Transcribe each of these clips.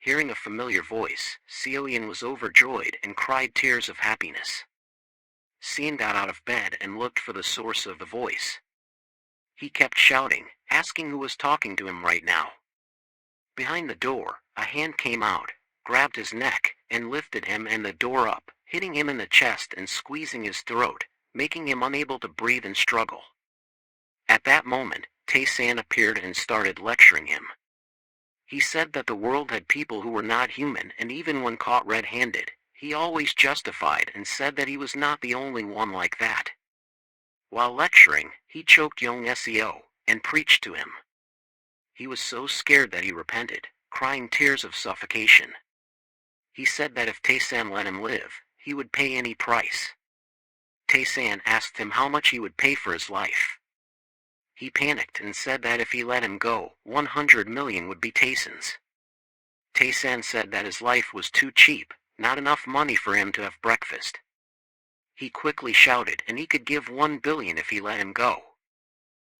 Hearing a familiar voice, Seoyeon was overjoyed and cried tears of happiness. Seon got out of bed and looked for the source of the voice. He kept shouting, asking who was talking to him right now. Behind the door, a hand came out, grabbed his neck, and lifted him and the door up, hitting him in the chest and squeezing his throat, making him unable to breathe and struggle. At that moment, Tae-san appeared and started lecturing him. He said that the world had people who were not human, and even when caught red-handed, he always justified and said that he was not the only one like that. While lecturing, he choked young Seo and preached to him. He was so scared that he repented, crying tears of suffocation. He said that if Tae-san let him live, he would pay any price. Tae-san asked him how much he would pay for his life. He panicked and said that if he let him go, 100 million would be Tae-san's. Tae-san said that his life was too cheap, not enough money for him to have breakfast. He quickly shouted and he could give 1 billion if he let him go.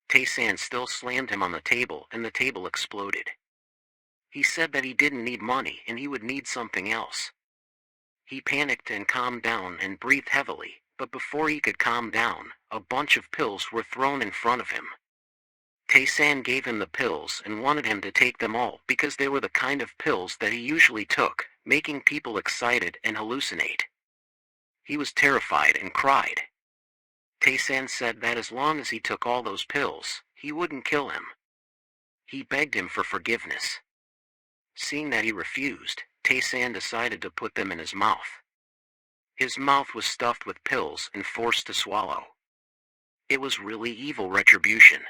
Tae-san still slammed him on the table and the table exploded. He said that he didn't need money and he would need something else. He panicked and calmed down and breathed heavily, but before he could calm down, a bunch of pills were thrown in front of him. Tae-san gave him the pills and wanted him to take them all because they were the kind of pills that he usually took, making people excited and hallucinate. He was terrified and cried. Tae-san said that as long as he took all those pills, he wouldn't kill him. He begged him for forgiveness. Seeing that he refused, Tae-san decided to put them in his mouth. His mouth was stuffed with pills and forced to swallow. It was really evil retribution.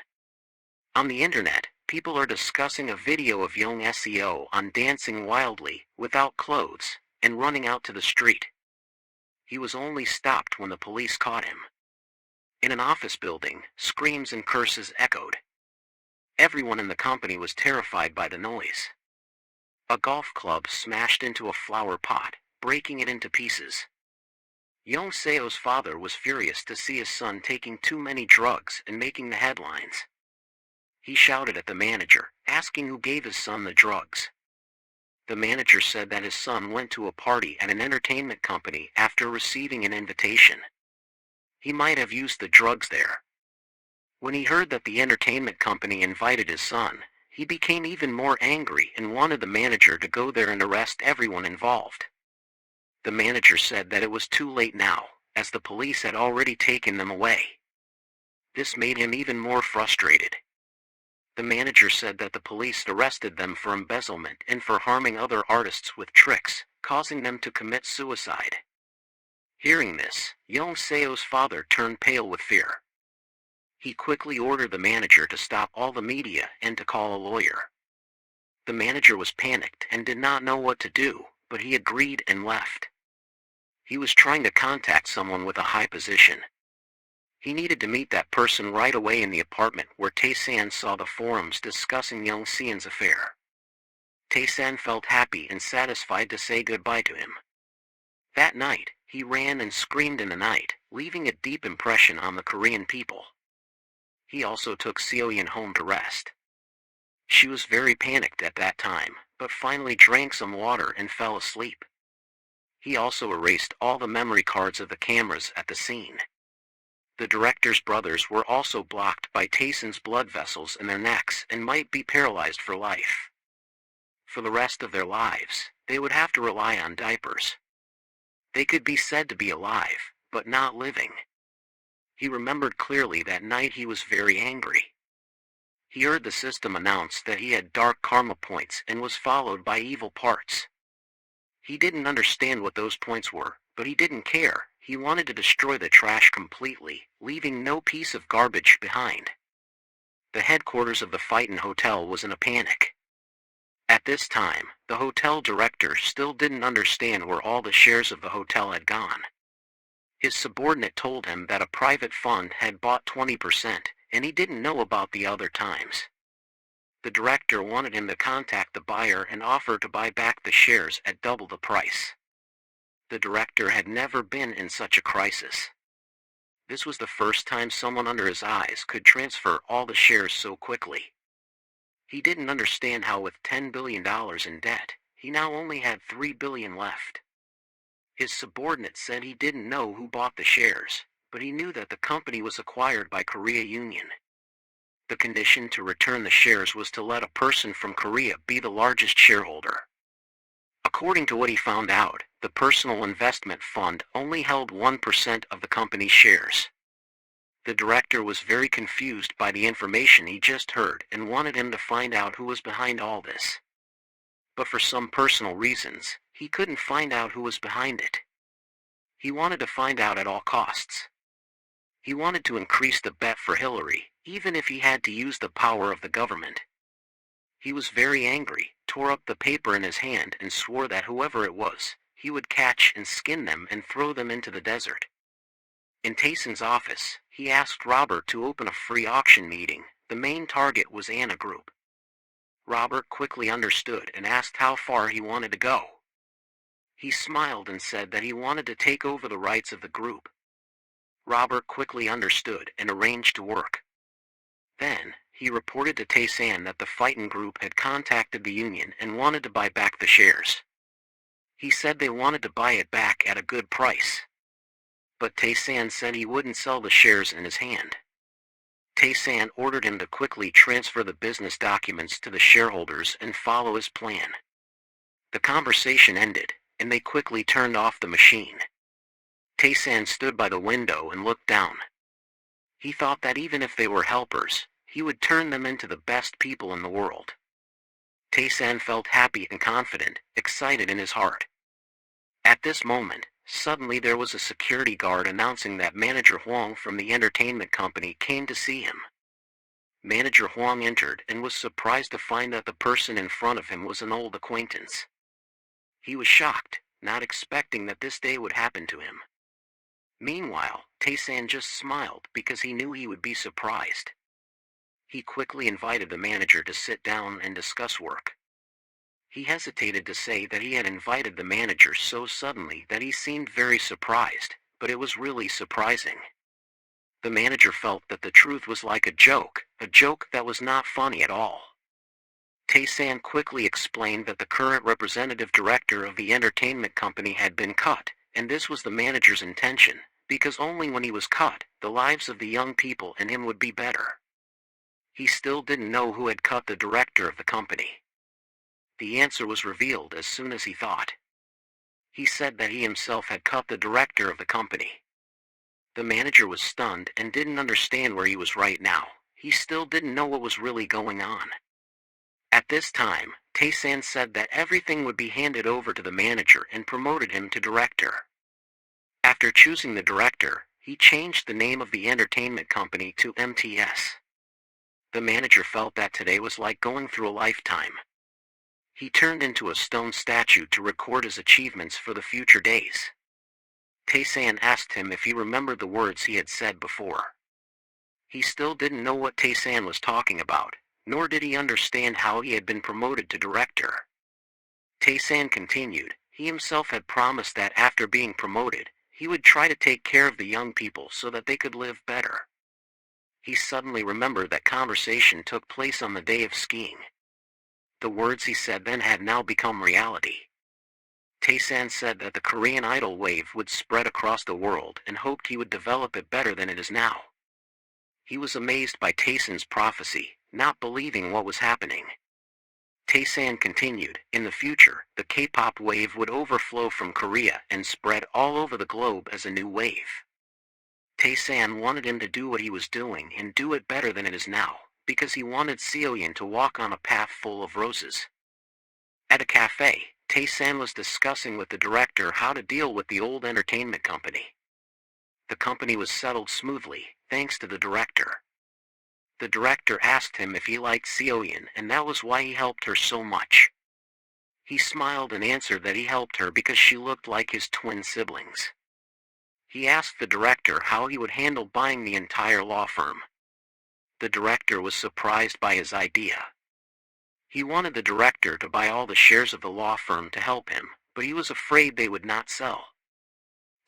On the internet, people are discussing a video of young Seo on dancing wildly, without clothes, and running out to the street. He was only stopped when the police caught him. In an office building, screams and curses echoed. Everyone in the company was terrified by the noise. A golf club smashed into a flower pot, breaking it into pieces. Young Seo's father was furious to see his son taking too many drugs and making the headlines. He shouted at the manager, asking who gave his son the drugs. The manager said that his son went to a party at an entertainment company after receiving an invitation. He might have used the drugs there. When he heard that the entertainment company invited his son, he became even more angry and wanted the manager to go there and arrest everyone involved. The manager said that it was too late now, as the police had already taken them away. This made him even more frustrated. The manager said that the police arrested them for embezzlement and for harming other artists with tricks, causing them to commit suicide. Hearing this, young Seo's father turned pale with fear. He quickly ordered the manager to stop all the media and to call a lawyer. The manager was panicked and did not know what to do, but he agreed and left. He was trying to contact someone with a high position. He needed to meet that person right away in the apartment where Tae-san saw the forums discussing young Seon's affair. Tae-san felt happy and satisfied to say goodbye to him. That night, he ran and screamed in the night, leaving a deep impression on the Korean people. He also took Seoyeon home to rest. She was very panicked at that time, but finally drank some water and fell asleep. He also erased all the memory cards of the cameras at the scene. The director's brothers were also blocked by Tae-san's blood vessels in their necks and might be paralyzed for life. For the rest of their lives, they would have to rely on diapers. They could be said to be alive, but not living. He remembered clearly that night he was very angry. He heard the system announce that he had dark karma points and was followed by evil parts. He didn't understand what those points were, but he didn't care. He wanted to destroy the trash completely, leaving no piece of garbage behind. The headquarters of the Phaeton Hotel was in a panic. At this time, the hotel director still didn't understand where all the shares of the hotel had gone. His subordinate told him that a private fund had bought 20%, and he didn't know about the other times. The director wanted him to contact the buyer and offer to buy back the shares at double the price. The director had never been in such a crisis. This was the first time someone under his eyes could transfer all the shares so quickly. He didn't understand how with $10 billion in debt, he now only had 3 billion left. His subordinate said he didn't know who bought the shares, but he knew that the company was acquired by Korea Union. The condition to return the shares was to let a person from Korea be the largest shareholder. According to what he found out, the personal investment fund only held 1% of the company's shares. The director was very confused by the information he just heard and wanted him to find out who was behind all this. But for some personal reasons, he couldn't find out who was behind it. He wanted to find out at all costs. He wanted to increase the bet for Hillary, even if he had to use the power of the government. He was very angry, tore up the paper in his hand and swore that whoever it was, he would catch and skin them and throw them into the desert. In Tayson's office, he asked Robert to open a free auction meeting. The main target was Anna Group. Robert quickly understood and asked how far he wanted to go. He smiled and said that he wanted to take over the rights of the group. Robert quickly understood and arranged to work. Then, he reported to Tayson that the fighting group had contacted the union and wanted to buy back the shares. He said they wanted to buy it back at a good price. But Tayson said he wouldn't sell the shares in his hand. Tayson ordered him to quickly transfer the business documents to the shareholders and follow his plan. The conversation ended, and they quickly turned off the machine. Tayson stood by the window and looked down. He thought that even if they were helpers, he would turn them into the best people in the world. Tayson felt happy and confident, excited in his heart. At this moment, suddenly there was a security guard announcing that Manager Huang from the entertainment company came to see him. Manager Huang entered and was surprised to find that the person in front of him was an old acquaintance. He was shocked, not expecting that this day would happen to him. Meanwhile, Tayson just smiled because he knew he would be surprised. He quickly invited the manager to sit down and discuss work. He hesitated to say that he had invited the manager so suddenly that he seemed very surprised, but it was really surprising. The manager felt that the truth was like a joke that was not funny at all. Tayson quickly explained that the current representative director of the entertainment company had been cut, and this was the manager's intention, because only when he was cut, the lives of the young people and him would be better. He still didn't know who had cut the director of the company. The answer was revealed as soon as he thought. He said that he himself had cut the director of the company. The manager was stunned and didn't understand where he was right now. He still didn't know what was really going on. At this time, Tayson said that everything would be handed over to the manager and promoted him to director. After choosing the director, he changed the name of the entertainment company to MTS. The manager felt that today was like going through a lifetime. He turned into a stone statue to record his achievements for the future days. Tayson asked him if he remembered the words he had said before. He still didn't know what Tayson was talking about, nor did he understand how he had been promoted to director. Tayson continued, he himself had promised that after being promoted, he would try to take care of the young people so that they could live better. He suddenly remembered that conversation took place on the day of skiing. The words he said then had now become reality. Tayson said that the Korean Idol wave would spread across the world and hoped he would develop it better than it is now. He was amazed by Tayson's prophecy, not believing what was happening. Tayson continued, in the future, the K-pop wave would overflow from Korea and spread all over the globe as a new wave. Tayson wanted him to do what he was doing and do it better than it is now, because he wanted Seoyeon to walk on a path full of roses. At a cafe, Tayson was discussing with the director how to deal with the old entertainment company. The company was settled smoothly, thanks to the director. The director asked him if he liked Seoyeon and that was why he helped her so much. He smiled and answered that he helped her because she looked like his twin siblings. He asked the director how he would handle buying the entire law firm. The director was surprised by his idea. He wanted the director to buy all the shares of the law firm to help him, but he was afraid they would not sell.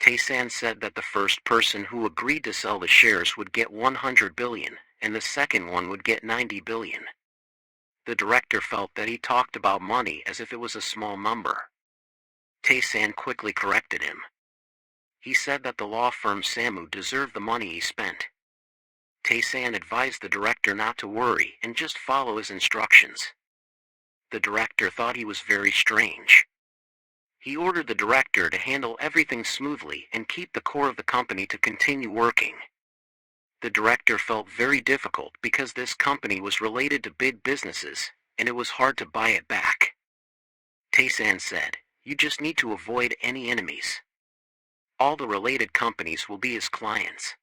Tayson said that the first person who agreed to sell the shares would get 100 billion, and the second one would get 90 billion. The director felt that he talked about money as if it was a small number. Tae-san quickly corrected him. He said that the law firm Samu deserved the money he spent. Tae-san advised the director not to worry and just follow his instructions. The director thought he was very strange. He ordered the director to handle everything smoothly and keep the core of the company to continue working. The director felt very difficult because this company was related to big businesses, and it was hard to buy it back. Tae-san said, "You just need to avoid any enemies. All the related companies will be his clients."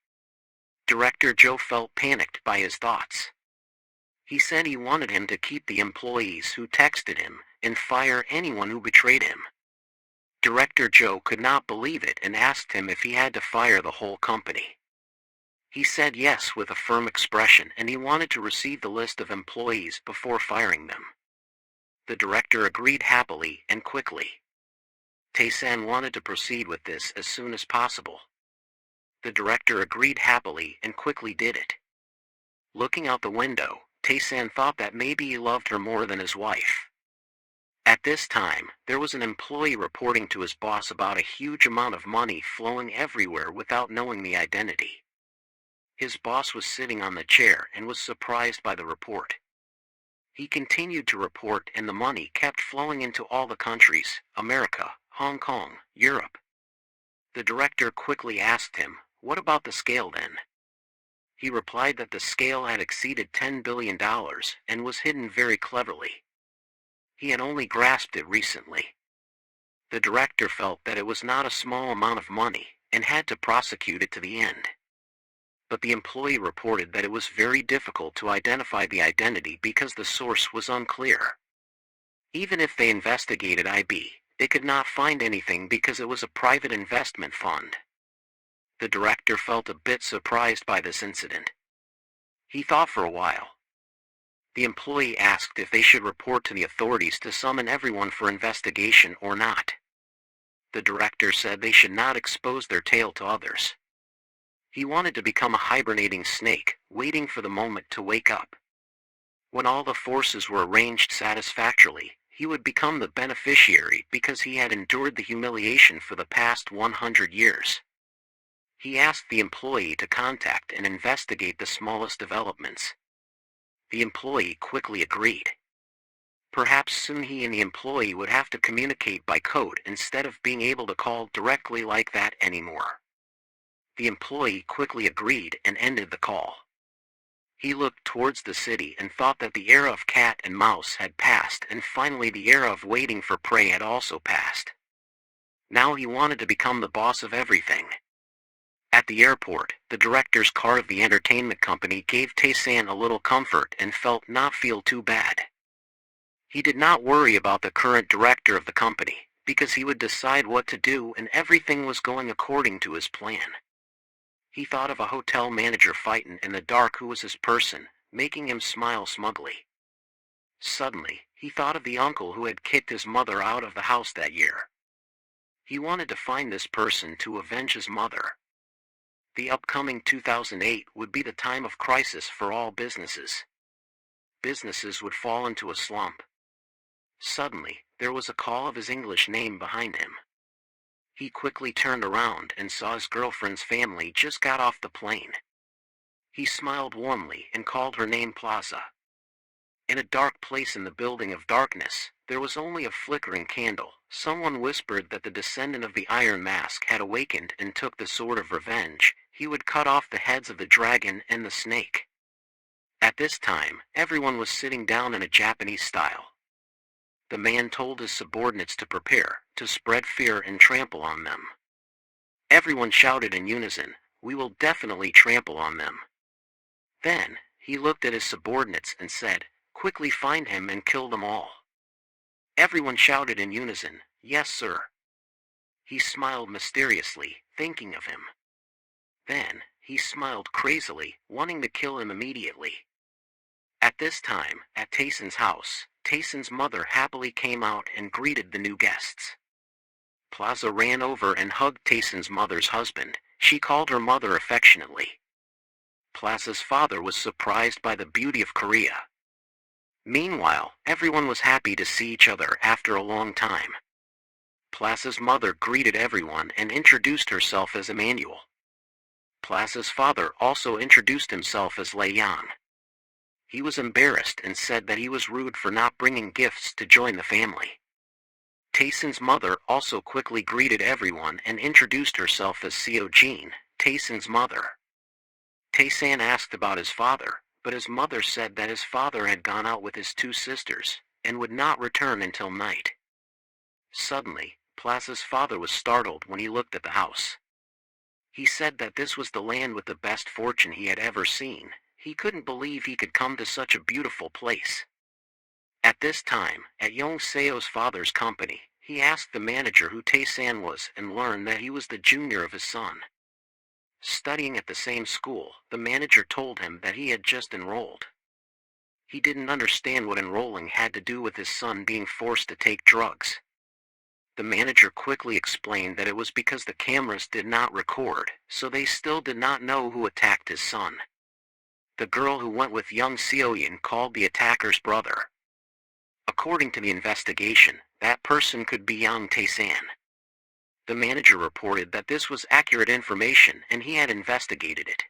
Director Joe felt panicked by his thoughts. He said he wanted him to keep the employees who texted him and fire anyone who betrayed him. Director Joe could not believe it and asked him if he had to fire the whole company. He said yes with a firm expression, and he wanted to receive the list of employees before firing them. The director agreed happily and quickly. Tae-san wanted to proceed with this as soon as possible. The director agreed happily and quickly did it. Looking out the window, Tae-san thought that maybe he loved her more than his wife. At this time, there was an employee reporting to his boss about a huge amount of money flowing everywhere without knowing the identity. His boss was sitting on the chair and was surprised by the report. He continued to report, and the money kept flowing into all the countries: America, Hong Kong, Europe. The director quickly asked him, "What about the scale then?" He replied that the scale had exceeded $10 billion and was hidden very cleverly. He had only grasped it recently. The director felt that it was not a small amount of money and had to prosecute it to the end. But the employee reported that it was very difficult to identify the identity because the source was unclear. Even if they investigated IB, they could not find anything because it was a private investment fund. The director felt a bit surprised by this incident. He thought for a while. The employee asked if they should report to the authorities to summon everyone for investigation or not. The director said they should not expose their tale to others. He wanted to become a hibernating snake, waiting for the moment to wake up. When all the forces were arranged satisfactorily, he would become the beneficiary because he had endured the humiliation for the past 100 years. He asked the employee to contact and investigate the smallest developments. The employee quickly agreed. Perhaps soon he and the employee would have to communicate by code instead of being able to call directly like that anymore. The employee quickly agreed and ended the call. He looked towards the city and thought that the era of cat and mouse had passed, and finally the era of waiting for prey had also passed. Now he wanted to become the boss of everything. At the airport, the director's car of the entertainment company gave Tae-san a little comfort and felt not feel too bad. He did not worry about the current director of the company, because he would decide what to do and everything was going according to his plan. He thought of a hotel manager fighting in the dark who was his person, making him smile smugly. Suddenly, he thought of the uncle who had kicked his mother out of the house that year. He wanted to find this person to avenge his mother. The upcoming 2008 would be the time of crisis for all businesses. Businesses would fall into a slump. Suddenly, there was a call of his English name behind him. He quickly turned around and saw his girlfriend's family just got off the plane. He smiled warmly and called her name Plaza. In a dark place in the building of darkness, there was only a flickering candle. Someone whispered that the descendant of the Iron Mask had awakened and took the sword of revenge. He would cut off the heads of the dragon and the snake. At this time, everyone was sitting down in a Japanese style. The man told his subordinates to prepare, to spread fear and trample on them. Everyone shouted in unison, "We will definitely trample on them." Then, he looked at his subordinates and said, "Quickly find him and kill them all." Everyone shouted in unison, "Yes, sir." He smiled mysteriously, thinking of him. Then, he smiled crazily, wanting to kill him immediately. At this time, at Tae-san's house, Tae-san's mother happily came out and greeted the new guests. Plaza ran over and hugged Tae-san's mother's husband. She called her mother affectionately. Plaza's father was surprised by the beauty of Korea. Meanwhile, everyone was happy to see each other after a long time. Plaza's mother greeted everyone and introduced herself as Emmanuel. Plaza's father also introduced himself as Lei Yan. He was embarrassed and said that he was rude for not bringing gifts to join the family. Tayson's mother also quickly greeted everyone and introduced herself as Seo Jin, Tayson's mother. Tayson asked about his father, but his mother said that his father had gone out with his two sisters, and would not return until night. Suddenly, Plaza's father was startled when he looked at the house. He said that this was the land with the best fortune he had ever seen. He couldn't believe he could come to such a beautiful place. At this time, at Yong Seo's father's company, he asked the manager who Tae-san was and learned that he was the junior of his son. Studying at the same school, the manager told him that he had just enrolled. He didn't understand what enrolling had to do with his son being forced to take drugs. The manager quickly explained that it was because the cameras did not record, so they still did not know who attacked his son. The girl who went with young Seo-yin called the attacker's brother. According to the investigation, that person could be Yang Tae-san. The manager reported that this was accurate information and he had investigated it.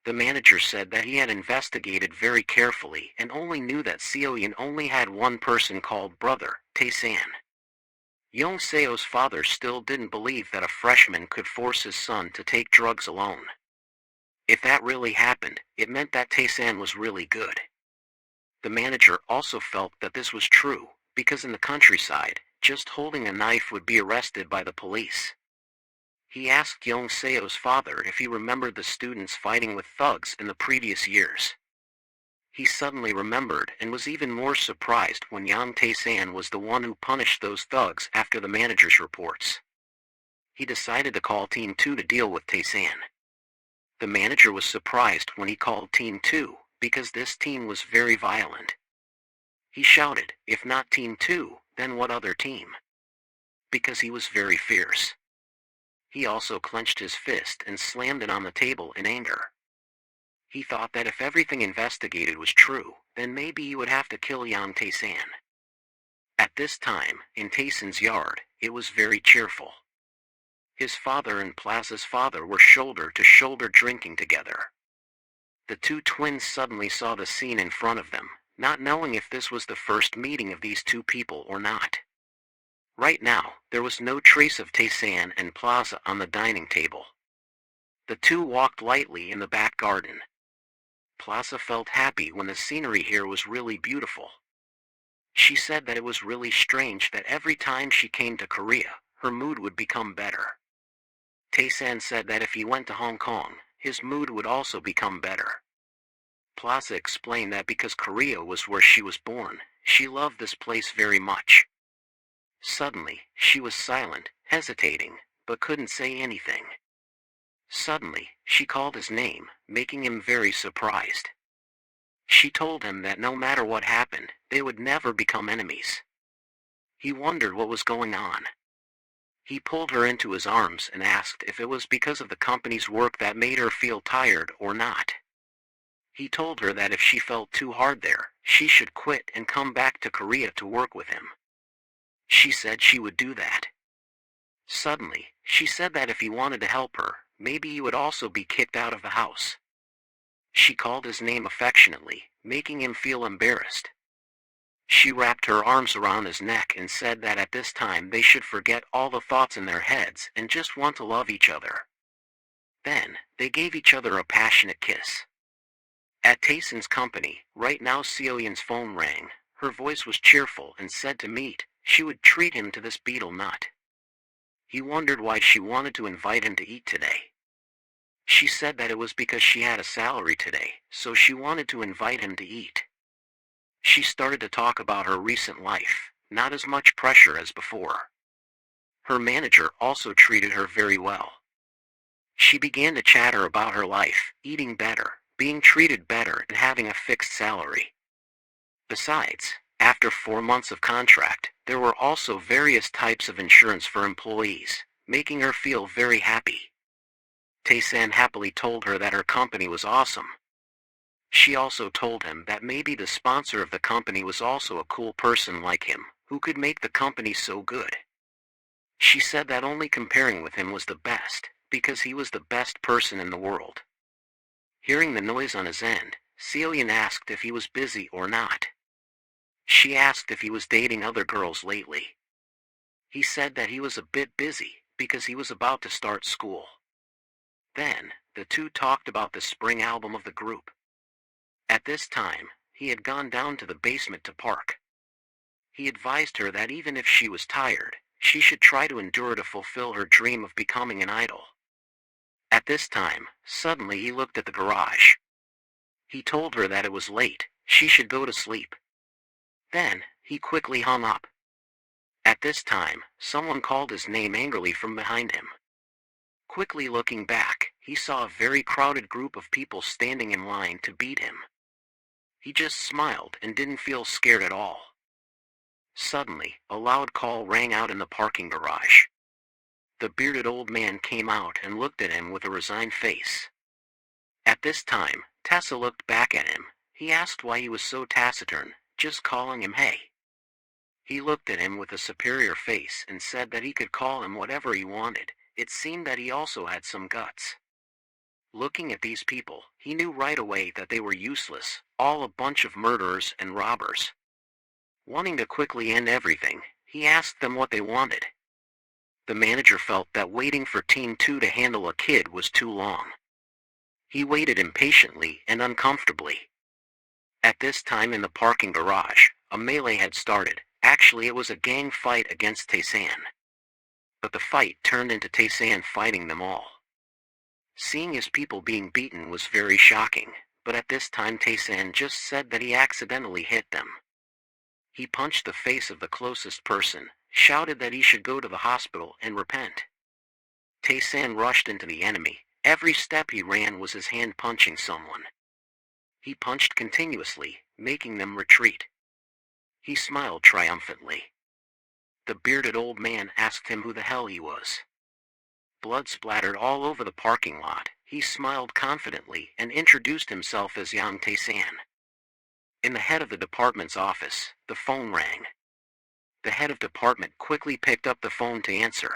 The manager said that he had investigated very carefully and only knew that Seo-yin only had one person called brother, Tae-san. Yong Seo's father still didn't believe that a freshman could force his son to take drugs alone. If that really happened, it meant that Tae-san was really good. The manager also felt that this was true, because in the countryside, just holding a knife would be arrested by the police. He asked Yong Seo's father if he remembered the students fighting with thugs in the previous years. He suddenly remembered and was even more surprised when Yang Tae-san was the one who punished those thugs after the manager's reports. He decided to call Team 2 to deal with Tae-san. The manager was surprised when he called Team 2, because this team was very violent. He shouted, "If not Team 2, then what other team?" Because he was very fierce. He also clenched his fist and slammed it on the table in anger. He thought that if everything investigated was true, then maybe he would have to kill Yang Tae-san. At this time, in Tae-san's yard, it was very cheerful. His father and Plaza's father were shoulder to shoulder drinking together. The two twins suddenly saw the scene in front of them, not knowing if this was the first meeting of these two people or not. Right now, there was no trace of Tae-san and Plaza on the dining table. The two walked lightly in the back garden. Plaza felt happy when the scenery here was really beautiful. She said that it was really strange that every time she came to Korea, her mood would become better. Tae-san said that if he went to Hong Kong, his mood would also become better. Plaza explained that because Korea was where she was born, she loved this place very much. Suddenly, she was silent, hesitating, but couldn't say anything. Suddenly, she called his name, making him very surprised. She told him that no matter what happened, they would never become enemies. He wondered what was going on. He pulled her into his arms and asked if it was because of the company's work that made her feel tired or not. He told her that if she felt too hard there, she should quit and come back to Korea to work with him. She said she would do that. Suddenly, she said that if he wanted to help her, maybe he would also be kicked out of the house. She called his name affectionately, making him feel embarrassed. She wrapped her arms around his neck and said that at this time they should forget all the thoughts in their heads and just want to love each other. Then, they gave each other a passionate kiss. At Tayson's company, right now Seo-yin's phone rang. Her voice was cheerful and said to meet, she would treat him to this betel nut. He wondered why she wanted to invite him to eat today. She said that it was because she had a salary today, so she wanted to invite him to eat. She started to talk about her recent life, not as much pressure as before. Her manager also treated her very well. She began to chatter about her life, eating better, being treated better and having a fixed salary. Besides, after 4 months of contract, there were also various types of insurance for employees, making her feel very happy. Tae-san happily told her that her company was awesome. She also told him that maybe the sponsor of the company was also a cool person like him, who could make the company so good. She said that only comparing with him was the best, because he was the best person in the world. Hearing the noise on his end, Celine asked if he was busy or not. She asked if he was dating other girls lately. He said that he was a bit busy, because he was about to start school. Then, the two talked about the spring album of the group. At this time, he had gone down to the basement to park. He advised her that even if she was tired, she should try to endure to fulfill her dream of becoming an idol. At this time, suddenly he looked at the garage. He told her that it was late, she should go to sleep. Then, he quickly hung up. At this time, someone called his name angrily from behind him. Quickly looking back, he saw a very crowded group of people standing in line to beat him. He just smiled and didn't feel scared at all. Suddenly, a loud call rang out in the parking garage. The bearded old man came out and looked at him with a resigned face. At this time, Tessa looked back at him. He asked why he was so taciturn, just calling him hey. He looked at him with a superior face and said that he could call him whatever he wanted. It seemed that he also had some guts. Looking at these people, he knew right away that they were useless, all a bunch of murderers and robbers. Wanting to quickly end everything, he asked them what they wanted. The manager felt that waiting for Team 2 to handle a kid was too long. He waited impatiently and uncomfortably. At this time in the parking garage, a melee had started. Actually, it was a gang fight against Taysan. But the fight turned into Taysan fighting them all. Seeing his people being beaten was very shocking, but at this time Taysan just said that he accidentally hit them. He punched the face of the closest person, shouted that he should go to the hospital and repent. Taysan rushed into the enemy. Every step he ran was his hand punching someone. He punched continuously, making them retreat. He smiled triumphantly. The bearded old man asked him who the hell he was. Blood splattered all over the parking lot. He smiled confidently and introduced himself as Yang Taysan. In the head of the department's office, the phone rang. The head of department quickly picked up the phone to answer.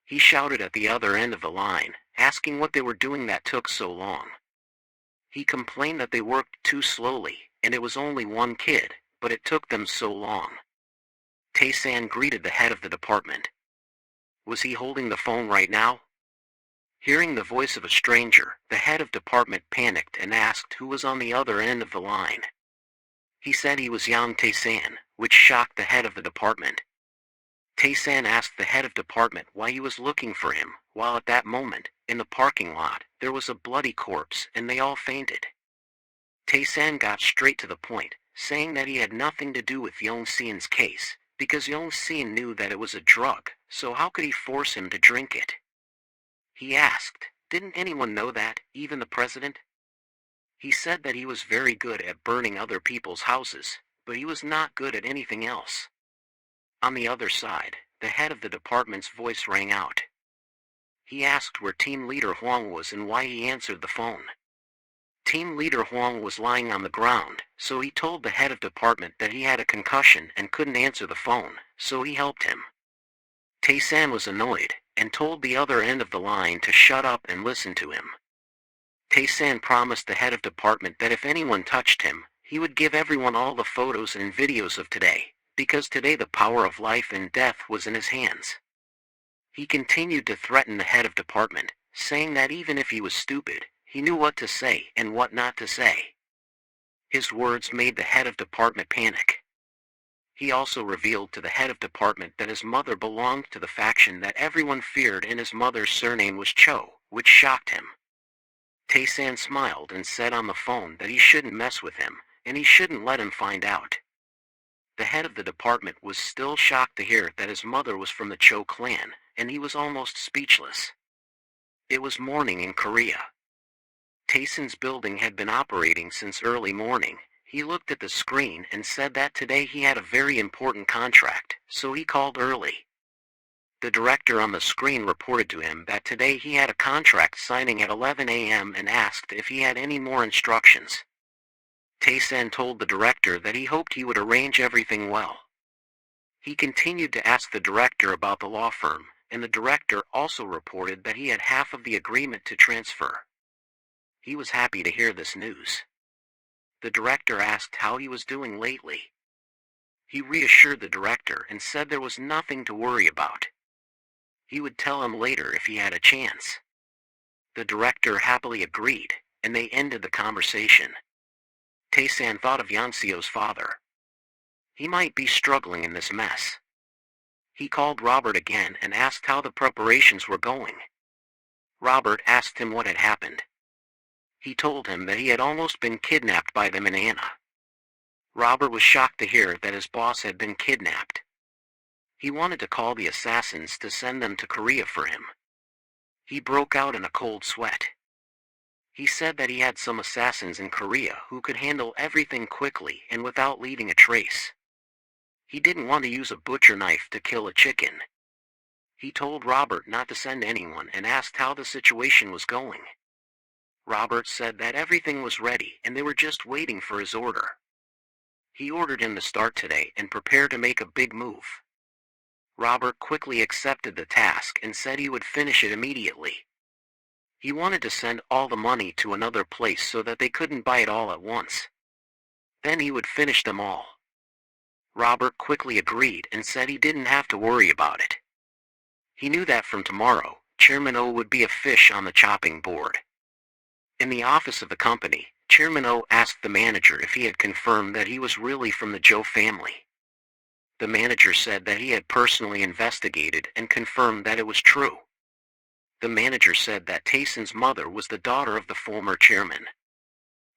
He shouted at the other end of the line, asking what they were doing that took so long. He complained that they worked too slowly, and it was only one kid, but it took them so long. Taysan greeted the head of the department. Was he holding the phone right now? Hearing the voice of a stranger, the head of department panicked and asked who was on the other end of the line. He said he was Yang Taysan, which shocked the head of the department. Taysan asked the head of department why he was looking for him, while at that moment, in the parking lot, there was a bloody corpse and they all fainted. Taysan got straight to the point, saying that he had nothing to do with Yong Xian's case, because Yong Xian knew that it was a drug, so how could he force him to drink it? He asked, didn't anyone know that, even the president? He said that he was very good at burning other people's houses, but he was not good at anything else. On the other side, the head of the department's voice rang out. He asked where team leader Huang was and why he answered the phone. Team leader Huang was lying on the ground, so he told the head of department that he had a concussion and couldn't answer the phone, so he helped him. Taysan was annoyed, and told the other end of the line to shut up and listen to him. Taysan promised the head of department that if anyone touched him, he would give everyone all the photos and videos of today, because today the power of life and death was in his hands. He continued to threaten the head of department, saying that even if he was stupid, he knew what to say and what not to say. His words made the head of department panic. He also revealed to the head of department that his mother belonged to the faction that everyone feared and his mother's surname was Cho, which shocked him. Taysan smiled and said on the phone that he shouldn't mess with him, and he shouldn't let him find out. The head of the department was still shocked to hear that his mother was from the Cho clan, and he was almost speechless. It was morning in Korea. Taysan's building had been operating since early morning. He looked at the screen and said that today he had a very important contract, so he called early. The director on the screen reported to him that today he had a contract signing at 11 a.m. and asked if he had any more instructions. Tae-san told the director that he hoped he would arrange everything well. He continued to ask the director about the law firm, and the director also reported that he had half of the agreement to transfer. He was happy to hear this news. The director asked how he was doing lately. He reassured the director and said there was nothing to worry about. He would tell him later if he had a chance. The director happily agreed, and they ended the conversation. Tae-san thought of Yeonseo's father. He might be struggling in this mess. He called Robert again and asked how the preparations were going. Robert asked him what had happened. He told him that he had almost been kidnapped by them in Anna. Robert was shocked to hear that his boss had been kidnapped. He wanted to call the assassins to send them to Korea for him. He broke out in a cold sweat. He said that he had some assassins in Korea who could handle everything quickly and without leaving a trace. He didn't want to use a butcher knife to kill a chicken. He told Robert not to send anyone and asked how the situation was going. Robert said that everything was ready and they were just waiting for his order. He ordered him to start today and prepare to make a big move. Robert quickly accepted the task and said he would finish it immediately. He wanted to send all the money to another place so that they couldn't buy it all at once. Then he would finish them all. Robert quickly agreed and said he didn't have to worry about it. He knew that from tomorrow, Chairman O would be a fish on the chopping board. In the office of the company, Chairman O asked the manager if he had confirmed that he was really from the Joe family. The manager said that he had personally investigated and confirmed that it was true. The manager said that Tae-san's mother was the daughter of the former chairman.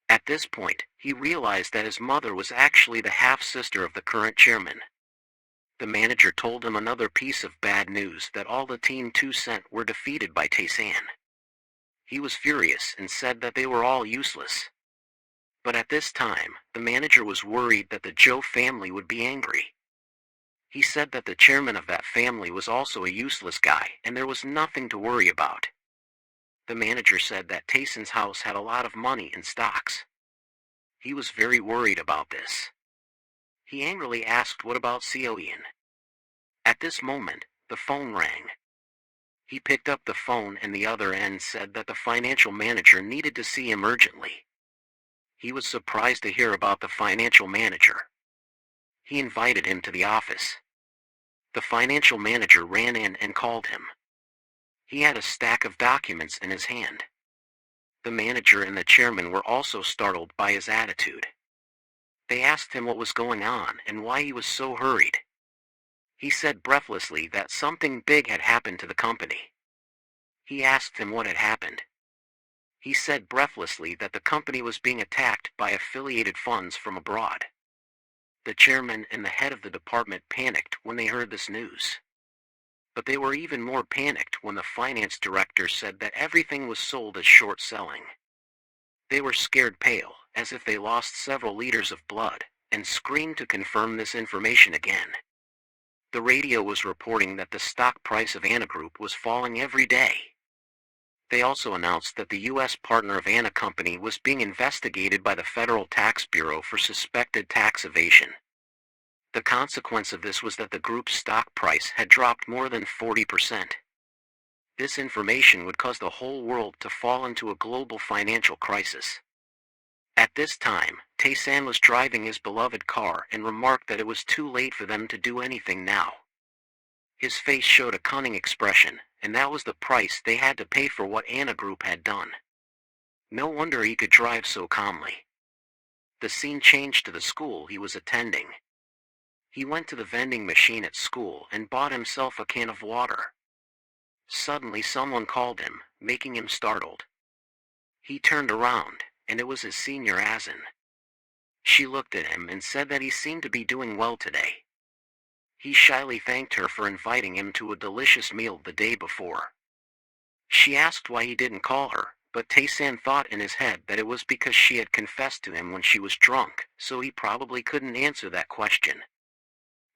At this point, he realized that his mother was actually the half-sister of the current chairman. The manager told him another piece of bad news, that all the Team 2 sent were defeated by Tae-san. He was furious and said that they were all useless. But at this time, the manager was worried that the Joe family would be angry. He said that the chairman of that family was also a useless guy and there was nothing to worry about. The manager said that Tae-san's house had a lot of money in stocks. He was very worried about this. He angrily asked what about Seo-yeon. At this moment, the phone rang. He picked up the phone and the other end said that the financial manager needed to see him urgently. He was surprised to hear about the financial manager. He invited him to the office. The financial manager ran in and called him. He had a stack of documents in his hand. The manager and the chairman were also startled by his attitude. They asked him what was going on and why he was so hurried. He said breathlessly that something big had happened to the company. He asked him what had happened. He said breathlessly that the company was being attacked by affiliated funds from abroad. The chairman and the head of the department panicked when they heard this news. But they were even more panicked when the finance director said that everything was sold as short selling. They were scared pale, as if they lost several liters of blood, and screamed to confirm this information again. The radio was reporting that the stock price of Anna Group was falling every day. They also announced that the U.S. partner of Anna Company was being investigated by the Federal Tax Bureau for suspected tax evasion. The consequence of this was that the group's stock price had dropped more than 40%. This information would cause the whole world to fall into a global financial crisis. At this time, Tae-san was driving his beloved car and remarked that it was too late for them to do anything now. His face showed a cunning expression, and that was the price they had to pay for what Anna Group had done. No wonder he could drive so calmly. The scene changed to the school he was attending. He went to the vending machine at school and bought himself a can of water. Suddenly someone called him, making him startled. He turned around, and it was his senior Azin. She looked at him and said that he seemed to be doing well today. He shyly thanked her for inviting him to a delicious meal the day before. She asked why he didn't call her, but Tae-san thought in his head that it was because she had confessed to him when she was drunk, so he probably couldn't answer that question.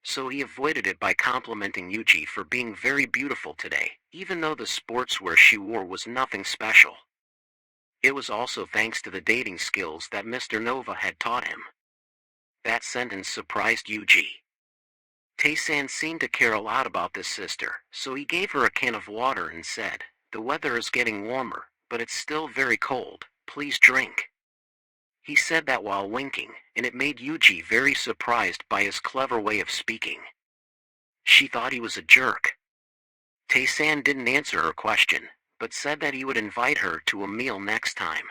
So he avoided it by complimenting Yuji for being very beautiful today, even though the sportswear she wore was nothing special. It was also thanks to the dating skills that Mr. Nova had taught him. That sentence surprised Yuji. Tae-san seemed to care a lot about this sister, so he gave her a can of water and said, "The weather is getting warmer, but it's still very cold, please drink." He said that while winking, and it made Yuji very surprised by his clever way of speaking. She thought he was a jerk. Tae-san didn't answer her question, but said that he would invite her to a meal next time.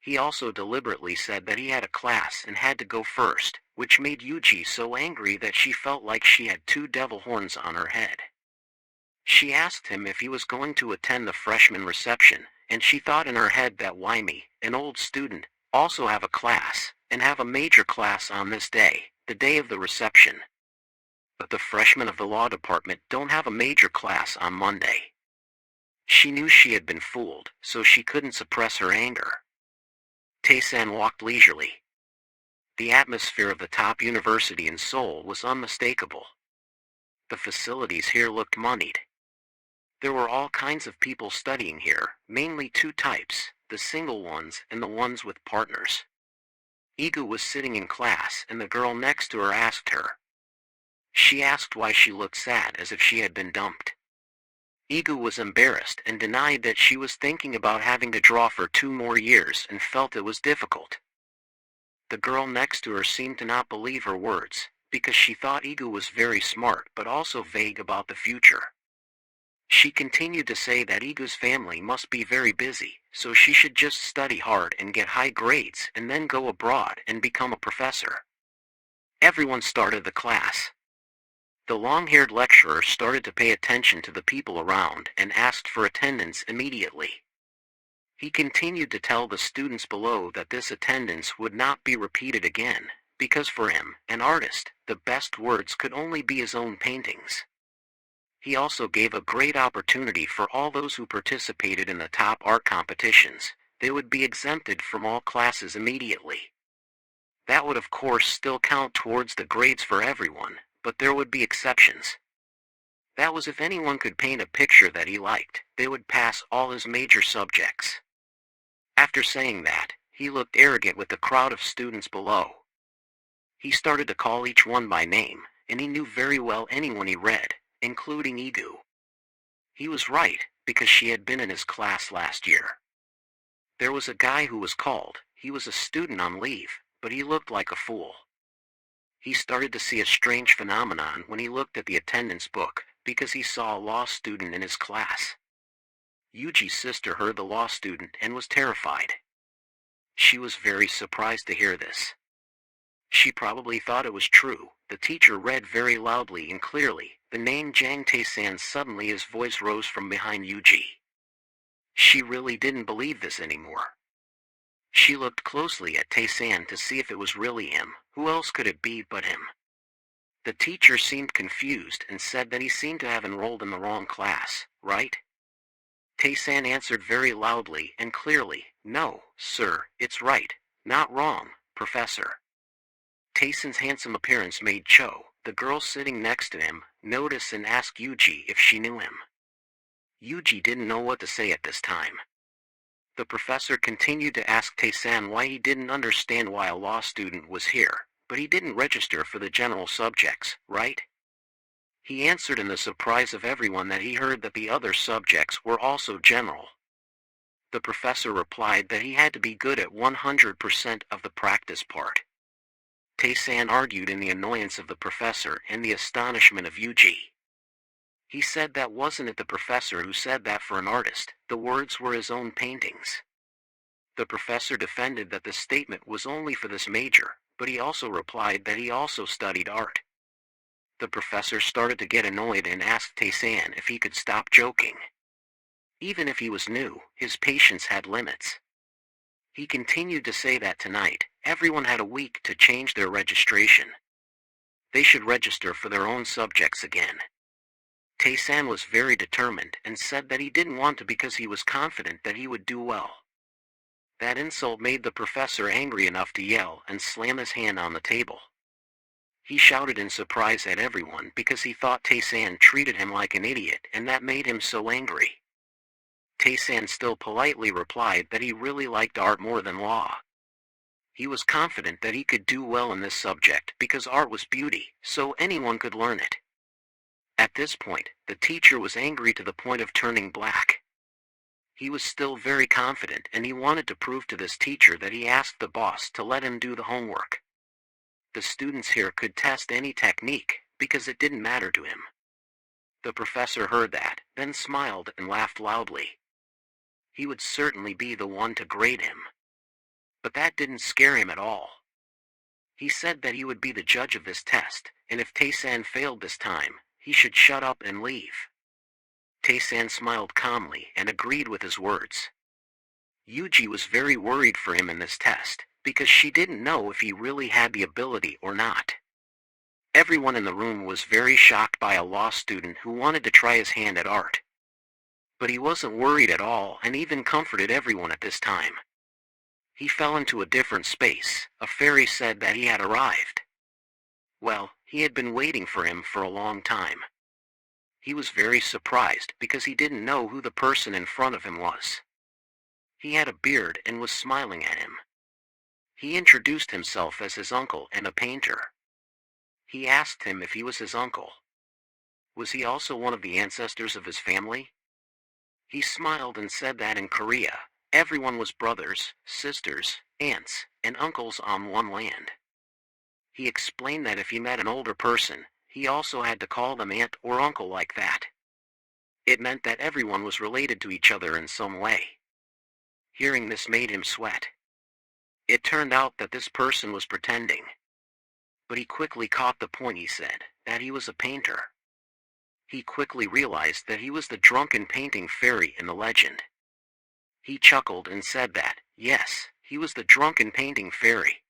He also deliberately said that he had a class and had to go first, which made Yuji so angry that she felt like she had two devil horns on her head. She asked him if he was going to attend the freshman reception, and she thought in her head that why me, an old student, also have a class, and have a major class on this day, the day of the reception. But the freshmen of the law department don't have a major class on Monday. She knew she had been fooled, so she couldn't suppress her anger. Tae-san walked leisurely. The atmosphere of the top university in Seoul was unmistakable. The facilities here looked moneyed. There were all kinds of people studying here, mainly two types, the single ones and the ones with partners. Igu was sitting in class and the girl next to her asked her. She asked why she looked sad as if she had been dumped. Igu was embarrassed and denied that she was thinking about having to draw for 2 more years and felt it was difficult. The girl next to her seemed to not believe her words, because she thought Igu was very smart but also vague about the future. She continued to say that Igu's family must be very busy, so she should just study hard and get high grades and then go abroad and become a professor. Everyone started the class. The long-haired lecturer started to pay attention to the people around and asked for attendance immediately. He continued to tell the students below that this attendance would not be repeated again, because for him, an artist, the best words could only be his own paintings. He also gave a great opportunity for all those who participated in the top art competitions. They would be exempted from all classes immediately. That would of course still count towards the grades for everyone, but there would be exceptions. That was if anyone could paint a picture that he liked, they would pass all his major subjects. After saying that, he looked arrogant with the crowd of students below. He started to call each one by name, and he knew very well anyone he read, including Igu. He was right, because she had been in his class last year. There was a guy who was called, he was a student on leave, but he looked like a fool. He started to see a strange phenomenon when he looked at the attendance book, because he saw a law student in his class. Yuji's sister heard the law student and was terrified. She was very surprised to hear this. She probably thought it was true. The teacher read very loudly and clearly, the name Jang Tae-san. Suddenly his voice rose from behind Yuji. She really didn't believe this anymore. She looked closely at Tae-san to see if it was really him. Who else could it be but him? The teacher seemed confused and said that he seemed to have enrolled in the wrong class, right? Tae-san answered very loudly and clearly, "No, sir, it's right, not wrong, professor." Tae-san's handsome appearance made Cho, the girl sitting next to him, notice and ask Yuji if she knew him. Yuji didn't know what to say at this time. The professor continued to ask Tae-san why he didn't understand why a law student was here, but he didn't register for the general subjects, right? He answered in the surprise of everyone that he heard that the other subjects were also general. The professor replied that he had to be good at 100% of the practice part. Tae-san argued in the annoyance of the professor and the astonishment of Yuji. He said that wasn't it the professor who said that for an artist, the words were his own paintings. The professor defended that the statement was only for this major, but he also replied that he also studied art. The professor started to get annoyed and asked Tae-san if he could stop joking. Even if he was new, his patience had limits. He continued to say that tonight, everyone had a week to change their registration. They should register for their own subjects again. Tae-san was very determined and said that he didn't want to because he was confident that he would do well. That insult made the professor angry enough to yell and slam his hand on the table. He shouted in surprise at everyone because he thought Tae-san treated him like an idiot, and that made him so angry. Tae-san still politely replied that he really liked art more than law. He was confident that he could do well in this subject because art was beauty, so anyone could learn it. At this point, the teacher was angry to the point of turning black. He was still very confident, and he wanted to prove to this teacher that he asked the boss to let him do the homework. The students here could test any technique, because it didn't matter to him. The professor heard that, then smiled and laughed loudly. He would certainly be the one to grade him. But that didn't scare him at all. He said that he would be the judge of this test, and if Tae-san failed this time, he should shut up and leave. Tae-san smiled calmly and agreed with his words. Yuji was very worried for him in this test, because she didn't know if he really had the ability or not. Everyone in the room was very shocked by a law student who wanted to try his hand at art. But he wasn't worried at all and even comforted everyone at this time. He fell into a different space. A fairy said that he had arrived. Well, he had been waiting for him for a long time. He was very surprised because he didn't know who the person in front of him was. He had a beard and was smiling at him. He introduced himself as his uncle and a painter. He asked him if he was his uncle. Was he also one of the ancestors of his family? He smiled and said that in Korea, everyone was brothers, sisters, aunts, and uncles on one land. He explained that if he met an older person, he also had to call them aunt or uncle like that. It meant that everyone was related to each other in some way. Hearing this made him sweat. It turned out that this person was pretending. But he quickly caught the point. He said that he was a painter. He quickly realized that he was the drunken painting fairy in the legend. He chuckled and said that, yes, he was the drunken painting fairy.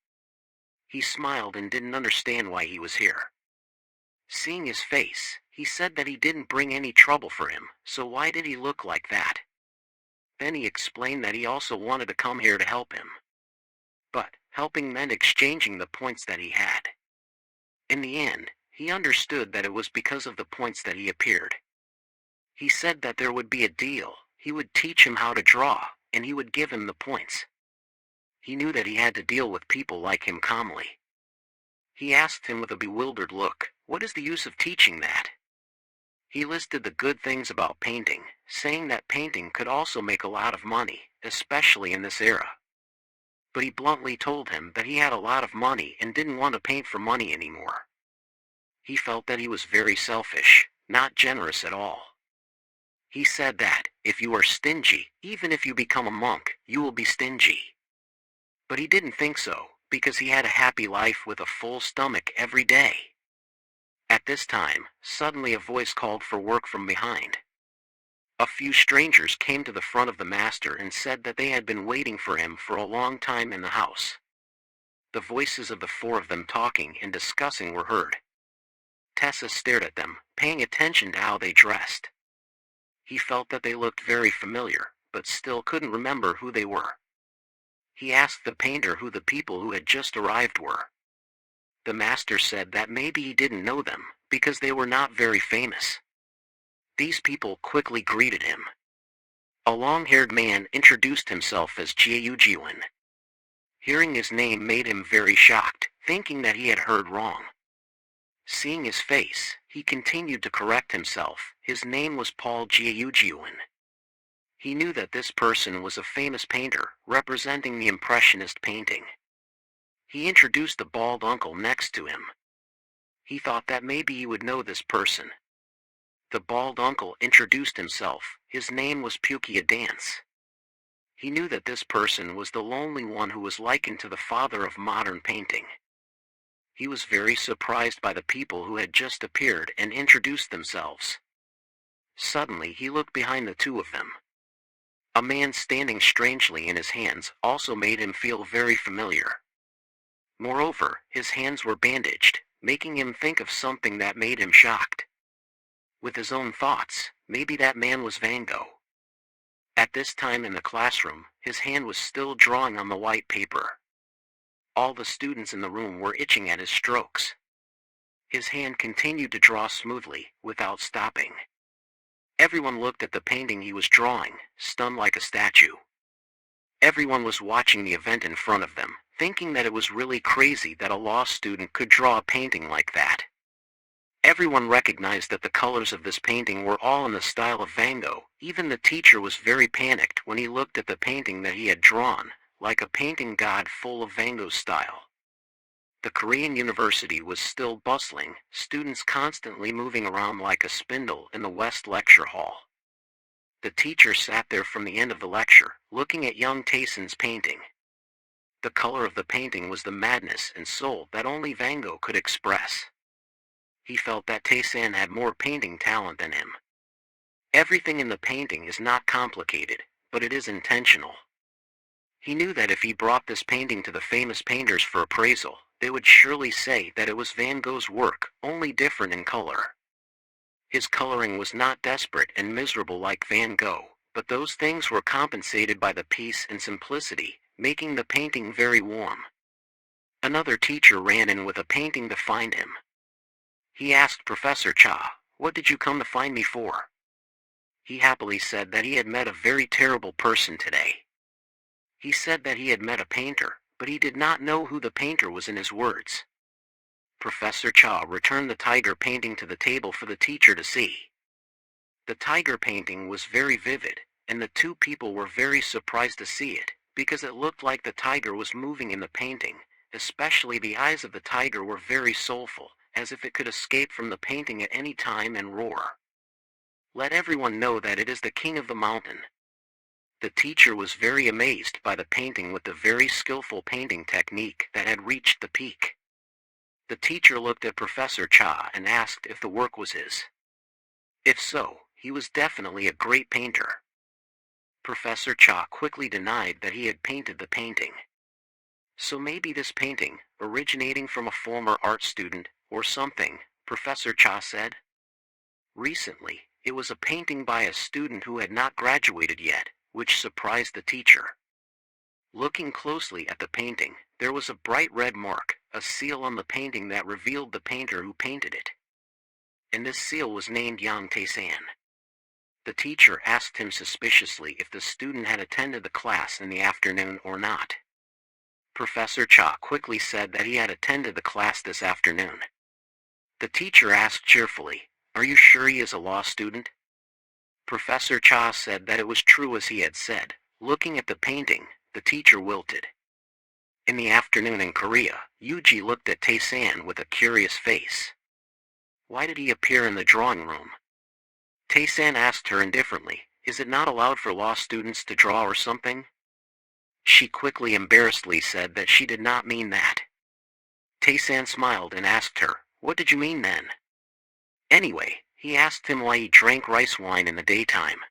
He smiled and didn't understand why he was here. Seeing his face, he said that he didn't bring any trouble for him, so why did he look like that? Then he explained that he also wanted to come here to help him. But helping meant exchanging the points that he had. In the end, he understood that it was because of the points that he appeared. He said that there would be a deal. He would teach him how to draw, and he would give him the points. He knew that he had to deal with people like him calmly. He asked him with a bewildered look, "What is the use of teaching that?" He listed the good things about painting, saying that painting could also make a lot of money, especially in this era. But he bluntly told him that he had a lot of money and didn't want to paint for money anymore. He felt that he was very selfish, not generous at all. He said that, if you are stingy, even if you become a monk, you will be stingy. But he didn't think so, because he had a happy life with a full stomach every day. At this time, suddenly a voice called for work from behind. A few strangers came to the front of the master and said that they had been waiting for him for a long time in the house. The voices of the four of them talking and discussing were heard. Tessa stared at them, paying attention to how they dressed. He felt that they looked very familiar, but still couldn't remember who they were. He asked the painter who the people who had just arrived were. The master said that maybe he didn't know them, because they were not very famous. These people quickly greeted him. A long-haired man introduced himself as Jiayujiwan. Hearing his name made him very shocked, thinking that he had heard wrong. Seeing his face, he continued to correct himself. His name was Paul Jiayujiwan. He knew that this person was a famous painter, representing the Impressionist painting. He introduced the bald uncle next to him. He thought that maybe he would know this person. The bald uncle introduced himself. His name was Pukia Dance. He knew that this person was the lonely one who was likened to the father of modern painting. He was very surprised by the people who had just appeared and introduced themselves. Suddenly he looked behind the two of them. A man standing strangely in his hands also made him feel very familiar. Moreover, his hands were bandaged, making him think of something that made him shocked. With his own thoughts, maybe that man was Van Gogh. At this time in the classroom, his hand was still drawing on the white paper. All the students in the room were itching at his strokes. His hand continued to draw smoothly, without stopping. Everyone looked at the painting he was drawing, stunned like a statue. Everyone was watching the event in front of them, thinking that it was really crazy that a law student could draw a painting like that. Everyone recognized that the colors of this painting were all in the style of Van Gogh. Even the teacher was very panicked when he looked at the painting that he had drawn, like a painting god full of Van Gogh's style. The Korean university was still bustling, students constantly moving around like a spindle in the West Lecture Hall. The teacher sat there from the end of the lecture, looking at young Taeson's painting. The color of the painting was the madness and soul that only Van Gogh could express. He felt that Taeson had more painting talent than him. Everything in the painting is not complicated, but it is intentional. He knew that if he brought this painting to the famous painters for appraisal, they would surely say that it was Van Gogh's work, only different in color. His coloring was not desperate and miserable like Van Gogh, but those things were compensated by the peace and simplicity, making the painting very warm. Another teacher ran in with a painting to find him. He asked Professor Cha, "What did you come to find me for?" He happily said that he had met a very terrible person today. He said that he had met a painter, but he did not know who the painter was in his words. Professor Cha returned the tiger painting to the table for the teacher to see. The tiger painting was very vivid, and the two people were very surprised to see it, because it looked like the tiger was moving in the painting, especially the eyes of the tiger were very soulful, as if it could escape from the painting at any time and roar. "Let everyone know that it is the king of the mountain." The teacher was very amazed by the painting with the very skillful painting technique that had reached the peak. The teacher looked at Professor Cha and asked if the work was his. If so, he was definitely a great painter. Professor Cha quickly denied that he had painted the painting. So maybe this painting, originating from a former art student, or something, Professor Cha said. Recently, it was a painting by a student who had not graduated yet, which surprised the teacher. Looking closely at the painting, there was a bright red mark, a seal on the painting that revealed the painter who painted it. And this seal was named Yang Tae-san. The teacher asked him suspiciously if the student had attended the class in the afternoon or not. Professor Cha quickly said that he had attended the class this afternoon. The teacher asked cheerfully, "Are you sure he is a law student?" Professor Cha said that it was true as he had said. Looking at the painting, the teacher wilted. In the afternoon in Korea, Yuji looked at Tae-san with a curious face. Why did he appear in the drawing room? Tae-san asked her indifferently, "Is it not allowed for law students to draw or something?" She quickly embarrassedly said that she did not mean that. Tae-san smiled and asked her, "What did you mean then?" Anyway, he asked him why he drank rice wine in the daytime.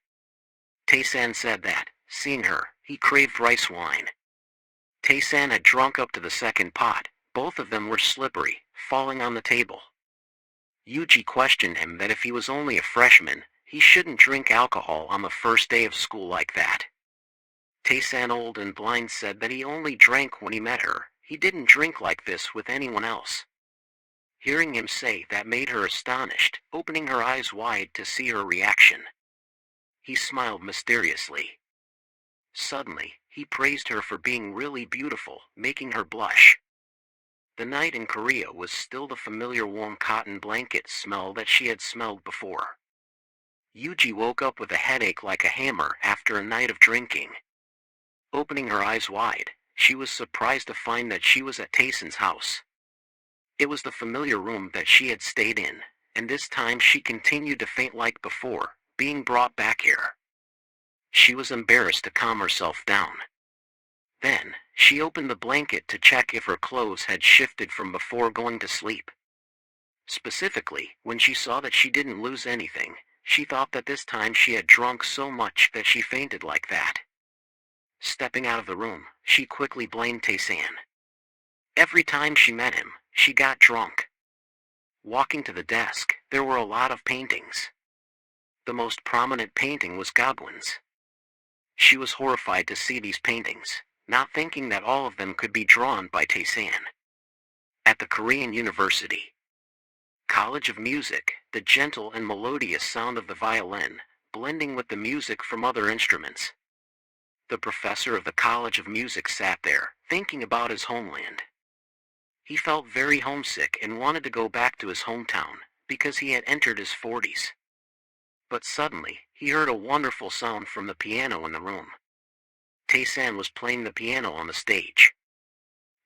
Tae-san said that, seeing her, he craved rice wine. Tae-san had drunk up to the second pot. Both of them were slippery, falling on the table. Yuji questioned him that if he was only a freshman, he shouldn't drink alcohol on the first day of school like that. Tae-san, old and blind, said that he only drank when he met her. He didn't drink like this with anyone else. Hearing him say that made her astonished, opening her eyes wide to see her reaction. He smiled mysteriously. Suddenly, he praised her for being really beautiful, making her blush. The night in Korea was still the familiar warm cotton blanket smell that she had smelled before. Yuji woke up with a headache like a hammer after a night of drinking. Opening her eyes wide, she was surprised to find that she was at Taeson's house. It was the familiar room that she had stayed in, and this time she continued to faint like before, being brought back here. She was embarrassed to calm herself down. Then, she opened the blanket to check if her clothes had shifted from before going to sleep. Specifically, when she saw that she didn't lose anything, she thought that this time she had drunk so much that she fainted like that. Stepping out of the room, she quickly blamed Tae-san. Every time she met him, she got drunk. Walking to the desk, there were a lot of paintings. The most prominent painting was Godwin's. She was horrified to see these paintings, not thinking that all of them could be drawn by Tae-san. At the Korean university, College of Music, the gentle and melodious sound of the violin, blending with the music from other instruments. The professor of the College of Music sat there, thinking about his homeland. He felt very homesick and wanted to go back to his hometown, because he had entered his 40s. But suddenly, he heard a wonderful sound from the piano in the room. Tae-san was playing the piano on the stage.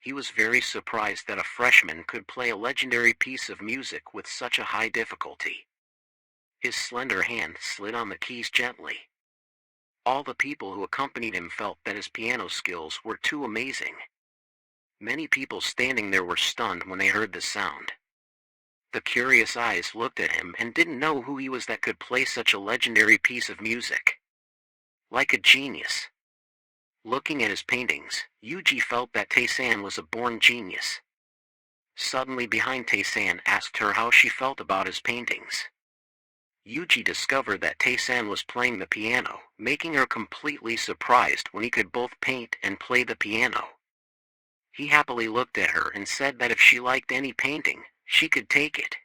He was very surprised that a freshman could play a legendary piece of music with such a high difficulty. His slender hand slid on the keys gently. All the people who accompanied him felt that his piano skills were too amazing. Many people standing there were stunned when they heard the sound. The curious eyes looked at him and didn't know who he was that could play such a legendary piece of music. Like a genius. Looking at his paintings, Yuji felt that Tae-san was a born genius. Suddenly behind Tae-san asked her how she felt about his paintings. Yuji discovered that Tae-san was playing the piano, making her completely surprised when he could both paint and play the piano. He happily looked at her and said that if she liked any painting, she could take it.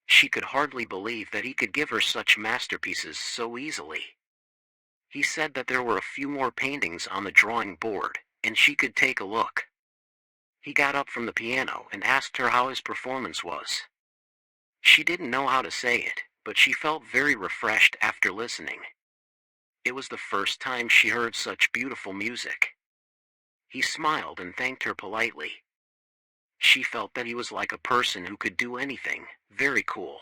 She could hardly believe that he could give her such masterpieces so easily. He said that there were a few more paintings on the drawing board, and she could take a look. He got up from the piano and asked her how his performance was. She didn't know how to say it, but she felt very refreshed after listening. It was the first time she heard such beautiful music. He smiled and thanked her politely. She felt that he was like a person who could do anything, very cool.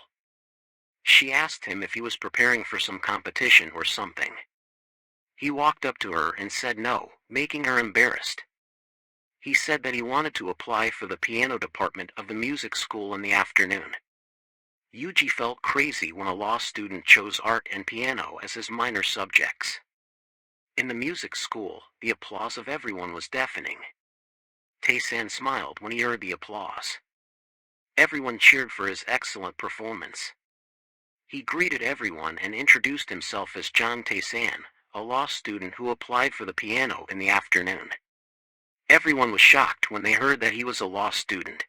She asked him if he was preparing for some competition or something. He walked up to her and said no, making her embarrassed. He said that he wanted to apply for the piano department of the music school in the afternoon. Yuji felt crazy when a law student chose art and piano as his minor subjects. In the music school, the applause of everyone was deafening. Tae-san smiled when he heard the applause. Everyone cheered for his excellent performance. He greeted everyone and introduced himself as John Tae-san, a law student who applied for the piano in the afternoon. Everyone was shocked when they heard that he was a law student.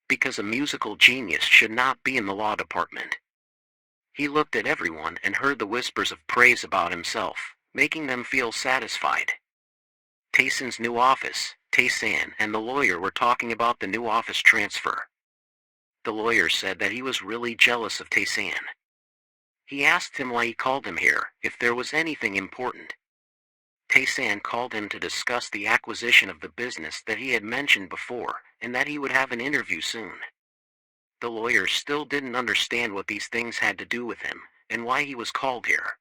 Because a musical genius should not be in the law department. He looked at everyone and heard the whispers of praise about himself, making them feel satisfied. Tae-san's new office, Tae-san and the lawyer were talking about the new office transfer. The lawyer said that he was really jealous of Tae-san. He asked him why he called him here, if there was anything important. Tae-san called him to discuss the acquisition of the business that he had mentioned before, and that he would have an interview soon. The lawyer still didn't understand what these things had to do with him, and why he was called here.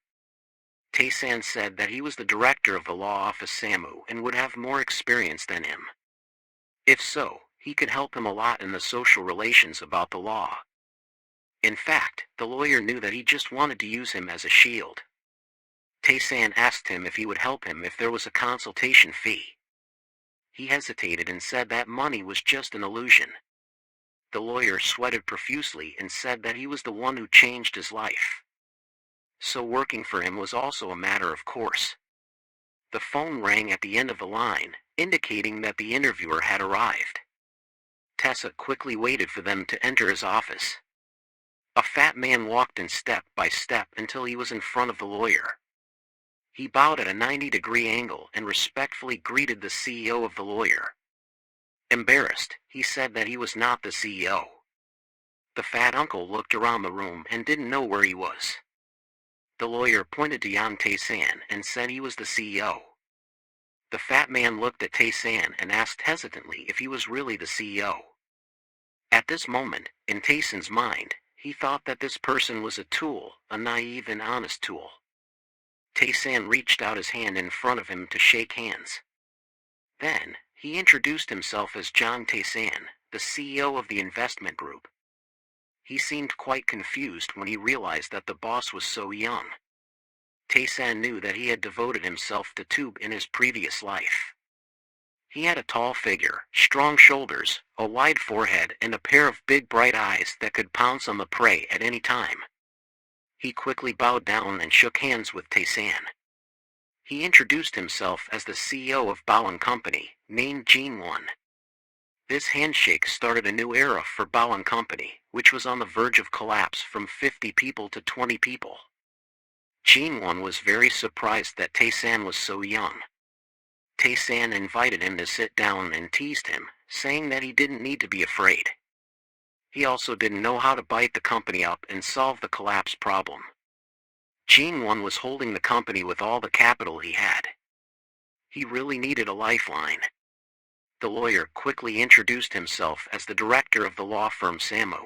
Tae-san said that he was the director of the law office SAMU and would have more experience than him. If so, he could help him a lot in the social relations about the law. In fact, the lawyer knew that he just wanted to use him as a shield. Tae-san asked him if he would help him if there was a consultation fee. He hesitated and said that money was just an illusion. The lawyer sweated profusely and said that he was the one who changed his life. So working for him was also a matter of course. The phone rang at the end of the line, indicating that the interviewer had arrived. Tessa quickly waited for them to enter his office. A fat man walked in step by step until he was in front of the lawyer. He bowed at a 90-degree angle and respectfully greeted the CEO of the lawyer. Embarrassed, he said that he was not the CEO. The fat uncle looked around the room and didn't know where he was. The lawyer pointed to Yan Tae-san and said he was the CEO. The fat man looked at Tae-san and asked hesitantly if he was really the CEO. At this moment, in Tae-san's mind, he thought that this person was a tool, a naive and honest tool. Tae-san reached out his hand in front of him to shake hands. Then, he introduced himself as John Tae-san, the CEO of the investment group. He seemed quite confused when he realized that the boss was so young. Tae-san knew that he had devoted himself to tube in his previous life. He had a tall figure, strong shoulders, a wide forehead and a pair of big bright eyes that could pounce on the prey at any time. He quickly bowed down and shook hands with Tae-san. He introduced himself as the CEO of Bao & Company, named Gene Won. This handshake started a new era for Bao and Company, which was on the verge of collapse from 50 people to 20 people. Jin-won was very surprised that Tae-san was so young. Tae-san invited him to sit down and teased him, saying that he didn't need to be afraid. He also didn't know how to bite the company up and solve the collapse problem. Jin-won was holding the company with all the capital he had. He really needed a lifeline. The lawyer quickly introduced himself as the director of the law firm Sammo.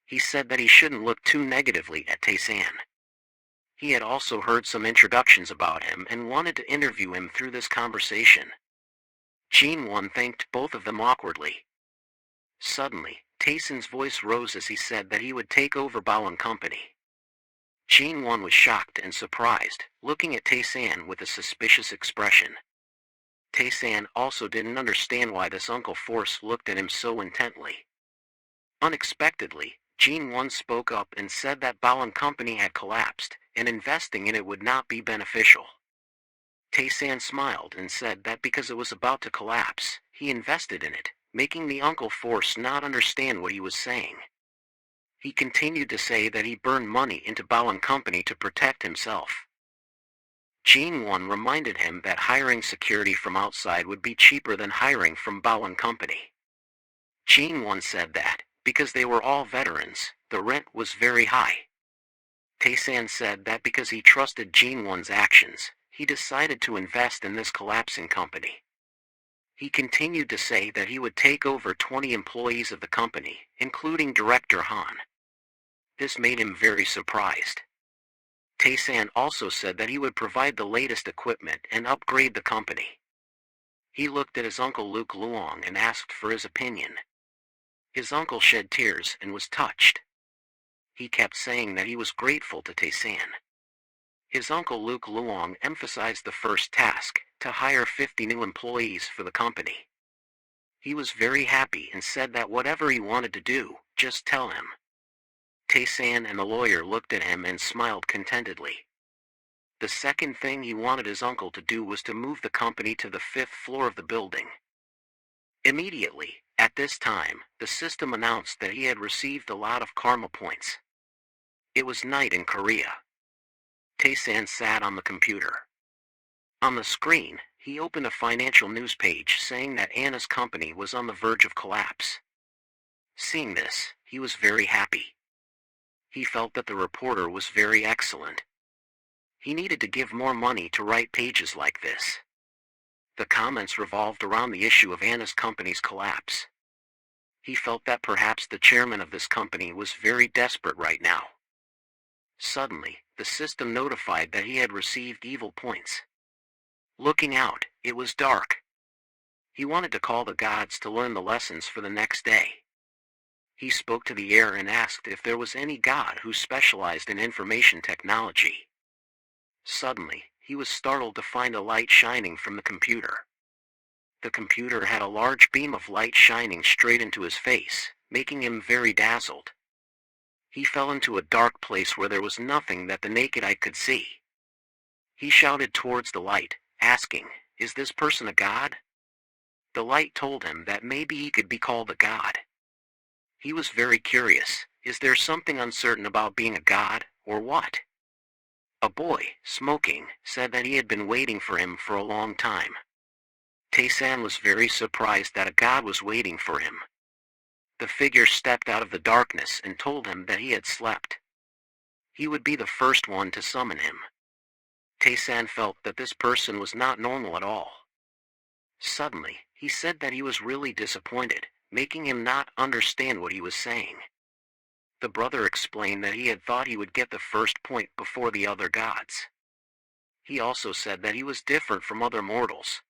He said that he shouldn't look too negatively at Tae-san. He had also heard some introductions about him and wanted to interview him through this conversation. Jin-won thanked both of them awkwardly. Suddenly, Tae-san's voice rose as he said that he would take over Bao and Company. Jin-won was shocked and surprised, looking at Tae-san with a suspicious expression. Tae-san also didn't understand why this Uncle Force looked at him so intently. Unexpectedly, Jin-won spoke up and said that Bao and Company had collapsed, and investing in it would not be beneficial. Tae-san smiled and said that because it was about to collapse, he invested in it, making the Uncle Force not understand what he was saying. He continued to say that he burned money into Bao and Company to protect himself. Jin-won reminded him that hiring security from outside would be cheaper than hiring from Bao and Company. Jin-won said that, because they were all veterans, the rent was very high. Tae-san said that because he trusted Jin-won's actions, he decided to invest in this collapsing company. He continued to say that he would take over 20 employees of the company, including Director Han. This made him very surprised. Tae-san also said that he would provide the latest equipment and upgrade the company. He looked at his uncle Luke Luong and asked for his opinion. His uncle shed tears and was touched. He kept saying that he was grateful to Tae-san. His uncle Luke Luong emphasized the first task, to hire 50 new employees for the company. He was very happy and said that whatever he wanted to do, just tell him. Tae-san and the lawyer looked at him and smiled contentedly. The second thing he wanted his uncle to do was to move the company to the 5th floor of the building. Immediately, at this time, the system announced that he had received a lot of karma points. It was night in Korea. Tae-san sat on the computer. On the screen, he opened a financial news page saying that Anna's company was on the verge of collapse. Seeing this, he was very happy. He felt that the reporter was very excellent. He needed to give more money to write pages like this. The comments revolved around the issue of Anna's company's collapse. He felt that perhaps the chairman of this company was very desperate right now. Suddenly, the system notified that he had received evil points. Looking out, it was dark. He wanted to call the gods to learn the lessons for the next day. He spoke to the air and asked if there was any god who specialized in information technology. Suddenly, he was startled to find a light shining from the computer. The computer had a large beam of light shining straight into his face, making him very dazzled. He fell into a dark place where there was nothing that the naked eye could see. He shouted towards the light, asking, "Is this person a god?" The light told him that maybe he could be called a god. He was very curious. Is there something uncertain about being a god, or what? A boy, smoking, said that he had been waiting for him for a long time. Tae-san was very surprised that a god was waiting for him. The figure stepped out of the darkness and told him that he had slept. He would be the first one to summon him. Tae-san felt that this person was not normal at all. Suddenly, he said that he was really disappointed, making him not understand what he was saying. The brother explained that he had thought he would get the first point before the other gods. He also said that he was different from other mortals.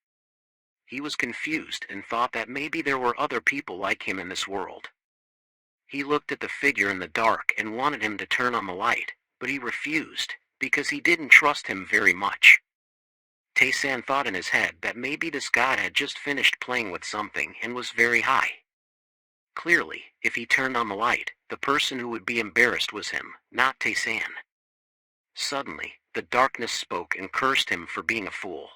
He was confused and thought that maybe there were other people like him in this world. He looked at the figure in the dark and wanted him to turn on the light, but he refused, because he didn't trust him very much. Tae-san thought in his head that maybe this god had just finished playing with something and was very high. Clearly, if he turned on the light, the person who would be embarrassed was him, not Tae-san. Suddenly, the darkness spoke and cursed him for being a fool.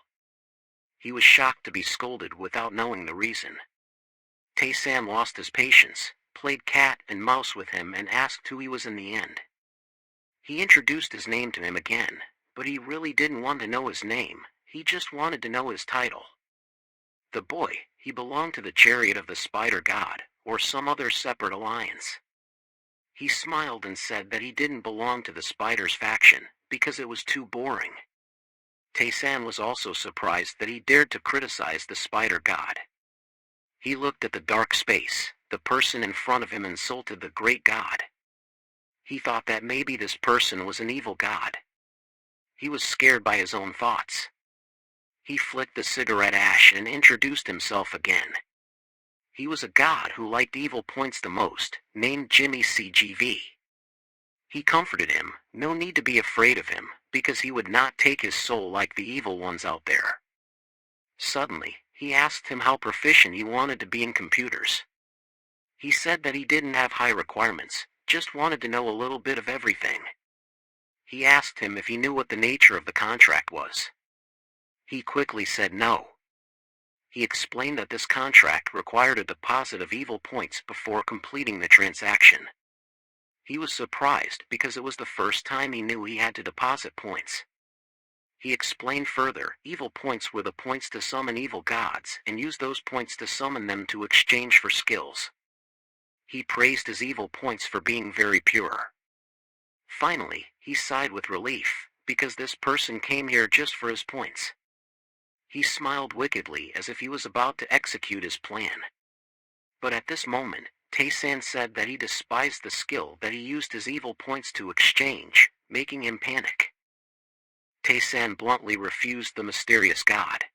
He was shocked to be scolded without knowing the reason. Tae-san lost his patience, played cat and mouse with him and asked who he was in the end. He introduced his name to him again, but he really didn't want to know his name, he just wanted to know his title. The boy, he belonged to the chariot of the spider god, or some other separate alliance. He smiled and said that he didn't belong to the spiders faction, because it was too boring. Tae-san was also surprised that he dared to criticize the spider god. He looked at the dark space. The person in front of him insulted the great god. He thought that maybe this person was an evil god. He was scared by his own thoughts. He flicked the cigarette ash and introduced himself again. He was a god who liked evil points the most, named Jimmy CGV. He comforted him, no need to be afraid of him, because he would not take his soul like the evil ones out there. Suddenly, he asked him how proficient he wanted to be in computers. He said that he didn't have high requirements, just wanted to know a little bit of everything. He asked him if he knew what the nature of the contract was. He quickly said no. He explained that this contract required a deposit of evil points before completing the transaction. He was surprised because it was the first time he knew he had to deposit points. He explained further, evil points were the points to summon evil gods, and use those points to summon them to exchange for skills. He praised his evil points for being very pure. Finally, he sighed with relief, because this person came here just for his points. He smiled wickedly as if he was about to execute his plan. But at this moment, Tae-san said that he despised the skill that he used his evil points to exchange, making him panic. Tae-san bluntly refused the mysterious god.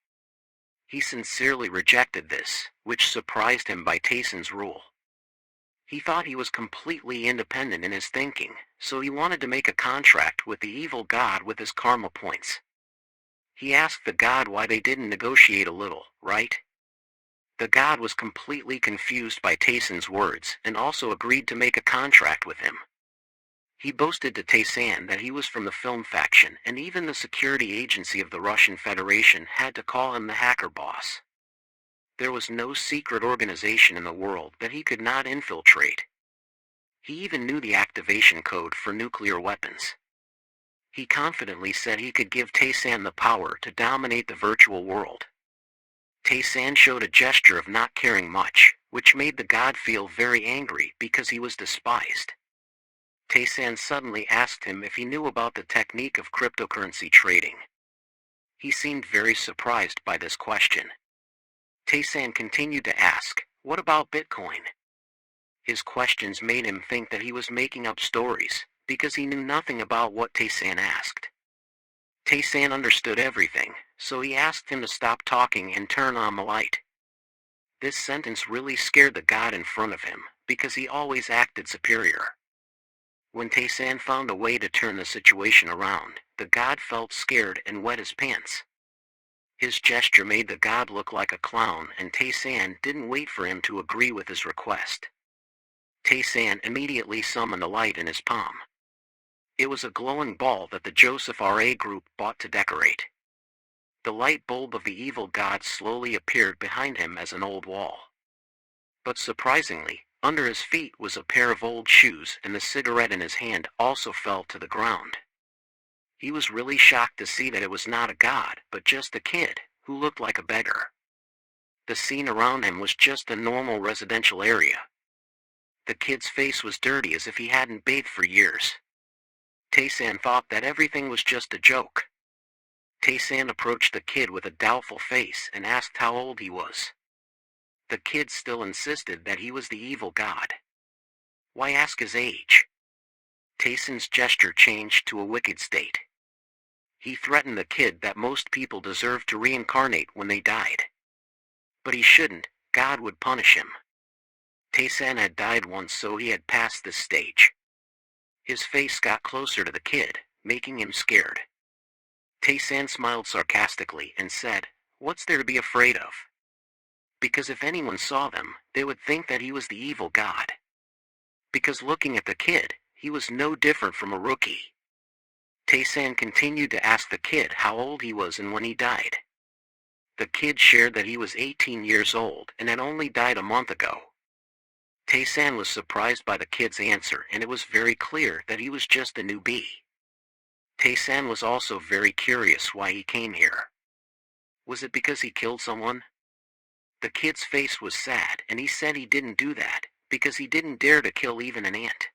He sincerely rejected this, which surprised him by Tae-san's rule. He thought he was completely independent in his thinking, so he wanted to make a contract with the evil god with his karma points. He asked the god why they didn't negotiate a little, right? The god was completely confused by Tae-san's words and also agreed to make a contract with him. He boasted to Tae-san that he was from the film faction, and even the security agency of the Russian Federation had to call him the hacker boss. There was no secret organization in the world that he could not infiltrate. He even knew the activation code for nuclear weapons. He confidently said he could give Tae-san the power to dominate the virtual world. Tae-san showed a gesture of not caring much, which made the god feel very angry because he was despised. Tae-san suddenly asked him if he knew about the technique of cryptocurrency trading. He seemed very surprised by this question. Tae-san continued to ask, "What about Bitcoin?" His questions made him think that he was making up stories, because he knew nothing about what Tae-san asked. Tae-san understood everything, so he asked him to stop talking and turn on the light. This sentence really scared the god in front of him, because he always acted superior. When Tae-san found a way to turn the situation around, the god felt scared and wet his pants. His gesture made the god look like a clown, and Tae-san didn't wait for him to agree with his request. Tae-san immediately summoned a light in his palm. It was a glowing ball that the Joseph R.A. group bought to decorate. The light bulb of the evil god slowly appeared behind him as an old wall. But surprisingly, under his feet was a pair of old shoes, and the cigarette in his hand also fell to the ground. He was really shocked to see that it was not a god, but just a kid, who looked like a beggar. The scene around him was just a normal residential area. The kid's face was dirty as if he hadn't bathed for years. Tae-san thought that everything was just a joke. Tae-san approached the kid with a doubtful face and asked how old he was. The kid still insisted that he was the evil god. Why ask his age? Tae-san's gesture changed to a wicked state. He threatened the kid that most people deserve to reincarnate when they died. But he shouldn't, God would punish him. Tae-san had died once, so he had passed this stage. His face got closer to the kid, making him scared. Tae-san smiled sarcastically and said, "What's there to be afraid of? Because if anyone saw them, they would think that he was the evil god. Because looking at the kid, he was no different from a rookie." Tae-san continued to ask the kid how old he was and when he died. The kid shared that he was 18 years old and had only died a month ago. Tae-san was surprised by the kid's answer, and it was very clear that he was just a newbie. Tae-san was also very curious why he came here. Was it because he killed someone? The kid's face was sad, and he said he didn't do that, because he didn't dare to kill even an ant.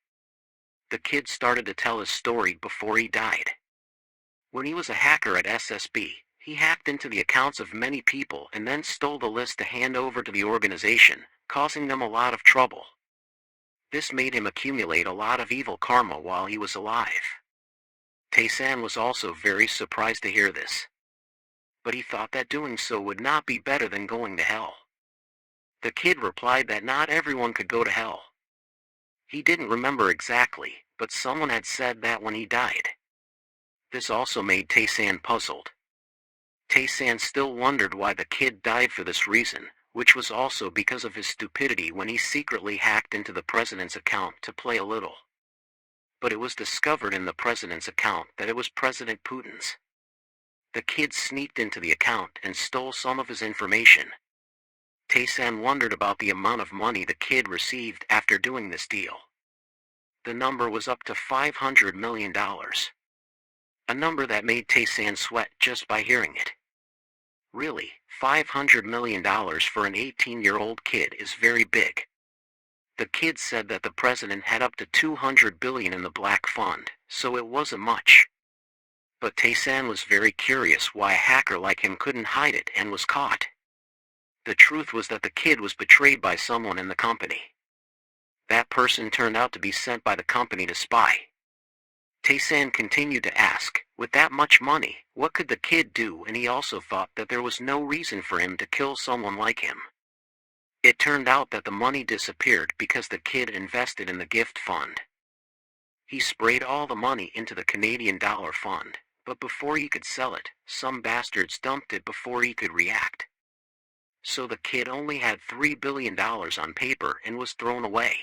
The kid started to tell his story before he died. When he was a hacker at SSB, he hacked into the accounts of many people and then stole the list to hand over to the organization, causing them a lot of trouble. This made him accumulate a lot of evil karma while he was alive. Tae-san was also very surprised to hear this. But he thought that doing so would not be better than going to hell. The kid replied that not everyone could go to hell. He didn't remember exactly, but someone had said that when he died. This also made Tae-san puzzled. Tae-san still wondered why the kid died for this reason, which was also because of his stupidity when he secretly hacked into the president's account to play a little. But it was discovered in the president's account that it was President Putin's. The kid sneaked into the account and stole some of his information. Tae-san wondered about the amount of money the kid received after doing this deal. The number was up to $500 million. A number that made Tae-san sweat just by hearing it. Really, $500 million for an 18-year-old kid is very big. The kid said that the president had up to $200 billion in the black fund, so it wasn't much. But Tae-san was very curious why a hacker like him couldn't hide it and was caught. The truth was that the kid was betrayed by someone in the company. That person turned out to be sent by the company to spy. Tae-san continued to ask, with that much money, what could the kid do, and he also thought that there was no reason for him to kill someone like him. It turned out that the money disappeared because the kid invested in the gift fund. He sprayed all the money into the Canadian dollar fund, but before he could sell it, some bastards dumped it before he could react. So the kid only had $3 billion on paper and was thrown away.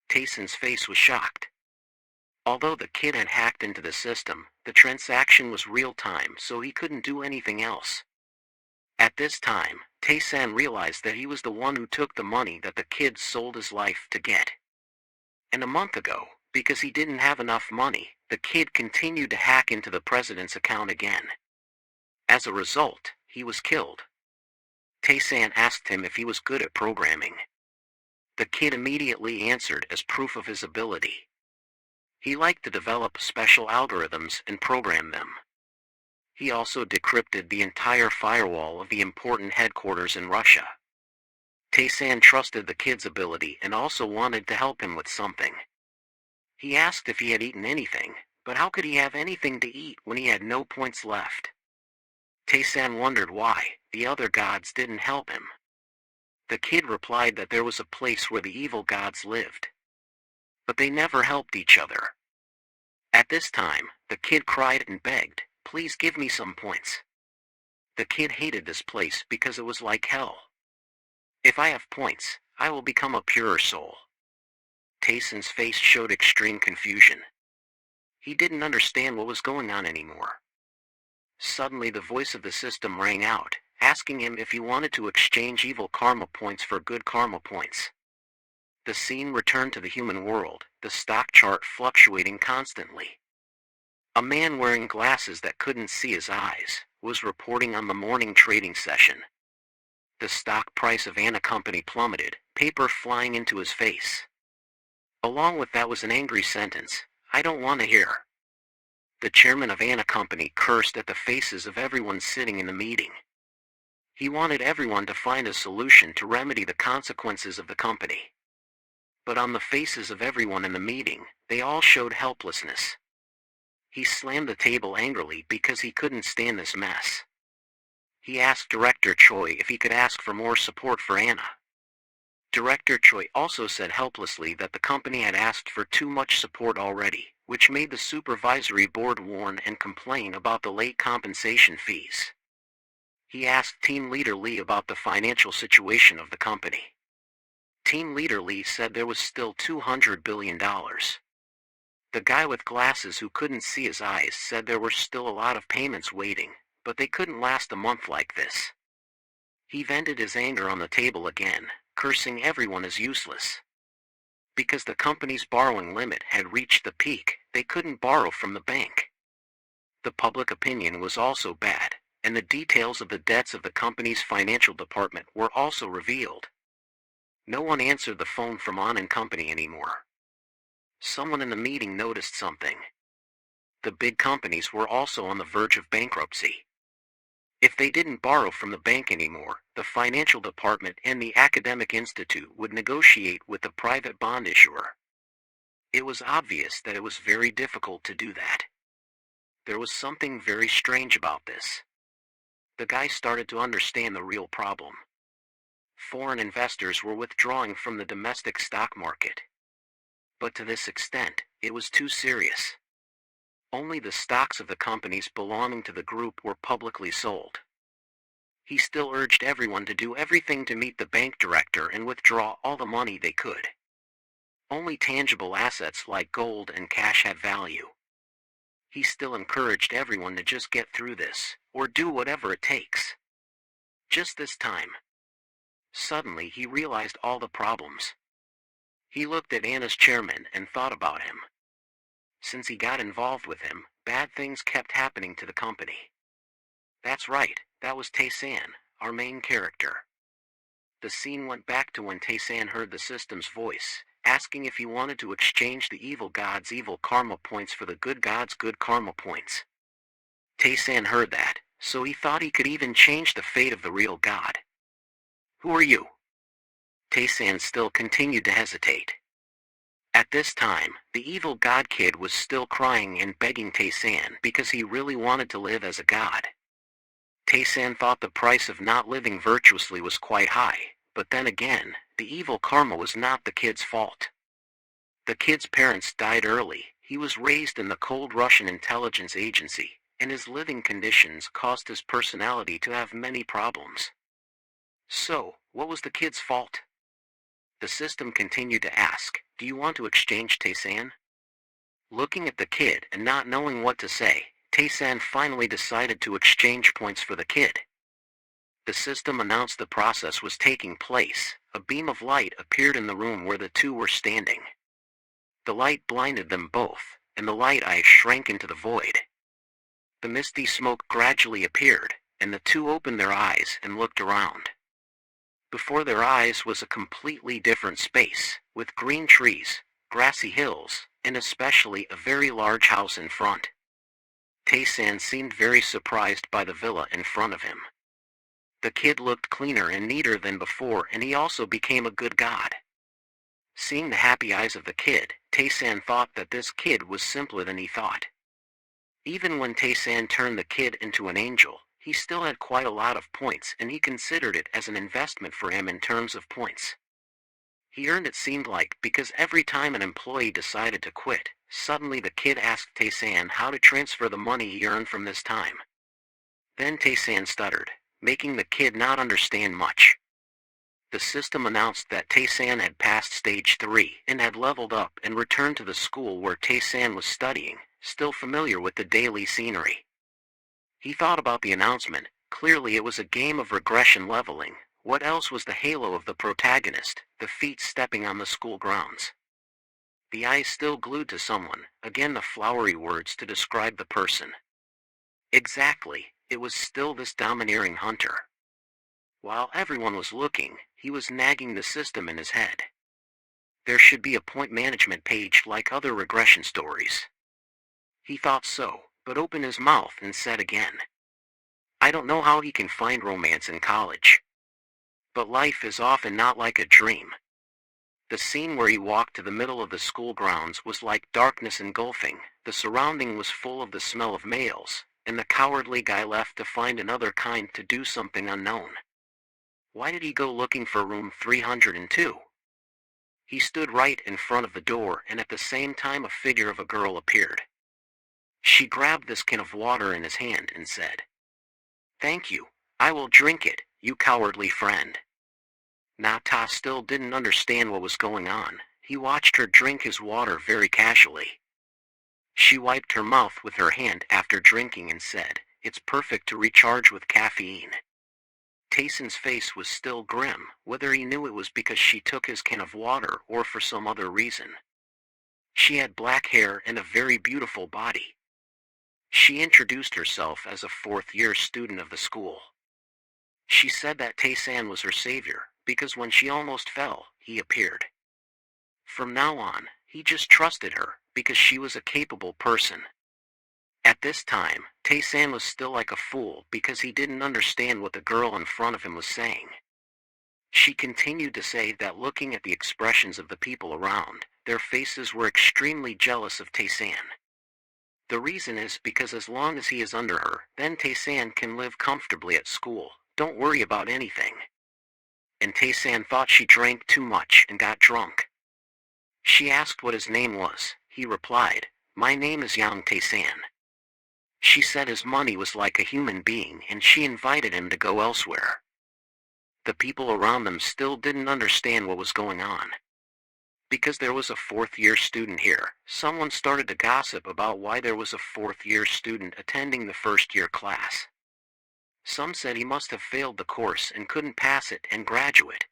Tae-san's face was shocked. Although the kid had hacked into the system, the transaction was real-time, so he couldn't do anything else. At this time, Tae-san realized that he was the one who took the money that the kid sold his life to get. And a month ago, because he didn't have enough money, the kid continued to hack into the president's account again. As a result, he was killed. Tae-san asked him if he was good at programming. The kid immediately answered as proof of his ability. He liked to develop special algorithms and program them. He also decrypted the entire firewall of the important headquarters in Russia. Tae-san trusted the kid's ability and also wanted to help him with something. He asked if he had eaten anything, but how could he have anything to eat when he had no points left? Tae-san wondered why the other gods didn't help him. The kid replied that there was a place where the evil gods lived. But they never helped each other. At this time, the kid cried and begged, "Please give me some points." The kid hated this place because it was like hell. "If I have points, I will become a purer soul." Tae-san's face showed extreme confusion. He didn't understand what was going on anymore. Suddenly the voice of the system rang out, asking him if he wanted to exchange evil karma points for good karma points. The scene returned to the human world, the stock chart fluctuating constantly. A man wearing glasses that couldn't see his eyes was reporting on the morning trading session. The stock price of Anna Company plummeted, paper flying into his face. Along with that was an angry sentence, "I don't want to hear." The chairman of Anna Company cursed at the faces of everyone sitting in the meeting. He wanted everyone to find a solution to remedy the consequences of the company. But on the faces of everyone in the meeting, they all showed helplessness. He slammed the table angrily because he couldn't stand this mess. He asked Director Choi if he could ask for more support for Anna. Director Choi also said helplessly that the company had asked for too much support already, which made the supervisory board warn and complain about the late compensation fees. He asked Team Leader Lee about the financial situation of the company. Team Leader Lee said there was still $200 billion. The guy with glasses who couldn't see his eyes said there were still a lot of payments waiting, but they couldn't last a month like this. He vented his anger on the table again, cursing everyone as useless. Because the company's borrowing limit had reached the peak, they couldn't borrow from the bank. The public opinion was also bad, and the details of the debts of the company's financial department were also revealed. No one answered the phone from On and Company anymore. Someone in the meeting noticed something. The big companies were also on the verge of bankruptcy. If they didn't borrow from the bank anymore, the financial department and the academic institute would negotiate with the private bond issuer. It was obvious that it was very difficult to do that. There was something very strange about this. The guy started to understand the real problem. Foreign investors were withdrawing from the domestic stock market. But to this extent, it was too serious. Only the stocks of the companies belonging to the group were publicly sold. He still urged everyone to do everything to meet the bank director and withdraw all the money they could. Only tangible assets like gold and cash had value. He still encouraged everyone to just get through this, or do whatever it takes. Just this time. Suddenly he realized all the problems. He looked at Anna's chairman and thought about him. Since he got involved with him, bad things kept happening to the company. That's right, that was Tae-san, our main character. The scene went back to when Tae-san heard the system's voice, asking if he wanted to exchange the evil god's evil karma points for the good god's good karma points. Tae-san heard that, so he thought he could even change the fate of the real god. Who are you? Tae-san still continued to hesitate. At this time, the evil god kid was still crying and begging Tae-san because he really wanted to live as a god. Tae-san thought the price of not living virtuously was quite high, but then again, the evil karma was not the kid's fault. The kid's parents died early, he was raised in the cold Russian intelligence agency, and his living conditions caused his personality to have many problems. So, what was the kid's fault? The system continued to ask, do you want to exchange Tae-san? Looking at the kid and not knowing what to say, Tae-san finally decided to exchange points for the kid. The system announced the process was taking place. A beam of light appeared in the room where the two were standing. The light blinded them both, and the light eyes shrank into the void. The misty smoke gradually appeared, and the two opened their eyes and looked around. Before their eyes was a completely different space, with green trees, grassy hills, and especially a very large house in front. Tae-san seemed very surprised by the villa in front of him. The kid looked cleaner and neater than before, and he also became a good god. Seeing the happy eyes of the kid, Tae-san thought that this kid was simpler than he thought. Even when Tae-san turned the kid into an angel, he still had quite a lot of points, and he considered it as an investment for him in terms of points. He earned, it seemed like, because every time an employee decided to quit, suddenly the kid asked Tae-san how to transfer the money he earned from this time. Then Tae-san stuttered, making the kid not understand much. The system announced that Tae-san had passed stage 3 and had leveled up and returned to the school where Tae-san was studying, still familiar with the daily scenery. He thought about the announcement. Clearly it was a game of regression leveling. What else was the halo of the protagonist, the feet stepping on the school grounds? The eyes still glued to someone, again the flowery words to describe the person. Exactly, it was still this domineering hunter. While everyone was looking, he was nagging the system in his head. There should be a point management page like other regression stories. He thought so, but opened his mouth and said again, I don't know how he can find romance in college. But life is often not like a dream. The scene where he walked to the middle of the school grounds was like darkness engulfing. The surrounding was full of the smell of males, and the cowardly guy left to find another kind to do something unknown. Why did he go looking for room 302? He stood right in front of the door, and at the same time a figure of a girl appeared. She grabbed this can of water in his hand and said, Thank you, I will drink it, you cowardly friend. Nata still didn't understand what was going on. He watched her drink his water very casually. She wiped her mouth with her hand after drinking and said, It's perfect to recharge with caffeine. Tayson's face was still grim, whether he knew it was because she took his can of water or for some other reason. She had black hair and a very beautiful body. She introduced herself as a fourth-year student of the school. She said that Taysan was her savior, because when she almost fell, he appeared. From now on, he just trusted her, because she was a capable person. At this time, Taysan was still like a fool because he didn't understand what the girl in front of him was saying. She continued to say that looking at the expressions of the people around, their faces were extremely jealous of Taysan. The reason is because as long as he is under her, then Taysan can live comfortably at school, don't worry about anything. And Taysan thought she drank too much and got drunk. She asked what his name was. He replied, "My name is Yang Taysan." She said his money was like a human being and she invited him to go elsewhere. The people around them still didn't understand what was going on. Because there was a fourth-year student here, someone started to gossip about why there was a fourth-year student attending the first-year class. Some said he must have failed the course and couldn't pass it and graduate.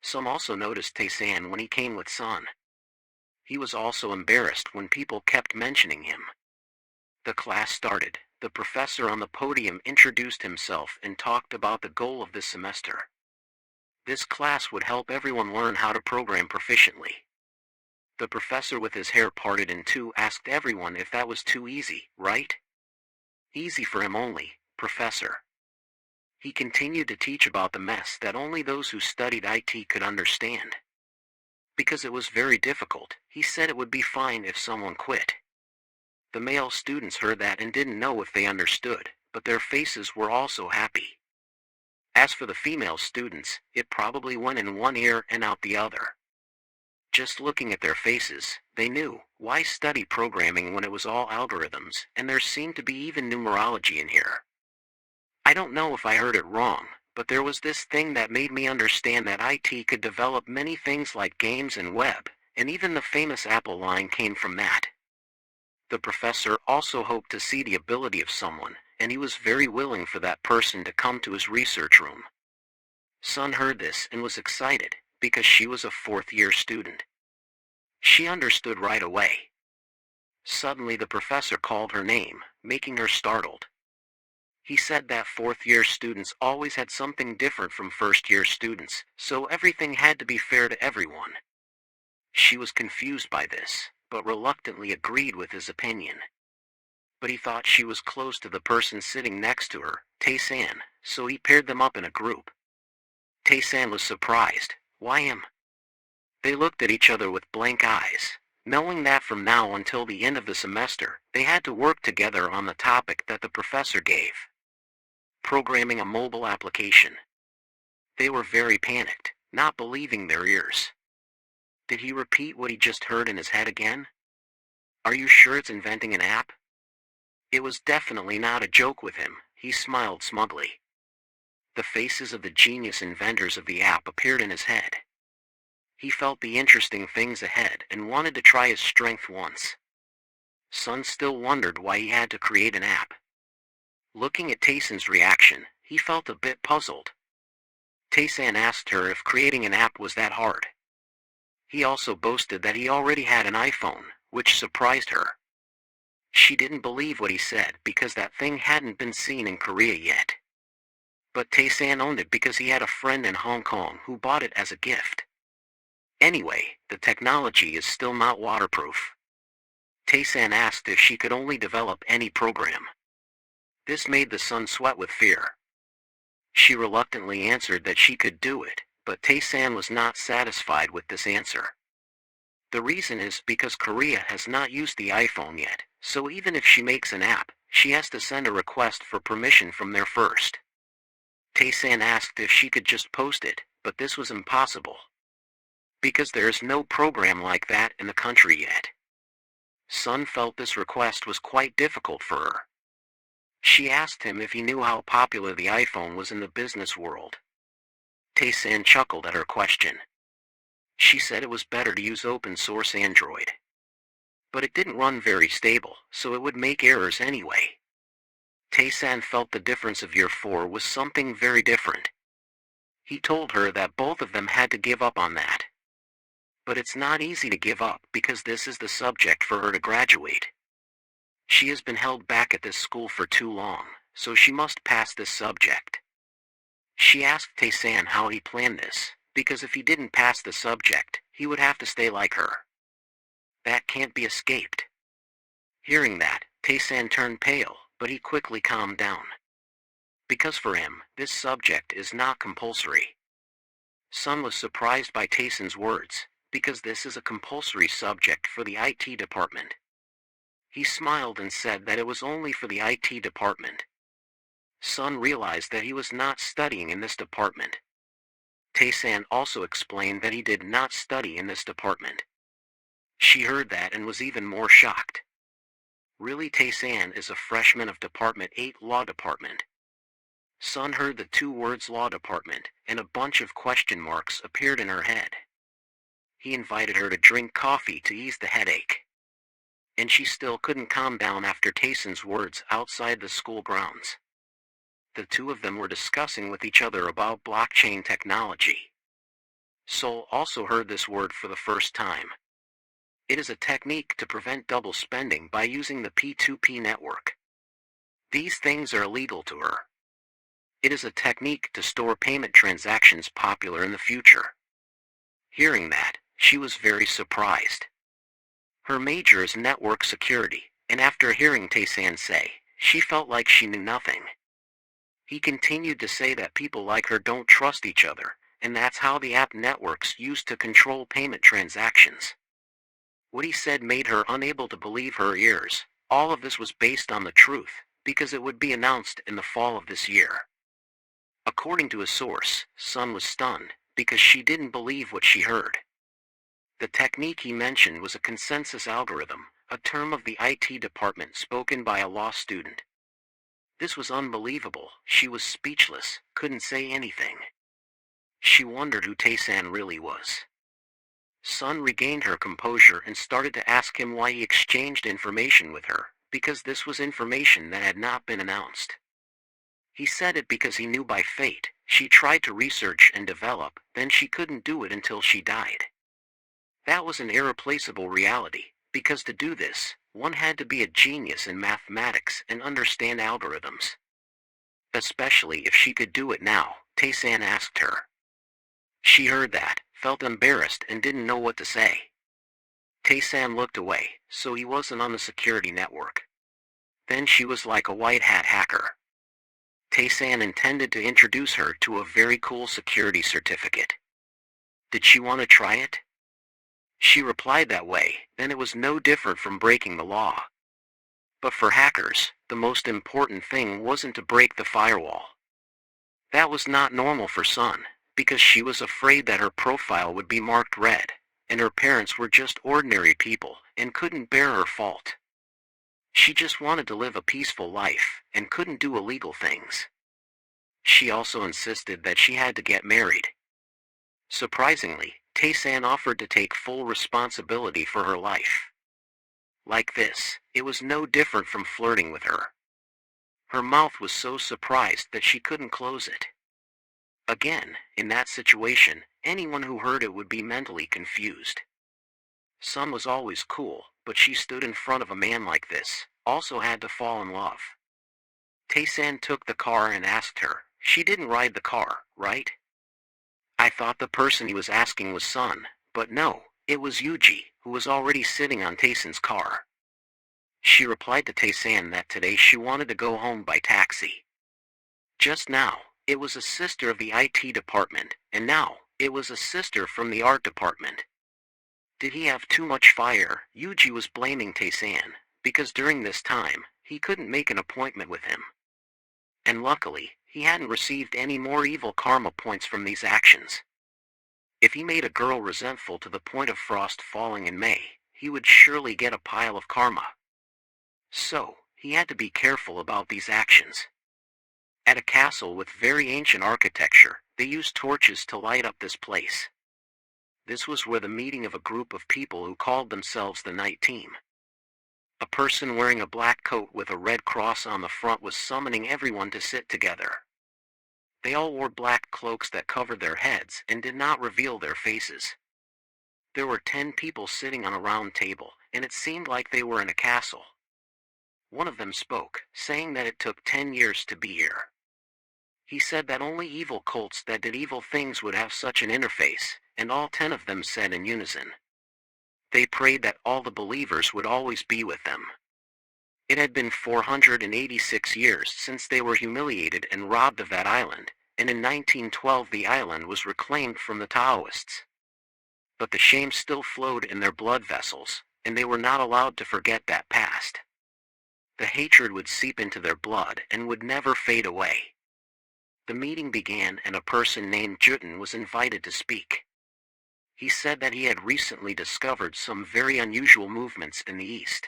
Some also noticed Taysan when he came with Sun. He was also embarrassed when people kept mentioning him. The class started. The professor on the podium introduced himself and talked about the goal of this semester. This class would help everyone learn how to program proficiently. The professor with his hair parted in two asked everyone if that was too easy, right? Easy for him only, Professor. He continued to teach about the mess that only those who studied IT could understand. Because it was very difficult, he said it would be fine if someone quit. The male students heard that and didn't know if they understood, but their faces were also happy. As for the female students, it probably went in one ear and out the other. Just looking at their faces, they knew, why study programming when it was all algorithms, and there seemed to be even numerology in here. I don't know if I heard it wrong, but there was this thing that made me understand that IT could develop many things like games and web, and even the famous Apple line came from that. The professor also hoped to see the ability of someone, and he was very willing for that person to come to his research room. Sun heard this and was excited, because she was a fourth-year student. She understood right away. Suddenly the professor called her name, making her startled. He said that fourth-year students always had something different from first-year students, so everything had to be fair to everyone. She was confused by this, but reluctantly agreed with his opinion. But he thought she was close to the person sitting next to her, Taysan, so he paired them up in a group. Taysan was surprised. Why him? They looked at each other with blank eyes, knowing that from now until the end of the semester, they had to work together on the topic that the professor gave. Programming a mobile application. They were very panicked, not believing their ears. Did he repeat what he just heard in his head again? Are you sure it's inventing an app? It was definitely not a joke with him, he smiled smugly. The faces of the genius inventors of the app appeared in his head. He felt the interesting things ahead and wanted to try his strength once. Sun still wondered why he had to create an app. Looking at Taysan's reaction, he felt a bit puzzled. Taysan asked her if creating an app was that hard. He also boasted that he already had an iPhone, which surprised her. She didn't believe what he said because that thing hadn't been seen in Korea yet. But Taysan owned it because he had a friend in Hong Kong who bought it as a gift. Anyway, the technology is still not waterproof. Taysan asked if she could only develop any program. This made the Sun sweat with fear. She reluctantly answered that she could do it, but Taysan was not satisfied with this answer. The reason is because Korea has not used the iPhone yet, so even if she makes an app, she has to send a request for permission from there first. Taysan asked if she could just post it, but this was impossible. Because there is no program like that in the country yet. Sun felt this request was quite difficult for her. She asked him if he knew how popular the iPhone was in the business world. Taysan chuckled at her question. She said it was better to use open-source Android. But it didn't run very stable, so it would make errors anyway. Tae-san felt the difference of year 4 was something very different. He told her that both of them had to give up on that. But it's not easy to give up because this is the subject for her to graduate. She has been held back at this school for too long, so she must pass this subject. She asked Tae-san how he planned this, because if he didn't pass the subject, he would have to stay like her. That can't be escaped. Hearing that, Tae-san turned pale, but he quickly calmed down. Because for him, this subject is not compulsory. Sun was surprised by Tae-san's words, because this is a compulsory subject for the IT department. He smiled and said that it was only for the IT department. Sun realized that he was not studying in this department. Tae-san also explained that he did not study in this department. She heard that and was even more shocked. Really, Tae-san is a freshman of Department 8 Law Department. Sun heard the two words Law Department, and a bunch of question marks appeared in her head. He invited her to drink coffee to ease the headache. And she still couldn't calm down after Tae-san's words outside the school grounds. The two of them were discussing with each other about blockchain technology. Sol also heard this word for the first time. It is a technique to prevent double spending by using the P2P network. These things are illegal to her. It is a technique to store payment transactions popular in the future. Hearing that, she was very surprised. Her major is network security, and after hearing Tae-san say, she felt like she knew nothing. He continued to say that people like her don't trust each other, and that's how the app networks used to control payment transactions. What he said made her unable to believe her ears. All of this was based on the truth, because it would be announced in the fall of this year. According to a source, Sun was stunned, because she didn't believe what she heard. The technique he mentioned was a consensus algorithm, a term of the IT department spoken by a law student. This was unbelievable. She was speechless, couldn't say anything. She wondered who Tae-san really was. Sun regained her composure and started to ask him why he exchanged information with her, because this was information that had not been announced. He said it because he knew by fate, she tried to research and develop, then she couldn't do it until she died. That was an irreplaceable reality, because to do this, one had to be a genius in mathematics and understand algorithms. Especially if she could do it now, Tae-san asked her. She heard that, felt embarrassed and didn't know what to say. Tae-san looked away, so he wasn't on the security network. Then she was like a white hat hacker. Tae-san intended to introduce her to a very cool security certificate. Did she want to try it? She replied that way, then it was no different from breaking the law. But for hackers, the most important thing wasn't to break the firewall. That was not normal for Sun, because she was afraid that her profile would be marked red, and her parents were just ordinary people, and couldn't bear her fault. She just wanted to live a peaceful life, and couldn't do illegal things. She also insisted that she had to get married. Surprisingly, Tae-san offered to take full responsibility for her life. Like this, it was no different from flirting with her. Her mouth was so surprised that she couldn't close it. Again, in that situation, anyone who heard it would be mentally confused. Sun was always cool, but she stood in front of a man like this, also had to fall in love. Tae-san took the car and asked her. She didn't ride the car, right? I thought the person he was asking was Sun, but no, it was Yuji, who was already sitting on Tae-san's car. She replied to Tae-san that today she wanted to go home by taxi. Just now, it was a sister of the IT department, and now, it was a sister from the art department. Did he have too much fire? Yuji was blaming Tae-san, because during this time, he couldn't make an appointment with him. And luckily, he hadn't received any more evil karma points from these actions. If he made a girl resentful to the point of frost falling in May, he would surely get a pile of karma. So, he had to be careful about these actions. At a castle with very ancient architecture, they used torches to light up this place. This was where the meeting of a group of people who called themselves the Night Team. A person wearing a black coat with a red cross on the front was summoning everyone to sit together. They all wore black cloaks that covered their heads and did not reveal their faces. There were 10 people sitting on a round table, and it seemed like they were in a castle. One of them spoke, saying that it took 10 years to be here. He said that only evil cults that did evil things would have such an interface, and all 10 of them said in unison. They prayed that all the believers would always be with them. It had been 486 years since they were humiliated and robbed of that island, and in 1912 the island was reclaimed from the Taoists. But the shame still flowed in their blood vessels, and they were not allowed to forget that past. The hatred would seep into their blood and would never fade away. The meeting began and a person named Juten was invited to speak. He said that he had recently discovered some very unusual movements in the East.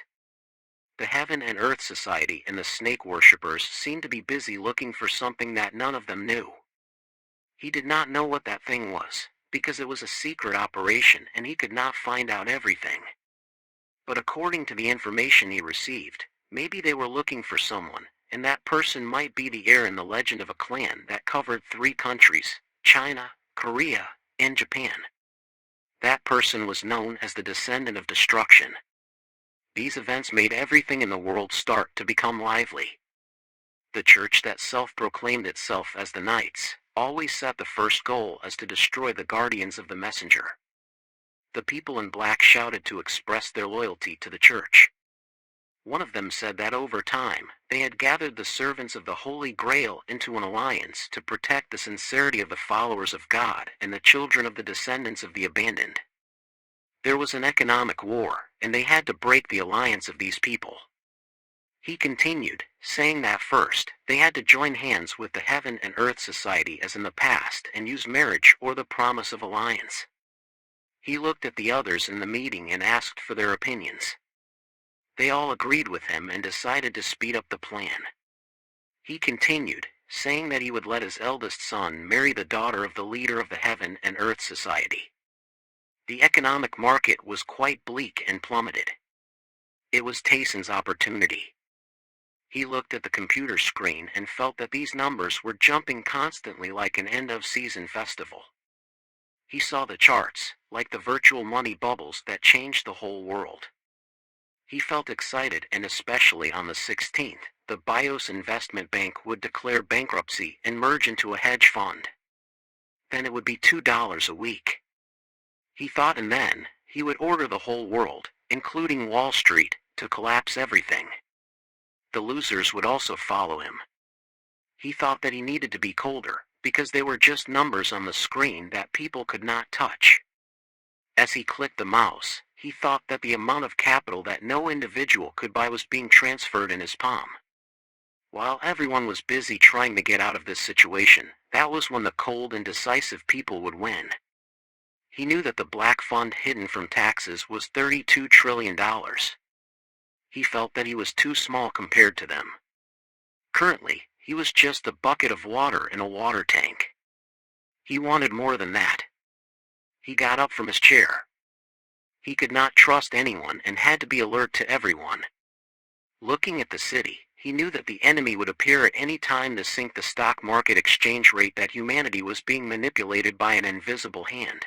The Heaven and Earth Society and the snake worshippers seemed to be busy looking for something that none of them knew. He did not know what that thing was, because it was a secret operation and he could not find out everything. But according to the information he received, maybe they were looking for someone, and that person might be the heir in the legend of a clan that covered 3 countries, China, Korea, and Japan. That person was known as the descendant of destruction. These events made everything in the world start to become lively. The church that self-proclaimed itself as the Knights always set the first goal as to destroy the guardians of the messenger. The people in black shouted to express their loyalty to the church. One of them said that over time, they had gathered the servants of the Holy Grail into an alliance to protect the sincerity of the followers of God and the children of the descendants of the abandoned. There was an economic war, and they had to break the alliance of these people. He continued, saying that first, they had to join hands with the Heaven and Earth Society as in the past and use marriage or the promise of alliance. He looked at the others in the meeting and asked for their opinions. They all agreed with him and decided to speed up the plan. He continued, saying that he would let his eldest son marry the daughter of the leader of the Heaven and Earth Society. The economic market was quite bleak and plummeted. It was Tayson's opportunity. He looked at the computer screen and felt that these numbers were jumping constantly like an end-of-season festival. He saw the charts, like the virtual money bubbles that changed the whole world. He felt excited, and especially on the 16th, the BIOS investment bank would declare bankruptcy and merge into a hedge fund. Then it would be $2 a week. He thought, and then, he would order the whole world, including Wall Street, to collapse everything. The losers would also follow him. He thought that he needed to be colder, because they were just numbers on the screen that people could not touch. As he clicked the mouse, he thought that the amount of capital that no individual could buy was being transferred in his palm. While everyone was busy trying to get out of this situation, that was when the cold and decisive people would win. He knew that the black fund hidden from taxes was $32 trillion. He felt that he was too small compared to them. Currently, he was just a bucket of water in a water tank. He wanted more than that. He got up from his chair. He could not trust anyone and had to be alert to everyone. Looking at the city, he knew that the enemy would appear at any time to sink the stock market exchange rate, that humanity was being manipulated by an invisible hand.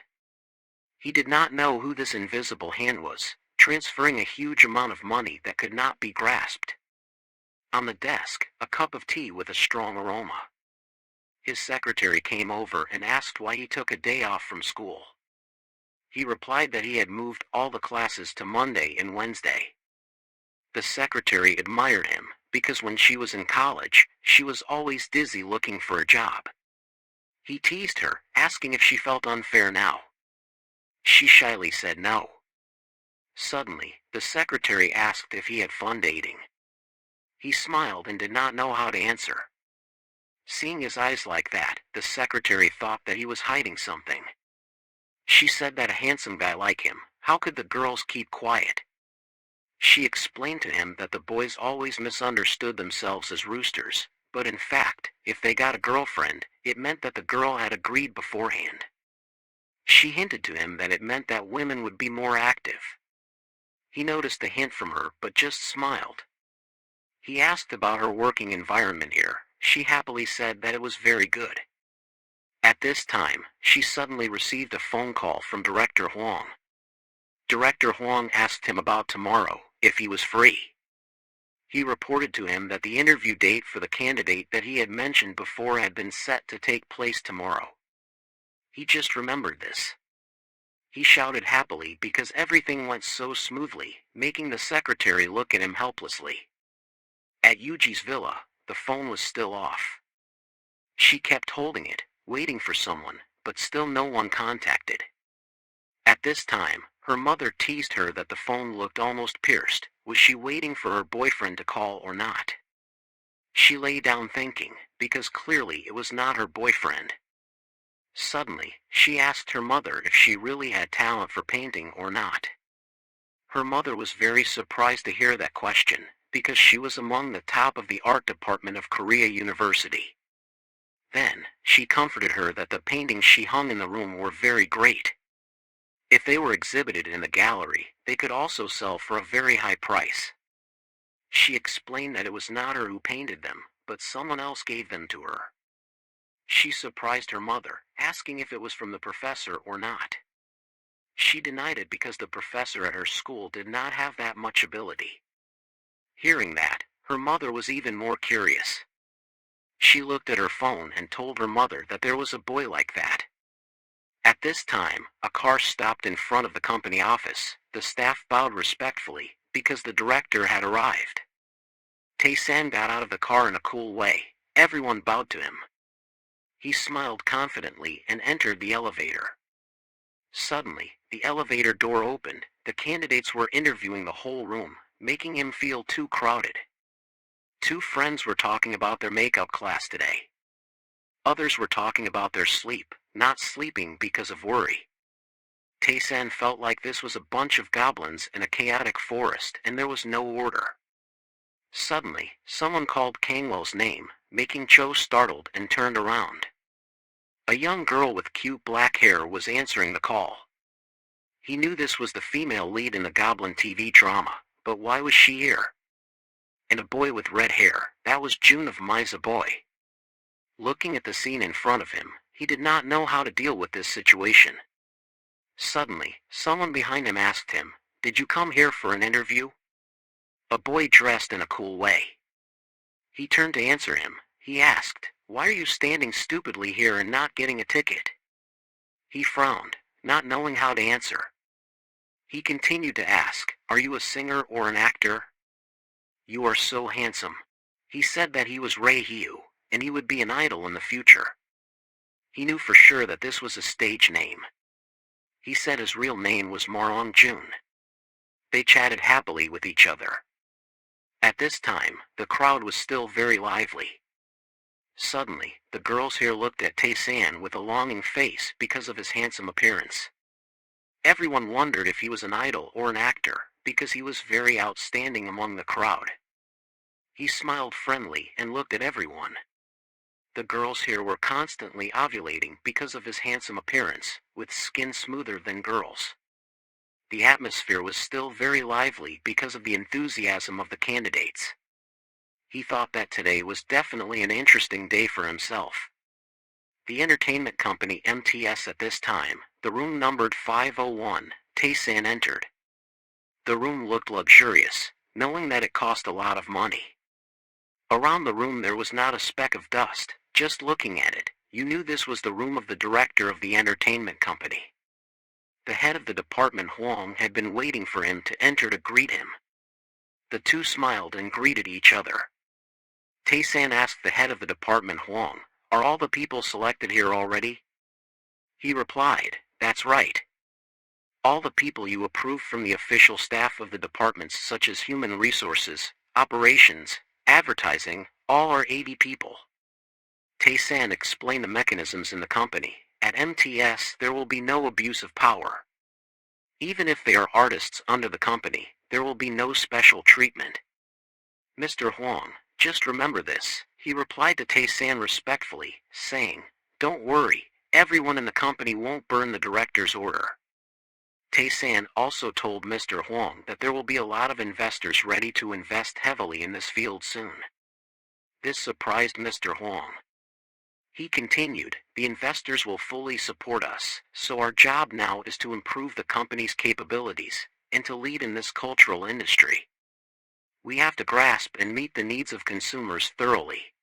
He did not know who this invisible hand was, transferring a huge amount of money that could not be grasped. On the desk, a cup of tea with a strong aroma. His secretary came over and asked why he took a day off from school. He replied that he had moved all the classes to Monday and Wednesday. The secretary admired him, because when she was in college, she was always dizzy looking for a job. He teased her, asking if she felt unfair now. She shyly said no. Suddenly, the secretary asked if he had fun dating. He smiled and did not know how to answer. Seeing his eyes like that, the secretary thought that he was hiding something. She said that a handsome guy like him, how could the girls keep quiet? She explained to him that the boys always misunderstood themselves as roosters, but in fact, if they got a girlfriend, it meant that the girl had agreed beforehand. She hinted to him that it meant that women would be more active. He noticed a hint from her but just smiled. He asked about her working environment here. She happily said that it was very good. At this time, she suddenly received a phone call from Director Huang. Director Huang asked him about tomorrow, if he was free. He reported to him that the interview date for the candidate that he had mentioned before had been set to take place tomorrow. He just remembered this. He shouted happily because everything went so smoothly, making the secretary look at him helplessly. At Yuji's villa, the phone was still off. She kept holding it, waiting for someone, but still no one contacted. At this time, her mother teased her that the phone looked almost pierced. Was she waiting for her boyfriend to call or not? She lay down thinking, because clearly it was not her boyfriend. Suddenly, she asked her mother if she really had talent for painting or not. Her mother was very surprised to hear that question, because she was among the top of the art department of Korea University. Then, she comforted her that the paintings she hung in the room were very great. If they were exhibited in the gallery, they could also sell for a very high price. She explained that it was not her who painted them, but someone else gave them to her. She surprised her mother, asking if it was from the professor or not. She denied it because the professor at her school did not have that much ability. Hearing that, her mother was even more curious. She looked at her phone and told her mother that there was a boy like that. At this time, a car stopped in front of the company office. The staff bowed respectfully, because the director had arrived. Tae-san got out of the car in a cool way. Everyone bowed to him. He smiled confidently and entered the elevator. Suddenly, the elevator door opened. The candidates were interviewing the whole room, making him feel too crowded. Two friends were talking about their makeup class today. Others were talking about their sleep, not sleeping because of worry. Tae-san felt like this was a bunch of goblins in a chaotic forest and there was no order. Suddenly, someone called Kangwell's name, making Cho startled and turned around. A young girl with cute black hair was answering the call. He knew this was the female lead in the Goblin TV drama, but why was she here? And a boy with red hair, that was June of Misa Boy. Looking at the scene in front of him, he did not know how to deal with this situation. Suddenly, someone behind him asked him, "Did you come here for an interview?" A boy dressed in a cool way. He turned to answer him. He asked, "Why are you standing stupidly here and not getting a ticket?" He frowned, not knowing how to answer. He continued to ask, "Are you a singer or an actor?" "You are so handsome." He said that he was Ray Hyu, and he would be an idol in the future. He knew for sure that this was a stage name. He said his real name was Marong Jun. They chatted happily with each other. At this time, the crowd was still very lively. Suddenly, the girls here looked at Tae-san with a longing face because of his handsome appearance. Everyone wondered if he was an idol or an actor, because he was very outstanding among the crowd. He smiled friendly and looked at everyone. The girls here were constantly ovulating because of his handsome appearance, with skin smoother than girls. The atmosphere was still very lively because of the enthusiasm of the candidates. He thought that today was definitely an interesting day for himself. The entertainment company MTS at this time, the room numbered 501, Tae-san entered. The room looked luxurious, knowing that it cost a lot of money. Around the room there was not a speck of dust. Just looking at it, you knew this was the room of the director of the entertainment company. The head of the department Huang had been waiting for him to enter to greet him. The two smiled and greeted each other. Tae-san asked the head of the department Huang, "Are all the people selected here already?" He replied, "That's right. All the people you approved from the official staff of the departments such as human resources, operations, advertising, all are 80 people. Tae-san explained the mechanisms in the company. At MTS there will be no abuse of power. Even if they are artists under the company, there will be no special treatment. Mr. Huang, just remember this," he replied to Tae-san respectfully, saying, "Don't worry, everyone in the company won't burn the director's order." Tae-san also told Mr. Huang that there will be a lot of investors ready to invest heavily in this field soon. This surprised Mr. Huang. He continued, "The investors will fully support us, so our job now is to improve the company's capabilities, and to lead in this cultural industry. We have to grasp and meet the needs of consumers thoroughly."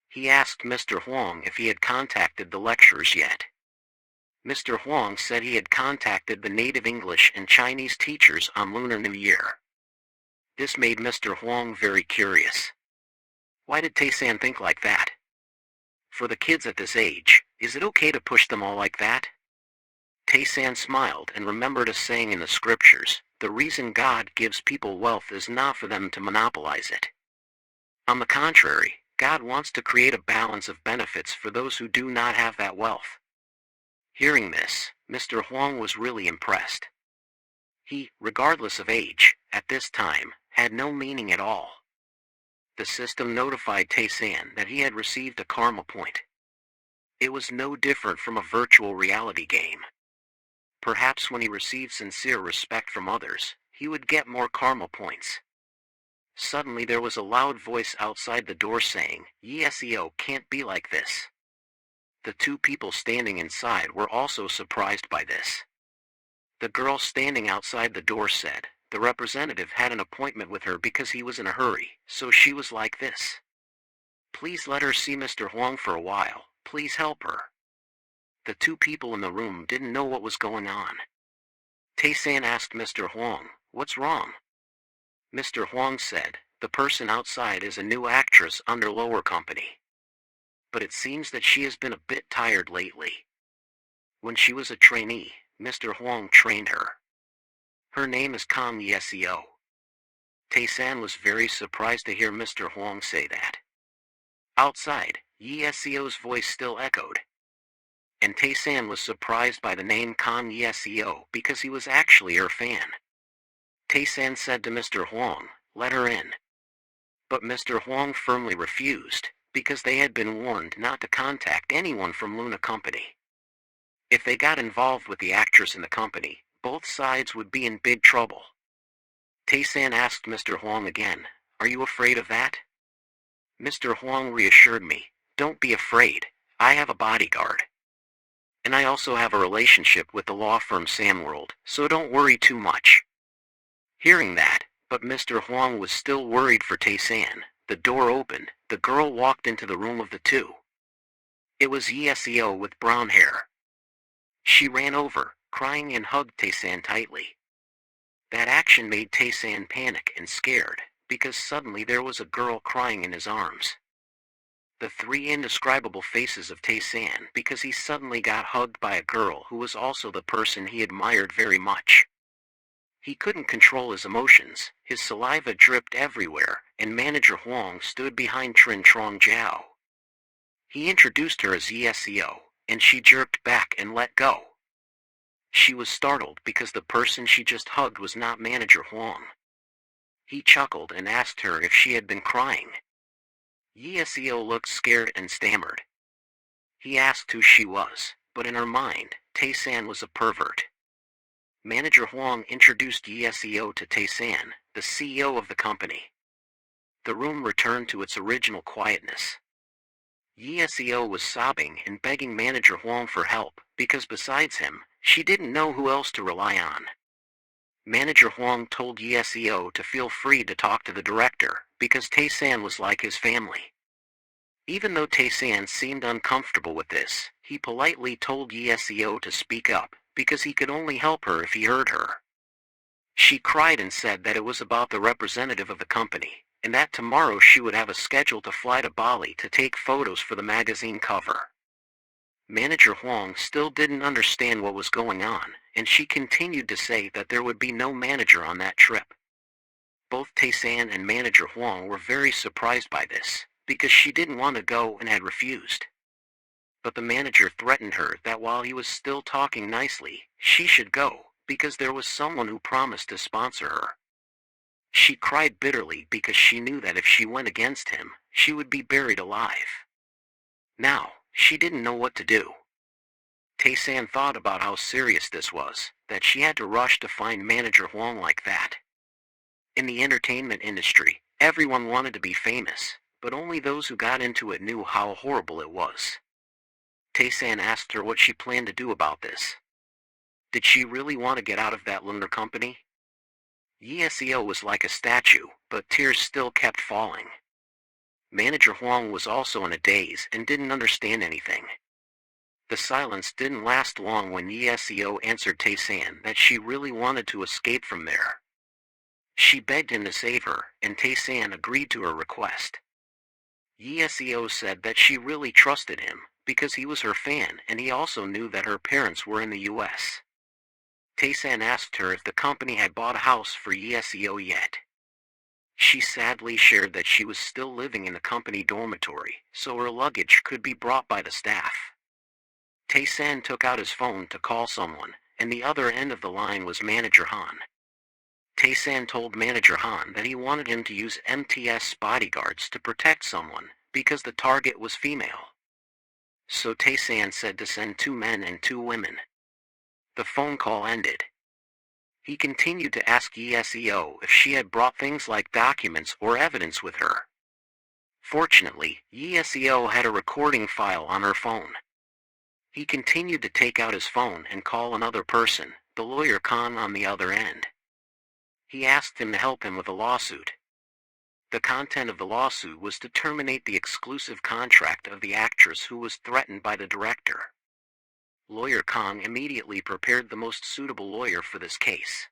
He asked Mr. Huang if he had contacted the lecturers yet. Mr. Huang said he had contacted the native English and Chinese teachers on Lunar New Year. This made Mr. Huang very curious. Why did Tae-san think like that? For the kids at this age, is it okay to push them all like that? Tae-san smiled and remembered a saying in the scriptures, "The reason God gives people wealth is not for them to monopolize it. On the contrary, God wants to create a balance of benefits for those who do not have that wealth." Hearing this, Mr. Huang was really impressed. He, regardless of age, at this time, had no meaning at all. The system notified Tae-san that he had received a karma point. It was no different from a virtual reality game. Perhaps when he received sincere respect from others, he would get more karma points. Suddenly there was a loud voice outside the door saying, "Yeseo can't be like this." The two people standing inside were also surprised by this. The girl standing outside the door said, the representative had an appointment with her because he was in a hurry, so she was like this. "Please let her see Mr. Huang for a while, please help her." The two people in the room didn't know what was going on. Tae-san asked Mr. Huang, "What's wrong?" Mr. Huang said, "The person outside is a new actress under lower company. But it seems that she has been a bit tired lately. When she was a trainee, Mr. Huang trained her. Her name is Kang Yeseo." Tae-san was very surprised to hear Mr. Huang say that. Outside, Yeseo's voice still echoed. And Tae-san was surprised by the name Kang Yeseo because he was actually her fan. Tae-san said to Mr. Huang, "Let her in." But Mr. Huang firmly refused, because they had been warned not to contact anyone from Luna Company. If they got involved with the actress in the company, both sides would be in big trouble. Tae-san asked Mr. Huang again, "Are you afraid of that?" Mr. Huang reassured me, "Don't be afraid, I have a bodyguard. And I also have a relationship with the law firm Samworld, so don't worry too much." Hearing that, but Mr. Huang was still worried for Tae-san, the door opened, the girl walked into the room of the two. It was Yeseo with brown hair. She ran over, crying, and hugged Tae-san tightly. That action made Tae-san panic and scared, because suddenly there was a girl crying in his arms. The three indescribable faces of Tae-san because he suddenly got hugged by a girl who was also the person he admired very much. He couldn't control his emotions, his saliva dripped everywhere, and Manager Huang stood behind Trin Trong Jiao. He introduced her as Yeseo, and she jerked back and let go. She was startled because the person she just hugged was not Manager Huang. He chuckled and asked her if she had been crying. Yeseo looked scared and stammered. He asked who she was, but in her mind, Tae-san was a pervert. Manager Huang introduced Yeseo to Tae-san, the CEO of the company. The room returned to its original quietness. Yeseo was sobbing and begging Manager Huang for help, because besides him, she didn't know who else to rely on. Manager Huang told Yeseo to feel free to talk to the director, because Tae-san was like his family. Even though Tae-san seemed uncomfortable with this, he politely told Yeseo to speak up, because he could only help her if he heard her. She cried and said that it was about the representative of the company, and that tomorrow she would have a schedule to fly to Bali to take photos for the magazine cover. Manager Huang still didn't understand what was going on, and she continued to say that there would be no manager on that trip. Both Tae-san and Manager Huang were very surprised by this, because she didn't want to go and had refused. But the manager threatened her that while he was still talking nicely, she should go, because there was someone who promised to sponsor her. She cried bitterly because she knew that if she went against him, she would be buried alive. Now, she didn't know what to do. Tae-san thought about how serious this was, that she had to rush to find Manager Huang like that. In the entertainment industry, everyone wanted to be famous, but only those who got into it knew how horrible it was. Tae-san asked her what she planned to do about this. Did she really want to get out of that lunar company? Yeseo was like a statue, but tears still kept falling. Manager Huang was also in a daze and didn't understand anything. The silence didn't last long when Yeseo answered Tae-san that she really wanted to escape from there. She begged him to save her, and Tae-san agreed to her request. Yeseo said that she really trusted him, because he was her fan and he also knew that her parents were in the US. Tae-san asked her if the company had bought a house for Yeseo yet. She sadly shared that she was still living in the company dormitory, so her luggage could be brought by the staff. Tae-san took out his phone to call someone, and the other end of the line was Manager Han. Tae-san told Manager Han that he wanted him to use MTS bodyguards to protect someone, because the target was female. So Tae-san said to send 2 men and 2 women. The phone call ended. He continued to ask Yeseo if she had brought things like documents or evidence with her. Fortunately, Yeseo had a recording file on her phone. He continued to take out his phone and call another person, the lawyer Khan on the other end. He asked him to help him with a lawsuit. The content of the lawsuit was to terminate the exclusive contract of the actress who was threatened by the director. Lawyer Kong immediately prepared the most suitable lawyer for this case.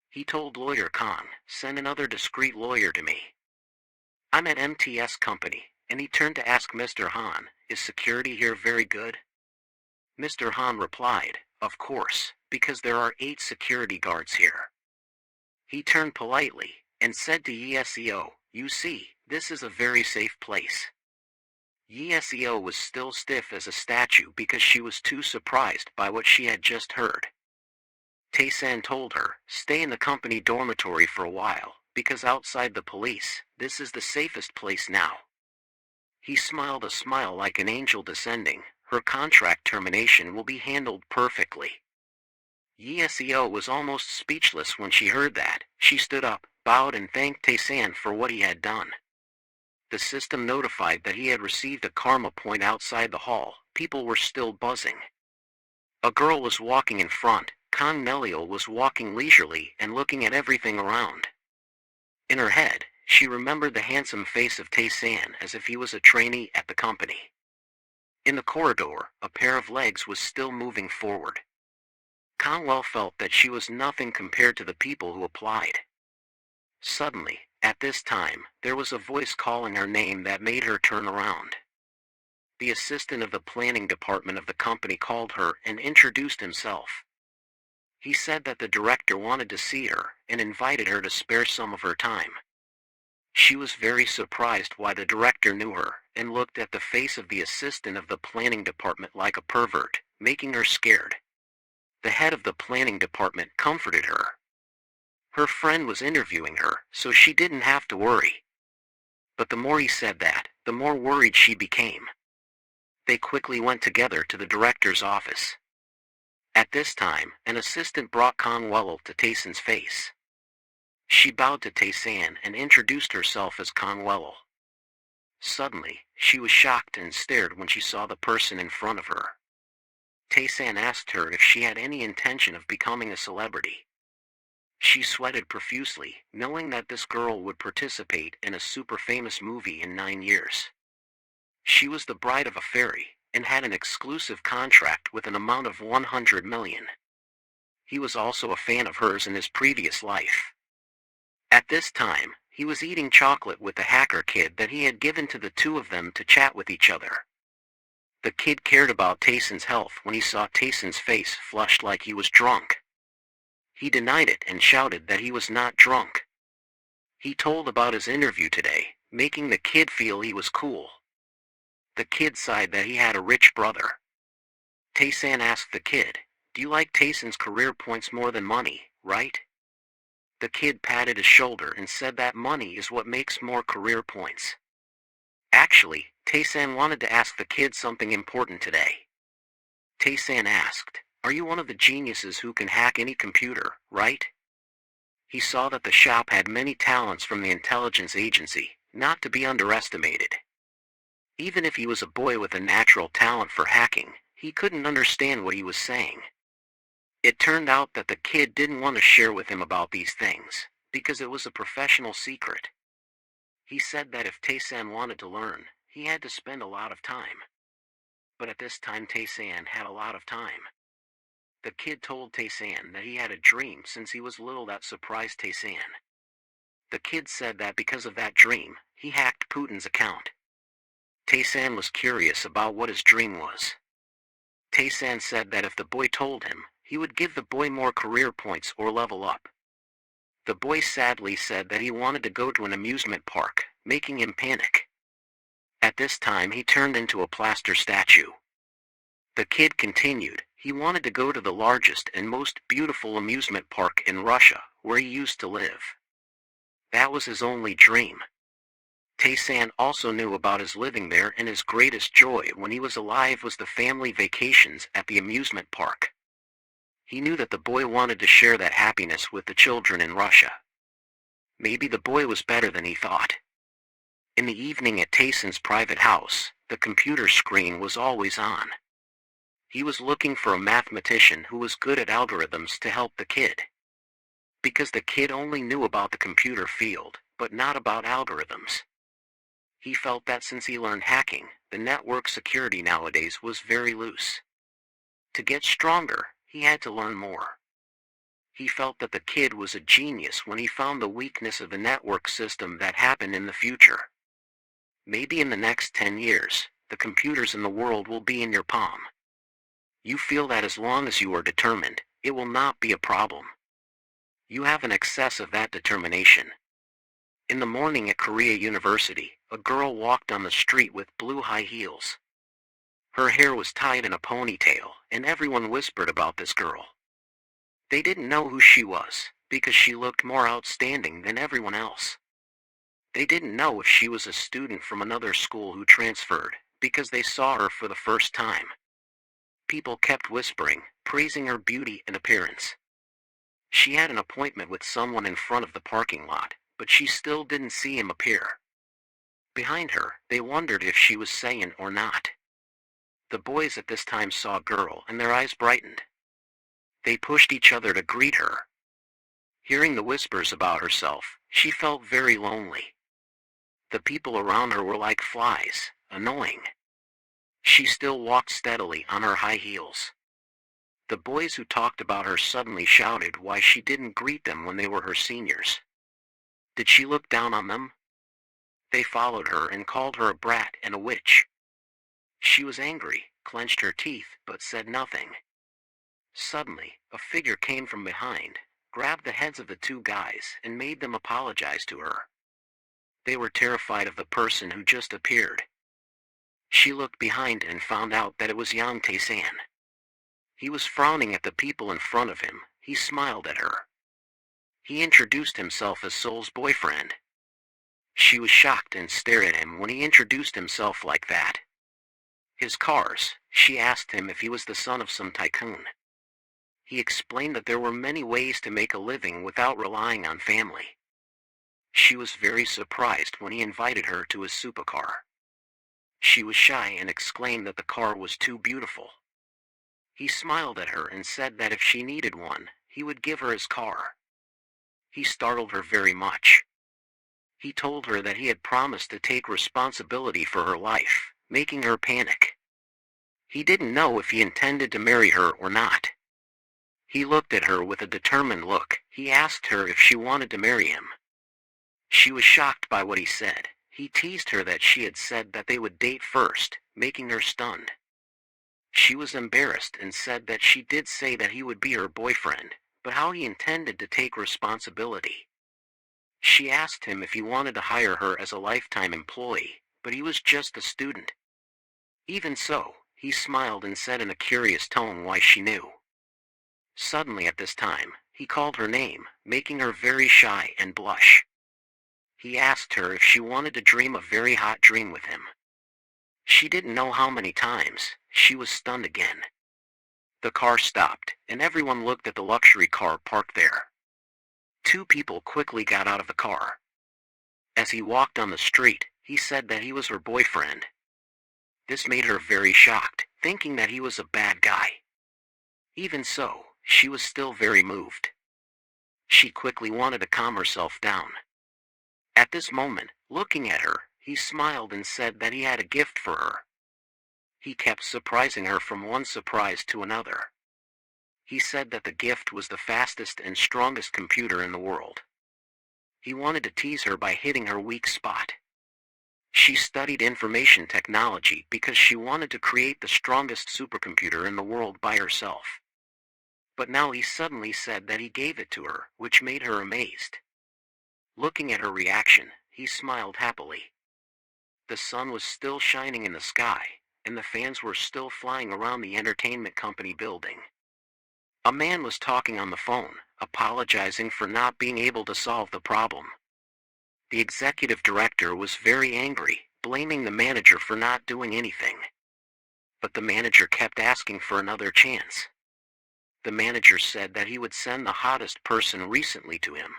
He told Lawyer Kong, "Send another discreet lawyer to me. I'm at MTS Company," and he turned to ask Mr. Han, "Is security here very good?" Mr. Han replied, "Of course, because there are 8 security guards here." He turned politely, and said to Yeseo, "You see, this is a very safe place." Yeseo was still stiff as a statue because she was too surprised by what she had just heard. Tae-san told her, "Stay in the company dormitory for a while, because outside the police, this is the safest place now." He smiled a smile like an angel descending. "Her contract termination will be handled perfectly." Yeseo was almost speechless when she heard that. She stood up, bowed and thanked Tae-san for what he had done. The system notified that he had received a karma point outside the hall. People were still buzzing. A girl was walking in front. Kang Meliel was walking leisurely and looking at everything around. In her head, she remembered the handsome face of Tae-san as if he was a trainee at the company. In the corridor, a pair of legs was still moving forward. Kangwell felt that she was nothing compared to the people who applied. Suddenly, at this time, there was a voice calling her name that made her turn around. The assistant of the planning department of the company called her and introduced himself. He said that the director wanted to see her and invited her to spare some of her time. She was very surprised why the director knew her and looked at the face of the assistant of the planning department like a pervert, making her scared. The head of the planning department comforted her. Her friend was interviewing her, so she didn't have to worry. But the more he said that, the more worried she became. They quickly went together to the director's office. At this time, an assistant brought Kangwell to Tae-san's face. She bowed to Tae-san and introduced herself as Kangwell. Suddenly, she was shocked and stared when she saw the person in front of her. Tae-san asked her if she had any intention of becoming a celebrity. She sweated profusely, knowing that this girl would participate in a super famous movie in 9 years. She was the bride of a fairy, and had an exclusive contract with an amount of 100 million. He was also a fan of hers in his previous life. At this time, he was eating chocolate with the hacker kid that he had given to the 2 of them to chat with each other. The kid cared about Tae-san's health when he saw Tae-san's face flushed like he was drunk. He denied it and shouted that he was not drunk. He told about his interview today, making the kid feel he was cool. The kid sighed that he had a rich brother. Tae-san asked the kid, "Do you like Tae-san's career points more than money, right?" The kid patted his shoulder and said that money is what makes more career points. Actually, Tae-san wanted to ask the kid something important today. Tae-san asked, "Are you one of the geniuses who can hack any computer, right?" He saw that the shop had many talents from the intelligence agency, not to be underestimated. Even if he was a boy with a natural talent for hacking, he couldn't understand what he was saying. It turned out that the kid didn't want to share with him about these things, because it was a professional secret. He said that if Tae-san wanted to learn, he had to spend a lot of time. But at this time Tae-san had a lot of time. The kid told Tae-san that he had a dream since he was little that surprised Tae-san. The kid said that because of that dream, he hacked Putin's account. Tae-san was curious about what his dream was. Tae-san said that if the boy told him, he would give the boy more career points or level up. The boy sadly said that he wanted to go to an amusement park, making him panic. At this time he turned into a plaster statue. The kid continued, he wanted to go to the largest and most beautiful amusement park in Russia, where he used to live. That was his only dream. Tae-san also knew about his living there, and his greatest joy when he was alive was the family vacations at the amusement park. He knew that the boy wanted to share that happiness with the children in Russia. Maybe the boy was better than he thought. In the evening at Tae-san's private house, the computer screen was always on. He was looking for a mathematician who was good at algorithms to help the kid. Because the kid only knew about the computer field, but not about algorithms. He felt that since he learned hacking, the network security nowadays was very loose. To get stronger, he had to learn more. He felt that the kid was a genius when he found the weakness of the network system that happened in the future. Maybe in the next 10 years, the computers in the world will be in your palm. You feel that as long as you are determined, it will not be a problem. You have an excess of that determination. In the morning at Korea University, a girl walked on the street with blue high heels. Her hair was tied in a ponytail, and everyone whispered about this girl. They didn't know who she was, because she looked more outstanding than everyone else. They didn't know if she was a student from another school who transferred, because they saw her for the first time. People kept whispering, praising her beauty and appearance. She had an appointment with someone in front of the parking lot, but she still didn't see him appear. Behind her, they wondered if she was sane or not. The boys at this time saw a girl and their eyes brightened. They pushed each other to greet her. Hearing the whispers about herself, she felt very lonely. The people around her were like flies, annoying. She still walked steadily on her high heels. The boys who talked about her suddenly shouted why she didn't greet them when they were her seniors. Did she look down on them? They followed her and called her a brat and a witch. She was angry, clenched her teeth, but said nothing. Suddenly, a figure came from behind, grabbed the heads of the two guys, and made them apologize to her. They were terrified of the person who just appeared. She looked behind and found out that it was Yang Tae-san. He was frowning at the people in front of him. He smiled at her. He introduced himself as Sol's boyfriend. She was shocked and stared at him when he introduced himself like that. His cars, she asked him if he was the son of some tycoon. He explained that there were many ways to make a living without relying on family. She was very surprised when he invited her to his supercar. She was shy and exclaimed that the car was too beautiful. He smiled at her and said that if she needed one, he would give her his car. He startled her very much. He told her that he had promised to take responsibility for her life, making her panic. He didn't know if he intended to marry her or not. He looked at her with a determined look. He asked her if she wanted to marry him. She was shocked by what he said. He teased her that she had said that they would date first, making her stunned. She was embarrassed and said that she did say that he would be her boyfriend, but how he intended to take responsibility. She asked him if he wanted to hire her as a lifetime employee, but he was just a student. Even so, he smiled and said in a curious tone why she knew. Suddenly at this time, he called her name, making her very shy and blush. He asked her if she wanted to dream a very hot dream with him. She didn't know how many times. She was stunned again. The car stopped, and everyone looked at the luxury car parked there. Two people quickly got out of the car. As he walked on the street, he said that he was her boyfriend. This made her very shocked, thinking that he was a bad guy. Even so, she was still very moved. She quickly wanted to calm herself down. At this moment, looking at her, he smiled and said that he had a gift for her. He kept surprising her from one surprise to another. He said that the gift was the fastest and strongest computer in the world. He wanted to tease her by hitting her weak spot. She studied information technology because she wanted to create the strongest supercomputer in the world by herself. But now he suddenly said that he gave it to her, which made her amazed. Looking at her reaction, he smiled happily. The sun was still shining in the sky, and the fans were still flying around the entertainment company building. A man was talking on the phone, apologizing for not being able to solve the problem. The executive director was very angry, blaming the manager for not doing anything. But the manager kept asking for another chance. The manager said that he would send the hottest person recently to him.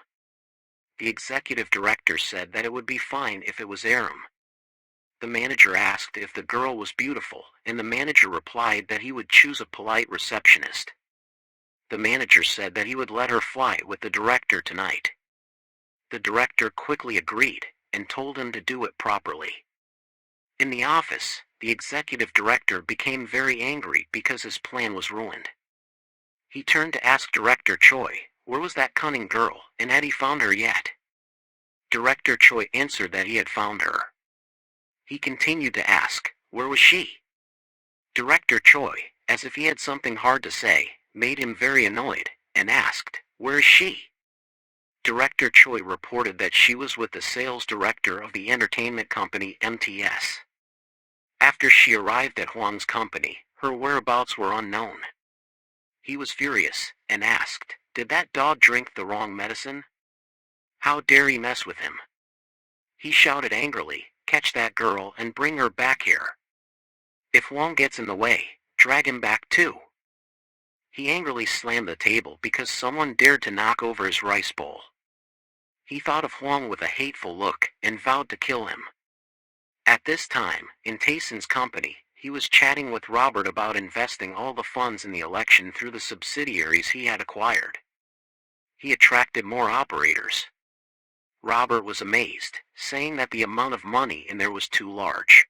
The executive director said that it would be fine if it was Aram. The manager asked if the girl was beautiful, and the manager replied that he would choose a polite receptionist. The manager said that he would let her fly with the director tonight. The director quickly agreed, and told him to do it properly. In the office, the executive director became very angry because his plan was ruined. He turned to ask Director Choi, where was that cunning girl, and had he found her yet? Director Choi answered that he had found her. He continued to ask, where was she? Director Choi, as if he had something hard to say, made him very annoyed, and asked, where is she? Director Choi reported that she was with the sales director of the entertainment company MTS. After she arrived at Hwang's company, her whereabouts were unknown. He was furious, and asked, did that dog drink the wrong medicine? How dare he mess with him? He shouted angrily, catch that girl and bring her back here. If Hwang gets in the way, drag him back too. He angrily slammed the table because someone dared to knock over his rice bowl. He thought of Hwang with a hateful look, and vowed to kill him. At this time, in Taeson's company, he was chatting with Robert about investing all the funds in the election through the subsidiaries he had acquired. He attracted more operators. Robert was amazed, saying that the amount of money in there was too large.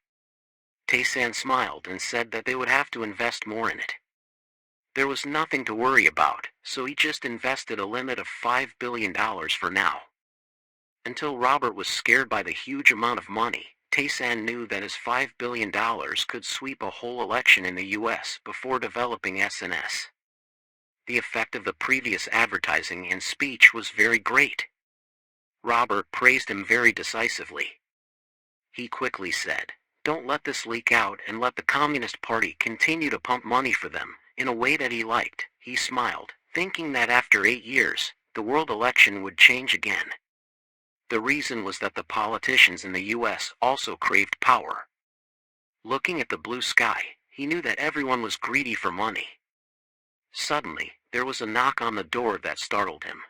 Taeson smiled and said that they would have to invest more in it. There was nothing to worry about, so he just invested a limit of $5 billion for now. Until Robert was scared by the huge amount of money, Taeson knew that his $5 billion could sweep a whole election in the US before developing SNS. The effect of the previous advertising and speech was very great. Robert praised him very decisively. He quickly said, don't let this leak out and let the Communist Party continue to pump money for them, in a way that he liked. He smiled, thinking that after 8 years, the world election would change again. The reason was that the politicians in the US also craved power. Looking at the blue sky, he knew that everyone was greedy for money. Suddenly, there was a knock on the door that startled him.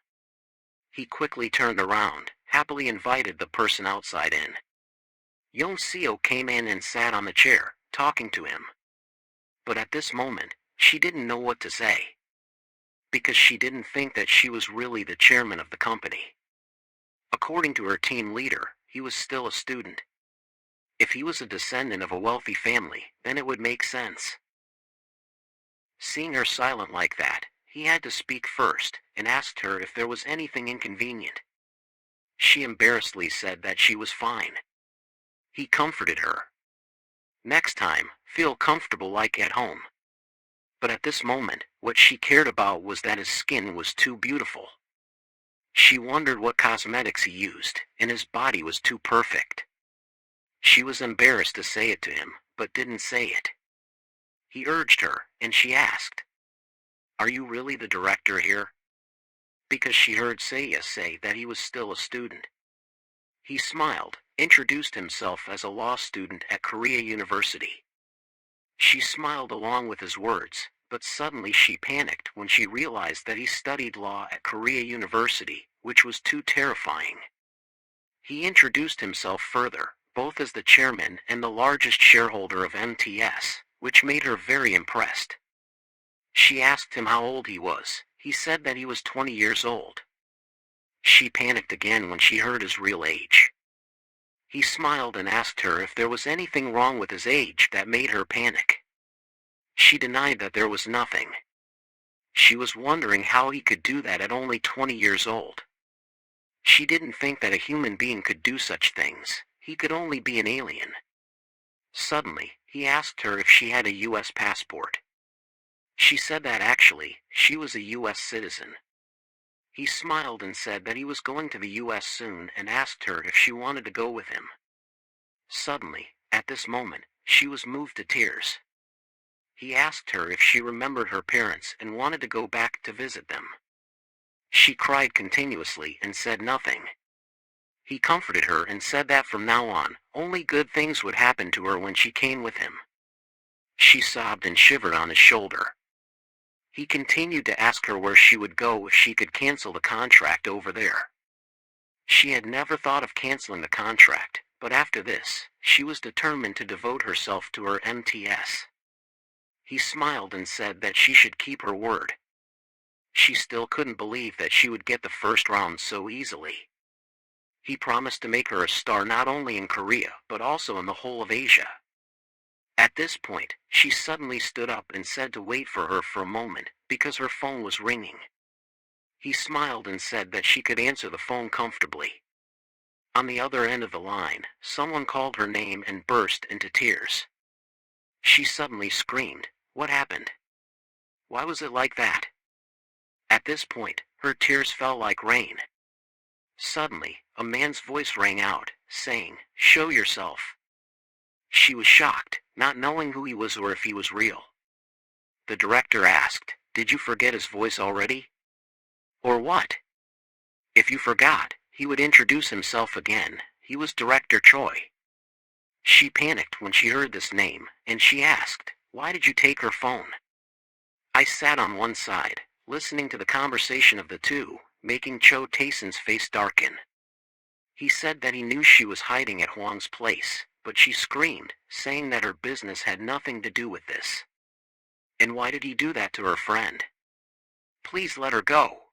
He quickly turned around, happily invited the person outside in. Young Seo came in and sat on the chair, talking to him. But at this moment, she didn't know what to say. Because she didn't think that she was really the chairman of the company. According to her team leader, he was still a student. If he was a descendant of a wealthy family, then it would make sense. Seeing her silent like that, he had to speak first, and asked her if there was anything inconvenient. She embarrassedly said that she was fine. He comforted her. Next time, feel comfortable like at home. But at this moment, what she cared about was that his skin was too beautiful. She wondered what cosmetics he used, and his body was too perfect. She was embarrassed to say it to him, but didn't say it. He urged her, and she asked, are you really the director here? Because she heard Seiya say that he was still a student. He smiled, introduced himself as a law student at Korea University. She smiled along with his words, But suddenly she panicked when she realized that he studied law at Korea University, which was too terrifying. He introduced himself further, both as the chairman and the largest shareholder of MTS, which made her very impressed. She asked him how old he was. He said that he was 20 years old. She panicked again when she heard his real age. He smiled and asked her if there was anything wrong with his age that made her panic. She denied that there was nothing. She was wondering how he could do that at only 20 years old. She didn't think that a human being could do such things. He could only be an alien. Suddenly, he asked her if she had a U.S. passport. She said that actually, she was a U.S. citizen. He smiled and said that he was going to the U.S. soon and asked her if she wanted to go with him. Suddenly, at this moment, she was moved to tears. He asked her if she remembered her parents and wanted to go back to visit them. She cried continuously and said nothing. He comforted her and said that from now on, only good things would happen to her when she came with him. She sobbed and shivered on his shoulder. He continued to ask her where she would go if she could cancel the contract over there. She had never thought of canceling the contract, but after this, she was determined to devote herself to her MTS. He smiled and said that she should keep her word. She still couldn't believe that she would get the first round so easily. He promised to make her a star not only in Korea, but also in the whole of Asia. At this point, she suddenly stood up and said to wait for her for a moment, because her phone was ringing. He smiled and said that she could answer the phone comfortably. On the other end of the line, someone called her name and burst into tears. She suddenly screamed, "What happened? Why was it like that?" At this point, her tears fell like rain. Suddenly, a man's voice rang out, saying, "Show yourself." She was shocked, not knowing who he was or if he was real. The director asked, "Did you forget his voice already? Or what?" If you forgot, he would introduce himself again. He was Director Choi. She panicked when she heard this name, and she asked, "Why did you take her phone?" I sat on one side, listening to the conversation of the two, making Cho Taeson's face darken. He said that he knew she was hiding at Hwang's place, but she screamed, saying that her business had nothing to do with this. And why did he do that to her friend? Please let her go.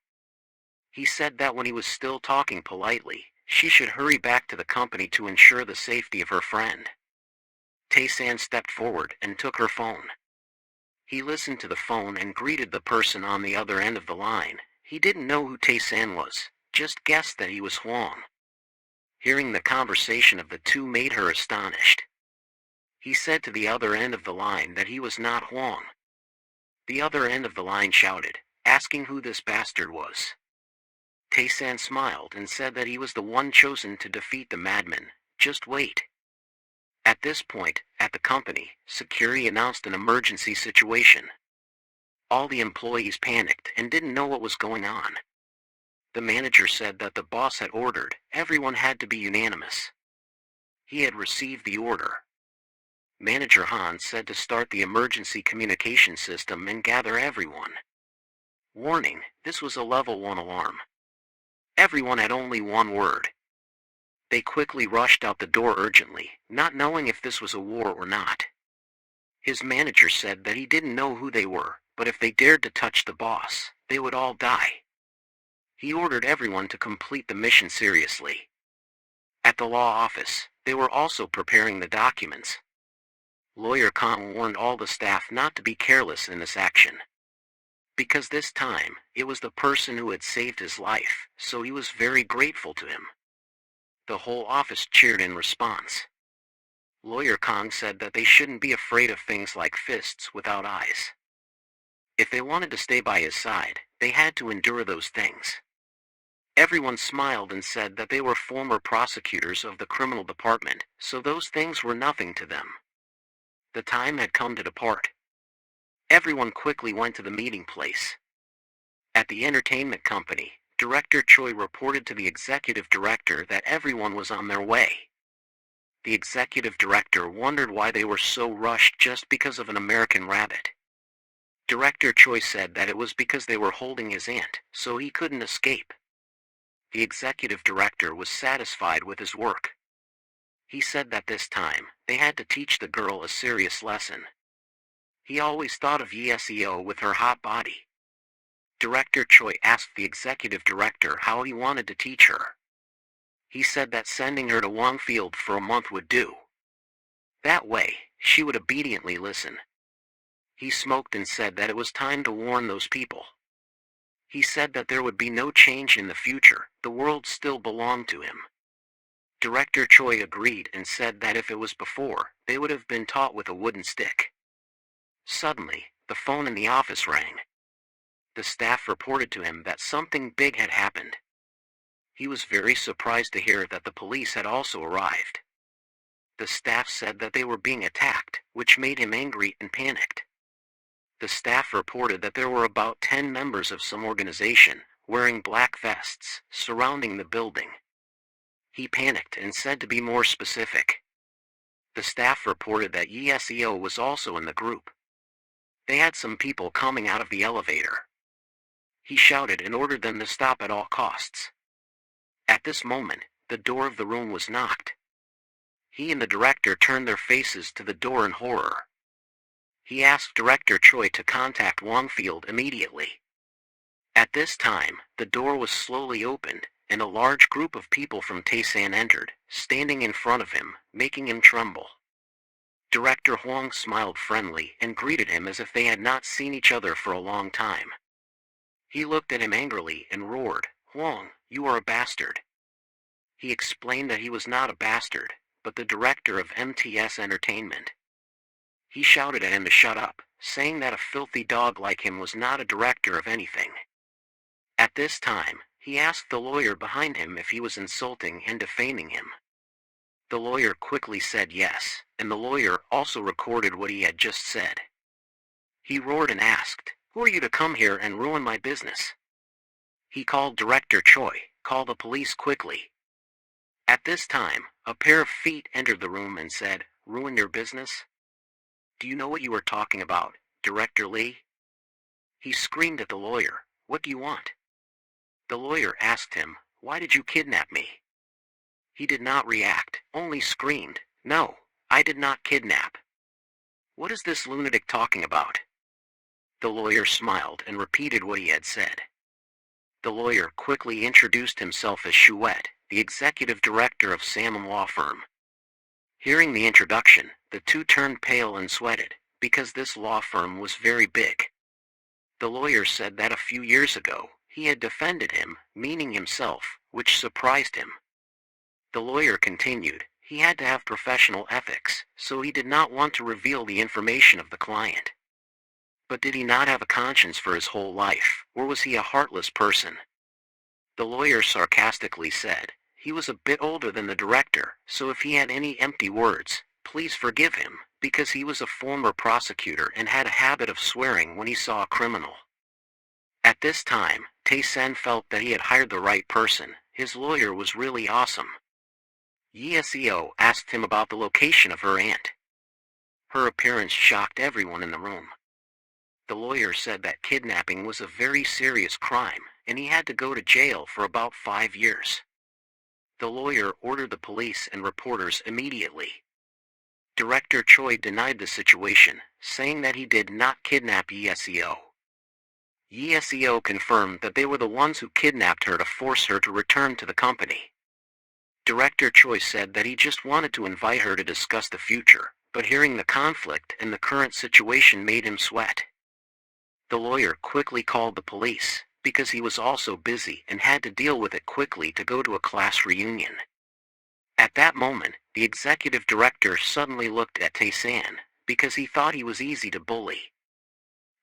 He said that when he was still talking politely, she should hurry back to the company to ensure the safety of her friend. Taesan stepped forward and took her phone. He listened to the phone and greeted the person on the other end of the line. He didn't know who Taesan was, just guessed that he was Hwang. Hearing the conversation of the two made her astonished. He said to the other end of the line that he was not Hwang. The other end of the line shouted, asking who this bastard was. Taesan smiled and said that he was the one chosen to defeat the madman. Just wait. At this point, at the company, security announced an emergency situation. All the employees panicked and didn't know what was going on. The manager said that the boss had ordered, everyone had to be unanimous. He had received the order. Manager Han said to start the emergency communication system and gather everyone. Warning, this was a level 1 alarm. Everyone had only one word. They quickly rushed out the door urgently, not knowing if this was a war or not. His manager said that he didn't know who they were, but if they dared to touch the boss, they would all die. He ordered everyone to complete the mission seriously. At the law office, they were also preparing the documents. Lawyer Kong warned all the staff not to be careless in this action. Because this time, it was the person who had saved his life, so he was very grateful to him. The whole office cheered in response. Lawyer Kong said that they shouldn't be afraid of things like fists without eyes. If they wanted to stay by his side, they had to endure those things. Everyone smiled and said that they were former prosecutors of the criminal department, so those things were nothing to them. The time had come to depart. Everyone quickly went to the meeting place. At the entertainment company, Director Choi reported to the executive director that everyone was on their way. The executive director wondered why they were so rushed just because of an American rabbit. Director Choi said that it was because they were holding his aunt, so he couldn't escape. The executive director was satisfied with his work. He said that this time, they had to teach the girl a serious lesson. He always thought of Yeseo with her hot body. Director Choi asked the executive director how he wanted to teach her. He said that sending her to Wongfield for a month would do. That way, she would obediently listen. He smoked and said that it was time to warn those people. He said that there would be no change in the future, the world still belonged to him. Director Choi agreed and said that if it was before, they would have been taught with a wooden stick. Suddenly, the phone in the office rang. The staff reported to him that something big had happened. He was very surprised to hear that the police had also arrived. The staff said that they were being attacked, which made him angry and panicked. The staff reported that there were about 10 members of some organization, wearing black vests, surrounding the building. He panicked and said to be more specific. The staff reported that Yeseo was also in the group. They had some people coming out of the elevator. He shouted and ordered them to stop at all costs. At this moment, the door of the room was knocked. He and the director turned their faces to the door in horror. He asked Director Choi to contact Wongfield immediately. At this time, the door was slowly opened, and a large group of people from Taesan entered, standing in front of him, making him tremble. Director Hwang smiled friendly and greeted him as if they had not seen each other for a long time. He looked at him angrily and roared, "Hwang, you are a bastard." He explained that he was not a bastard, but the director of MTS Entertainment. He shouted at him to shut up, saying that a filthy dog like him was not a director of anything. At this time, he asked the lawyer behind him if he was insulting and defaming him. The lawyer quickly said yes, and the lawyer also recorded what he had just said. He roared and asked, "Who are you to come here and ruin my business?" He called Director Choi, "Call the police quickly." At this time, a pair of feet entered the room and said, "Ruin your business? Do you know what you are talking about, Director Lee?" He screamed at the lawyer, "What do you want?" The lawyer asked him, "Why did you kidnap me?" He did not react, only screamed, "No, I did not kidnap. What is this lunatic talking about?" The lawyer smiled and repeated what he had said. The lawyer quickly introduced himself as Shuet, the executive director of Salmon Law Firm. Hearing the introduction, the two turned pale and sweated, because this law firm was very big. The lawyer said that a few years ago, he had defended him, meaning himself, which surprised him. The lawyer continued, he had to have professional ethics, so he did not want to reveal the information of the client. But did he not have a conscience for his whole life, or was he a heartless person? The lawyer sarcastically said, he was a bit older than the director, so if he had any empty words, please forgive him, because he was a former prosecutor and had a habit of swearing when he saw a criminal. At this time, Tae-sen felt that he had hired the right person. His lawyer was really awesome. Yeseo asked him about the location of her aunt. Her appearance shocked everyone in the room. The lawyer said that kidnapping was a very serious crime, and he had to go to jail for about 5 years. The lawyer ordered the police and reporters immediately. Director Choi denied the situation, saying that he did not kidnap Yeseo. Yeseo confirmed that they were the ones who kidnapped her to force her to return to the company. Director Choi said that he just wanted to invite her to discuss the future, but hearing the conflict and the current situation made him sweat. The lawyer quickly called the police, because he was also busy and had to deal with it quickly to go to a class reunion. At that moment, the executive director suddenly looked at Tae-san, because he thought he was easy to bully.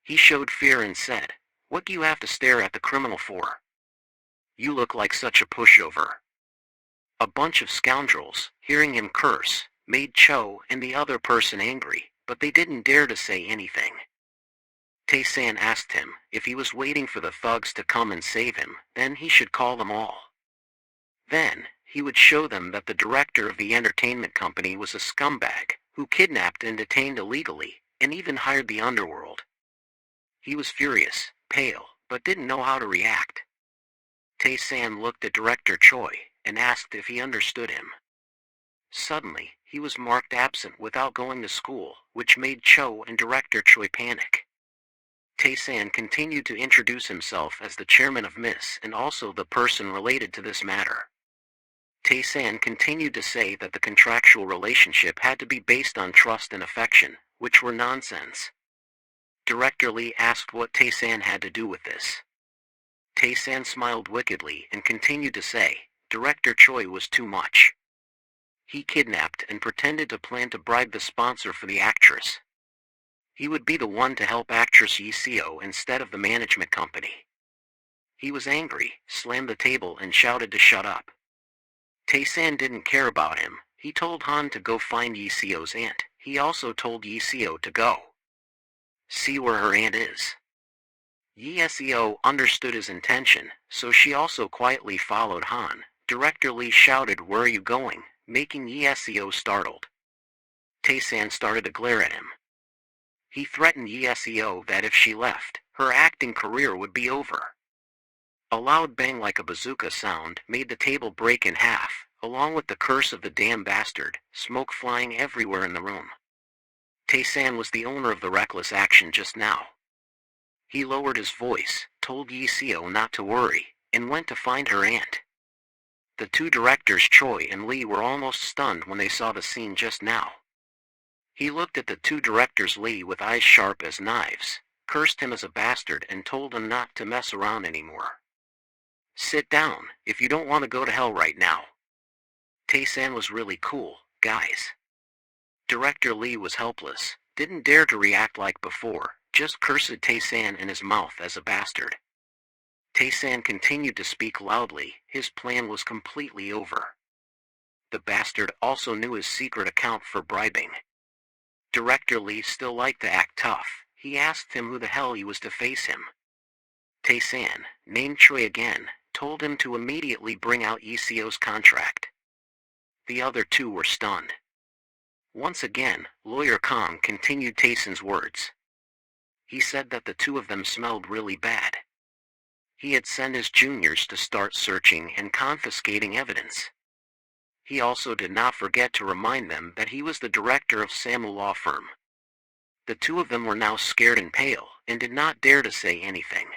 He showed fear and said, "What do you have to stare at the criminal for? You look like such a pushover." A bunch of scoundrels, hearing him curse, made Cho and the other person angry, but they didn't dare to say anything. Tae-san asked him if he was waiting for the thugs to come and save him, then he should call them all. Then, he would show them that the director of the entertainment company was a scumbag, who kidnapped and detained illegally, and even hired the underworld. He was furious, pale, but didn't know how to react. Tae-san looked at Director Choi and asked if he understood him. Suddenly, he was marked absent without going to school, which made Cho and Director Choi panic. Tae-san continued to introduce himself as the chairman of MIS and also the person related to this matter. Tae-san continued to say that the contractual relationship had to be based on trust and affection, which were nonsense. Director Lee asked what Tae-san had to do with this. Tae-san smiled wickedly and continued to say, Director Choi was too much. He kidnapped and pretended to plan to bribe the sponsor for the actress. He would be the one to help actress Yi Seo instead of the management company. He was angry, slammed the table and shouted to shut up. Tae-san didn't care about him. He told Han to go find Yi Seo's aunt. He also told Yi Seo to go see where her aunt is. Yi Seo understood his intention, so she also quietly followed Han. Director Lee shouted, "Where are you going?" making Yi Seo startled. Tae-san started to glare at him. He threatened Yi Seo that if she left, her acting career would be over. A loud bang like a bazooka sound made the table break in half, along with the curse of the damn bastard, smoke flying everywhere in the room. Tae-san was the owner of the reckless action just now. He lowered his voice, told Yi Seo not to worry, and went to find her aunt. The two directors Choi and Lee were almost stunned when they saw the scene just now. He looked at the two directors Lee with eyes sharp as knives, cursed him as a bastard and told him not to mess around anymore. "Sit down, if you don't want to go to hell right now." Tae-san was really cool, guys. Director Lee was helpless, didn't dare to react like before, just cursed Tae-san in his mouth as a bastard. Tae-san continued to speak loudly. His plan was completely over. The bastard also knew his secret account for bribing. Director Lee still liked to act tough. He asked him who the hell he was to face him. Tae-san, named Choi again, told him to immediately bring out Yi Seo's contract. The other two were stunned. Once again, Lawyer Kong continued Tae-san's words. He said that the two of them smelled really bad. He had sent his juniors to start searching and confiscating evidence. He also did not forget to remind them that he was the director of Samu Law Firm. The two of them were now scared and pale, and did not dare to say anything.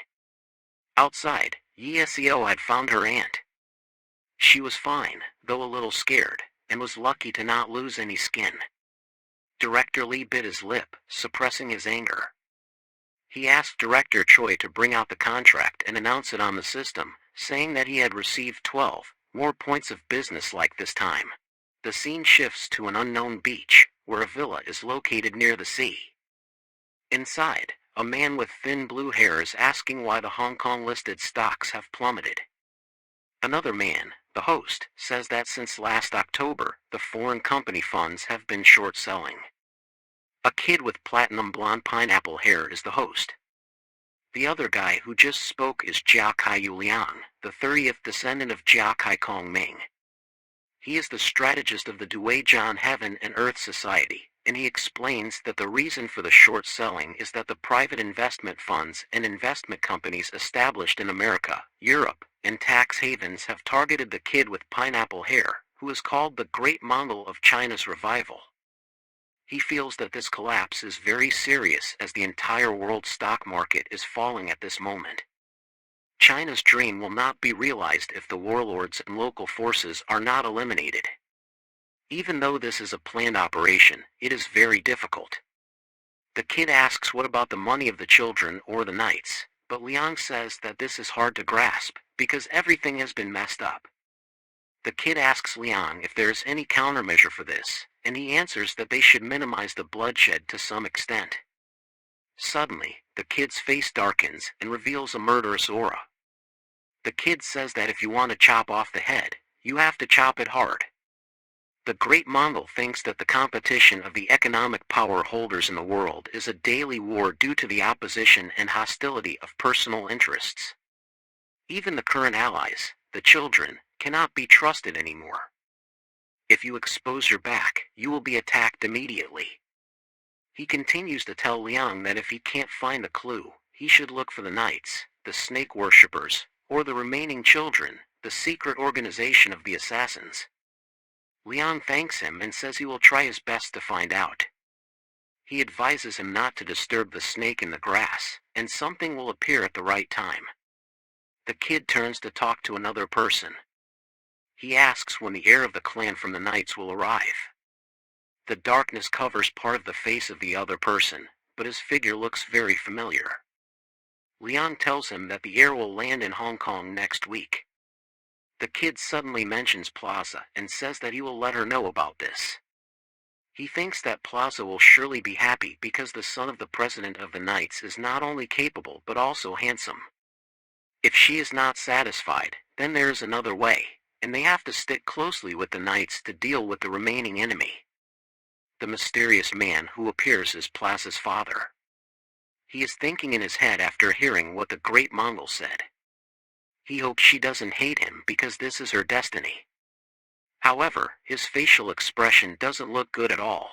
Outside, Yi Seo had found her aunt. She was fine, though a little scared, and was lucky to not lose any skin. Director Lee bit his lip, suppressing his anger. He asked Director Choi to bring out the contract and announce it on the system, saying that he had received 12 more points of business like this time. The scene shifts to an unknown beach, where a villa is located near the sea. Inside, a man with thin blue hair is asking why the Hong Kong-listed stocks have plummeted. Another man, the host, says that since last October, the foreign company funds have been short-selling. A kid with platinum blonde pineapple hair is the host. The other guy who just spoke is Jia Kai Liang, the 30th descendant of Jia Kai Kong Ming. He is the strategist of the Duizhan Heaven and Earth Society, and he explains that the reason for the short selling is that the private investment funds and investment companies established in America, Europe, and tax havens have targeted the kid with pineapple hair, who is called the Great Mongol of China's revival. He feels that this collapse is very serious as the entire world stock market is falling at this moment. China's dream will not be realized if the warlords and local forces are not eliminated. Even though this is a planned operation, it is very difficult. The kid asks what about the money of the children or the knights, but Liang says that this is hard to grasp, because everything has been messed up. The kid asks Liang if there is any countermeasure for this, and he answers that they should minimize the bloodshed to some extent. Suddenly, the kid's face darkens and reveals a murderous aura. The kid says that if you want to chop off the head, you have to chop it hard. The Great Mongol thinks that the competition of the economic power holders in the world is a daily war due to the opposition and hostility of personal interests. Even the current allies, the children, cannot be trusted anymore. If you expose your back, you will be attacked immediately. He continues to tell Liang that if he can't find the clue, he should look for the knights, the snake worshippers, or the remaining children, the secret organization of the assassins. Leon thanks him and says he will try his best to find out. He advises him not to disturb the snake in the grass, and something will appear at the right time. The kid turns to talk to another person. He asks when the heir of the clan from the knights will arrive. The darkness covers part of the face of the other person, but his figure looks very familiar. Leon tells him that the heir will land in Hong Kong next week. The kid suddenly mentions Plaza and says that he will let her know about this. He thinks that Plaza will surely be happy because the son of the president of the Knights is not only capable but also handsome. If she is not satisfied, then there is another way, and they have to stick closely with the Knights to deal with the remaining enemy. The mysterious man who appears is Plaza's father. He is thinking in his head after hearing what the great Mongol said. He hopes she doesn't hate him because this is her destiny. However, his facial expression doesn't look good at all.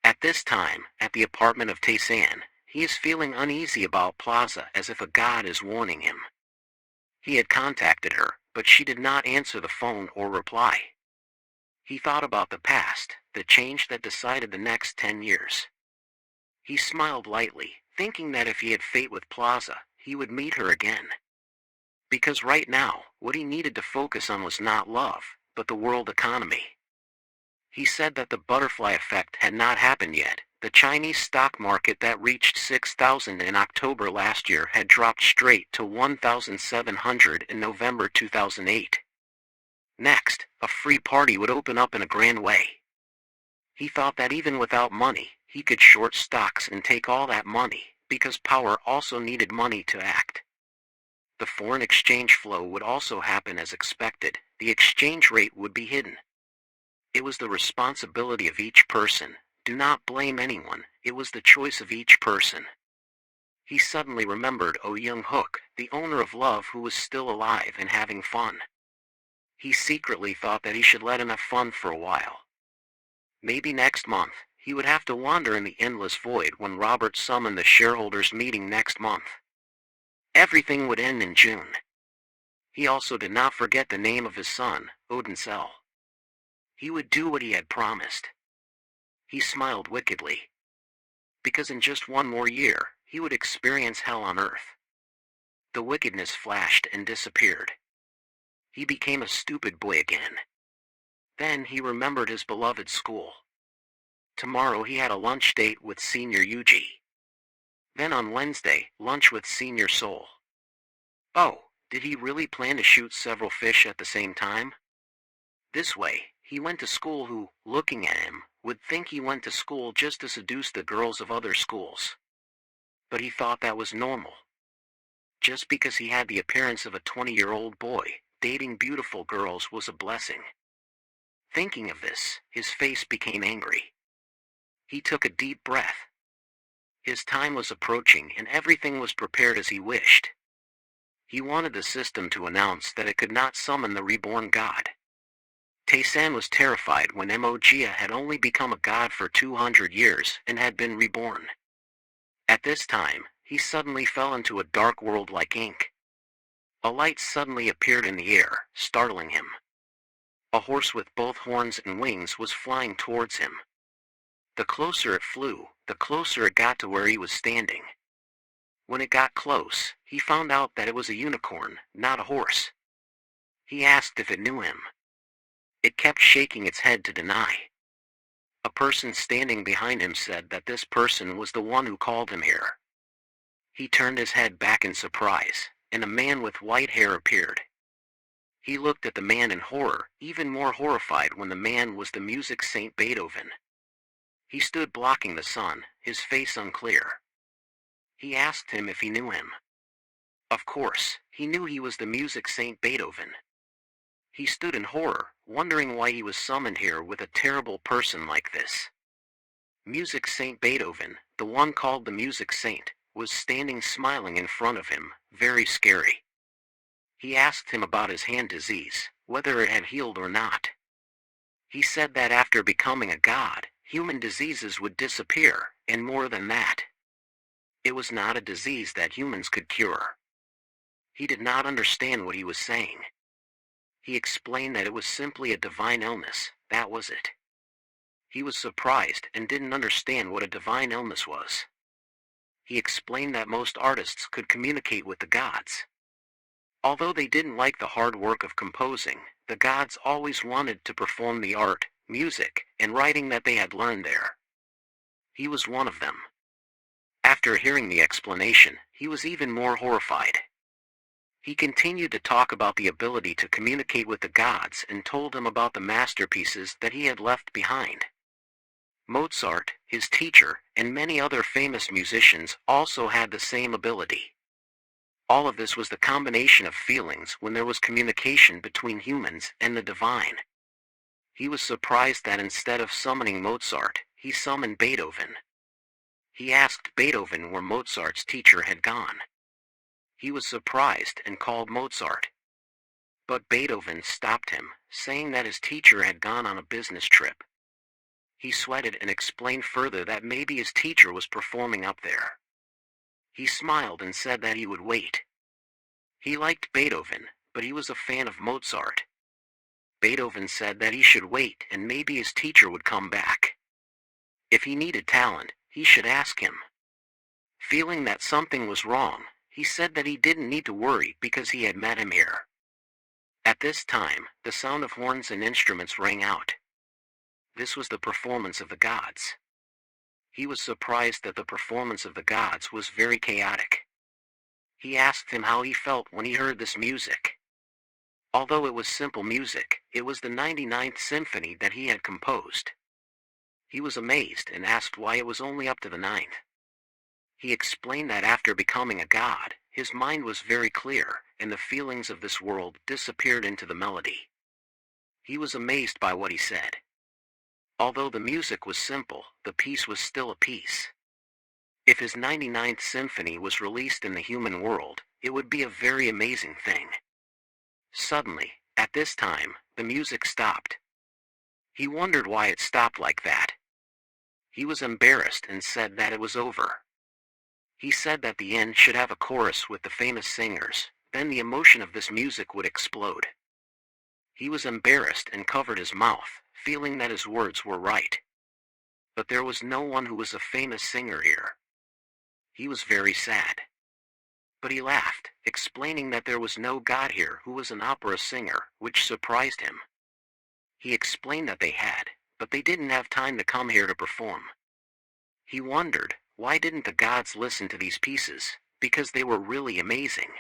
At this time, at the apartment of Tae-san, he is feeling uneasy about Plaza as if a god is warning him. He had contacted her, but she did not answer the phone or reply. He thought about the past, the change that decided the next 10 years. He smiled lightly, thinking that if he had fate with Plaza, he would meet her again. Because right now, what he needed to focus on was not love, but the world economy. He said that the butterfly effect had not happened yet. The Chinese stock market that reached 6,000 in October last year had dropped straight to 1,700 in November 2008. Next, a free party would open up in a grand way. He thought that even without money, he could short stocks and take all that money, because power also needed money to act. The foreign exchange flow would also happen as expected. The exchange rate would be hidden. It was the responsibility of each person. Do not blame anyone, it was the choice of each person. He suddenly remembered Oh Young-hook, the owner of Love, who was still alive and having fun. He secretly thought that he should let him have fun for a while. Maybe next month, he would have to wander in the endless void when Robert summoned the shareholders' meeting next month. Everything would end in June. He also did not forget the name of his son, Odinsel. He would do what he had promised. He smiled wickedly. Because in just one more year, he would experience hell on earth. The wickedness flashed and disappeared. He became a stupid boy again. Then he remembered his beloved school. Tomorrow he had a lunch date with Senior Yuji. Then on Wednesday, lunch with Senior Sol. Oh, did he really plan to shoot several fish at the same time? This way, he went to school who, looking at him, would think he went to school just to seduce the girls of other schools. But he thought that was normal. Just because he had the appearance of a 20-year-old boy, dating beautiful girls was a blessing. Thinking of this, his face became angry. He took a deep breath. His time was approaching and everything was prepared as he wished. He wanted the system to announce that it could not summon the reborn god. Tae-san was terrified when Emogia had only become a god for 200 years and had been reborn. At this time, he suddenly fell into a dark world like ink. A light suddenly appeared in the air, startling him. A horse with both horns and wings was flying towards him. The closer it flew, the closer it got to where he was standing. When it got close, he found out that it was a unicorn, not a horse. He asked if it knew him. It kept shaking its head to deny. A person standing behind him said that this person was the one who called him here. He turned his head back in surprise, and a man with white hair appeared. He looked at the man in horror, even more horrified when the man was the music saint Beethoven. He stood blocking the sun, his face unclear. He asked him if he knew him. Of course, he knew he was the music saint Beethoven. He stood in horror, wondering why he was summoned here with a terrible person like this. Music Saint Beethoven, the one called the Music Saint, was standing smiling in front of him, very scary. He asked him about his hand disease, whether it had healed or not. He said that after becoming a god, human diseases would disappear, and more than that. It was not a disease that humans could cure. He did not understand what he was saying. He explained that it was simply a divine illness, that was it. He was surprised and didn't understand what a divine illness was. He explained that most artists could communicate with the gods. Although they didn't like the hard work of composing, the gods always wanted to perform the art, music, and writing that they had learned there. He was one of them. After hearing the explanation, he was even more horrified. He continued to talk about the ability to communicate with the gods and told them about the masterpieces that he had left behind. Mozart, his teacher, and many other famous musicians also had the same ability. All of this was the combination of feelings when there was communication between humans and the divine. He was surprised that instead of summoning Mozart, he summoned Beethoven. He asked Beethoven where Mozart's teacher had gone. He was surprised and called Mozart. But Beethoven stopped him, saying that his teacher had gone on a business trip. He sweated and explained further that maybe his teacher was performing up there. He smiled and said that he would wait. He liked Beethoven, but he was a fan of Mozart. Beethoven said that he should wait and maybe his teacher would come back. If he needed talent, he should ask him. Feeling that something was wrong, he said that he didn't need to worry because he had met him here. At this time, the sound of horns and instruments rang out. This was the performance of the gods. He was surprised that the performance of the gods was very chaotic. He asked him how he felt when he heard this music. Although it was simple music, it was the 99th symphony that he had composed. He was amazed and asked why it was only up to the 9th. He explained that after becoming a god, his mind was very clear, and the feelings of this world disappeared into the melody. He was amazed by what he said. Although the music was simple, the piece was still a piece. If his 99th symphony was released in the human world, it would be a very amazing thing. Suddenly, at this time, the music stopped. He wondered why it stopped like that. He was embarrassed and said that it was over. He said that the end should have a chorus with the famous singers, then the emotion of this music would explode. He was embarrassed and covered his mouth, feeling that his words were right. But there was no one who was a famous singer here. He was very sad. But he laughed, explaining that there was no god here who was an opera singer, which surprised him. He explained that they had, but they didn't have time to come here to perform. He wondered, why didn't the gods listen to these pieces, because they were really amazing.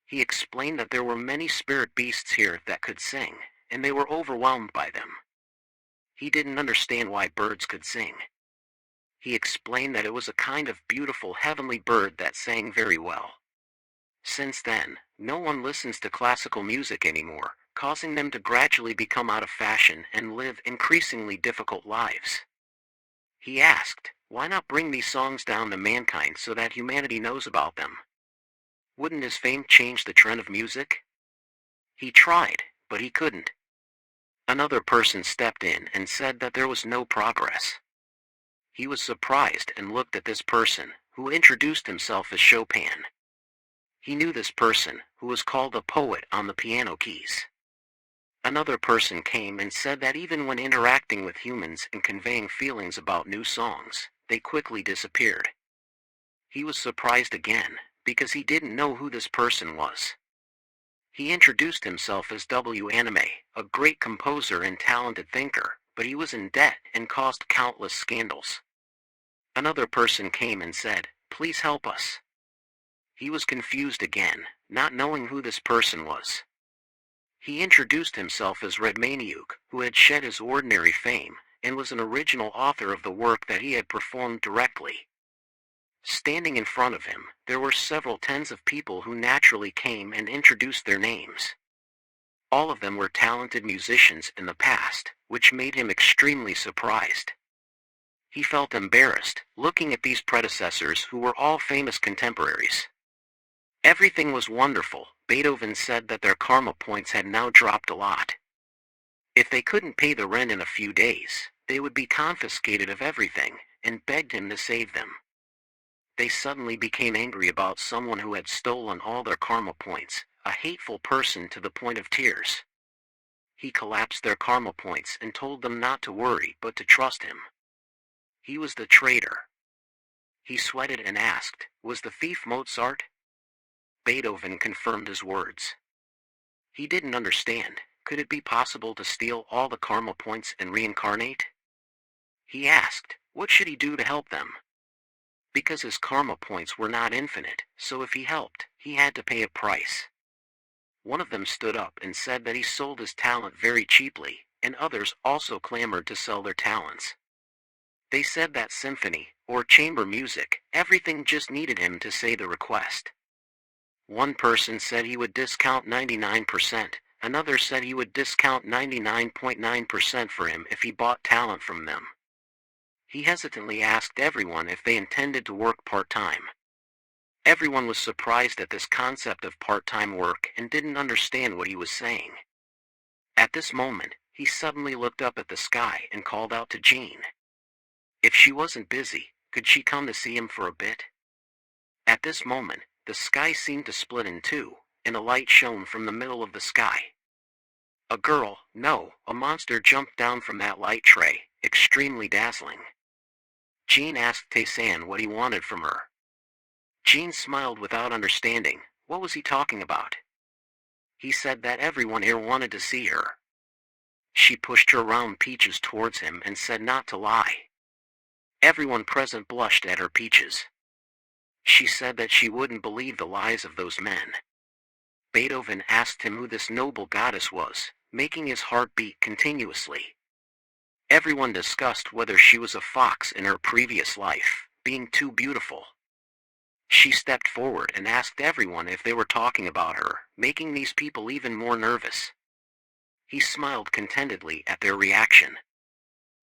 He explained that there were many spirit beasts here that could sing, and they were overwhelmed by them. He didn't understand why birds could sing. He explained that it was a kind of beautiful heavenly bird that sang very well. Since then, no one listens to classical music anymore, causing them to gradually become out of fashion and live increasingly difficult lives. He asked, why not bring these songs down to mankind so that humanity knows about them? Wouldn't his fame change the trend of music? He tried, but he couldn't. Another person stepped in and said that there was no progress. He was surprised and looked at this person, who introduced himself as Chopin. He knew this person, who was called a poet on the piano keys. Another person came and said that even when interacting with humans and conveying feelings about new songs, they quickly disappeared. He was surprised again, because he didn't know who this person was. He introduced himself as W. Anime, a great composer and talented thinker, but he was in debt and caused countless scandals. Another person came and said, please help us. He was confused again, not knowing who this person was. He introduced himself as Redmaniuk, who had shed his ordinary fame, and was an original author of the work that he had performed directly. Standing in front of him, there were several tens of people who naturally came and introduced their names. All of them were talented musicians in the past, which made him extremely surprised. He felt embarrassed, looking at these predecessors who were all famous contemporaries. Everything was wonderful. Beethoven said that their karma points had now dropped a lot. If they couldn't pay the rent in a few days, they would be confiscated of everything, and begged him to save them. They suddenly became angry about someone who had stolen all their karma points, a hateful person to the point of tears. He collapsed their karma points and told them not to worry but to trust him. He was the traitor. He sweated and asked, "Was the thief Mozart?" Beethoven confirmed his words. He didn't understand. Could it be possible to steal all the karma points and reincarnate? He asked, what should he do to help them? Because his karma points were not infinite, so if he helped, he had to pay a price. One of them stood up and said that he sold his talent very cheaply, and others also clamored to sell their talents. They said that symphony, or chamber music, everything just needed him to say the request. One person said he would discount 99%, another said he would discount 99.9% for him if he bought talent from them. He hesitantly asked everyone if they intended to work part-time. Everyone was surprised at this concept of part-time work and didn't understand what he was saying. At this moment, he suddenly looked up at the sky and called out to Jean. If she wasn't busy, could she come to see him for a bit? At this moment, the sky seemed to split in two, and a light shone from the middle of the sky. A girl, no, a monster jumped down from that light tray, extremely dazzling. Jean asked Tae-san what he wanted from her. Jean smiled without understanding. What was he talking about? He said that everyone here wanted to see her. She pushed her round peaches towards him and said not to lie. Everyone present blushed at her peaches. She said that she wouldn't believe the lies of those men. Beethoven asked him who this noble goddess was, making his heart beat continuously. Everyone discussed whether she was a fox in her previous life, being too beautiful. She stepped forward and asked everyone if they were talking about her, making these people even more nervous. He smiled contentedly at their reaction.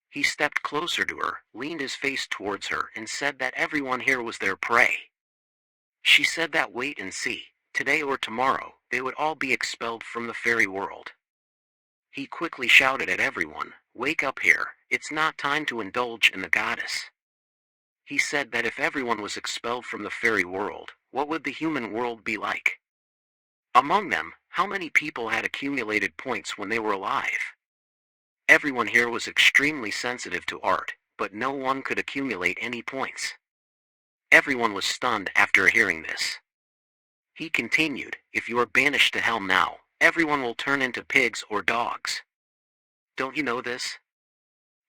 He stepped closer to her, leaned his face towards her and said that everyone here was their prey. She said that wait and see, today or tomorrow, they would all be expelled from the fairy world. He quickly shouted at everyone, wake up here, it's not time to indulge in the goddess. He said that if everyone was expelled from the fairy world, what would the human world be like? Among them, how many people had accumulated points when they were alive? Everyone here was extremely sensitive to art, but no one could accumulate any points. Everyone was stunned after hearing this. He continued, if you are banished to hell now, everyone will turn into pigs or dogs. Don't you know this?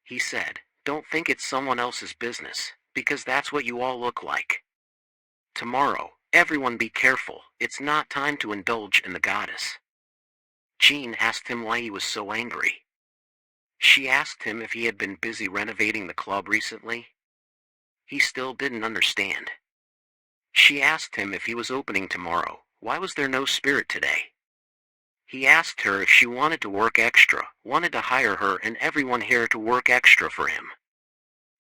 He said, don't think it's someone else's business, because that's what you all look like. Tomorrow, everyone be careful, it's not time to indulge in the goddess. Jean asked him why he was so angry. She asked him if he had been busy renovating the club recently. He still didn't understand. She asked him if he was opening tomorrow, why was there no spirit today? He asked her if she wanted to work extra, wanted to hire her and everyone here to work extra for him.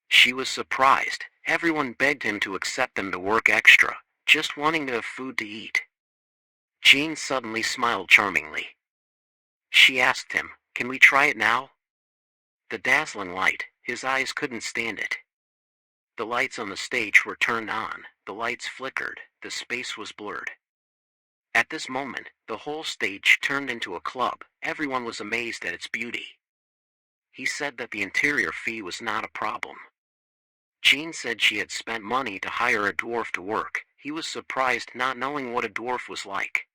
She was surprised, everyone begged him to accept them to work extra, just wanting to have food to eat. Jean suddenly smiled charmingly. She asked him, can we try it now? The dazzling light, his eyes couldn't stand it. The lights on the stage were turned on, the lights flickered, the space was blurred. At this moment, the whole stage turned into a club, everyone was amazed at its beauty. He said that the interior fee was not a problem. Jean said she had spent money to hire a dwarf to work, he was surprised not knowing what a dwarf was like.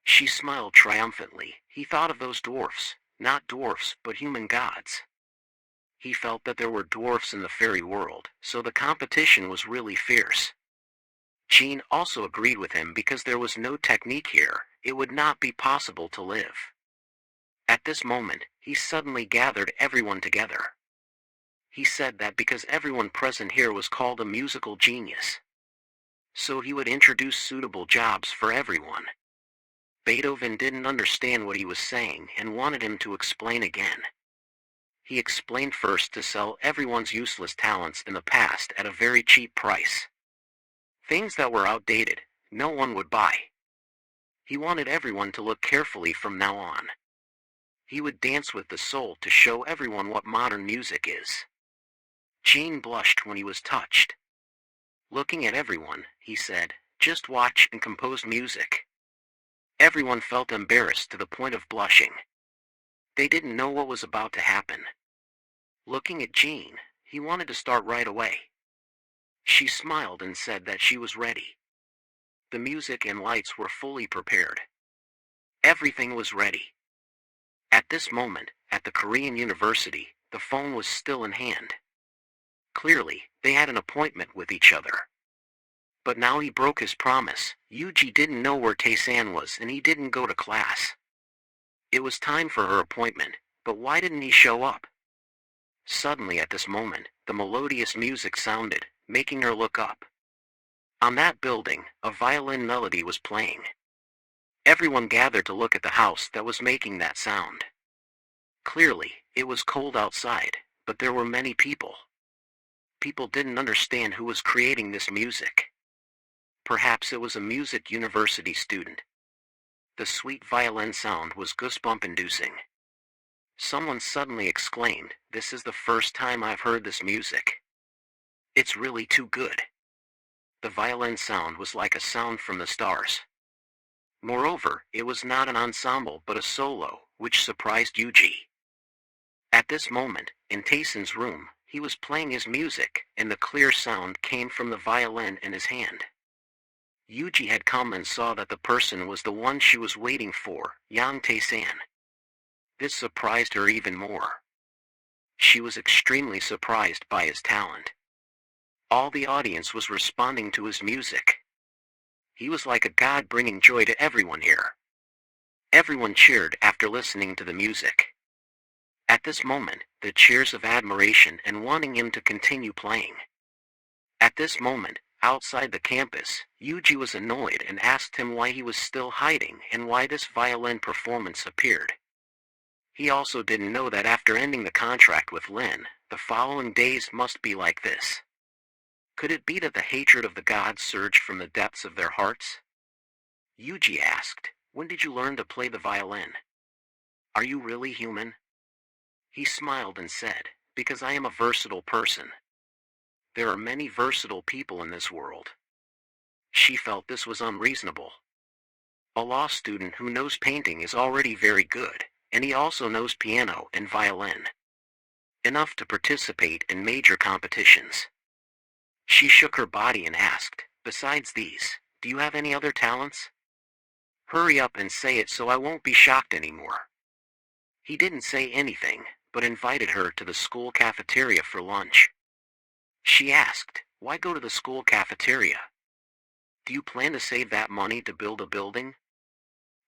She smiled triumphantly, he thought of those dwarfs, not dwarfs but human gods. He felt that there were dwarfs in the fairy world, so the competition was really fierce. Jean also agreed with him because there was no technique here, it would not be possible to live. At this moment, he suddenly gathered everyone together. He said that because everyone present here was called a musical genius, so he would introduce suitable jobs for everyone. Beethoven didn't understand what he was saying and wanted him to explain again. He explained first to sell everyone's useless talents in the past at a very cheap price. Things that were outdated, no one would buy. He wanted everyone to look carefully from now on. He would dance with the soul to show everyone what modern music is. Jean blushed when he was touched. Looking at everyone, he said, "Just watch and compose music." Everyone felt embarrassed to the point of blushing. They didn't know what was about to happen. Looking at Jean, he wanted to start right away. She smiled and said that she was ready. The music and lights were fully prepared. Everything was ready. At this moment, at the Korean university, the phone was still in hand. Clearly, they had an appointment with each other. But now he broke his promise. Yuji didn't know where Tae-san was and he didn't go to class. It was time for her appointment, but why didn't he show up? Suddenly at this moment, the melodious music sounded, making her look up. On that building, a violin melody was playing. Everyone gathered to look at the house that was making that sound. Clearly, it was cold outside, but there were many people. People didn't understand who was creating this music. Perhaps it was a music university student. The sweet violin sound was goosebump-inducing. Someone suddenly exclaimed, "This is the first time I've heard this music. It's really too good." The violin sound was like a sound from the stars. Moreover, it was not an ensemble but a solo, which surprised Yuji. At this moment, in Tae-san's room, he was playing his music, and the clear sound came from the violin in his hand. Yuji had come and saw that the person was the one she was waiting for, young Tae-san. This surprised her even more. She was extremely surprised by his talent. All the audience was responding to his music. He was like a god bringing joy to everyone here. Everyone cheered after listening to the music. At this moment, the cheers of admiration and wanting him to continue playing. At this moment, outside the campus, Yuji was annoyed and asked him why he was still hiding and why this violin performance appeared. He also didn't know that after ending the contract with Lin, the following days must be like this. Could it be that the hatred of the gods surged from the depths of their hearts? Yuji asked, "When did you learn to play the violin? Are you really human?" He smiled and said, "Because I am a versatile person. There are many versatile people in this world." She felt this was unreasonable. A law student who knows painting is already very good, and he also knows piano and violin. Enough to participate in major competitions. She shook her body and asked, "Besides these, do you have any other talents? Hurry up and say it so I won't be shocked anymore." He didn't say anything, but invited her to the school cafeteria for lunch. She asked, "Why go to the school cafeteria? Do you plan to save that money to build a building?"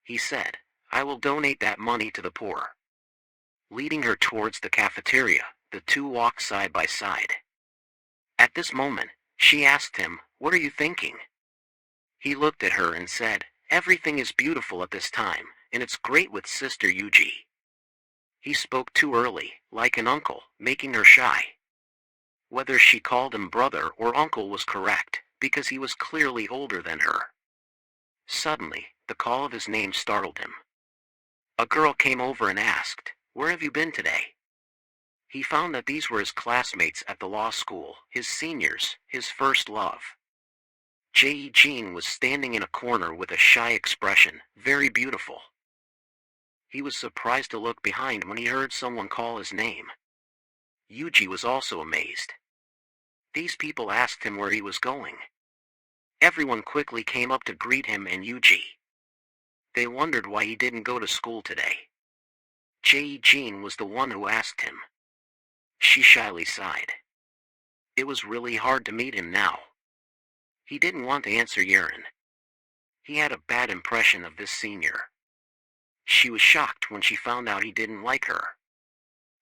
He said, "I will donate that money to the poor." Leading her towards the cafeteria, the two walked side by side. At this moment, she asked him, "What are you thinking?" He looked at her and said, "Everything is beautiful at this time, and it's great with Sister Yuji." He spoke too early, like an uncle, making her shy. Whether she called him brother or uncle was correct, because he was clearly older than her. Suddenly, the call of his name startled him. A girl came over and asked, "Where have you been today?" He found that these were his classmates at the law school, his seniors, his first love. Jean was standing in a corner with a shy expression, very beautiful. He was surprised to look behind when he heard someone call his name. Yuji was also amazed. These people asked him where he was going. Everyone quickly came up to greet him and Yuji. They wondered why he didn't go to school today. Jean was the one who asked him. She shyly sighed. It was really hard to meet him now. He didn't want to answer Yurin. He had a bad impression of this senior. She was shocked when she found out he didn't like her.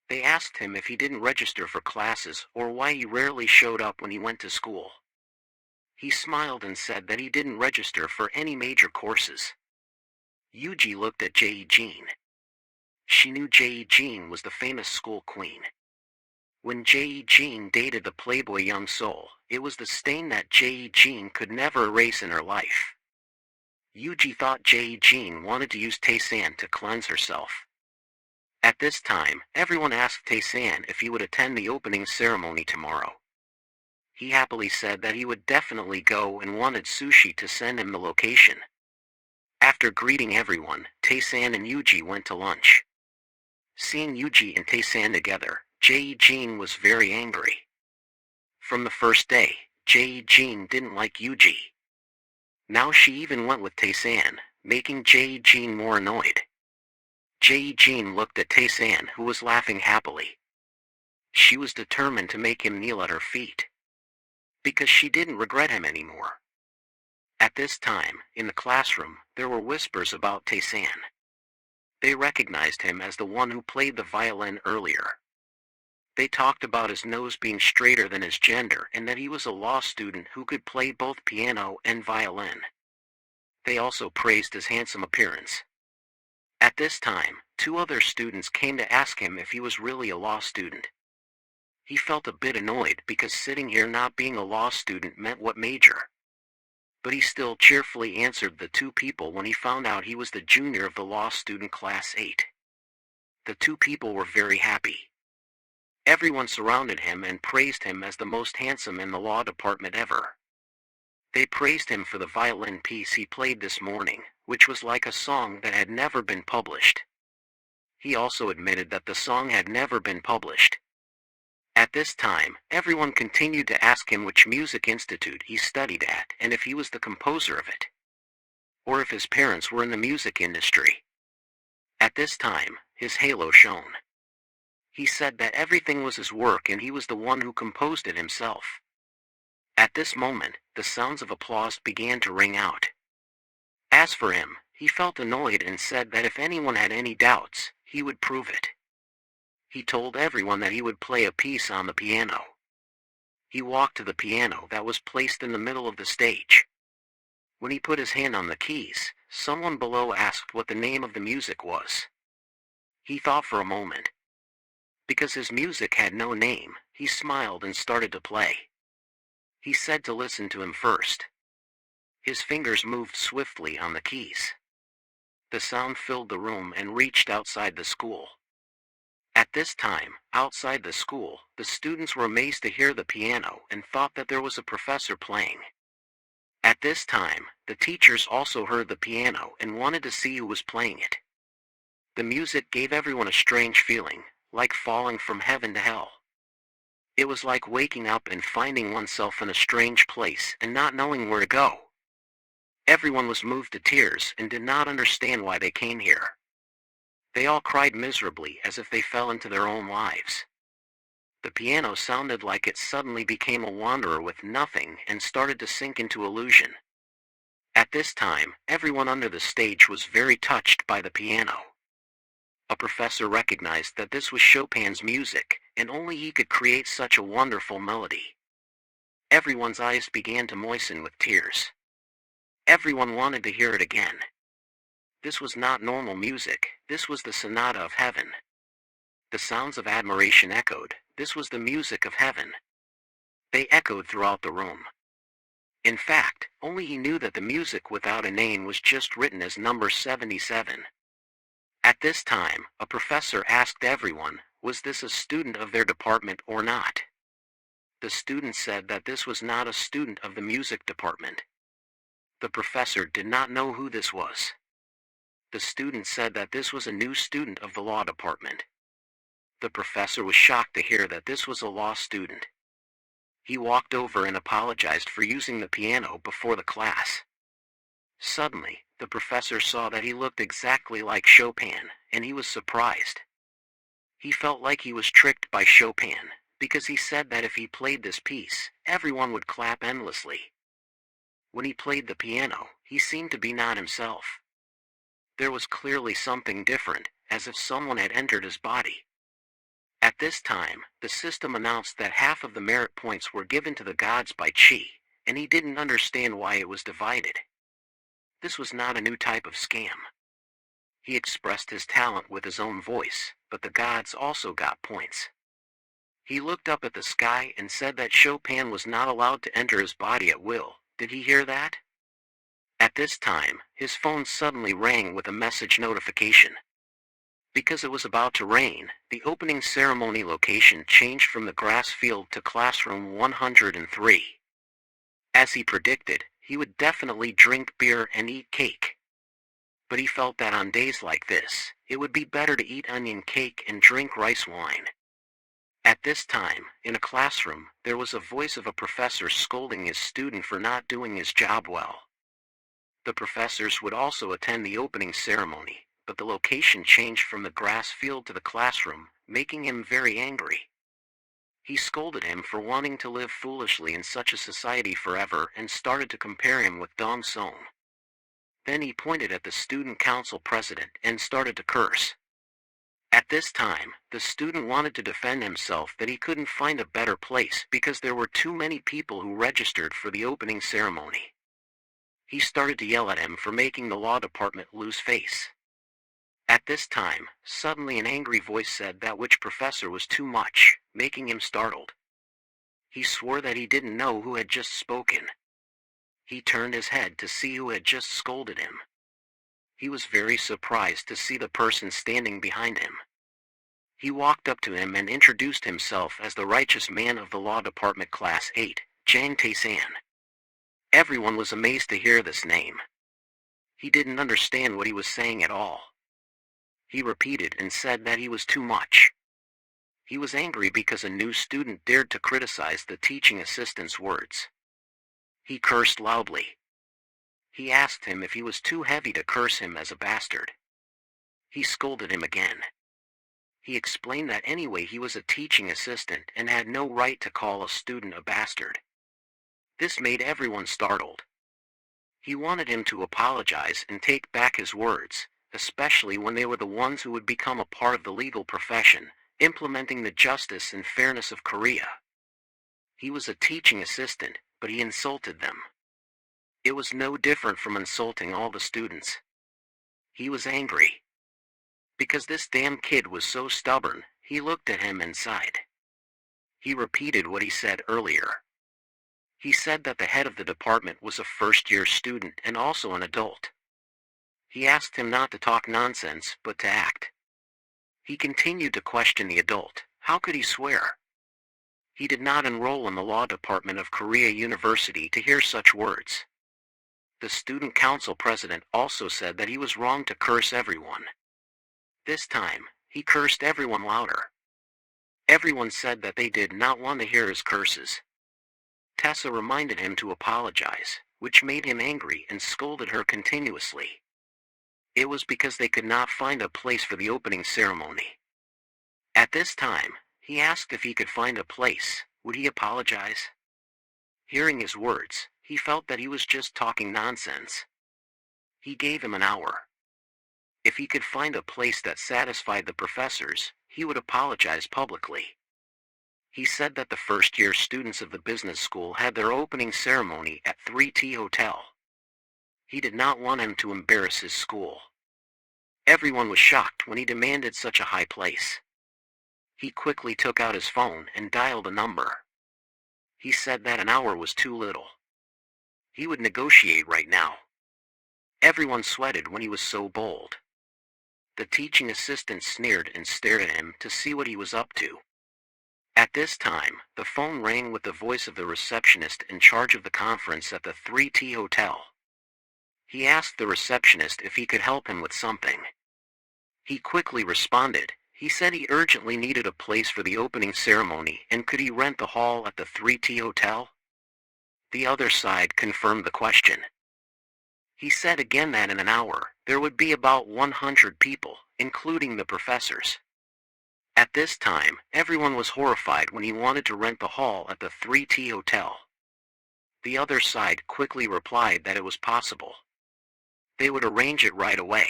They asked him if he didn't register for classes or why he rarely showed up when he went to school. He smiled and said that he didn't register for any major courses. Yuji looked at Jean. She knew Jean was the famous school queen. When Jean dated the playboy young soul, it was the stain that Jean could never erase in her life. Yuji thought Jean wanted to use Tae-san to cleanse herself. At this time, everyone asked Tae-san if he would attend the opening ceremony tomorrow. He happily said that he would definitely go and wanted Sushi to send him the location. After greeting everyone, Tae-san and Yuji went to lunch. Seeing Yuji and Tae-san together, Jae-jin was very angry. From the first day, Jae-jin didn't like Yuji. Now she even went with Tae-san, making Jae-jin more annoyed. Jae-jin looked at Tae-san, who was laughing happily. She was determined to make him kneel at her feet, because she didn't regret him anymore. At this time, in the classroom, there were whispers about Tae-san. They recognized him as the one who played the violin earlier. They talked about his nose being straighter than his gender and that he was a law student who could play both piano and violin. They also praised his handsome appearance. At this time, 2 other students came to ask him if he was really a law student. He felt a bit annoyed because sitting here not being a law student meant what major. But he still cheerfully answered the 2 people when he found out he was the junior of the law student class 8. The 2 people were very happy. Everyone surrounded him and praised him as the most handsome in the law department ever. They praised him for the violin piece he played this morning, which was like a song that had never been published. He also admitted that the song had never been published. At this time, everyone continued to ask him which music institute he studied at and if he was the composer of it, or if his parents were in the music industry. At this time, his halo shone. He said that everything was his work and he was the one who composed it himself. At this moment, the sounds of applause began to ring out. As for him, he felt annoyed and said that if anyone had any doubts, he would prove it. He told everyone that he would play a piece on the piano. He walked to the piano that was placed in the middle of the stage. When he put his hand on the keys, someone below asked what the name of the music was. He thought for a moment. Because his music had no name, he smiled and started to play. He said to listen to him first. His fingers moved swiftly on the keys. The sound filled the room and reached outside the school. At this time, outside the school, the students were amazed to hear the piano and thought that there was a professor playing. At this time, the teachers also heard the piano and wanted to see who was playing it. The music gave everyone a strange feeling, like falling from heaven to hell. It was like waking up and finding oneself in a strange place and not knowing where to go. Everyone was moved to tears and did not understand why they came here. They all cried miserably as if they fell into their own lives. The piano sounded like it suddenly became a wanderer with nothing and started to sink into illusion. At this time, everyone under the stage was very touched by the piano. A professor recognized that this was Chopin's music, and only he could create such a wonderful melody. Everyone's eyes began to moisten with tears. Everyone wanted to hear it again. This was not normal music, this was the sonata of heaven. The sounds of admiration echoed, this was the music of heaven. They echoed throughout the room. In fact, only he knew that the music without a name was just written as number 77. At this time, a professor asked everyone, was this a student of their department or not? The student said that this was not a student of the music department. The professor did not know who this was. The student said that this was a new student of the law department. The professor was shocked to hear that this was a law student. He walked over and apologized for using the piano before the class. Suddenly, the professor saw that he looked exactly like Chopin, and he was surprised. He felt like he was tricked by Chopin, because he said that if he played this piece, everyone would clap endlessly. When he played the piano, he seemed to be not himself. There was clearly something different, as if someone had entered his body. At this time, the system announced that half of the merit points were given to the gods by Chi, and he didn't understand why it was divided. This was not a new type of scam. He expressed his talent with his own voice, but the gods also got points. He looked up at the sky and said that Chopin was not allowed to enter his body at will. Did he hear that? At this time, his phone suddenly rang with a message notification. Because it was about to rain, the opening ceremony location changed from the grass field to classroom 103. As he predicted, he would definitely drink beer and eat cake. But he felt that on days like this, it would be better to eat onion cake and drink rice wine. At this time, in a classroom, there was a voice of a professor scolding his student for not doing his job well. The professors would also attend the opening ceremony, but the location changed from the grass field to the classroom, making him very angry. He scolded him for wanting to live foolishly in such a society forever and started to compare him with Dong Song. Then he pointed at the student council president and started to curse. At this time, the student wanted to defend himself that he couldn't find a better place because there were too many people who registered for the opening ceremony. He started to yell at him for making the law department lose face. At this time, suddenly an angry voice said that which professor was too much, making him startled. He swore that he didn't know who had just spoken. He turned his head to see who had just scolded him. He was very surprised to see the person standing behind him. He walked up to him and introduced himself as the righteous man of the law department class 8, Jang Tae-san. Everyone was amazed to hear this name. He didn't understand what he was saying at all. He repeated and said that he was too much. He was angry because a new student dared to criticize the teaching assistant's words. He cursed loudly. He asked him if he was too heavy to curse him as a bastard. He scolded him again. He explained that anyway he was a teaching assistant and had no right to call a student a bastard. This made everyone startled. He wanted him to apologize and take back his words, especially when they were the ones who would become a part of the legal profession, implementing the justice and fairness of Korea. He was a teaching assistant, but he insulted them. It was no different from insulting all the students. He was angry. Because this damn kid was so stubborn, he looked at him and sighed. He repeated what he said earlier. He said that the head of the department was a first-year student and also an adult. He asked him not to talk nonsense, but to act. He continued to question the adult. How could he swear? He did not enroll in the law department of Korea University to hear such words. The student council president also said that he was wrong to curse everyone. This time, he cursed everyone louder. Everyone said that they did not want to hear his curses. Tessa reminded him to apologize, which made him angry and scolded her continuously. It was because they could not find a place for the opening ceremony. At this time, he asked if he could find a place. Would he apologize? Hearing his words, he felt that he was just talking nonsense. He gave him an hour. If he could find a place that satisfied the professors, he would apologize publicly. He said that the first-year students of the business school had their opening ceremony at 3T Hotel. He did not want him to embarrass his school. Everyone was shocked when he demanded such a high place. He quickly took out his phone and dialed a number. He said that an hour was too little. He would negotiate right now. Everyone sweated when he was so bold. The teaching assistant sneered and stared at him to see what he was up to. At this time, the phone rang with the voice of the receptionist in charge of the conference at the 3T Hotel. He asked the receptionist if he could help him with something. He quickly responded. He said he urgently needed a place for the opening ceremony and could he rent the hall at the 3T Hotel? The other side confirmed the question. He said again that in an hour, there would be about 100 people, including the professors. At this time, everyone was horrified when he wanted to rent the hall at the 3T Hotel. The other side quickly replied that it was possible. They would arrange it right away.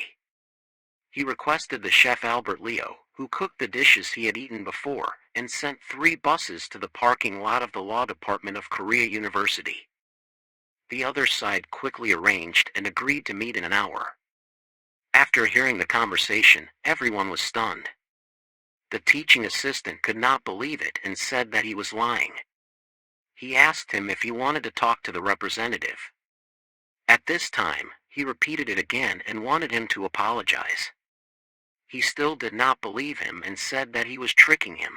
He requested the chef Albert Leo, who cooked the dishes he had eaten before, and sent 3 buses to the parking lot of the law department of Korea University. The other side quickly arranged and agreed to meet in an hour. After hearing the conversation, everyone was stunned. The teaching assistant could not believe it and said that he was lying. He asked him if he wanted to talk to the representative. At this time, he repeated it again and wanted him to apologize. He still did not believe him and said that he was tricking him.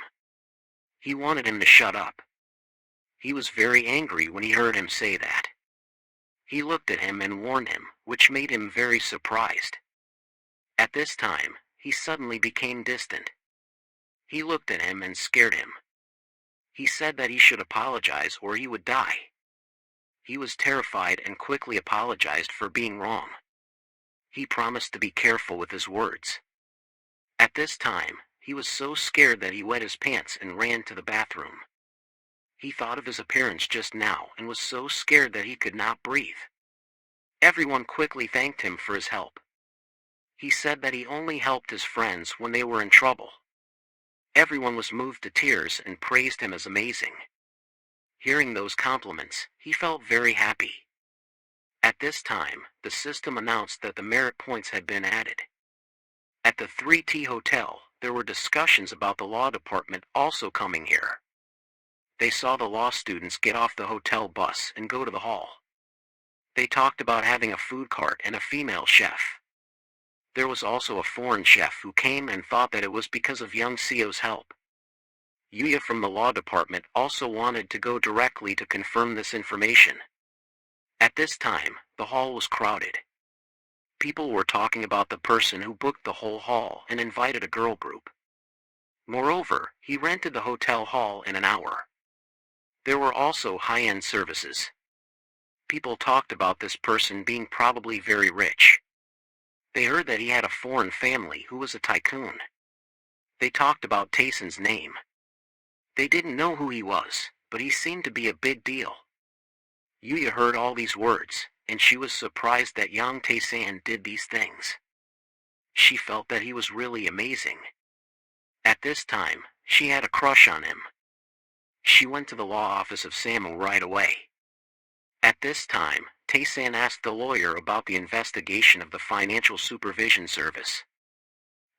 He wanted him to shut up. He was very angry when he heard him say that. He looked at him and warned him, which made him very surprised. At this time, he suddenly became distant. He looked at him and scared him. He said that he should apologize or he would die. He was terrified and quickly apologized for being wrong. He promised to be careful with his words. At this time, he was so scared that he wet his pants and ran to the bathroom. He thought of his appearance just now and was so scared that he could not breathe. Everyone quickly thanked him for his help. He said that he only helped his friends when they were in trouble. Everyone was moved to tears and praised him as amazing. Hearing those compliments, he felt very happy. At this time, the system announced that the merit points had been added. At the 3T Hotel, there were discussions about the law department also coming here. They saw the law students get off the hotel bus and go to the hall. They talked about having a food cart and a female chef. There was also a foreign chef who came and thought that it was because of young Seo's help. Yuya from the law department also wanted to go directly to confirm this information. At this time, the hall was crowded. People were talking about the person who booked the whole hall and invited a girl group. Moreover, he rented the hotel hall in an hour. There were also high-end services. People talked about this person being probably very rich. They heard that he had a foreign family who was a tycoon. They talked about Taeson's name. They didn't know who he was, but he seemed to be a big deal. Yuya heard all these words, and she was surprised that young Taeson did these things. She felt that he was really amazing. At this time, she had a crush on him. She went to the law office of Samu right away. At this time, Taeson asked the lawyer about the investigation of the Financial Supervision Service.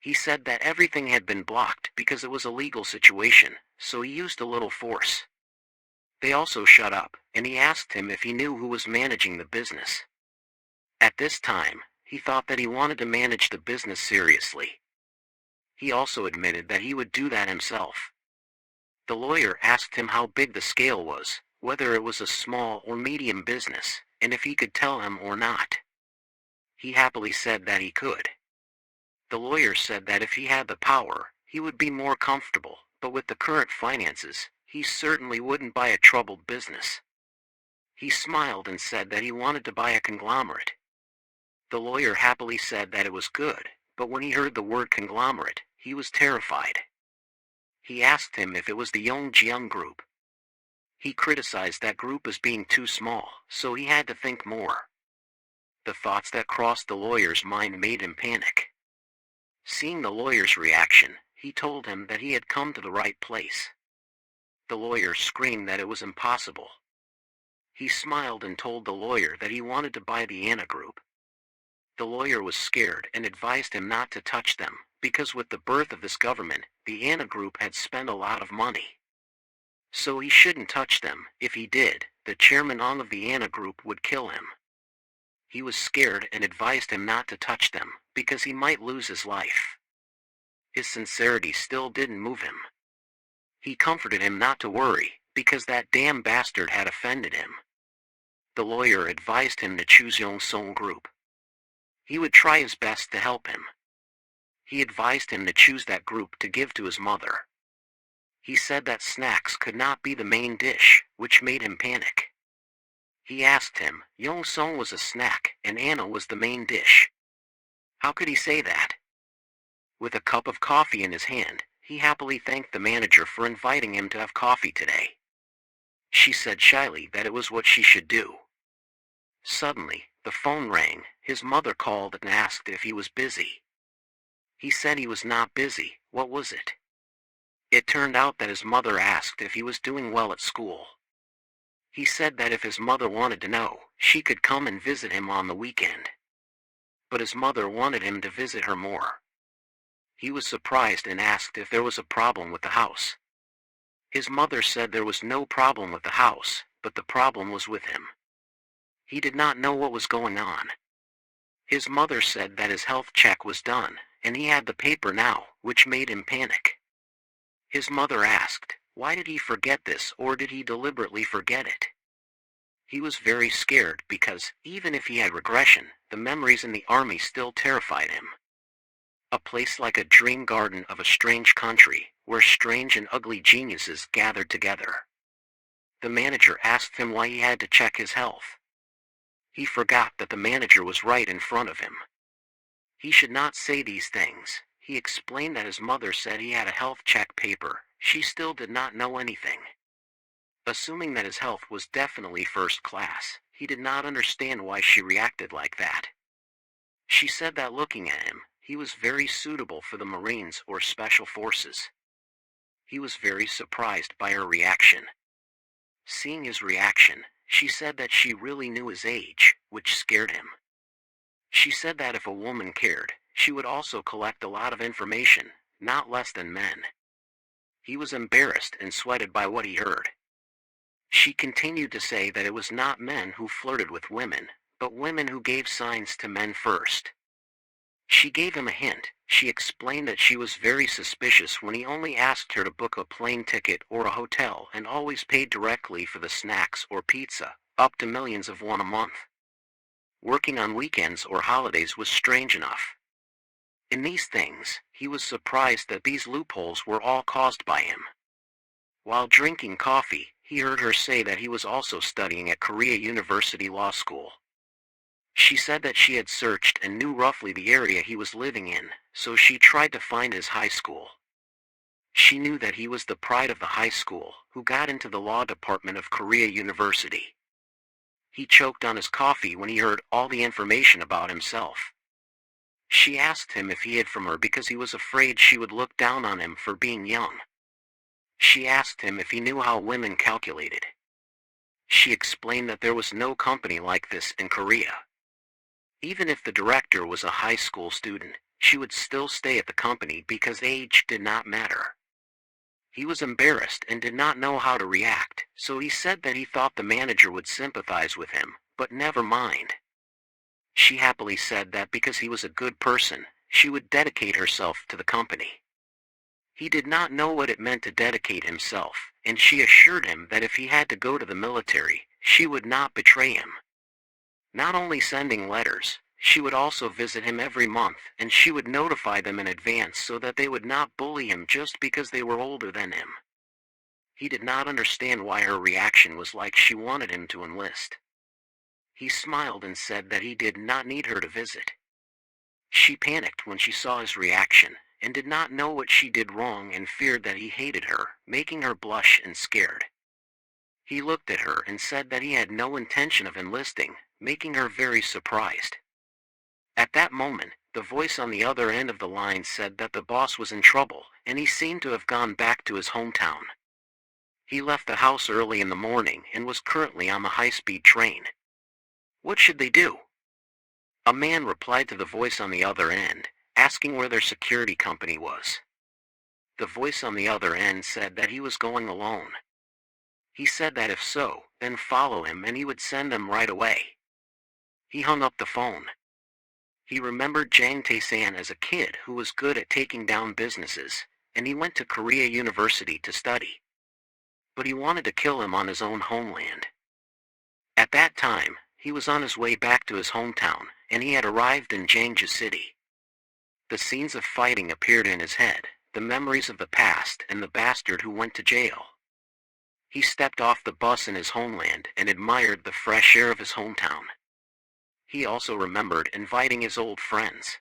He said that everything had been blocked because it was a legal situation, so he used a little force. They also shut up, and he asked him if he knew who was managing the business. At this time, he thought that he wanted to manage the business seriously. He also admitted that he would do that himself. The lawyer asked him how big the scale was, whether it was a small or medium business, and if he could tell him or not. He happily said that he could. The lawyer said that if he had the power, he would be more comfortable, but with the current finances, he certainly wouldn't buy a troubled business. He smiled and said that he wanted to buy a conglomerate. The lawyer happily said that it was good, but when he heard the word conglomerate, he was terrified. He asked him if it was the Yongjiang group. He criticized that group as being too small, so he had to think more. The thoughts that crossed the lawyer's mind made him panic. Seeing the lawyer's reaction, he told him that he had come to the right place. The lawyer screamed that it was impossible. He smiled and told the lawyer that he wanted to buy the Anna Group. The lawyer was scared and advised him not to touch them, because with the birth of this government, the Anna Group had spent a lot of money. So he shouldn't touch them. If he did, the chairman of the Anna Group would kill him. He was scared and advised him not to touch them, because he might lose his life. His sincerity still didn't move him. He comforted him not to worry, because that damn bastard had offended him. The lawyer advised him to choose Yongsong Group. He would try his best to help him. He advised him to choose that group to give to his mother. He said that snacks could not be the main dish, which made him panic. He asked him, Yongsong was a snack, and Anna was the main dish. How could he say that? With a cup of coffee in his hand, he happily thanked the manager for inviting him to have coffee today. She said shyly that it was what she should do. Suddenly, the phone rang. His mother called and asked if he was busy. He said he was not busy. What was it? It turned out that his mother asked if he was doing well at school. He said that if his mother wanted to know, she could come and visit him on the weekend. But his mother wanted him to visit her more. He was surprised and asked if there was a problem with the house. His mother said there was no problem with the house, but the problem was with him. He did not know what was going on. His mother said that his health check was done, and he had the paper now, which made him panic. His mother asked, why did he forget this, or did he deliberately forget it? He was very scared because, even if he had regression, the memories in the army still terrified him. A place like a dream garden of a strange country, where strange and ugly geniuses gathered together. The manager asked him why he had to check his health. He forgot that the manager was right in front of him. He should not say these things. He explained that his mother said he had a health check paper. She still did not know anything. Assuming that his health was definitely first class, he did not understand why she reacted like that. She said that looking at him, he was very suitable for the Marines or Special Forces. He was very surprised by her reaction. Seeing his reaction, she said that she really knew his age, which scared him. She said that if a woman cared, she would also collect a lot of information, not less than men. He was embarrassed and sweated by what he heard. She continued to say that it was not men who flirted with women, but women who gave signs to men first. She gave him a hint. She explained that she was very suspicious when he only asked her to book a plane ticket or a hotel and always paid directly for the snacks or pizza, up to millions of won a month. Working on weekends or holidays was strange enough. In these things, he was surprised that these loopholes were all caused by him. While drinking coffee, he heard her say that he was also studying at Korea University Law School. She said that she had searched and knew roughly the area he was living in, so she tried to find his high school. She knew that he was the pride of the high school, who got into the law department of Korea University. He choked on his coffee when he heard all the information about himself. She asked him if he hid from her because he was afraid she would look down on him for being young. She asked him if he knew how women calculated. She explained that there was no company like this in Korea. Even if the director was a high school student, she would still stay at the company because age did not matter. He was embarrassed and did not know how to react, so he said that he thought the manager would sympathize with him, but never mind. She happily said that because he was a good person, she would dedicate herself to the company. He did not know what it meant to dedicate himself, and she assured him that if he had to go to the military, she would not betray him. Not only sending letters, she would also visit him every month, and she would notify them in advance so that they would not bully him just because they were older than him. He did not understand why her reaction was like she wanted him to enlist. He smiled and said that he did not need her to visit. She panicked when she saw his reaction, and did not know what she did wrong and feared that he hated her, making her blush and scared. He looked at her and said that he had no intention of enlisting, making her very surprised. At that moment, the voice on the other end of the line said that the boss was in trouble, and he seemed to have gone back to his hometown. He left the house early in the morning and was currently on the high-speed train. What should they do? A man replied to the voice on the other end, asking where their security company was. The voice on the other end said that he was going alone. He said that if so, then follow him and he would send them right away. He hung up the phone. He remembered Jang Tae-san as a kid who was good at taking down businesses, and he went to Korea University to study. But he wanted to kill him on his own homeland. At that time, he was on his way back to his hometown, and he had arrived in Jangja City. The scenes of fighting appeared in his head, the memories of the past and the bastard who went to jail. He stepped off the bus in his homeland and admired the fresh air of his hometown. He also remembered inviting his old friends.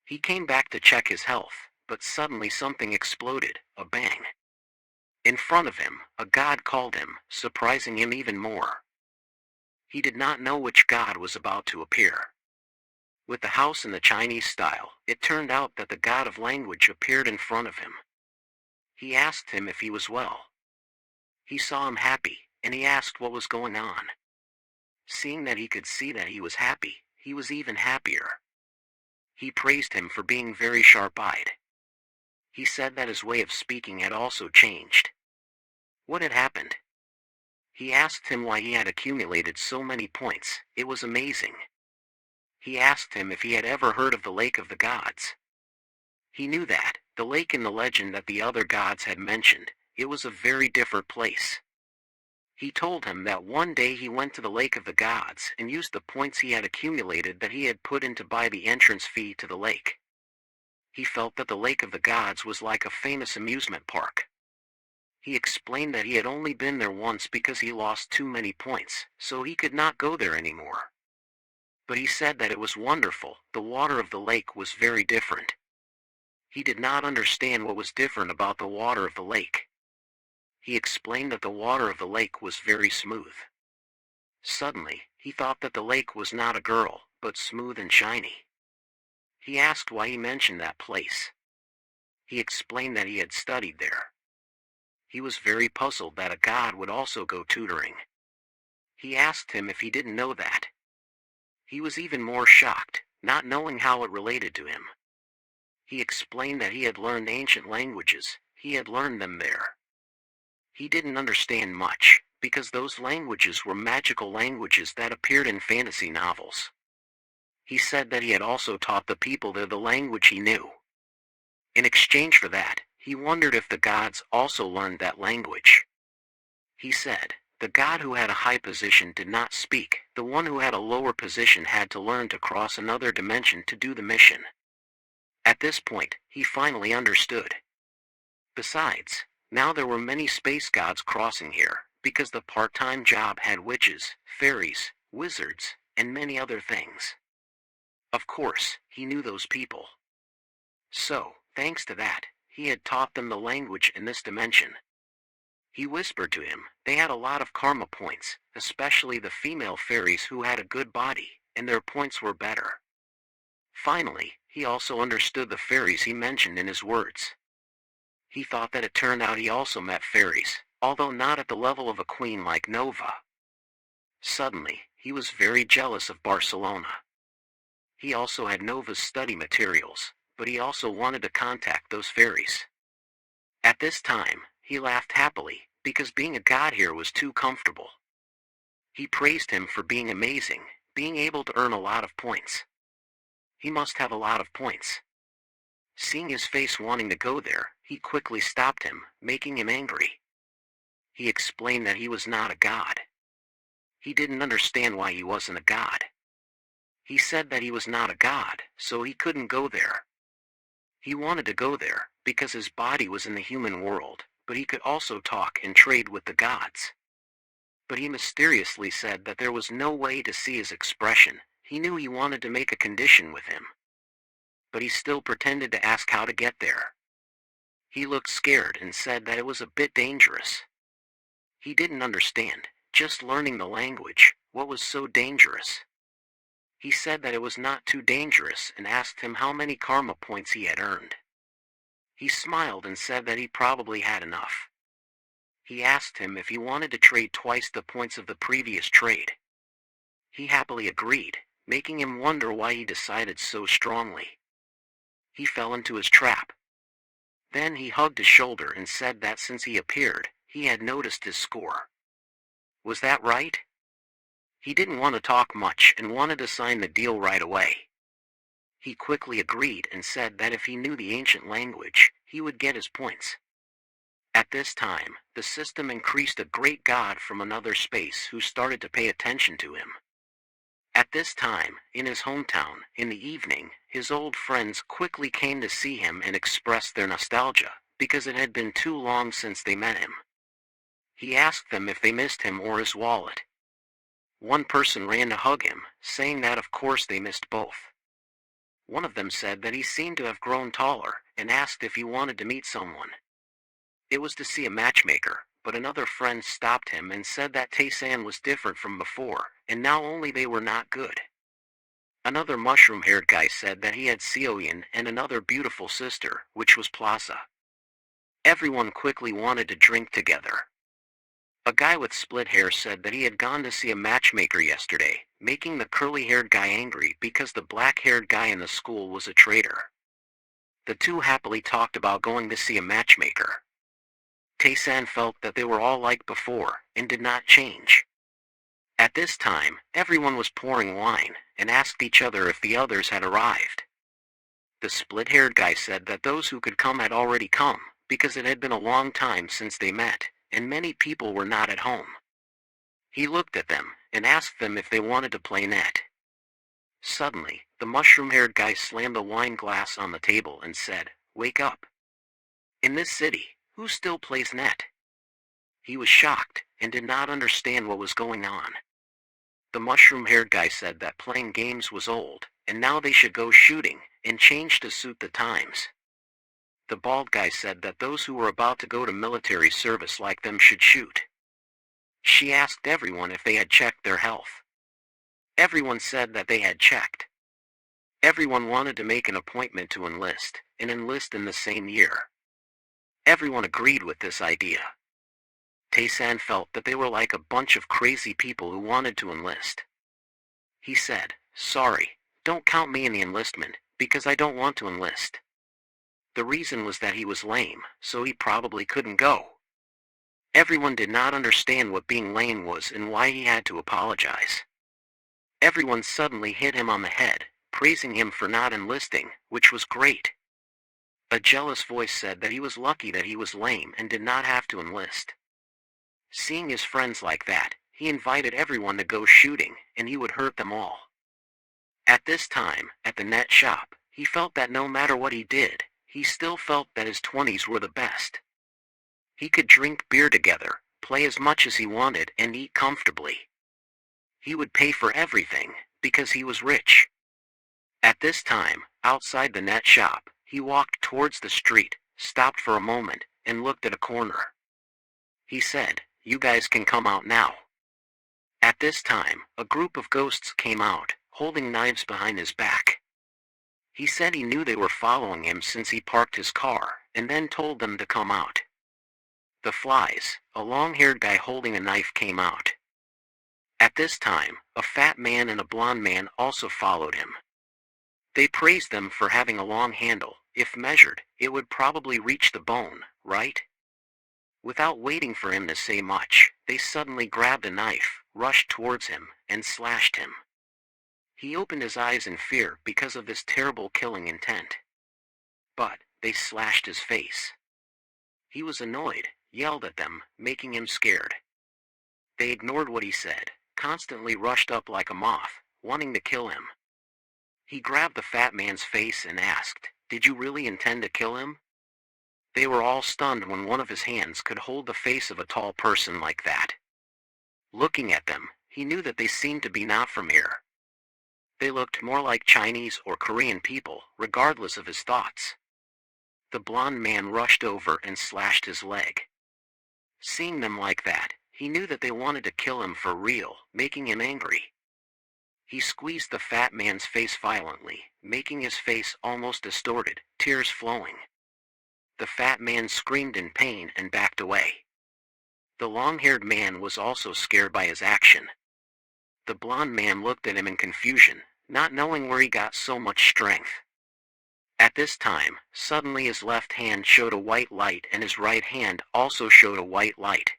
He came back to check his health, but suddenly something exploded, a bang. In front of him, a god called him, surprising him even more. He did not know which god was about to appear. With the house in the Chinese style, it turned out that the god of language appeared in front of him. He asked him if he was well. He saw him happy, and he asked what was going on. Seeing that he could see that he was happy, he was even happier. He praised him for being very sharp-eyed. He said that his way of speaking had also changed. What had happened? He asked him why he had accumulated so many points. It was amazing. He asked him if he had ever heard of the Lake of the Gods. He knew that, the lake in the legend that the other gods had mentioned, it was a very different place. He told him that one day he went to the Lake of the Gods and used the points he had accumulated that he had put in to buy the entrance fee to the lake. He felt that the Lake of the Gods was like a famous amusement park. He explained that he had only been there once because he lost too many points, so he could not go there anymore. But he said that it was wonderful, the water of the lake was very different. He did not understand what was different about the water of the lake. He explained that the water of the lake was very smooth. Suddenly, he thought that the lake was not a girl, but smooth and shiny. He asked why he mentioned that place. He explained that he had studied there. He was very puzzled that a god would also go tutoring. He asked him if he didn't know that. He was even more shocked, not knowing how it related to him. He explained that he had learned ancient languages, he had learned them there. He didn't understand much, because those languages were magical languages that appeared in fantasy novels. He said that he had also taught the people there the language he knew. In exchange for that, he wondered if the gods also learned that language. He said, the god who had a high position did not speak, the one who had a lower position had to learn to cross another dimension to do the mission. At this point, he finally understood. Besides, now there were many space gods crossing here, because the part-time job had witches, fairies, wizards, and many other things. Of course, he knew those people. So, thanks to that, he had taught them the language in this dimension. He whispered to him, they had a lot of karma points, especially the female fairies who had a good body, and their points were better. Finally, he also understood the fairies he mentioned in his words. He thought that it turned out he also met fairies, although not at the level of a queen like Nova. Suddenly, he was very jealous of Barcelona. He also had Nova's study materials, but he also wanted to contact those fairies. At this time, he laughed happily, because being a god here was too comfortable. He praised him for being amazing, being able to earn a lot of points. He must have a lot of points. Seeing his face wanting to go there, he quickly stopped him, making him angry. He explained that he was not a god. He didn't understand why he wasn't a god. He said that he was not a god, so he couldn't go there. He wanted to go there, because his body was in the human world, but he could also talk and trade with the gods. But he mysteriously said that there was no way to see his expression. He knew he wanted to make a condition with him. But he still pretended to ask how to get there. He looked scared and said that it was a bit dangerous. He didn't understand, just learning the language, what was so dangerous. He said that it was not too dangerous and asked him how many karma points he had earned. He smiled and said that he probably had enough. He asked him if he wanted to trade twice the points of the previous trade. He happily agreed, making him wonder why he decided so strongly. He fell into his trap. Then he hugged his shoulder and said that since he appeared, he had noticed his score. Was that right? He didn't want to talk much and wanted to sign the deal right away. He quickly agreed and said that if he knew the ancient language, he would get his points. At this time, the system increased a great god from another space who started to pay attention to him. At this time, in his hometown, in the evening, his old friends quickly came to see him and expressed their nostalgia, because it had been too long since they met him. He asked them if they missed him or his wallet. One person ran to hug him, saying that of course they missed both. One of them said that he seemed to have grown taller, and asked if he wanted to meet someone. It was to see a matchmaker, but another friend stopped him and said that Tae-san was different from before, and now only they were not good. Another mushroom-haired guy said that he had Seoyeon and another beautiful sister, which was Plaza. Everyone quickly wanted to drink together. A guy with split hair said that he had gone to see a matchmaker yesterday, making the curly-haired guy angry because the black-haired guy in the school was a traitor. The two happily talked about going to see a matchmaker. Tae-san felt that they were all like before, and did not change. At this time, everyone was pouring wine, and asked each other if the others had arrived. The split-haired guy said that those who could come had already come, because it had been a long time since they met, and many people were not at home. He looked at them, and asked them if they wanted to play net. Suddenly, the mushroom-haired guy slammed a wine glass on the table and said, "Wake up. In this city, who still plays net?" He was shocked, and did not understand what was going on. The mushroom-haired guy said that playing games was old, and now they should go shooting, and change to suit the times. The bald guy said that those who were about to go to military service like them should shoot. She asked everyone if they had checked their health. Everyone said that they had checked. Everyone wanted to make an appointment to enlist, and enlist in the same year. Everyone agreed with this idea. Tae-san felt that they were like a bunch of crazy people who wanted to enlist. He said, "Sorry, don't count me in the enlistment, because I don't want to enlist." The reason was that he was lame, so he probably couldn't go. Everyone did not understand what being lame was and why he had to apologize. Everyone suddenly hit him on the head, praising him for not enlisting, which was great. A jealous voice said that he was lucky that he was lame and did not have to enlist. Seeing his friends like that, he invited everyone to go shooting, and he would hurt them all. At this time, at the net shop, he felt that no matter what he did, he still felt that his 20s were the best. He could drink beer together, play as much as he wanted, and eat comfortably. He would pay for everything, because he was rich. At this time, outside the net shop, he walked towards the street, stopped for a moment, and looked at a corner. He said, "You guys can come out now." At this time, a group of ghosts came out, holding knives behind his back. He said he knew they were following him since he parked his car, and then told them to come out. The Flies, a long-haired guy holding a knife, came out. At this time, a fat man and a blonde man also followed him. They praised them for having a long handle. If measured, it would probably reach the bone, right? Without waiting for him to say much, they suddenly grabbed a knife, rushed towards him, and slashed him. He opened his eyes in fear because of this terrible killing intent. But they slashed his face. He was annoyed, yelled at them, making him scared. They ignored what he said, constantly rushed up like a moth, wanting to kill him. He grabbed the fat man's face and asked, "Did you really intend to kill him?" They were all stunned when one of his hands could hold the face of a tall person like that. Looking at them, he knew that they seemed to be not from here. They looked more like Chinese or Korean people, regardless of his thoughts. The blonde man rushed over and slashed his leg. Seeing them like that, he knew that they wanted to kill him for real, making him angry. He squeezed the fat man's face violently, making his face almost distorted, tears flowing. The fat man screamed in pain and backed away. The long-haired man was also scared by his action. The blonde man looked at him in confusion, not knowing where he got so much strength. At this time, suddenly his left hand showed a white light and his right hand also showed a white light.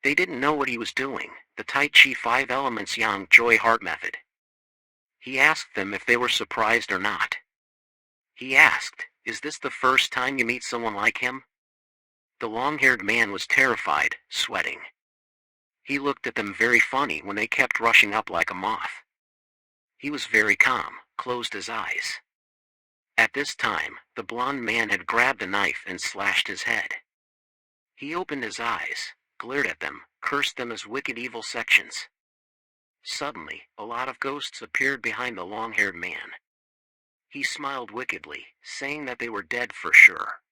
They didn't know what he was doing, the Tai Chi 5 Elements Yang Joy Heart method. He asked them if they were surprised or not. He asked, "Is this the first time you meet someone like him?" The long-haired man was terrified, sweating. He looked at them very funny when they kept rushing up like a moth. He was very calm, closed his eyes. At this time, the blonde man had grabbed a knife and slashed his head. He opened his eyes, glared at them, cursed them as wicked evil sections. Suddenly, a lot of ghosts appeared behind the long-haired man. He smiled wickedly, saying that they were dead for sure.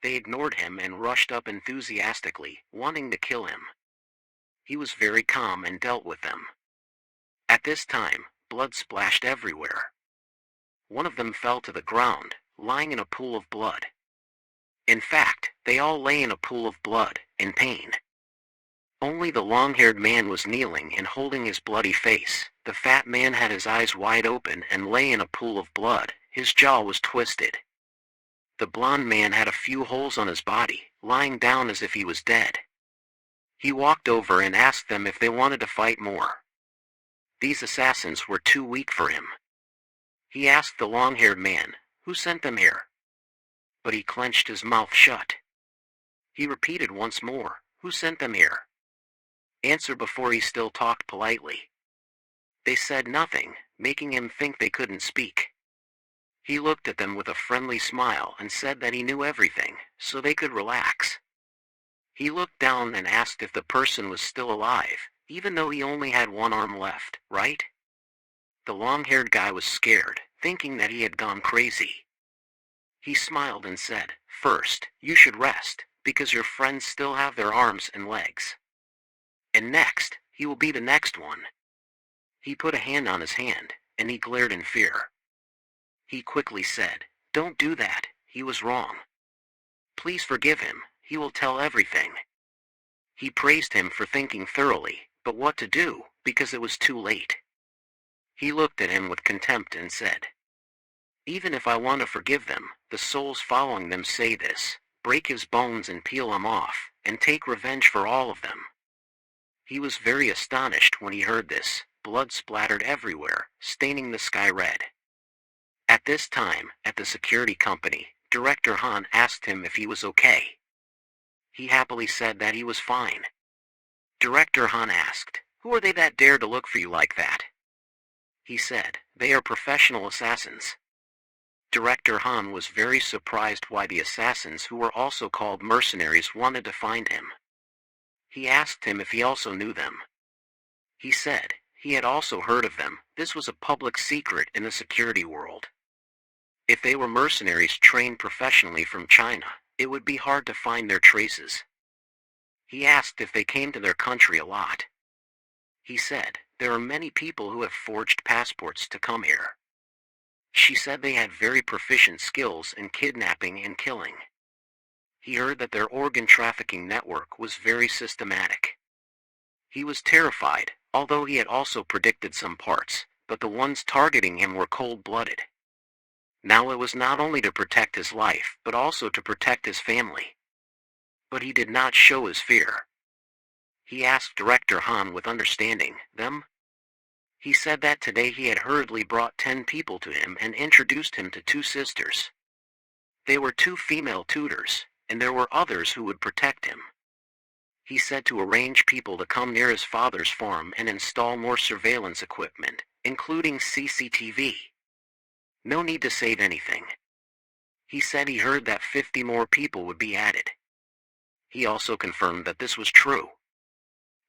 They ignored him and rushed up enthusiastically, wanting to kill him. He was very calm and dealt with them. At this time, blood splashed everywhere. One of them fell to the ground, lying in a pool of blood. In fact, they all lay in a pool of blood, in pain. Only the long-haired man was kneeling and holding his bloody face. The fat man had his eyes wide open and lay in a pool of blood. His jaw was twisted. The blonde man had a few holes on his body, lying down as if he was dead. He walked over and asked them if they wanted to fight more. These assassins were too weak for him. He asked the long-haired man, Who sent them here? But he clenched his mouth shut. He repeated once more, who sent them here? Answer before he still talked politely. They said nothing, making him think they couldn't speak. He looked at them with a friendly smile and said that he knew everything, so they could relax. He looked down and asked if the person was still alive, even though he only had one arm left, right? The long-haired guy was scared, thinking that he had gone crazy. He smiled and said, first, you should rest, because your friends still have their arms and legs. And next, he will be the next one. He put a hand on his hand, and he glared in fear. He quickly said, don't do that, he was wrong. Please forgive him, he will tell everything. He praised him for thinking thoroughly, but what to do, because it was too late. He looked at him with contempt and said, even if I want to forgive them, the souls following them say this, break his bones and peel him off, and take revenge for all of them. He was very astonished when he heard this. Blood splattered everywhere, staining the sky red. At this time, at the security company, Director Han asked him if he was okay. He happily said that he was fine. Director Han asked, who are they that dare to look for you like that? He said, they are professional assassins. Director Han was very surprised why the assassins who were also called mercenaries wanted to find him. He asked him if he also knew them. He said, he had also heard of them, this was a public secret in the security world. If they were mercenaries trained professionally from China, it would be hard to find their traces. He asked if they came to their country a lot. He said, there are many people who have forged passports to come here. She said they had very proficient skills in kidnapping and killing. He heard that their organ trafficking network was very systematic. He was terrified, although he had also predicted some parts, but the ones targeting him were cold-blooded. Now it was not only to protect his life, but also to protect his family. But he did not show his fear. He asked Director Han with understanding, them? He said that today he had hurriedly brought 10 people to him and introduced him to 2 sisters. They were 2 female tutors, and there were others who would protect him. He said to arrange people to come near his father's farm and install more surveillance equipment, including CCTV. No need to save anything. He said he heard that 50 more people would be added. He also confirmed that this was true.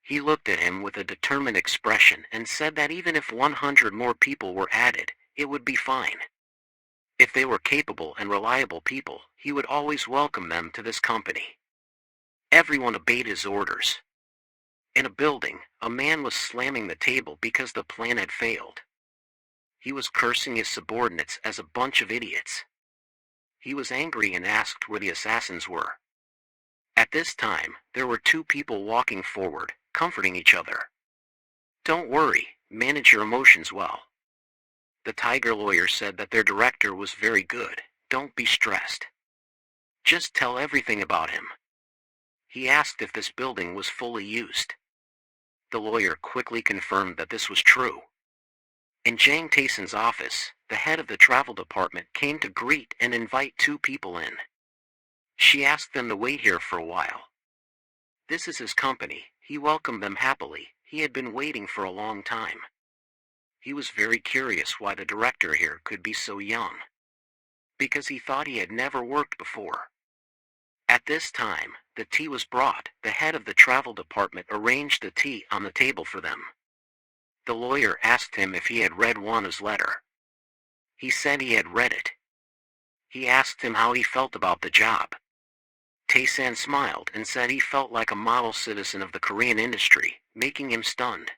He looked at him with a determined expression and said that even if 100 more people were added, it would be fine. If they were capable and reliable people, he would always welcome them to this company. Everyone obeyed his orders. In a building, a man was slamming the table because the plan had failed. He was cursing his subordinates as a bunch of idiots. He was angry and asked where the assassins were. At this time, there were 2 people walking forward, comforting each other. Don't worry, manage your emotions well. The tiger lawyer said that their director was very good, don't be stressed. Just tell everything about him. He asked if this building was fully used. The lawyer quickly confirmed that this was true. In Jang Taeson's office, the head of the travel department came to greet and invite 2 people in. She asked them to wait here for a while. This is his company, he welcomed them happily, he had been waiting for a long time. He was very curious why the director here could be so young. Because he thought he had never worked before. At this time, the tea was brought. The head of the travel department arranged the tea on the table for them. The lawyer asked him if he had read Wana's letter. He said he had read it. He asked him how he felt about the job. Taesan smiled and said he felt like a model citizen of the Korean industry, making him stunned.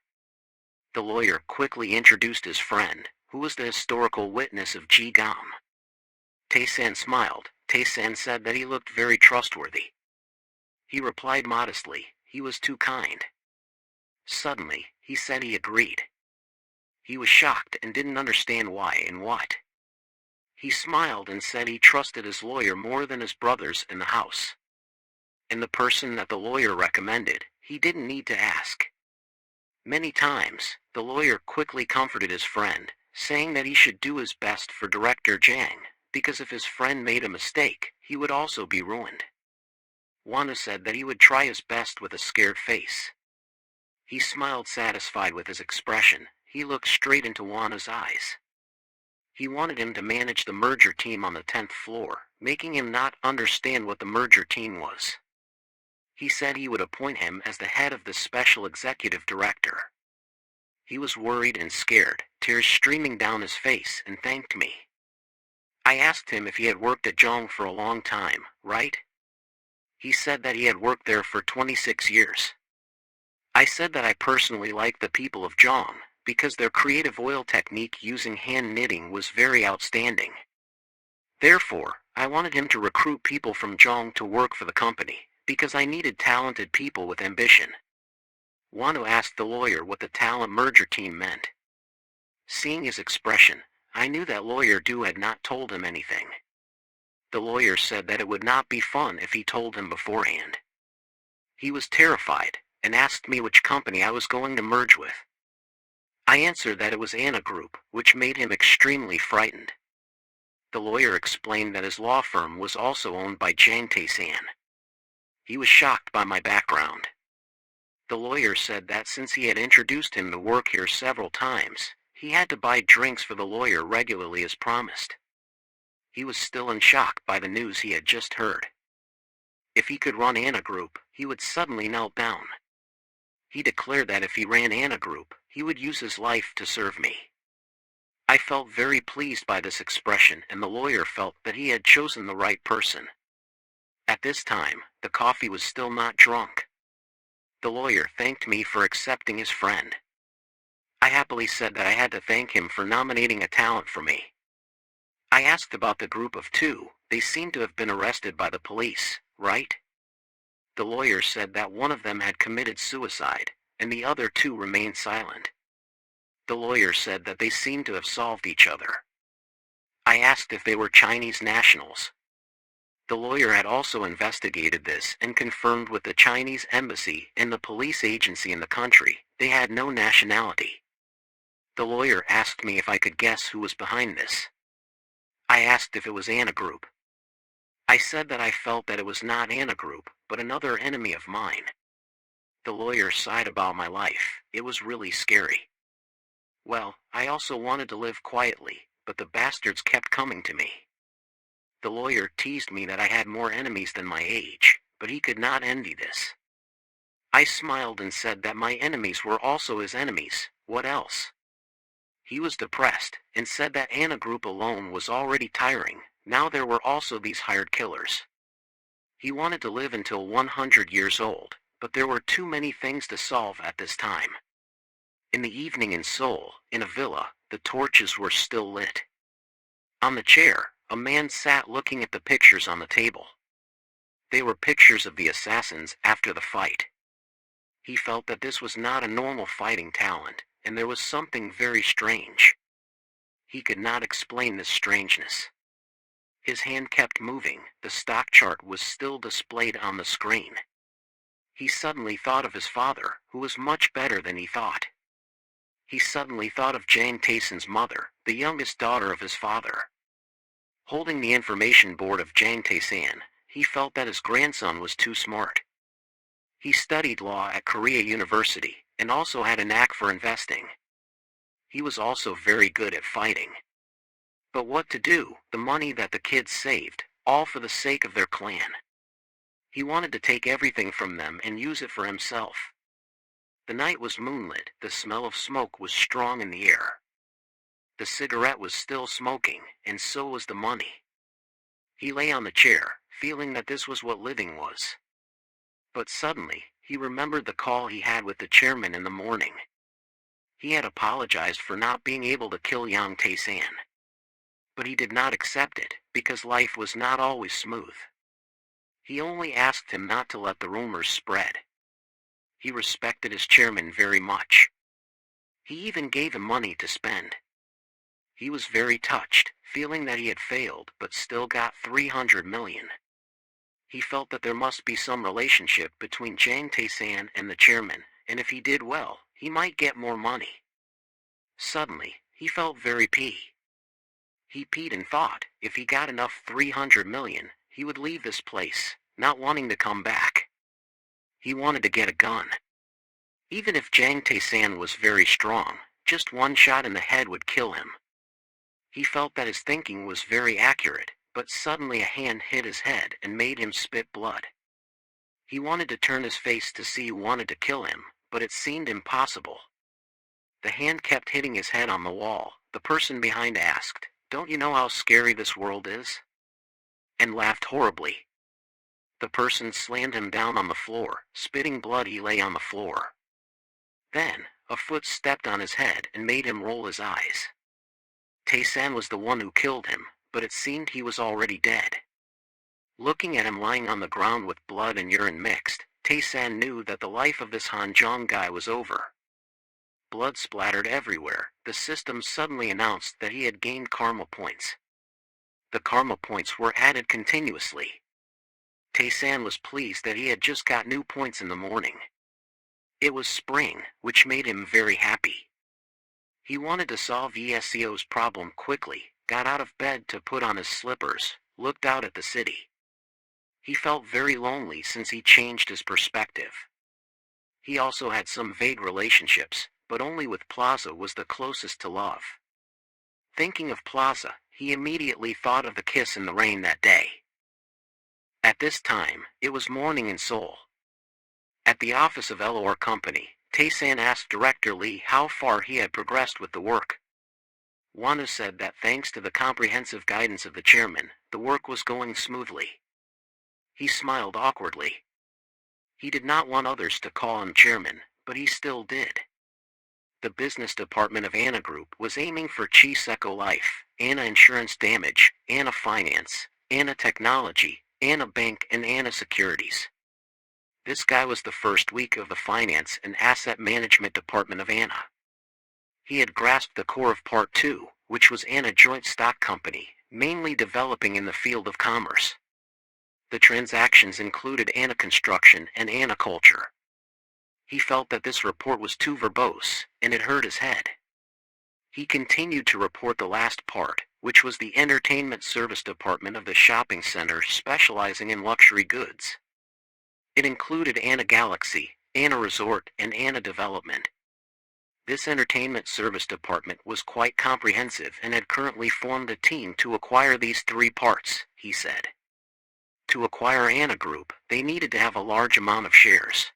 The lawyer quickly introduced his friend, who was the historical witness of Ji Gam. Taesan smiled. Taesan said that he looked very trustworthy. He replied modestly, he was too kind. Suddenly, he said he agreed. He was shocked and didn't understand why and what. He smiled and said he trusted his lawyer more than his brothers in the house. And the person that the lawyer recommended, he didn't need to ask. Many times, the lawyer quickly comforted his friend, saying that he should do his best for Director Jang, because if his friend made a mistake, he would also be ruined. Wano said that he would try his best with a scared face. He smiled satisfied with his expression. He looked straight into Wano's eyes. He wanted him to manage the merger team on the 10th floor, making him not understand what the merger team was. He said he would appoint him as the head of the special executive director. He was worried and scared, tears streaming down his face, and thanked me. I asked him if he had worked at Zhong for a long time, right? He said that he had worked there for 26 years. I said that I personally liked the people of Zhong, because their creative oil technique using hand knitting was very outstanding. Therefore, I wanted him to recruit people from Zhong to work for the company, because I needed talented people with ambition. Wano asked the lawyer what the talent merger team meant. Seeing his expression, I knew that lawyer Du had not told him anything. The lawyer said that it would not be fun if he told him beforehand. He was terrified, and asked me which company I was going to merge with. I answered that it was Anna Group, which made him extremely frightened. The lawyer explained that his law firm was also owned by Jang Tae-san. He was shocked by my background. The lawyer said that since he had introduced him to work here several times, he had to buy drinks for the lawyer regularly as promised. He was still in shock by the news he had just heard. If he could run Anna Group, he would suddenly melt down. He declared that if he ran Anna Group, he would use his life to serve me. I felt very pleased by this expression, and the lawyer felt that he had chosen the right person. At this time, the coffee was still not drunk. The lawyer thanked me for accepting his friend. I happily said that I had to thank him for nominating a talent for me. I asked about the group of two. They seemed to have been arrested by the police, right? The lawyer said that one of them had committed suicide, and the other two remained silent. The lawyer said that they seemed to have solved each other. I asked if they were Chinese nationals. The lawyer had also investigated this and confirmed with the Chinese embassy and the police agency in the country, they had no nationality. The lawyer asked me if I could guess who was behind this. I asked if it was Anna Group. I said that I felt that it was not Anna Group, but another enemy of mine. The lawyer sighed about my life. It was really scary. Well, I also wanted to live quietly, but the bastards kept coming to me. The lawyer teased me that I had more enemies than my age, but he could not envy this. I smiled and said that my enemies were also his enemies. What else? He was depressed, and said that Anna Group alone was already tiring. Now there were also these hired killers. He wanted to live until 100 years old, but there were too many things to solve at this time. In the evening in Seoul, in a villa, the torches were still lit. On the chair, a man sat looking at the pictures on the table. They were pictures of the assassins after the fight. He felt that this was not a normal fighting talent, and there was something very strange. He could not explain this strangeness. His hand kept moving. The stock chart was still displayed on the screen. He suddenly thought of his father, who was much better than he thought. He suddenly thought of Jang Tae-san's mother, the youngest daughter of his father. Holding the information board of Jang Tae-san, he felt that his grandson was too smart. He studied law at Korea University, and also had a knack for investing. He was also very good at fighting. But what to do? The money that the kids saved, all for the sake of their clan. He wanted to take everything from them and use it for himself. The night was moonlit. The smell of smoke was strong in the air. The cigarette was still smoking, and so was the money. He lay on the chair, feeling that this was what living was. But suddenly, he remembered the call he had with the chairman in the morning. He had apologized for not being able to kill Yang Tae-san. But he did not accept it, because life was not always smooth. He only asked him not to let the rumors spread. He respected his chairman very much. He even gave him money to spend. He was very touched, feeling that he had failed but still got 300 million. He felt that there must be some relationship between Jang Tae-san and the chairman, and if he did well, he might get more money. Suddenly, he felt very peeved. He peed and thought, if he got enough 300 million, he would leave this place, not wanting to come back. He wanted to get a gun. Even if Jang Tae-san was very strong, just one shot in the head would kill him. He felt that his thinking was very accurate, but suddenly a hand hit his head and made him spit blood. He wanted to turn his face to see who wanted to kill him, but it seemed impossible. The hand kept hitting his head on the wall. The person behind asked, "Don't you know how scary this world is?" and laughed horribly. The person slammed him down on the floor. Spitting blood, he lay on the floor. Then, a foot stepped on his head and made him roll his eyes. Tae-san was the one who killed him, but it seemed he was already dead. Looking at him lying on the ground with blood and urine mixed, Tae-san knew that the life of this Han Jong guy was over. Blood splattered everywhere. The system suddenly announced that he had gained karma points. The karma points were added continuously. Tae-san was pleased that he had just got new points in the morning. It was spring, which made him very happy. He wanted to solve ESEO's problem quickly, got out of bed to put on his slippers, looked out at the city. He felt very lonely since he changed his perspective. He also had some vague relationships, but only with Plaza was the closest to love. Thinking of Plaza, he immediately thought of the kiss in the rain that day. At this time, it was morning in Seoul. At the office of LOR Company, Tae-san asked Director Lee how far he had progressed with the work. Wanu said that thanks to the comprehensive guidance of the chairman, the work was going smoothly. He smiled awkwardly. He did not want others to call him chairman, but he still did. The business department of Anna Group was aiming for Chiseco Life, Anna Insurance Damage, Anna Finance, Anna Technology, Anna Bank and Anna Securities. This guy was the first week of the Finance and Asset Management Department of Anna. He had grasped the core of Part 2, which was Anna Joint Stock Company, mainly developing in the field of commerce. The transactions included Anna Construction and Anna Culture. He felt that this report was too verbose, and it hurt his head. He continued to report the last part, which was the Entertainment Service Department of the shopping center specializing in luxury goods. It included Anna Galaxy, Anna Resort, and Anna Development. This Entertainment Service Department was quite comprehensive and had currently formed a team to acquire these three parts, he said. To acquire Anna Group, they needed to have a large amount of shares.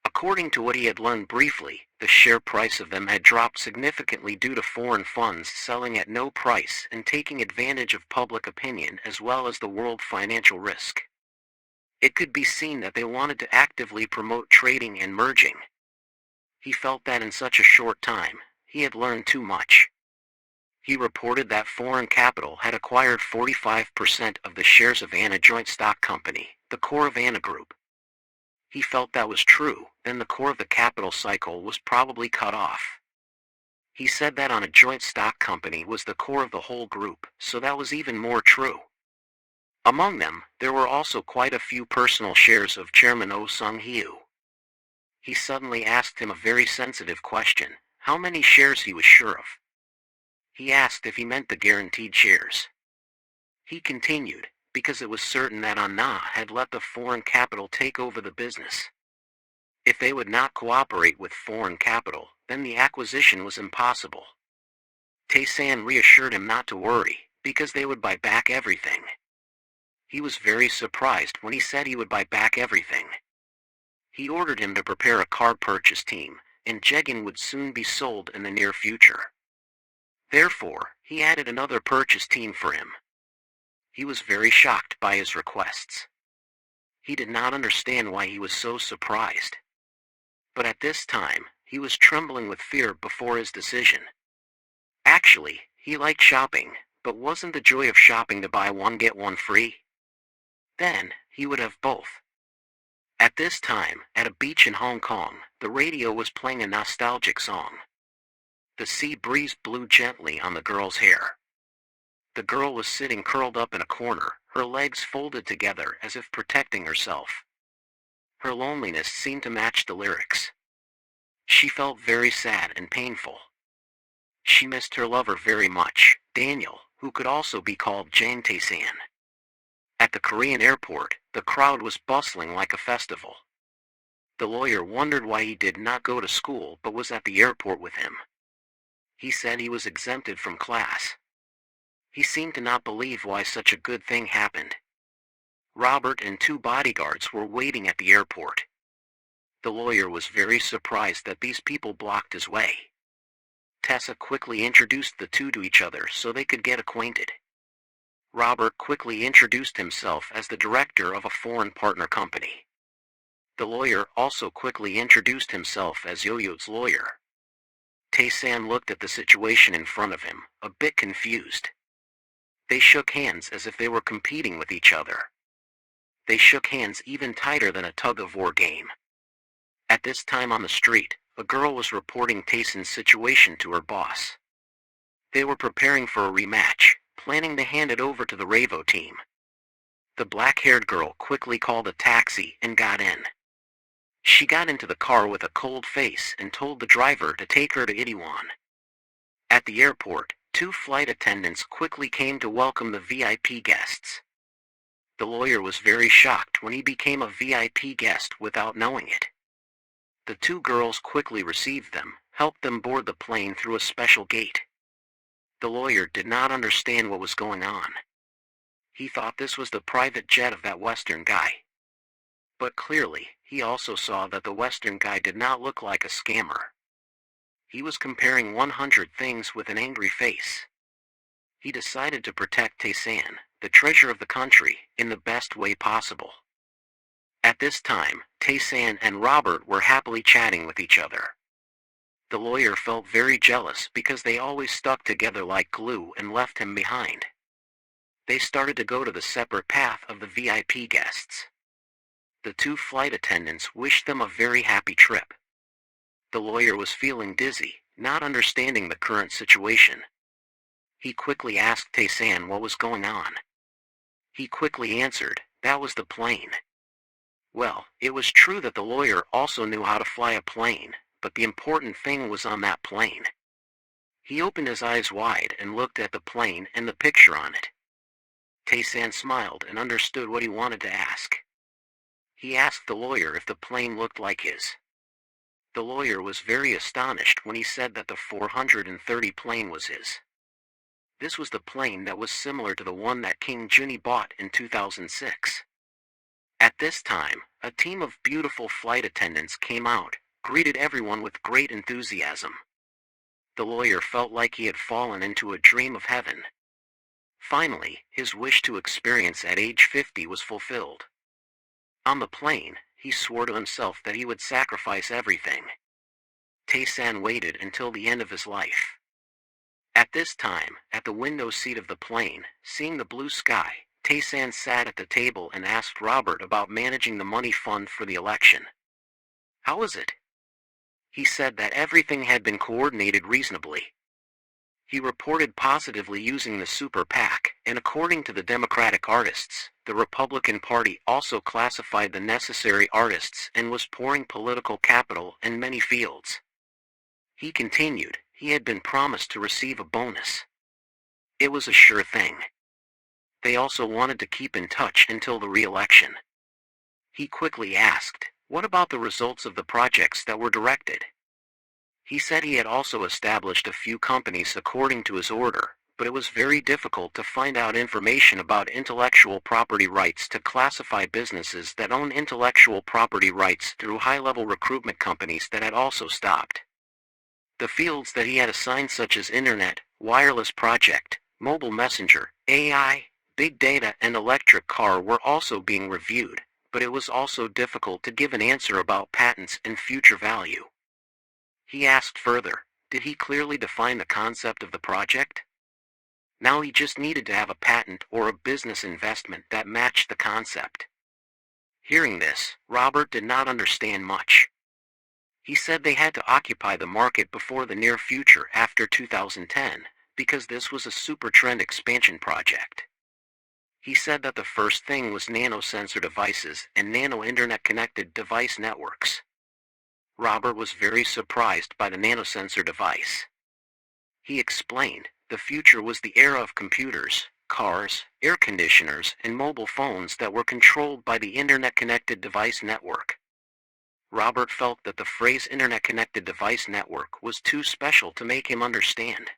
According to what he had learned briefly, the share price of them had dropped significantly due to foreign funds selling at no price and taking advantage of public opinion as well as the world financial risk. It could be seen that they wanted to actively promote trading and merging. He felt that in such a short time, he had learned too much. He reported that foreign capital had acquired 45% of the shares of Anna Joint Stock Company, the core of Anna Group. He felt that was true, then the core of the capital cycle was probably cut off. He said that on a joint stock company was the core of the whole group, so that was even more true. Among them, there were also quite a few personal shares of Chairman Oh Sung-hyu. He suddenly asked him a very sensitive question, how many shares he was sure of. He asked if he meant the guaranteed shares. He continued, because it was certain that Anna had let the foreign capital take over the business. If they would not cooperate with foreign capital, then the acquisition was impossible. Tae-san reassured him not to worry, because they would buy back everything. He was very surprised when he said he would buy back everything. He ordered him to prepare a car purchase team, and Jegan would soon be sold in the near future. Therefore, he added another purchase team for him. He was very shocked by his requests. He did not understand why he was so surprised. But at this time, he was trembling with fear before his decision. Actually, he liked shopping, but wasn't the joy of shopping to buy one get one free? Then, he would have both. At this time, at a beach in Hong Kong, the radio was playing a nostalgic song. The sea breeze blew gently on the girl's hair. The girl was sitting curled up in a corner, her legs folded together as if protecting herself. Her loneliness seemed to match the lyrics. She felt very sad and painful. She missed her lover very much, Daniel, who could also be called Jane Tae-san. At the Korean airport, the crowd was bustling like a festival. The lawyer wondered why he did not go to school but was at the airport with him. He said he was exempted from class. He seemed to not believe why such a good thing happened. Robert and 2 bodyguards were waiting at the airport. The lawyer was very surprised that these people blocked his way. Tessa quickly introduced the 2 to each other so they could get acquainted. Robert quickly introduced himself as the director of a foreign partner company. The lawyer also quickly introduced himself as Yo-Yo's lawyer. Tae-san looked at the situation in front of him, a bit confused. They shook hands as if they were competing with each other. They shook hands even tighter than a tug-of-war game. At this time on the street, a girl was reporting Tae-san's situation to her boss. They were preparing for a rematch, planning to hand it over to the Ravo team. The black-haired girl quickly called a taxi and got in. She got into the car with a cold face and told the driver to take her to Itaewon. At the airport, 2 flight attendants quickly came to welcome the VIP guests. The lawyer was very shocked when he became a VIP guest without knowing it. The 2 girls quickly received them, helped them board the plane through a special gate. The lawyer did not understand what was going on. He thought this was the private jet of that Western guy. But clearly, he also saw that the Western guy did not look like a scammer. He was comparing 100 things with an angry face. He decided to protect Tae-san, the treasure of the country, in the best way possible. At this time, Tae-san and Robert were happily chatting with each other. The lawyer felt very jealous because they always stuck together like glue and left him behind. They started to go to the separate path of the VIP guests. The 2 flight attendants wished them a very happy trip. The lawyer was feeling dizzy, not understanding the current situation. He quickly asked Tae-san what was going on. He quickly answered, that was the plane. Well, it was true that the lawyer also knew how to fly a plane, but the important thing was on that plane. He opened his eyes wide and looked at the plane and the picture on it. Tae-san smiled and understood what he wanted to ask. He asked the lawyer if the plane looked like his. The lawyer was very astonished when he said that the 430 plane was his. This was the plane that was similar to the one that King Junhee bought in 2006. At this time, a team of beautiful flight attendants came out, greeted everyone with great enthusiasm. The lawyer felt like he had fallen into a dream of heaven. Finally, his wish to experience at age 50 was fulfilled. On the plane, he swore to himself that he would sacrifice everything. Tae-san waited until the end of his life. At this time, at the window seat of the plane, seeing the blue sky, Tae-san sat at the table and asked Robert about managing the money fund for the election. How was it? He said that everything had been coordinated reasonably. He reported positively using the Super PAC, and according to the Democratic artists, the Republican Party also classified the necessary artists and was pouring political capital in many fields. He continued, he had been promised to receive a bonus. It was a sure thing. They also wanted to keep in touch until the re-election. He quickly asked, what about the results of the projects that were directed? He said he had also established a few companies according to his order, but it was very difficult to find out information about intellectual property rights to classify businesses that own intellectual property rights through high-level recruitment companies that had also stopped. The fields that he had assigned such as Internet, Wireless Project, Mobile Messenger, AI, Big Data and Electric Car were also being reviewed, but it was also difficult to give an answer about patents and future value. He asked further, did he clearly define the concept of the project? Now he just needed to have a patent or a business investment that matched the concept. Hearing this, Robert did not understand much. He said they had to occupy the market before the near future after 2010, because this was a super trend expansion project. He said that the first thing was nano-sensor devices and nano-internet-connected device networks. Robert was very surprised by the nanosensor device. He explained, The future was the era of computers, cars, air conditioners, and mobile phones that were controlled by the Internet-Connected Device Network. Robert felt that the phrase Internet-Connected Device Network was too special to make him understand.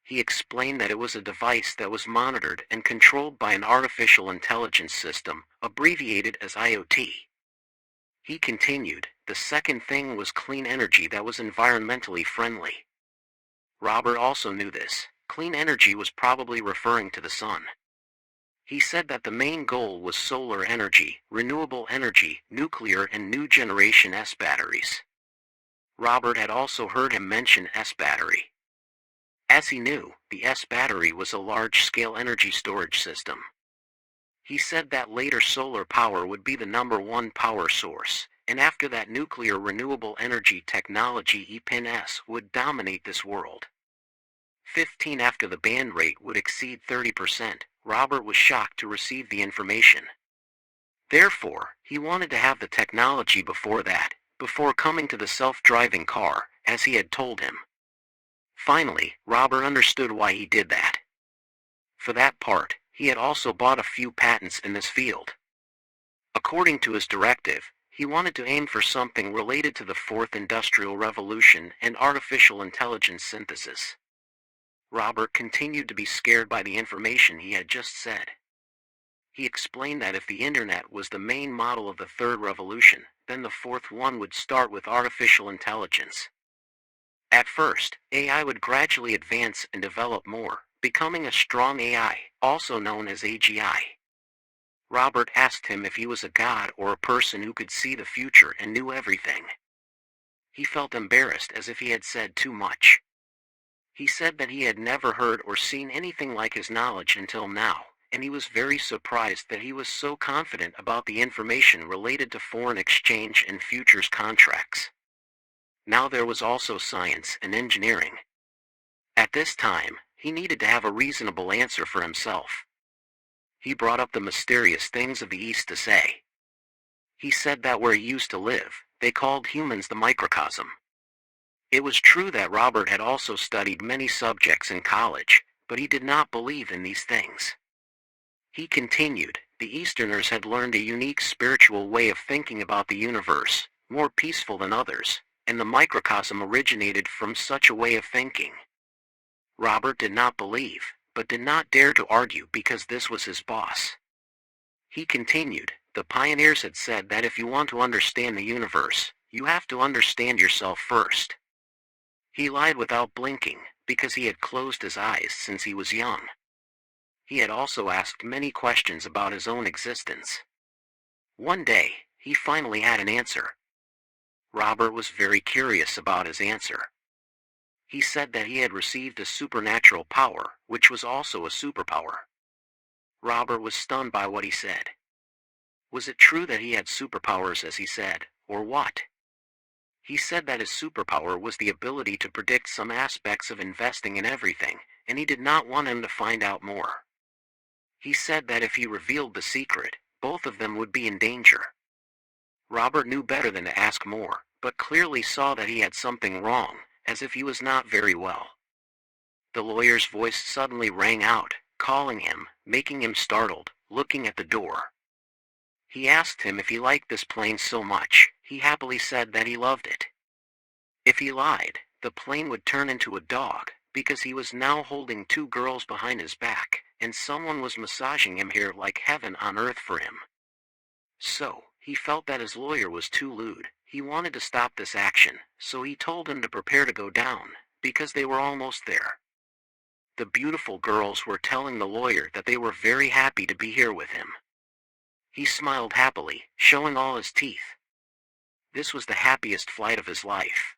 He explained that it was a device that was monitored and controlled by an artificial intelligence system, abbreviated as IoT. He continued, the second thing was clean energy that was environmentally friendly. Robert also knew this. Clean energy was probably referring to the sun. He said that the main goal was solar energy, renewable energy, nuclear and new generation S batteries. Robert had also heard him mention S battery. As he knew, the S battery was a large-scale energy storage system. He said that later solar power would be the #1 power source, and after that nuclear renewable energy technology EPN-S would dominate this world. 15 after the band rate would exceed 30%, Robert was shocked to receive the information. Therefore, he wanted to have the technology before that, before coming to the self-driving car, as he had told him. Finally, Robert understood why he did that. For that part, he had also bought a few patents in this field. According to his directive, he wanted to aim for something related to the Fourth Industrial Revolution and artificial intelligence synthesis. Robert continued to be scared by the information he had just said. He explained that if the internet was the main model of the third revolution, then the fourth one would start with artificial intelligence. At first, AI would gradually advance and develop more, becoming a strong AI, also known as AGI. Robert asked him if he was a god or a person who could see the future and knew everything. He felt embarrassed as if he had said too much. He said that he had never heard or seen anything like his knowledge until now, and he was very surprised that he was so confident about the information related to foreign exchange and futures contracts. Now there was also science and engineering. At this time, he needed to have a reasonable answer for himself. He brought up the mysterious things of the East to say. He said that where he used to live, they called humans the microcosm. It was true that Robert had also studied many subjects in college, but he did not believe in these things. He continued, the Easterners had learned a unique spiritual way of thinking about the universe, more peaceful than others, and the microcosm originated from such a way of thinking. Robert did not believe, but did not dare to argue because this was his boss. He continued, the pioneers had said that if you want to understand the universe, you have to understand yourself first. He lied without blinking, because he had closed his eyes since he was young. He had also asked many questions about his own existence. One day, he finally had an answer. Robert was very curious about his answer. He said that he had received a supernatural power, which was also a superpower. Robert was stunned by what he said. Was it true that he had superpowers as he said, or what? He said that his superpower was the ability to predict some aspects of investing in everything, and he did not want him to find out more. He said that if he revealed the secret, both of them would be in danger. Robert knew better than to ask more, but clearly saw that he had something wrong, as if he was not very well. The lawyer's voice suddenly rang out, calling him, making him startled, looking at the door. He asked him if he liked this plane so much. He happily said that he loved it. If he lied, the plane would turn into a dog, because he was now holding two girls behind his back, and someone was massaging him here like heaven on earth for him. So, he felt that his lawyer was too lewd. He wanted to stop this action, so he told him to prepare to go down, because they were almost there. The beautiful girls were telling the lawyer that they were very happy to be here with him. He smiled happily, showing all his teeth. This was the happiest flight of his life.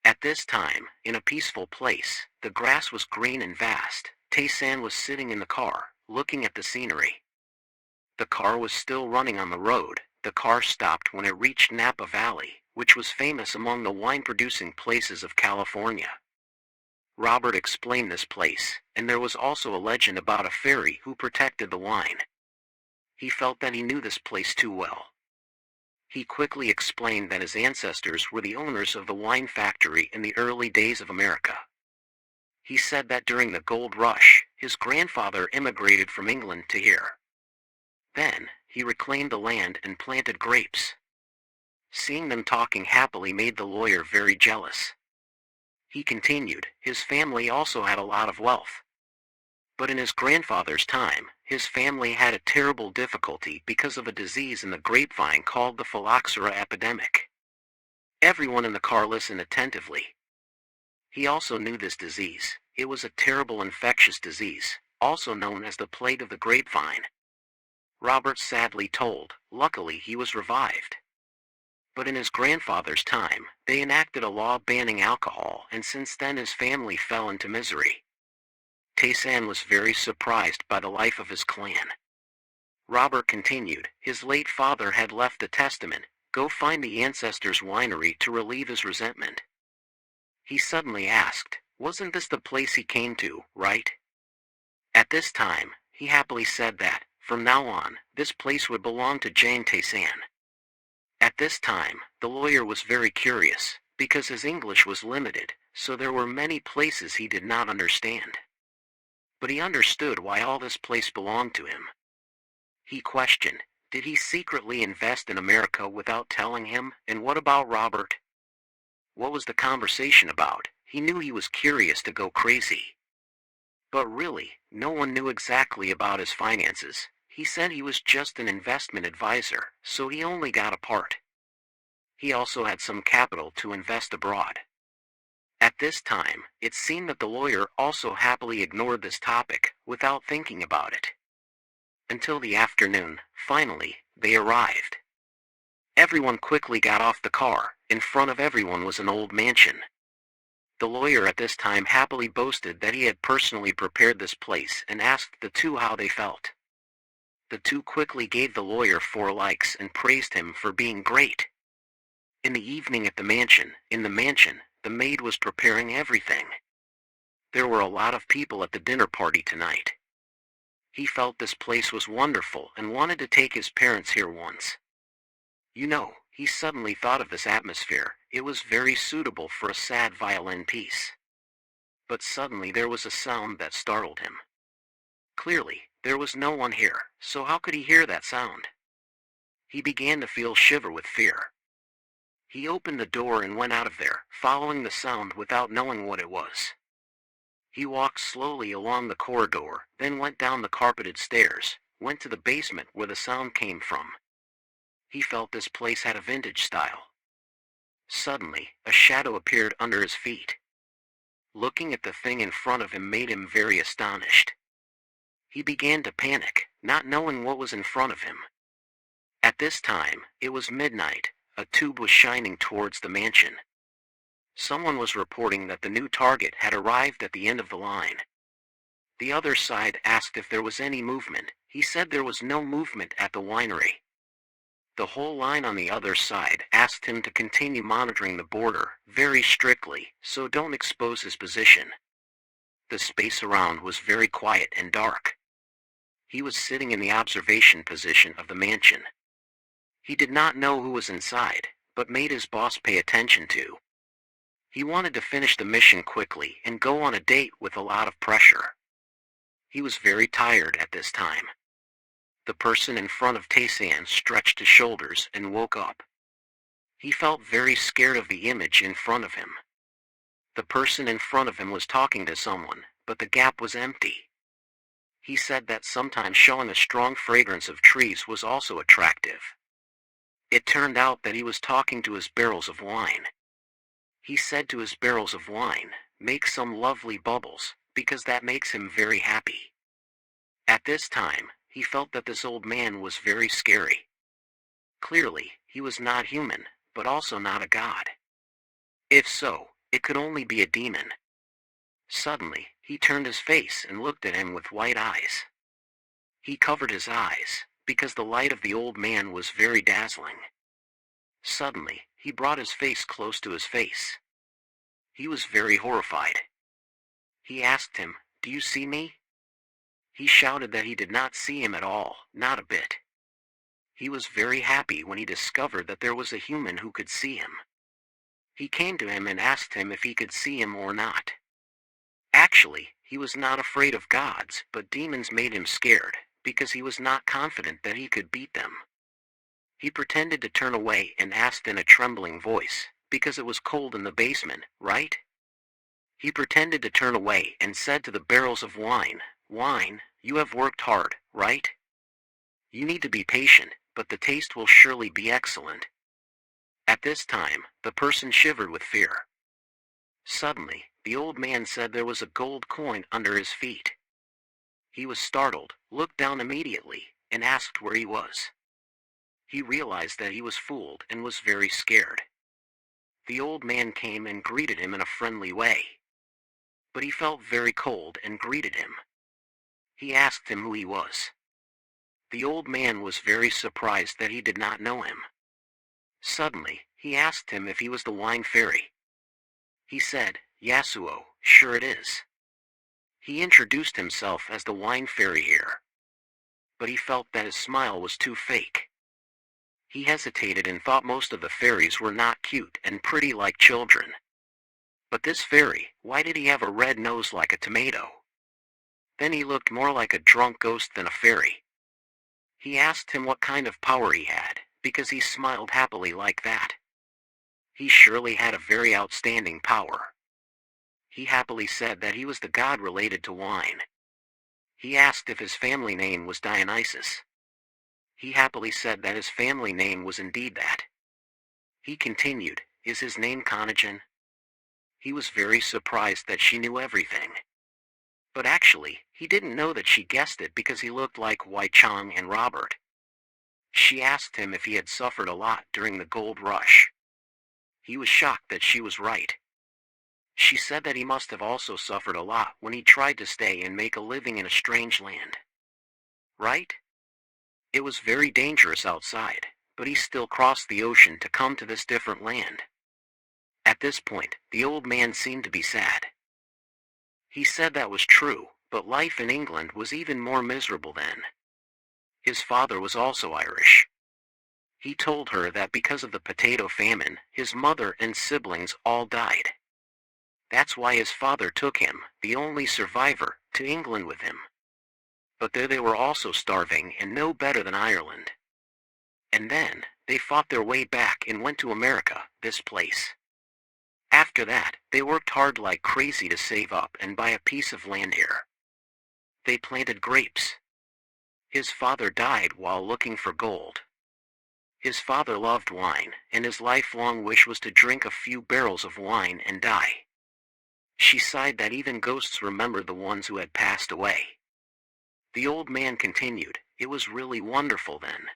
At this time, in a peaceful place, the grass was green and vast. Tae-san was sitting in the car, looking at the scenery. The car was still running on the road. The car stopped when it reached Napa Valley, which was famous among the wine-producing places of California. Robert explained this place, and there was also a legend about a fairy who protected the wine. He felt that he knew this place too well. He quickly explained that his ancestors were the owners of the wine factory in the early days of America. He said that during the gold rush, his grandfather immigrated from England to here. Then, he reclaimed the land and planted grapes. Seeing them talking happily made the lawyer very jealous. He continued, his family also had a lot of wealth. But in his grandfather's time, his family had a terrible difficulty because of a disease in the grapevine called the phylloxera epidemic. Everyone in the car listened attentively. He also knew this disease. It was a terrible infectious disease, also known as the plague of the grapevine. Robert sadly told, luckily he was revived. But in his grandfather's time, they enacted a law banning alcohol, and since then his family fell into misery. Tae-san was very surprised by the life of his clan. Robert continued, his late father had left a testament, go find the ancestors' winery to relieve his resentment. He suddenly asked, wasn't this the place he came to, right? At this time, he happily said that, from now on, this place would belong to Jane Tae-san. At this time, the lawyer was very curious, because his English was limited, so there were many places he did not understand. But he understood why all this place belonged to him. He questioned, did he secretly invest in America without telling him, and what about Robert? What was the conversation about? He knew he was curious to go crazy. But really, no one knew exactly about his finances. He said he was just an investment advisor, so he only got a part. He also had some capital to invest abroad. At this time, it seemed that the lawyer also happily ignored this topic, without thinking about it. Until the afternoon, finally, they arrived. Everyone quickly got off the car. In front of everyone was an old mansion. The lawyer at this time happily boasted that he had personally prepared this place and asked the two how they felt. The two quickly gave the lawyer 4 likes and praised him for being great. In the evening at the mansion, the maid was preparing everything. There were a lot of people at the dinner party tonight. He felt this place was wonderful and wanted to take his parents here once. You know, he suddenly thought of this atmosphere. It was very suitable for a sad violin piece. But suddenly there was a sound that startled him. Clearly, there was no one here, so how could he hear that sound? He began to feel shiver with fear. He opened the door and went out of there, following the sound without knowing what it was. He walked slowly along the corridor, then went down the carpeted stairs, went to the basement where the sound came from. He felt this place had a vintage style. Suddenly, a shadow appeared under his feet. Looking at the thing in front of him made him very astonished. He began to panic, not knowing what was in front of him. At this time, it was midnight. A tube was shining towards the mansion. Someone was reporting that the new target had arrived at the end of the line. The other side asked if there was any movement. He said there was no movement at the winery. The whole line on the other side asked him to continue monitoring the border very strictly, so don't expose his position. The space around was very quiet and dark. He was sitting in the observation position of the mansion. He did not know who was inside, but made his boss pay attention to. He wanted to finish the mission quickly and go on a date with a lot of pressure. He was very tired at this time. The person in front of Tae-san stretched his shoulders and woke up. He felt very scared of the image in front of him. The person in front of him was talking to someone, but the gap was empty. He said that sometimes showing a strong fragrance of trees was also attractive. It turned out that he was talking to his barrels of wine. He said to his barrels of wine, make some lovely bubbles, because that makes him very happy. At this time, he felt that this old man was very scary. Clearly, he was not human, but also not a god. If so, it could only be a demon. Suddenly, he turned his face and looked at him with white eyes. He covered his eyes, because the light of the old man was very dazzling. Suddenly, he brought his face close to his face. He was very horrified. He asked him, do you see me? He shouted that he did not see him at all, not a bit. He was very happy when he discovered that there was a human who could see him. He came to him and asked him if he could see him or not. Actually, he was not afraid of gods, but demons made him scared, because he was not confident that he could beat them. He pretended to turn away and asked in a trembling voice, because it was cold in the basement, right? He pretended to turn away and said to the barrels of wine, "Wine, you have worked hard, right? You need to be patient, but the taste will surely be excellent." At this time, the person shivered with fear. Suddenly, the old man said there was a gold coin under his feet. He was startled, looked down immediately, and asked where he was. He realized that he was fooled and was very scared. The old man came and greeted him in a friendly way. But he felt very cold and greeted him. He asked him who he was. The old man was very surprised that he did not know him. Suddenly, he asked him if he was the wine fairy. He said, "Yasuo, sure it is." He introduced himself as the wine fairy here. But he felt that his smile was too fake. He hesitated and thought most of the fairies were not cute and pretty like children. But this fairy, why did he have a red nose like a tomato? Then he looked more like a drunk ghost than a fairy. He asked him what kind of power he had, because he smiled happily like that. He surely had a very outstanding power. He happily said that he was the god related to wine. He asked if his family name was Dionysus. He happily said that his family name was indeed that. He continued, "Is his name Kanajan?" He was very surprised that she knew everything. But actually, he didn't know that she guessed it because he looked like Wei Chang and Robert. She asked him if he had suffered a lot during the gold rush. He was shocked that she was right. She said that he must have also suffered a lot when he tried to stay and make a living in a strange land. Right? It was very dangerous outside, but he still crossed the ocean to come to this different land. At this point, the old man seemed to be sad. He said that was true, but life in England was even more miserable then. His father was also Irish. He told her that because of the potato famine, his mother and siblings all died. That's why his father took him, the only survivor, to England with him. But there they were also starving and no better than Ireland. And then, they fought their way back and went to America, this place. After that, they worked hard like crazy to save up and buy a piece of land here. They planted grapes. His father died while looking for gold. His father loved wine, and his lifelong wish was to drink a few barrels of wine and die. She sighed that even ghosts remembered the ones who had passed away. The old man continued, "It was really wonderful then.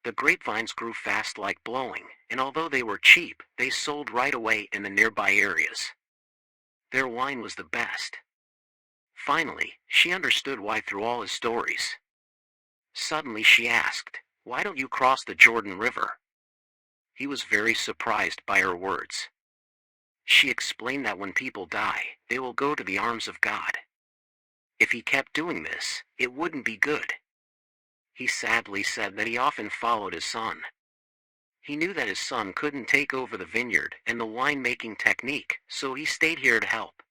The grapevines grew fast like blowing, and although they were cheap, they sold right away in the nearby areas. Their wine was the best." Finally, she understood why through all his stories. Suddenly she asked, "Why don't you cross the Jordan River?" He was very surprised by her words. She explained that when people die, they will go to the arms of God. If he kept doing this, it wouldn't be good. He sadly said that he often followed his son. He knew that his son couldn't take over the vineyard and the wine-making technique, so he stayed here to help.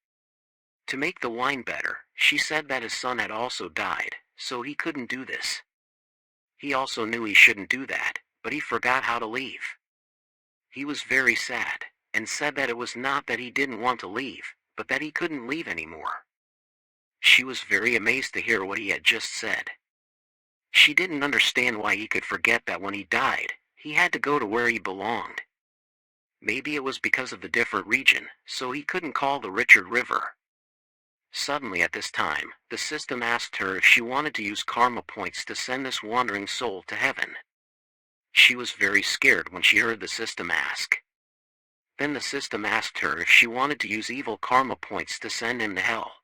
To make the wine better, she said that his son had also died, so he couldn't do this. He also knew he shouldn't do that, but he forgot how to leave. He was very sad, and said that it was not that he didn't want to leave, but that he couldn't leave anymore. She was very amazed to hear what he had just said. She didn't understand why he could forget that when he died, he had to go to where he belonged. Maybe it was because of the different region, so he couldn't call the Richard River. Suddenly at this time, the system asked her if she wanted to use karma points to send this wandering soul to heaven. She was very scared when she heard the system ask. Then the system asked her if she wanted to use evil karma points to send him to hell.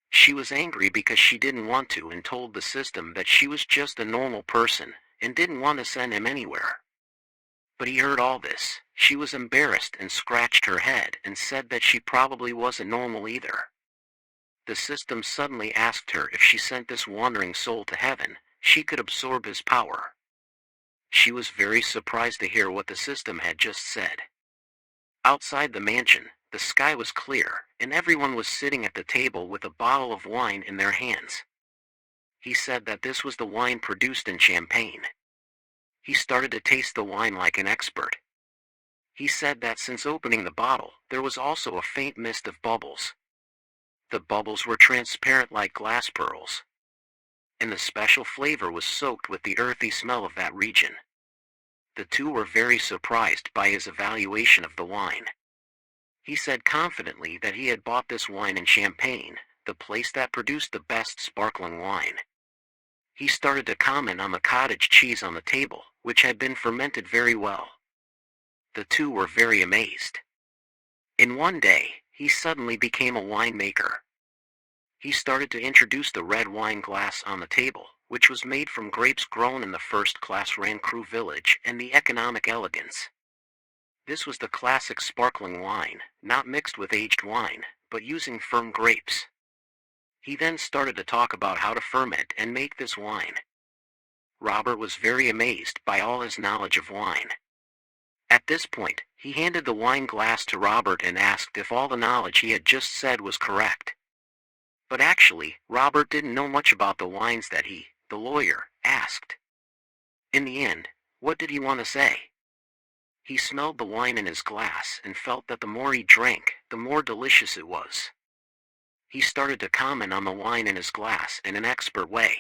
She was angry because she didn't want to and told the system that she was just a normal person and didn't want to send him anywhere. But he heard all this. She was embarrassed and scratched her head and said that she probably wasn't normal either. The system suddenly asked her if she sent this wandering soul to heaven, she could absorb his power. She was very surprised to hear what the system had just said. Outside the mansion, The sky was clear, and everyone was sitting at the table with a bottle of wine in their hands. He said that this was the wine produced in Champagne. He started to taste the wine like an expert. He said that since opening the bottle, there was also a faint mist of bubbles. The bubbles were transparent like glass pearls, and the special flavor was soaked with the earthy smell of that region. The two were very surprised by his evaluation of the wine. He said confidently that he had bought this wine in Champagne, the place that produced the best sparkling wine. He started to comment on the cottage cheese on the table, which had been fermented very well. The two were very amazed. In one day, he suddenly became a winemaker. He started to introduce the red wine glass on the table, which was made from grapes grown in the first-class Rancru village and the economic elegance. This was the classic sparkling wine, not mixed with aged wine, but using firm grapes. He then started to talk about how to ferment and make this wine. Robert was very amazed by all his knowledge of wine. At this point, he handed the wine glass to Robert and asked if all the knowledge he had just said was correct. But actually, Robert didn't know much about the wines that he, the lawyer, asked. In the end, what did he want to say? He smelled the wine in his glass and felt that the more he drank, the more delicious it was. He started to comment on the wine in his glass in an expert way.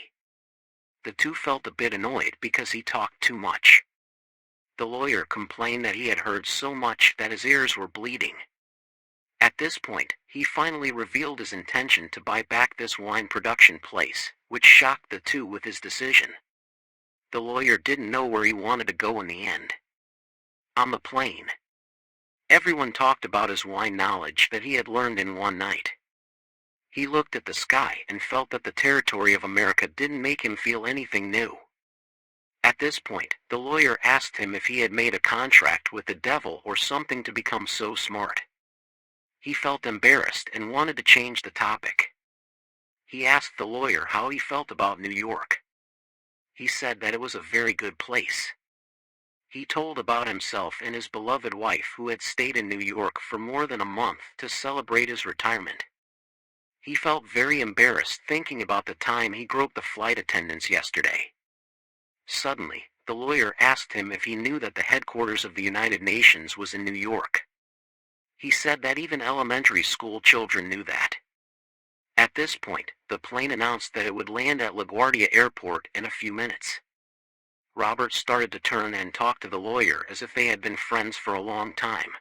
The two felt a bit annoyed because he talked too much. The lawyer complained that he had heard so much that his ears were bleeding. At this point, he finally revealed his intention to buy back this wine production place, which shocked the two with his decision. The lawyer didn't know where he wanted to go in the end. On the plane, everyone talked about his wine knowledge that he had learned in one night. He looked at the sky and felt that the territory of America didn't make him feel anything new. At this point, the lawyer asked him if he had made a contract with the devil or something to become so smart. He felt embarrassed and wanted to change the topic. He asked the lawyer how he felt about New York. He said that it was a very good place. He told about himself and his beloved wife who had stayed in New York for more than a month to celebrate his retirement. He felt very embarrassed thinking about the time he groped the flight attendants yesterday. Suddenly, the lawyer asked him if he knew that the headquarters of the United Nations was in New York. He said that even elementary school children knew that. At this point, the plane announced that it would land at LaGuardia Airport in a few minutes. Robert started to turn and talk to the lawyer as if they had been friends for a long time.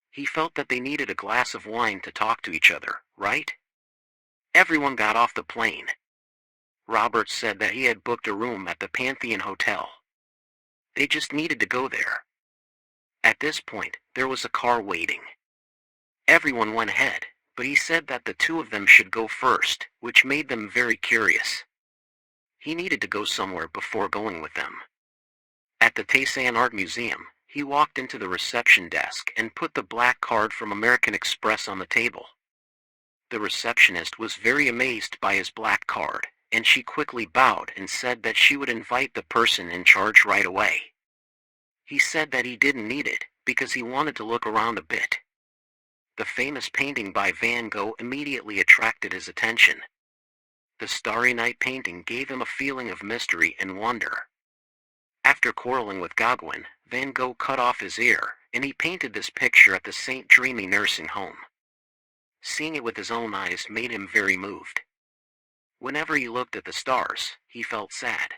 He felt that they needed a glass of wine to talk to each other, right? Everyone got off the plane. Robert said that he had booked a room at the Pantheon Hotel. They just needed to go there. At this point, there was a car waiting. Everyone went ahead, but he said that the two of them should go first, which made them very curious. He needed to go somewhere before going with them. At the Taysan Art Museum, he walked into the reception desk and put the black card from American Express on the table. The receptionist was very amazed by his black card, and she quickly bowed and said that she would invite the person in charge right away. He said that he didn't need it, because he wanted to look around a bit. The famous painting by Van Gogh immediately attracted his attention. The Starry Night painting gave him a feeling of mystery and wonder. After quarreling with Gauguin, Van Gogh cut off his ear, and he painted this picture at the St. Dreamy nursing home. Seeing it with his own eyes made him very moved. Whenever he looked at the stars, he felt sad.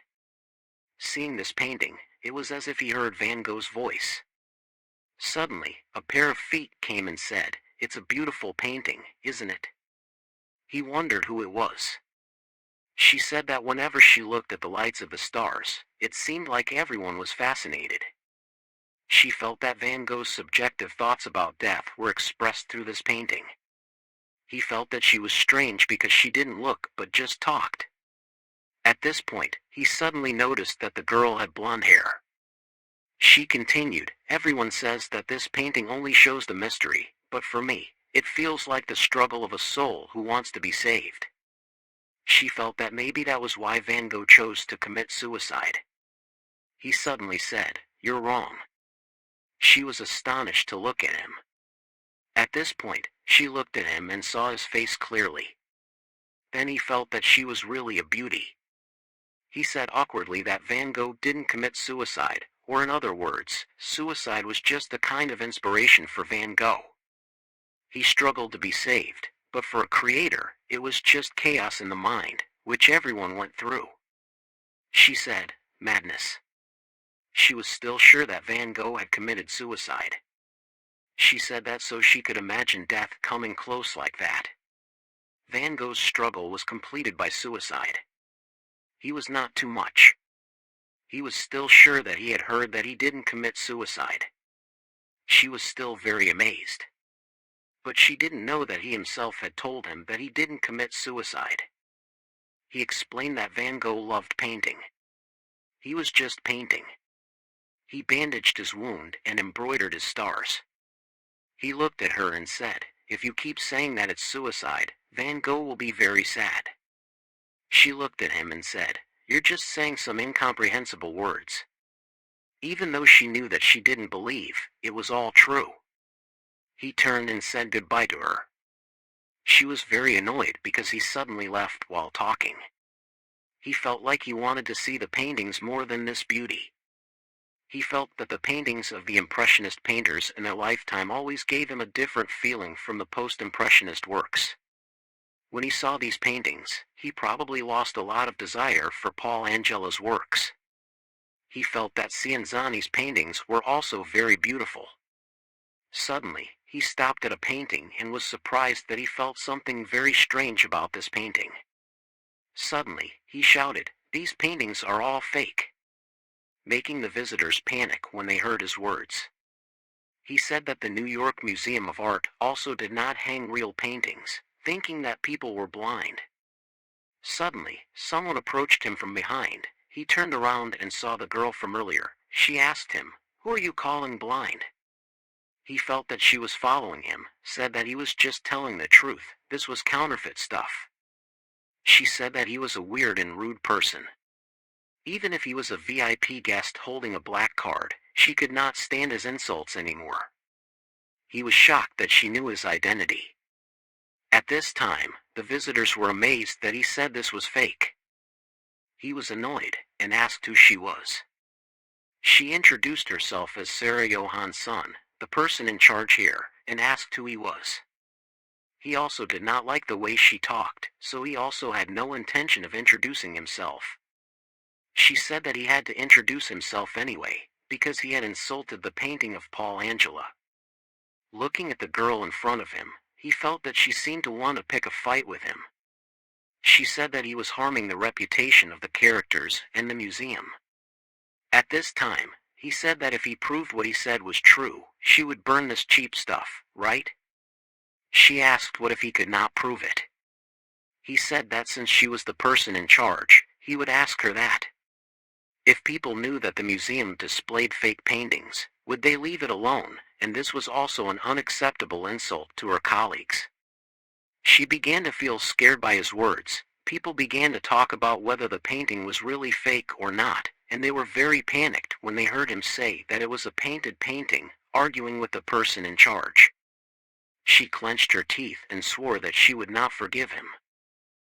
Seeing this painting, it was as if he heard Van Gogh's voice. Suddenly, a pair of feet came and said, "It's a beautiful painting, isn't it?" He wondered who it was. She said that whenever she looked at the lights of the stars, it seemed like everyone was fascinated. She felt that Van Gogh's subjective thoughts about death were expressed through this painting. He felt that she was strange because she didn't look but just talked. At this point, he suddenly noticed that the girl had blonde hair. She continued, "Everyone says that this painting only shows the mystery, but for me, it feels like the struggle of a soul who wants to be saved." She felt that maybe that was why Van Gogh chose to commit suicide. He suddenly said, "You're wrong." She was astonished to look at him. At this point, she looked at him and saw his face clearly. Then he felt that she was really a beauty. He said awkwardly that Van Gogh didn't commit suicide, or in other words, suicide was just a kind of inspiration for Van Gogh. He struggled to be saved, but for a creator, it was just chaos in the mind, which everyone went through. She said, madness. She was still sure that Van Gogh had committed suicide. She said that so she could imagine death coming close like that. Van Gogh's struggle was completed by suicide. He was not too much. He was still sure that he had heard that he didn't commit suicide. She was still very amazed. But she didn't know that he himself had told him that he didn't commit suicide. He explained that Van Gogh loved painting. He was just painting. He bandaged his wound and embroidered his stars. He looked at her and said, "If you keep saying that it's suicide, Van Gogh will be very sad." She looked at him and said, "You're just saying some incomprehensible words." Even though she knew that she didn't believe, it was all true. He turned and said goodbye to her. She was very annoyed because he suddenly left while talking. He felt like he wanted to see the paintings more than this beauty. He felt that the paintings of the Impressionist painters in their lifetime always gave him a different feeling from the post-Impressionist works. When he saw these paintings, he probably lost a lot of desire for Paul Angela's works. He felt that Cienzani's paintings were also very beautiful. Suddenly, he stopped at a painting and was surprised that he felt something very strange about this painting. Suddenly, he shouted, "These paintings are all fake," making the visitors panic when they heard his words. He said that the New York Museum of Art also did not hang real paintings, thinking that people were blind. Suddenly, someone approached him from behind. He turned around and saw the girl from earlier. She asked him, "Who are you calling blind?" He felt that she was following him, said that he was just telling the truth, this was counterfeit stuff. She said that he was a weird and rude person. Even if he was a VIP guest holding a black card, she could not stand his insults anymore. He was shocked that she knew his identity. At this time, the visitors were amazed that he said this was fake. He was annoyed, and asked who she was. She introduced herself as Sarah Johan's son, the person in charge here, and asked who he was. He also did not like the way she talked, so he also had no intention of introducing himself. She said that he had to introduce himself anyway, because he had insulted the painting of Paul Angela. Looking at the girl in front of him, he felt that she seemed to want to pick a fight with him. She said that he was harming the reputation of the characters and the museum. At this time, he said that if he proved what he said was true, she would burn this cheap stuff, right? She asked what if he could not prove it. He said that since she was the person in charge, he would ask her that. If people knew that the museum displayed fake paintings, would they leave it alone? And this was also an unacceptable insult to her colleagues. She began to feel scared by his words. People began to talk about whether the painting was really fake or not, and they were very panicked when they heard him say that it was a painted painting, arguing with the person in charge. She clenched her teeth and swore that she would not forgive him.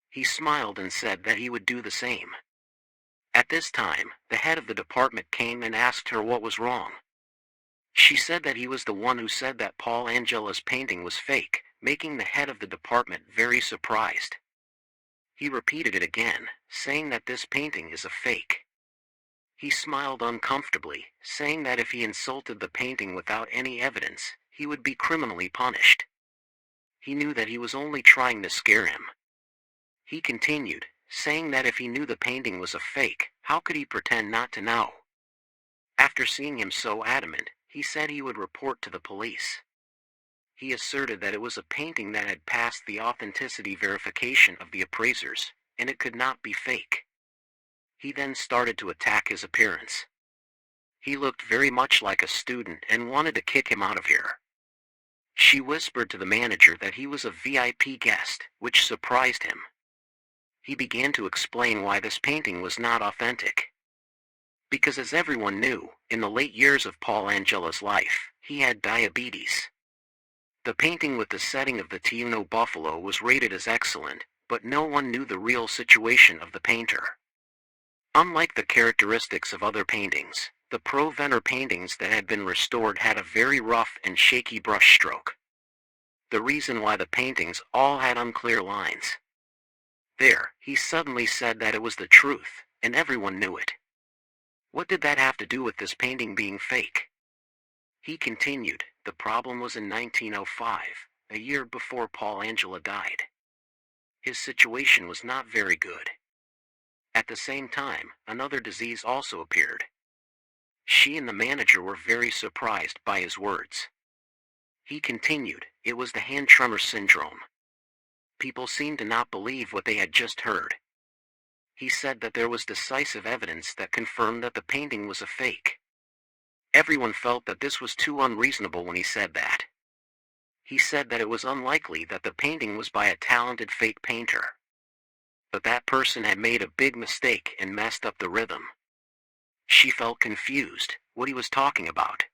He smiled and said that he would do the same. At this time, the head of the department came and asked her what was wrong. She said that he was the one who said that Paul Angela's painting was fake, making the head of the department very surprised. He repeated it again, saying that this painting is a fake. He smiled uncomfortably, saying that if he insulted the painting without any evidence, he would be criminally punished. He knew that he was only trying to scare him. He continued, saying that if he knew the painting was a fake, how could he pretend not to know? After seeing him so adamant, he said he would report to the police. He asserted that it was a painting that had passed the authenticity verification of the appraisers, and it could not be fake. He then started to attack his appearance. He looked very much like a student and wanted to kick him out of here. She whispered to the manager that he was a VIP guest, which surprised him. He began to explain why this painting was not authentic. Because as everyone knew, in the late years of Paul Angela's life, he had diabetes. The painting with the setting of the Tiuno buffalo was rated as excellent, but no one knew the real situation of the painter. Unlike the characteristics of other paintings, the Pro-Venner paintings that had been restored had a very rough and shaky brushstroke. The reason why the paintings all had unclear lines. There, he suddenly said that it was the truth, and everyone knew it. What did that have to do with this painting being fake? He continued, the problem was in 1905, a year before Paul Angela died. His situation was not very good. At the same time, another disease also appeared. She and the manager were very surprised by his words. He continued, it was the hand tremor syndrome. People seemed to not believe what they had just heard. He said that there was decisive evidence that confirmed that the painting was a fake. Everyone felt that this was too unreasonable when he said that. He said that it was unlikely that the painting was by a talented fake painter. But that person had made a big mistake and messed up the rhythm. She felt confused, what he was talking about.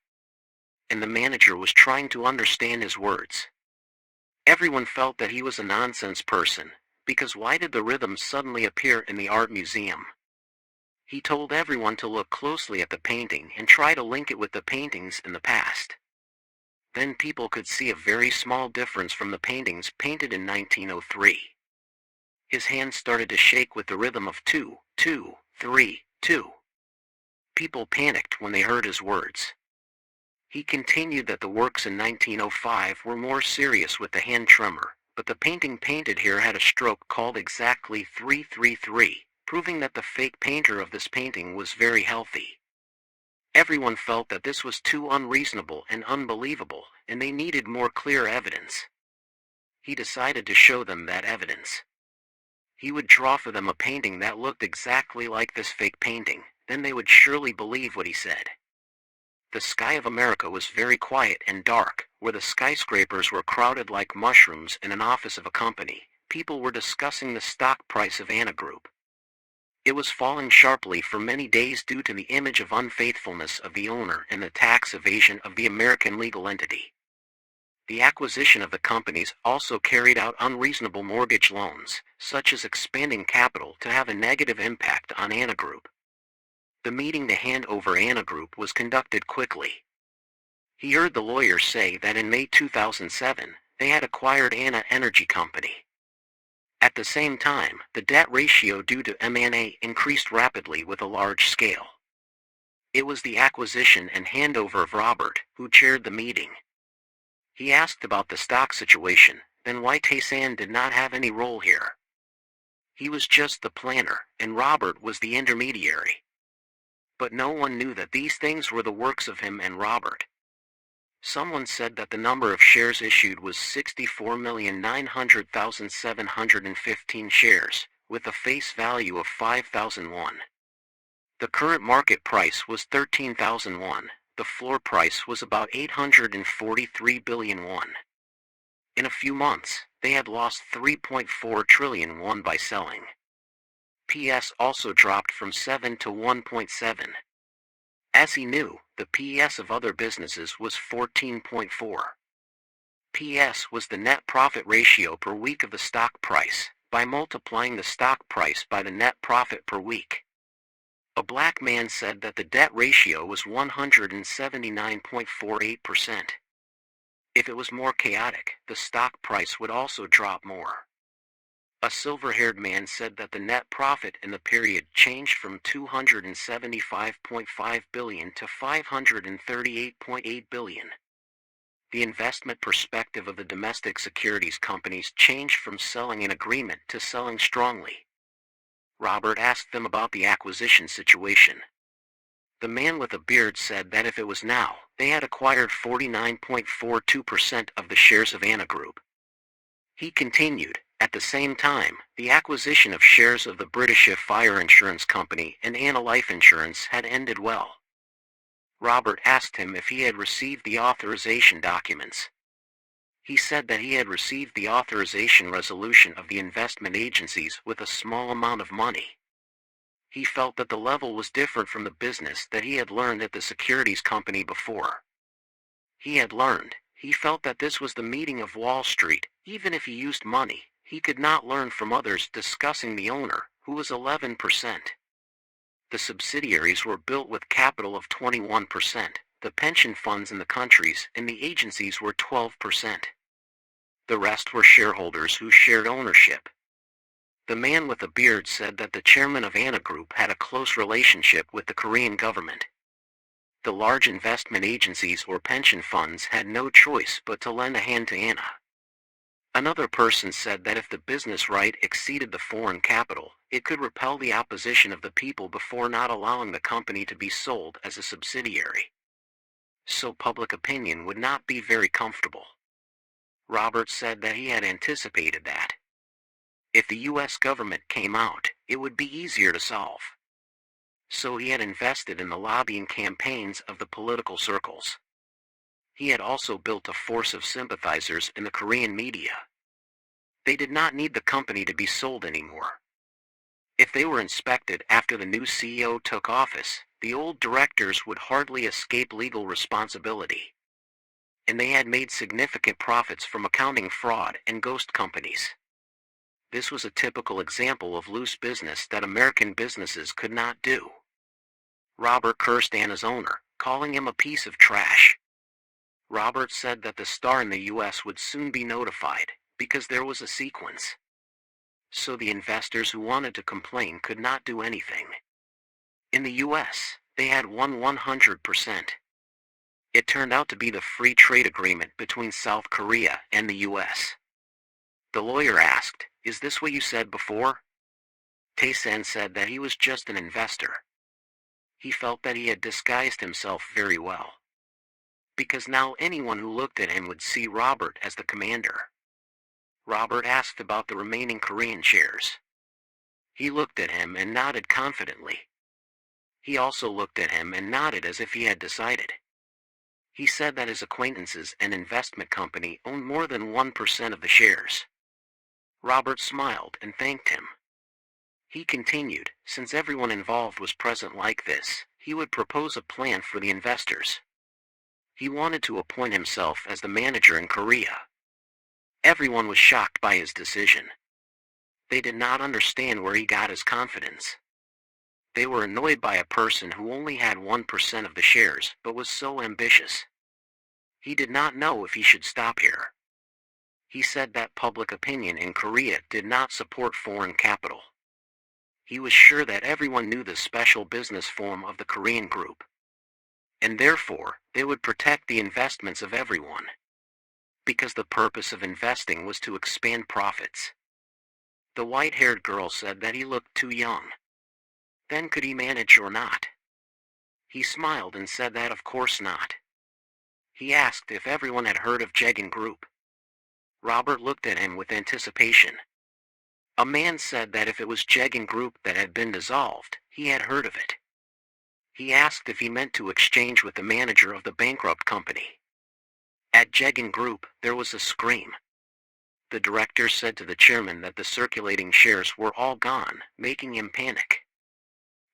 And the manager was trying to understand his words. Everyone felt that he was a nonsense person, because why did the rhythm suddenly appear in the art museum? He told everyone to look closely at the painting and try to link it with the paintings in the past. Then people could see a very small difference from the paintings painted in 1903. His hands started to shake with the rhythm of 2, 2, 3, 2. People panicked when they heard his words. He continued that the works in 1905 were more serious with the hand tremor, but the painting painted here had a stroke called exactly 333, proving that the fake painter of this painting was very healthy. Everyone felt that this was too unreasonable and unbelievable, and they needed more clear evidence. He decided to show them that evidence. He would draw for them a painting that looked exactly like this fake painting, then they would surely believe what he said. The sky of America was very quiet and dark, where the skyscrapers were crowded like mushrooms in an office of a company. People were discussing the stock price of Anna Group. It was falling sharply for many days due to the image of unfaithfulness of the owner and the tax evasion of the American legal entity. The acquisition of the companies also carried out unreasonable mortgage loans, such as expanding capital to have a negative impact on Anna Group. The meeting to hand over Anna Group was conducted quickly. He heard the lawyers say that in May 2007, they had acquired Anna Energy Company. At the same time, the debt ratio due to M&A increased rapidly with a large scale. It was the acquisition and handover of Robert, who chaired the meeting. He asked about the stock situation, then why Taysan did not have any role here. He was just the planner, and Robert was the intermediary. But no one knew that these things were the works of him and Robert. Someone said that the number of shares issued was 64,900,715 shares, with a face value of 5,001. The current market price was 13,001. The floor price was about 843 billion won. In a few months, they had lost 3.4 trillion won by selling. PS also dropped from 7 to 1.7. As he knew, the PS of other businesses was 14.4. PS was the net profit ratio per week of the stock price, by multiplying the stock price by the net profit per week. A black man said that the debt ratio was 179.48%. If it was more chaotic, the stock price would also drop more. A silver-haired man said that the net profit in the period changed from 275.5 billion to 538.8 billion. The investment perspective of the domestic securities companies changed from selling in agreement to selling strongly. Robert asked them about the acquisition situation. The man with a beard said that if it was now, they had acquired 49.42% of the shares of Anna Group. He continued, at the same time, the acquisition of shares of the British Fire Insurance Company and Anna Life Insurance had ended well. Robert asked him if he had received the authorization documents. He said that he had received the authorization resolution of the investment agencies with a small amount of money. He felt that the level was different from the business that he had learned at the securities company before. He had learned, He felt that this was the meeting of Wall Street. Even if he used money, he could not learn from others discussing the owner, who was 11%. The subsidiaries were built with capital of 21%, the pension funds in the countries and the agencies were 12%. The rest were shareholders who shared ownership. The man with the beard said that the chairman of Anna Group had a close relationship with the Korean government. The large investment agencies or pension funds had no choice but to lend a hand to Anna. Another person said that if the business right exceeded the foreign capital, it could repel the opposition of the people before not allowing the company to be sold as a subsidiary. So public opinion would not be very comfortable. Robert said that he had anticipated that. If the U.S. government came out, it would be easier to solve. So he had invested in the lobbying campaigns of the political circles. He had also built a force of sympathizers in the Korean media. They did not need the company to be sold anymore. If they were inspected after the new CEO took office, the old directors would hardly escape legal responsibility. And they had made significant profits from accounting fraud and ghost companies. This was a typical example of loose business that American businesses could not do. Robert cursed Anna's owner, calling him a piece of trash. Robert said that the star in the U.S. would soon be notified, because there was a sequence. So the investors who wanted to complain could not do anything. In the U.S., they had won 100%. It turned out to be the free trade agreement between South Korea and the U.S. The lawyer asked, "Is this what you said before?" Tae-san said that he was just an investor. He felt that he had disguised himself very well. Because now anyone who looked at him would see Robert as the commander. Robert asked about the remaining Korean shares. He looked at him and nodded confidently. He also looked at him and nodded as if he had decided. He said that his acquaintances and investment company owned more than 1% of the shares. Robert smiled and thanked him. He continued, since everyone involved was present like this, he would propose a plan for the investors. He wanted to appoint himself as the manager in Korea. Everyone was shocked by his decision. They did not understand where he got his confidence. They were annoyed by a person who only had 1% of the shares but was so ambitious. He did not know if he should stop here. He said that public opinion in Korea did not support foreign capital. He was sure that everyone knew the special business form of the Korean group. And therefore, they would protect the investments of everyone. Because the purpose of investing was to expand profits. The white-haired girl said that he looked too young. Then could he manage or not? He smiled and said that of course not. He asked if everyone had heard of Jegan Group. Robert looked at him with anticipation. A man said that if it was Jegan Group that had been dissolved, he had heard of it. He asked if he meant to exchange with the manager of the bankrupt company. At Jegan Group, there was a scream. The director said to the chairman that the circulating shares were all gone, making him panic.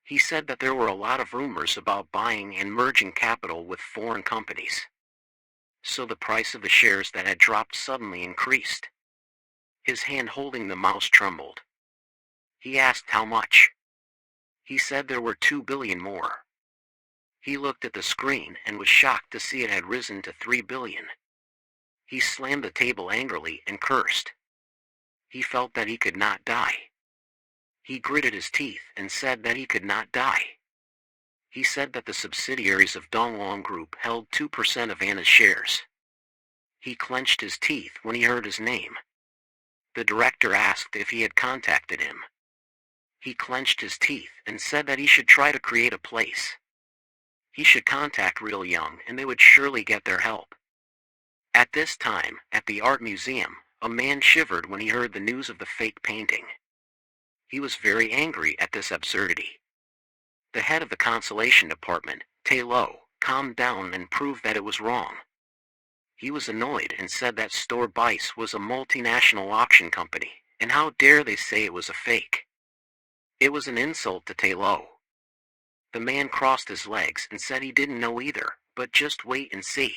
He said that there were a lot of rumors about buying and merging capital with foreign companies. So the price of the shares that had dropped suddenly increased. His hand holding the mouse trembled. He asked how much. He said there were 2 billion more. He looked at the screen and was shocked to see it had risen to 3 billion. He slammed the table angrily and cursed. He felt that he could not die. He gritted his teeth and said that he could not die. He said that the subsidiaries of Dongwon Group held 2% of Anna's shares. He clenched his teeth when he heard his name. The director asked if he had contacted him. He clenched his teeth and said that he should try to create a place. He should contact Real Young and they would surely get their help. At this time, at the art museum, a man shivered when he heard the news of the fake painting. He was very angry at this absurdity. The head of the consolation department, Tae-lo, calmed down and proved that it was wrong. He was annoyed and said that Store Bice was a multinational auction company, and how dare they say it was a fake. It was an insult to Tae-lo. The man crossed his legs and said he didn't know either, but just wait and see.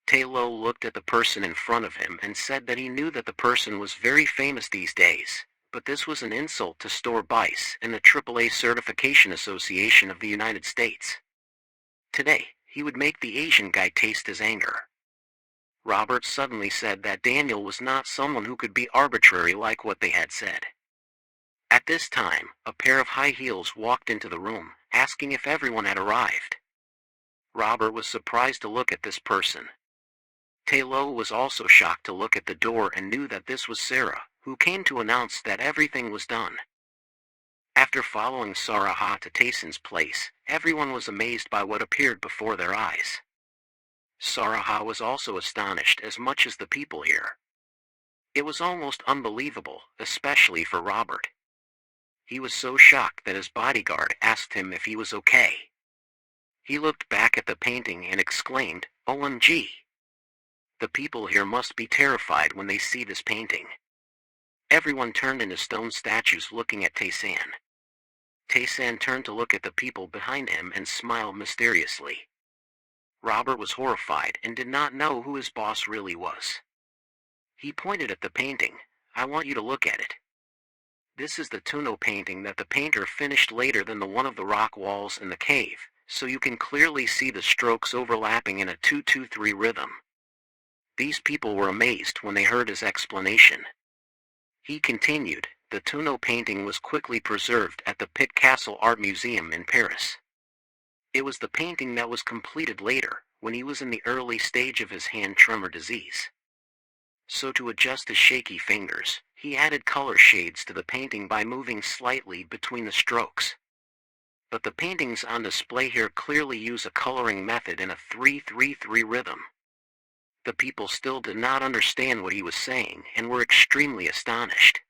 Tae-lo looked at the person in front of him and said that he knew that the person was very famous these days, but this was an insult to Store Bice and the AAA Certification Association of the United States. Today, he would make the Asian guy taste his anger. Robert suddenly said that Daniel was not someone who could be arbitrary like what they had said. At this time, a pair of high heels walked into the room, asking if everyone had arrived. Robert was surprised to look at this person. Tae-lo was also shocked to look at the door and knew that this was Sarah, who came to announce that everything was done. After following Saraha to Taeson's place, everyone was amazed by what appeared before their eyes. Saraha was also astonished as much as the people here. It was almost unbelievable, especially for Robert. He was so shocked that his bodyguard asked him if he was okay. He looked back at the painting and exclaimed, "OMG! The people here must be terrified when they see this painting." Everyone turned into stone statues looking at Taesan. Taesan turned to look at the people behind him and smiled mysteriously. Robert was horrified and did not know who his boss really was. He pointed at the painting. "I want you to look at it. This is the Tuno painting that the painter finished later than the one of the rock walls in the cave, so you can clearly see the strokes overlapping in a 2-2-3 rhythm." These people were amazed when they heard his explanation. He continued, "The Tuno painting was quickly preserved at the Pitt Castle Art Museum in Paris. It was the painting that was completed later, when he was in the early stage of his hand tremor disease. So to adjust his shaky fingers, he added color shades to the painting by moving slightly between the strokes. But the paintings on display here clearly use a coloring method in a 3-3-3 rhythm." The people still did not understand what he was saying and were extremely astonished.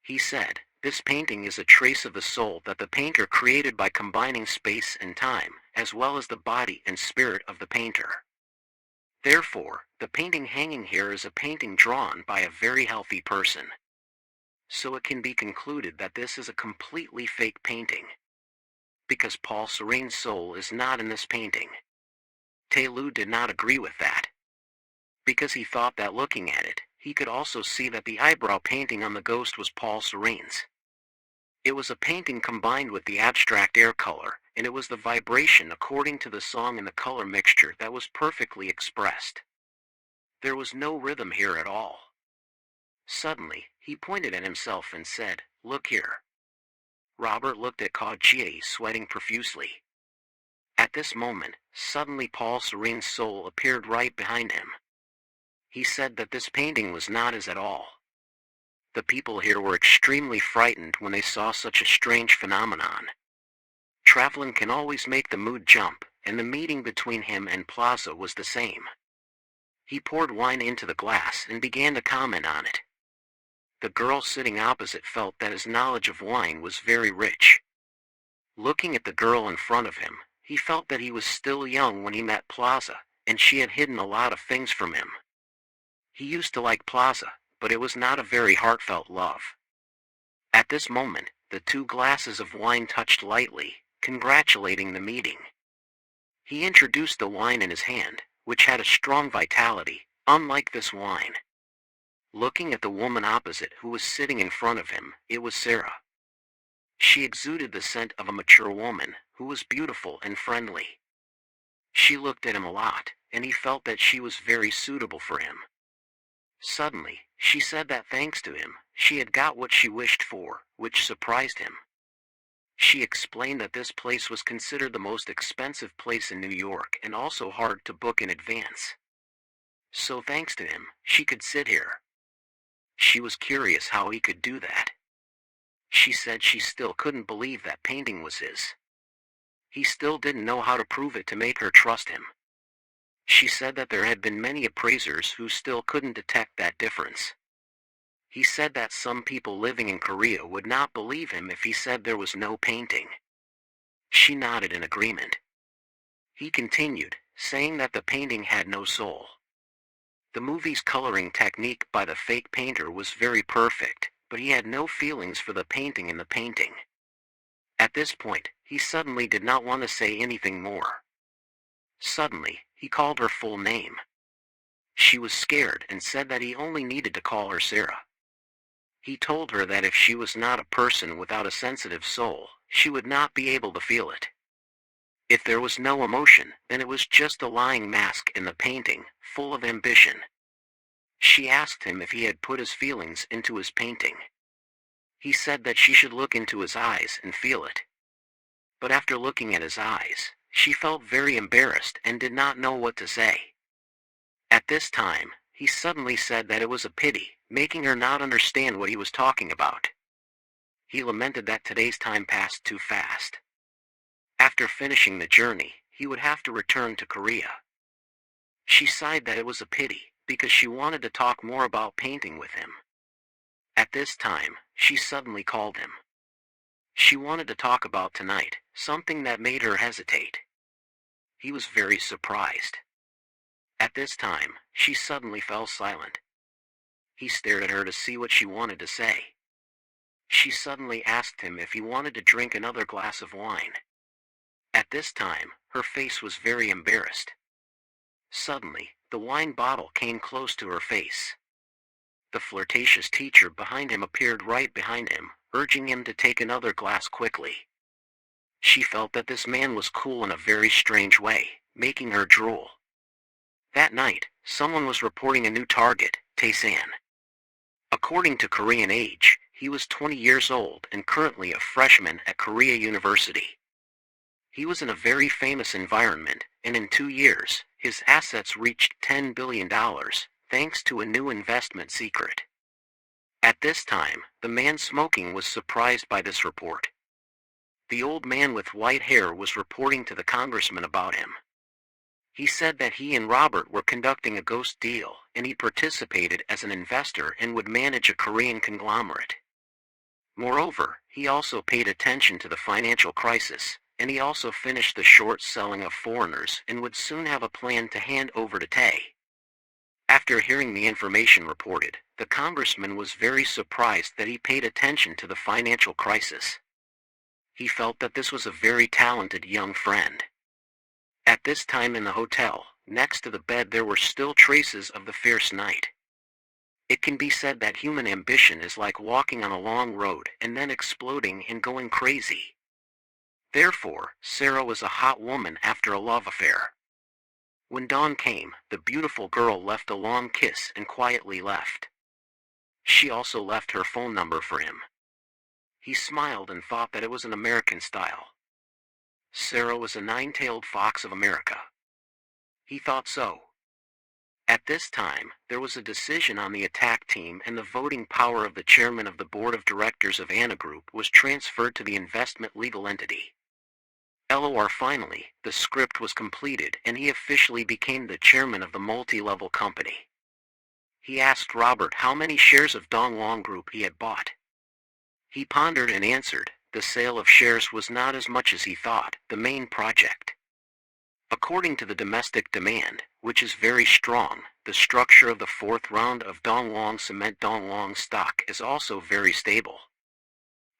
He said, "This painting is a trace of the soul that the painter created by combining space and time, as well as the body and spirit of the painter. Therefore, the painting hanging here is a painting drawn by a very healthy person. So it can be concluded that this is a completely fake painting. Because Paul Serene's soul is not in this painting." Tae-lo did not agree with that. Because he thought that looking at it, he could also see that the eyebrow painting on the ghost was Paul Serene's. It was a painting combined with the abstract air color, and it was the vibration according to the song and the color mixture that was perfectly expressed. There was no rhythm here at all. Suddenly, he pointed at himself and said, "Look here." Robert looked at Kao-chie sweating profusely. At this moment, suddenly Paul Serene's soul appeared right behind him. He said that this painting was not his at all. The people here were extremely frightened when they saw such a strange phenomenon. Traveling can always make the mood jump, and the meeting between him and Plaza was the same. He poured wine into the glass and began to comment on it. The girl sitting opposite felt that his knowledge of wine was very rich. Looking at the girl in front of him, he felt that he was still young when he met Plaza, and she had hidden a lot of things from him. He used to like Plaza, but it was not a very heartfelt love. At this moment, the two glasses of wine touched lightly, congratulating the meeting. He introduced the wine in his hand, which had a strong vitality, unlike this wine. Looking at the woman opposite who was sitting in front of him, it was Sarah. She exuded the scent of a mature woman, who was beautiful and friendly. She looked at him a lot, and he felt that she was very suitable for him. Suddenly, she said that thanks to him, she had got what she wished for, which surprised him. She explained that this place was considered the most expensive place in New York and also hard to book in advance. So thanks to him, she could sit here. She was curious how he could do that. She said she still couldn't believe that painting was his. He still didn't know how to prove it to make her trust him. She said that there had been many appraisers who still couldn't detect that difference. He said that some people living in Korea would not believe him if he said there was no painting. She nodded in agreement. He continued, saying that the painting had no soul. The movie's coloring technique by the fake painter was very perfect, but he had no feelings for the painting in the painting. At this point, he suddenly did not want to say anything more. Suddenly, he called her full name. She was scared and said that he only needed to call her Sarah. He told her that if she was not a person without a sensitive soul, she would not be able to feel it. If there was no emotion, then it was just a lying mask in the painting, full of ambition. She asked him if he had put his feelings into his painting. He said that she should look into his eyes and feel it. But after looking at his eyes, she felt very embarrassed and did not know what to say. At this time, he suddenly said that it was a pity, making her not understand what he was talking about. He lamented that today's time passed too fast. After finishing the journey, he would have to return to Korea. She sighed that it was a pity, because she wanted to talk more about painting with him. At this time, she suddenly called him. She wanted to talk about tonight, something that made her hesitate. He was very surprised. At this time, she suddenly fell silent. He stared at her to see what she wanted to say. She suddenly asked him if he wanted to drink another glass of wine. At this time, her face was very embarrassed. Suddenly, the wine bottle came close to her face. The flirtatious teacher behind him appeared right behind him, urging him to take another glass quickly. She felt that this man was cool in a very strange way, making her drool. That night, someone was reporting a new target, Tae-san. According to Korean age, he was 20 years old and currently a freshman at Korea University. He was in a very famous environment, and in 2 years, his assets reached $10 billion, thanks to a new investment secret. At this time, the man smoking was surprised by this report. The old man with white hair was reporting to the congressman about him. He said that he and Robert were conducting a ghost deal, and he participated as an investor and would manage a Korean conglomerate. Moreover, he also paid attention to the financial crisis, and he also finished the short selling of foreigners and would soon have a plan to hand over to Tae. After hearing the information reported, the congressman was very surprised that he paid attention to the financial crisis. He felt that this was a very talented young friend. At this time in the hotel, next to the bed there were still traces of the fierce night. It can be said that human ambition is like walking on a long road and then exploding and going crazy. Therefore, Sarah was a hot woman after a love affair. When dawn came, the beautiful girl left a long kiss and quietly left. She also left her phone number for him. He smiled and thought that it was an American style. Sarah was a nine-tailed fox of America. He thought so. At this time, there was a decision on the attack team and the voting power of the chairman of the board of directors of Anna Group was transferred to the investment legal entity. LOR finally, the script was completed and he officially became the chairman of the multi-level company. He asked Robert how many shares of Dongwon Group he had bought. He pondered and answered, the sale of shares was not as much as he thought, the main project. According to the domestic demand, which is very strong, the structure of the fourth round of Dongwon Cement Dongwon stock is also very stable.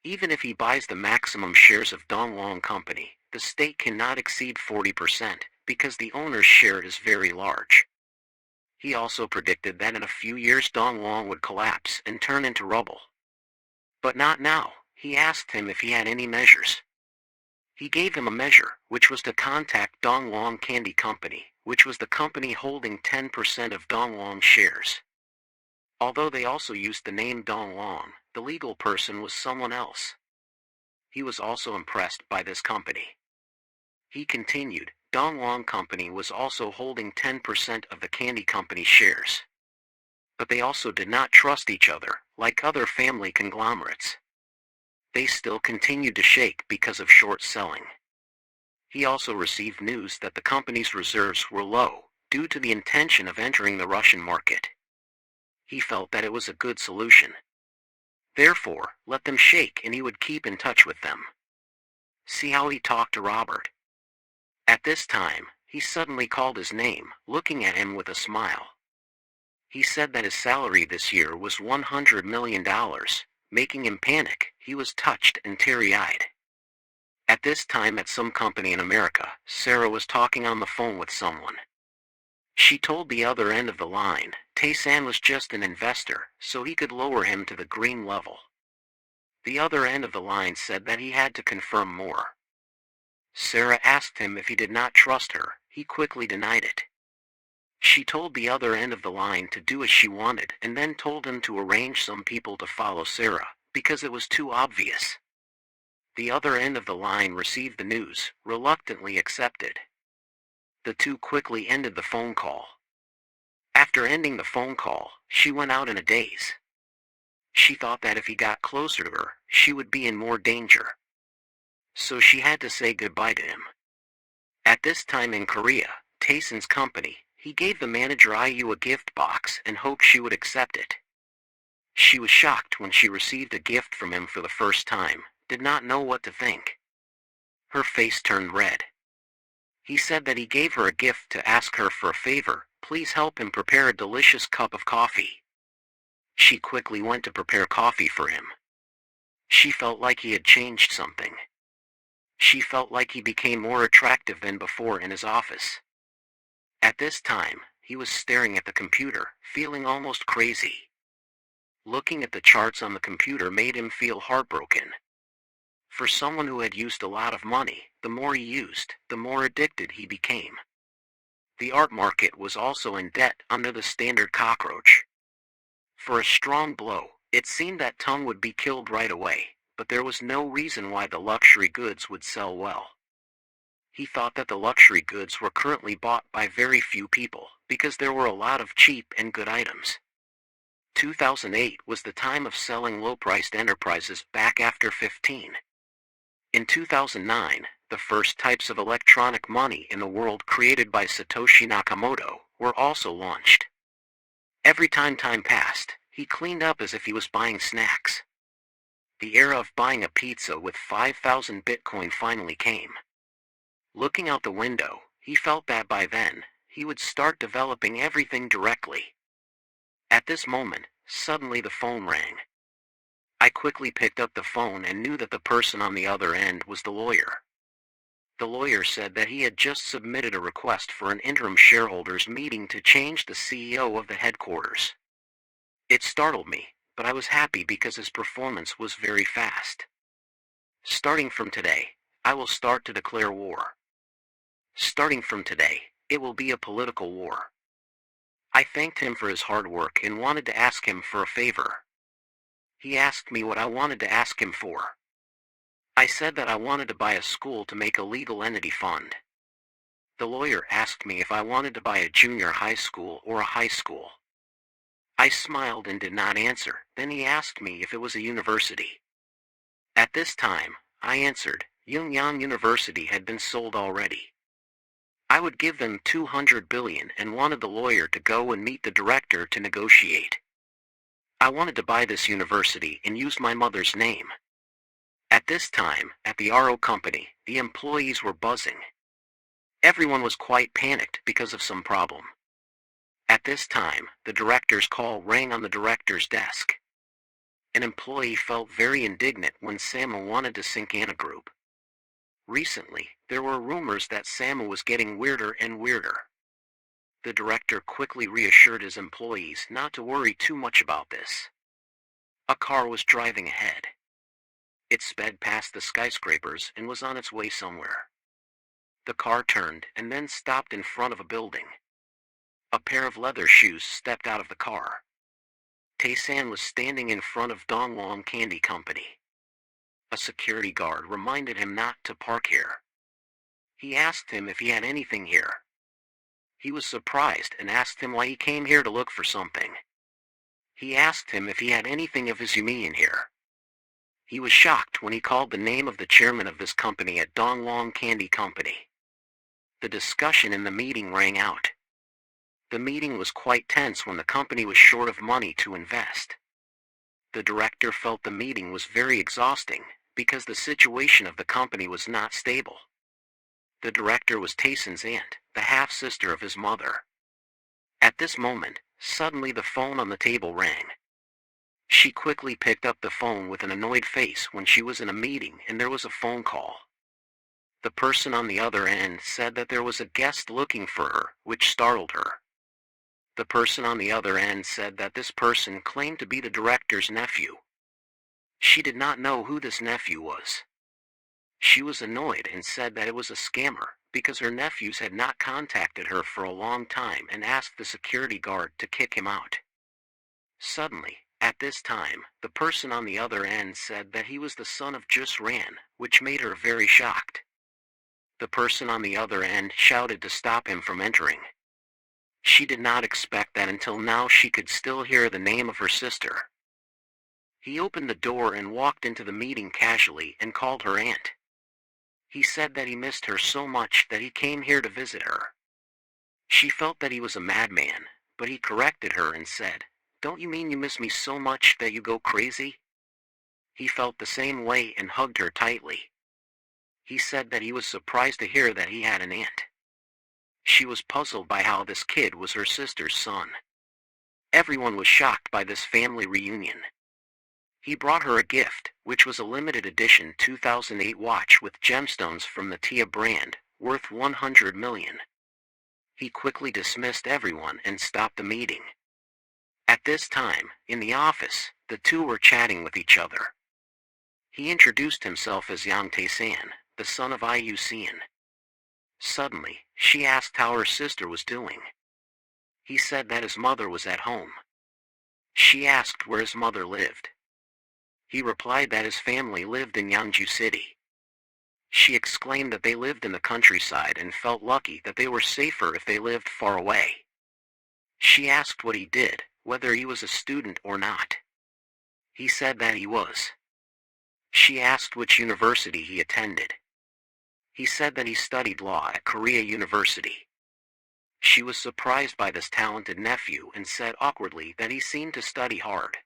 Even if he buys the maximum shares of Dongwon Company, the stake cannot exceed 40%, because the owner's share is very large. He also predicted that in a few years Dongwon would collapse and turn into rubble. But not now. He asked him if he had any measures. He gave him a measure, which was to contact Dongwon Candy Company, which was the company holding 10% of Dongwon shares. Although they also used the name Dongwon, the legal person was someone else. He was also impressed by this company. He continued, Dongwon Company was also holding 10% of the Candy Company shares. But they also did not trust each other, like other family conglomerates. They still continued to shake because of short selling. He also received news that the company's reserves were low, due to the intention of entering the Russian market. He felt that it was a good solution. Therefore, let them shake and he would keep in touch with them. See how he talked to Robert. At this time, he suddenly called his name, looking at him with a smile. He said that his salary this year was $100 million, making him panic. He was touched and teary-eyed. At this time at some company in America, Sarah was talking on the phone with someone. She told the other end of the line, Tae-san was just an investor, so he could lower him to the green level. The other end of the line said that he had to confirm more. Sarah asked him if he did not trust her. He quickly denied it. She told the other end of the line to do as she wanted and then told him to arrange some people to follow Sarah, because it was too obvious. The other end of the line received the news, reluctantly accepted. The two quickly ended the phone call. After ending the phone call, she went out in a daze. She thought that if he got closer to her, she would be in more danger. So she had to say goodbye to him. At this time in Korea, Taeson's company, he gave the manager IU a gift box and hoped she would accept it. She was shocked when she received a gift from him for the first time, did not know what to think. Her face turned red. He said that he gave her a gift to ask her for a favor, please help him prepare a delicious cup of coffee. She quickly went to prepare coffee for him. She felt like he had changed something. She felt like he became more attractive than before in his office. At this time, he was staring at the computer, feeling almost crazy. Looking at the charts on the computer made him feel heartbroken. For someone who had used a lot of money, the more he used, the more addicted he became. The art market was also in debt under the standard cockroach. For a strong blow, it seemed that Tung would be killed right away, but there was no reason why the luxury goods would sell well. He thought that the luxury goods were currently bought by very few people, because there were a lot of cheap and good items. 2008 was the time of selling low-priced enterprises back after 15. In 2009, the first types of electronic money in the world created by Satoshi Nakamoto were also launched. Every time passed, he cleaned up as if he was buying snacks. The era of buying a pizza with 5,000 Bitcoin finally came. Looking out the window, he felt that by then, he would start developing everything directly. At this moment, suddenly the phone rang. I quickly picked up the phone and knew that the person on the other end was the lawyer. The lawyer said that he had just submitted a request for an interim shareholders meeting to change the CEO of the headquarters. It startled me, but I was happy because his performance was very fast. Starting from today, I will start to declare war. Starting from today, it will be a political war. I thanked him for his hard work and wanted to ask him for a favor. He asked me what I wanted to ask him for. I said that I wanted to buy a school to make a legal entity fund. The lawyer asked me if I wanted to buy a junior high school or a high school. I smiled and did not answer, then he asked me if it was a university. At this time, I answered, Yunnan University had been sold already. I would give them 200 billion and wanted the lawyer to go and meet the director to negotiate. I wanted to buy this university and use my mother's name. At this time, at the RO company, the employees were buzzing. Everyone was quite panicked because of some problem. At this time, the director's call rang on the director's desk. An employee felt very indignant when Samu wanted to sink Anna Group. Recently, there were rumors that Samu was getting weirder and weirder. The director quickly reassured his employees not to worry too much about this. A car was driving ahead. It sped past the skyscrapers and was on its way somewhere. The car turned and then stopped in front of a building. A pair of leather shoes stepped out of the car. Tae-san was standing in front of Dongwon Candy Company. A security guard reminded him not to park here. He asked him if he had anything here. He was surprised and asked him why he came here to look for something. He asked him if he had anything of his Yumian here. He was shocked when he called the name of the chairman of this company at Dongwon Candy Company. The discussion in the meeting rang out. The meeting was quite tense when the company was short of money to invest. The director felt the meeting was very exhausting, because the situation of the company was not stable. The director was Taeson's aunt, the half-sister of his mother. At this moment, suddenly the phone on the table rang. She quickly picked up the phone with an annoyed face when she was in a meeting and there was a phone call. The person on the other end said that there was a guest looking for her, which startled her. The person on the other end said that this person claimed to be the director's nephew. She did not know who this nephew was. She was annoyed and said that it was a scammer, because her nephews had not contacted her for a long time and asked the security guard to kick him out. Suddenly, at this time, the person on the other end said that he was the son of Just Ran, which made her very shocked. The person on the other end shouted to stop him from entering. She did not expect that until now she could still hear the name of her sister. He opened the door and walked into the meeting casually and called her aunt. He said that he missed her so much that he came here to visit her. She felt that he was a madman, but he corrected her and said, "Don't you mean you miss me so much that you go crazy?" He felt the same way and hugged her tightly. He said that he was surprised to hear that he had an aunt. She was puzzled by how this kid was her sister's son. Everyone was shocked by this family reunion. He brought her a gift, which was a limited edition 2008 watch with gemstones from the Tia brand, worth 100 million. He quickly dismissed everyone and stopped the meeting. At this time, in the office, the two were chatting with each other. He introduced himself as Yang Tae-san, the son of Iu Sean. Suddenly, she asked how her sister was doing. He said that his mother was at home. She asked where his mother lived. He replied that his family lived in Yangju City. She exclaimed that they lived in the countryside and felt lucky that they were safer if they lived far away. She asked what he did, whether he was a student or not. He said that he was. She asked which university he attended. He said that he studied law at Korea University. She was surprised by this talented nephew and said awkwardly that he seemed to study hard.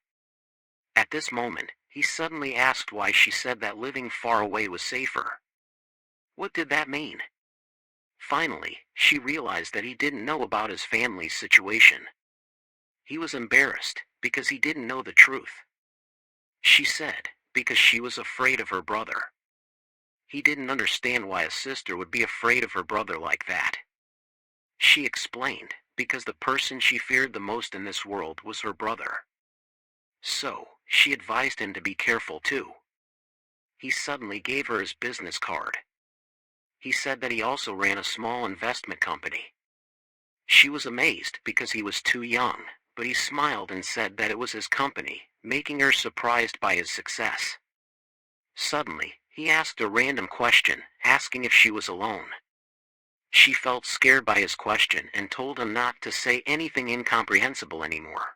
At this moment, he suddenly asked why she said that living far away was safer. What did that mean? Finally, she realized that he didn't know about his family's situation. He was embarrassed, because he didn't know the truth. She said, because she was afraid of her brother. He didn't understand why a sister would be afraid of her brother like that. She explained, because the person she feared the most in this world was her brother. So, she advised him to be careful too. He suddenly gave her his business card. He said that he also ran a small investment company. She was amazed because he was too young, but he smiled and said that it was his company, making her surprised by his success. Suddenly, he asked a random question, asking if she was alone. She felt scared by his question and told him not to say anything incomprehensible anymore.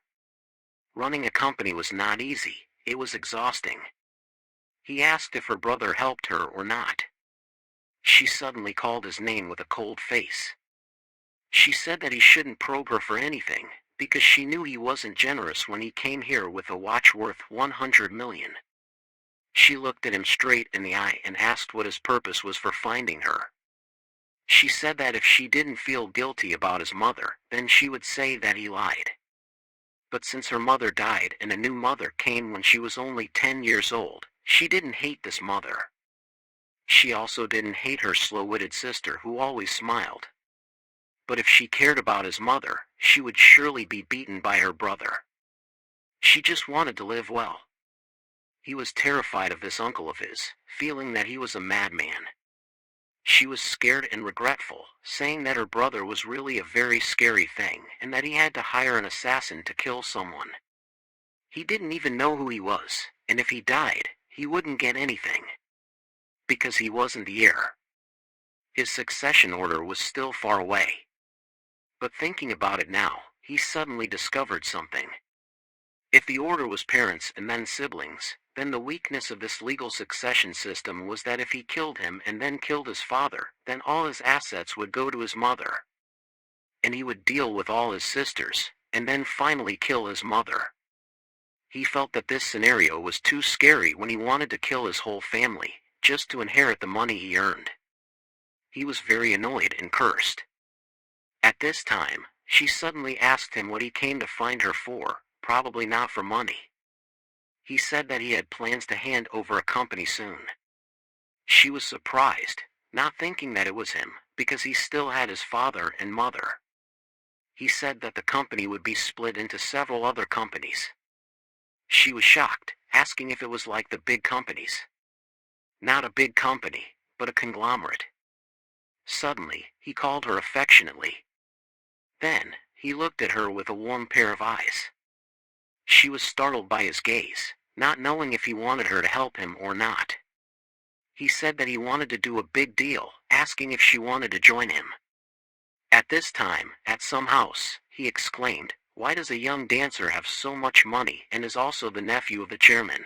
Running a company was not easy, it was exhausting. He asked if her brother helped her or not. She suddenly called his name with a cold face. She said that he shouldn't probe her for anything, because she knew he wasn't generous when he came here with a watch worth 100 million. She looked at him straight in the eye and asked what his purpose was for finding her. She said that if she didn't feel guilty about his mother, then she would say that he lied. But since her mother died and a new mother came when she was only 10 years old, she didn't hate this mother. She also didn't hate her slow-witted sister who always smiled. But if she cared about his mother, she would surely be beaten by her brother. She just wanted to live well. He was terrified of this uncle of his, feeling that he was a madman. She was scared and regretful, saying that her brother was really a very scary thing and that he had to hire an assassin to kill someone. He didn't even know who he was, and if he died, he wouldn't get anything. Because he wasn't the heir. His succession order was still far away. But thinking about it now, he suddenly discovered something. If the order was parents and then siblings, then the weakness of this legal succession system was that if he killed him and then killed his father, then all his assets would go to his mother. And he would deal with all his sisters, and then finally kill his mother. He felt that this scenario was too scary when he wanted to kill his whole family, just to inherit the money he earned. He was very annoyed and cursed. At this time, she suddenly asked him what he came to find her for, probably not for money. He said that he had plans to hand over a company soon. She was surprised, not thinking that it was him, because he still had his father and mother. He said that the company would be split into several other companies. She was shocked, asking if it was like the big companies. Not a big company, but a conglomerate. Suddenly, he called her affectionately. Then, he looked at her with a warm pair of eyes. She was startled by his gaze, not knowing if he wanted her to help him or not. He said that he wanted to do a big deal, asking if she wanted to join him. At this time, at some house, he exclaimed, "Why does a young dancer have so much money and is also the nephew of the chairman?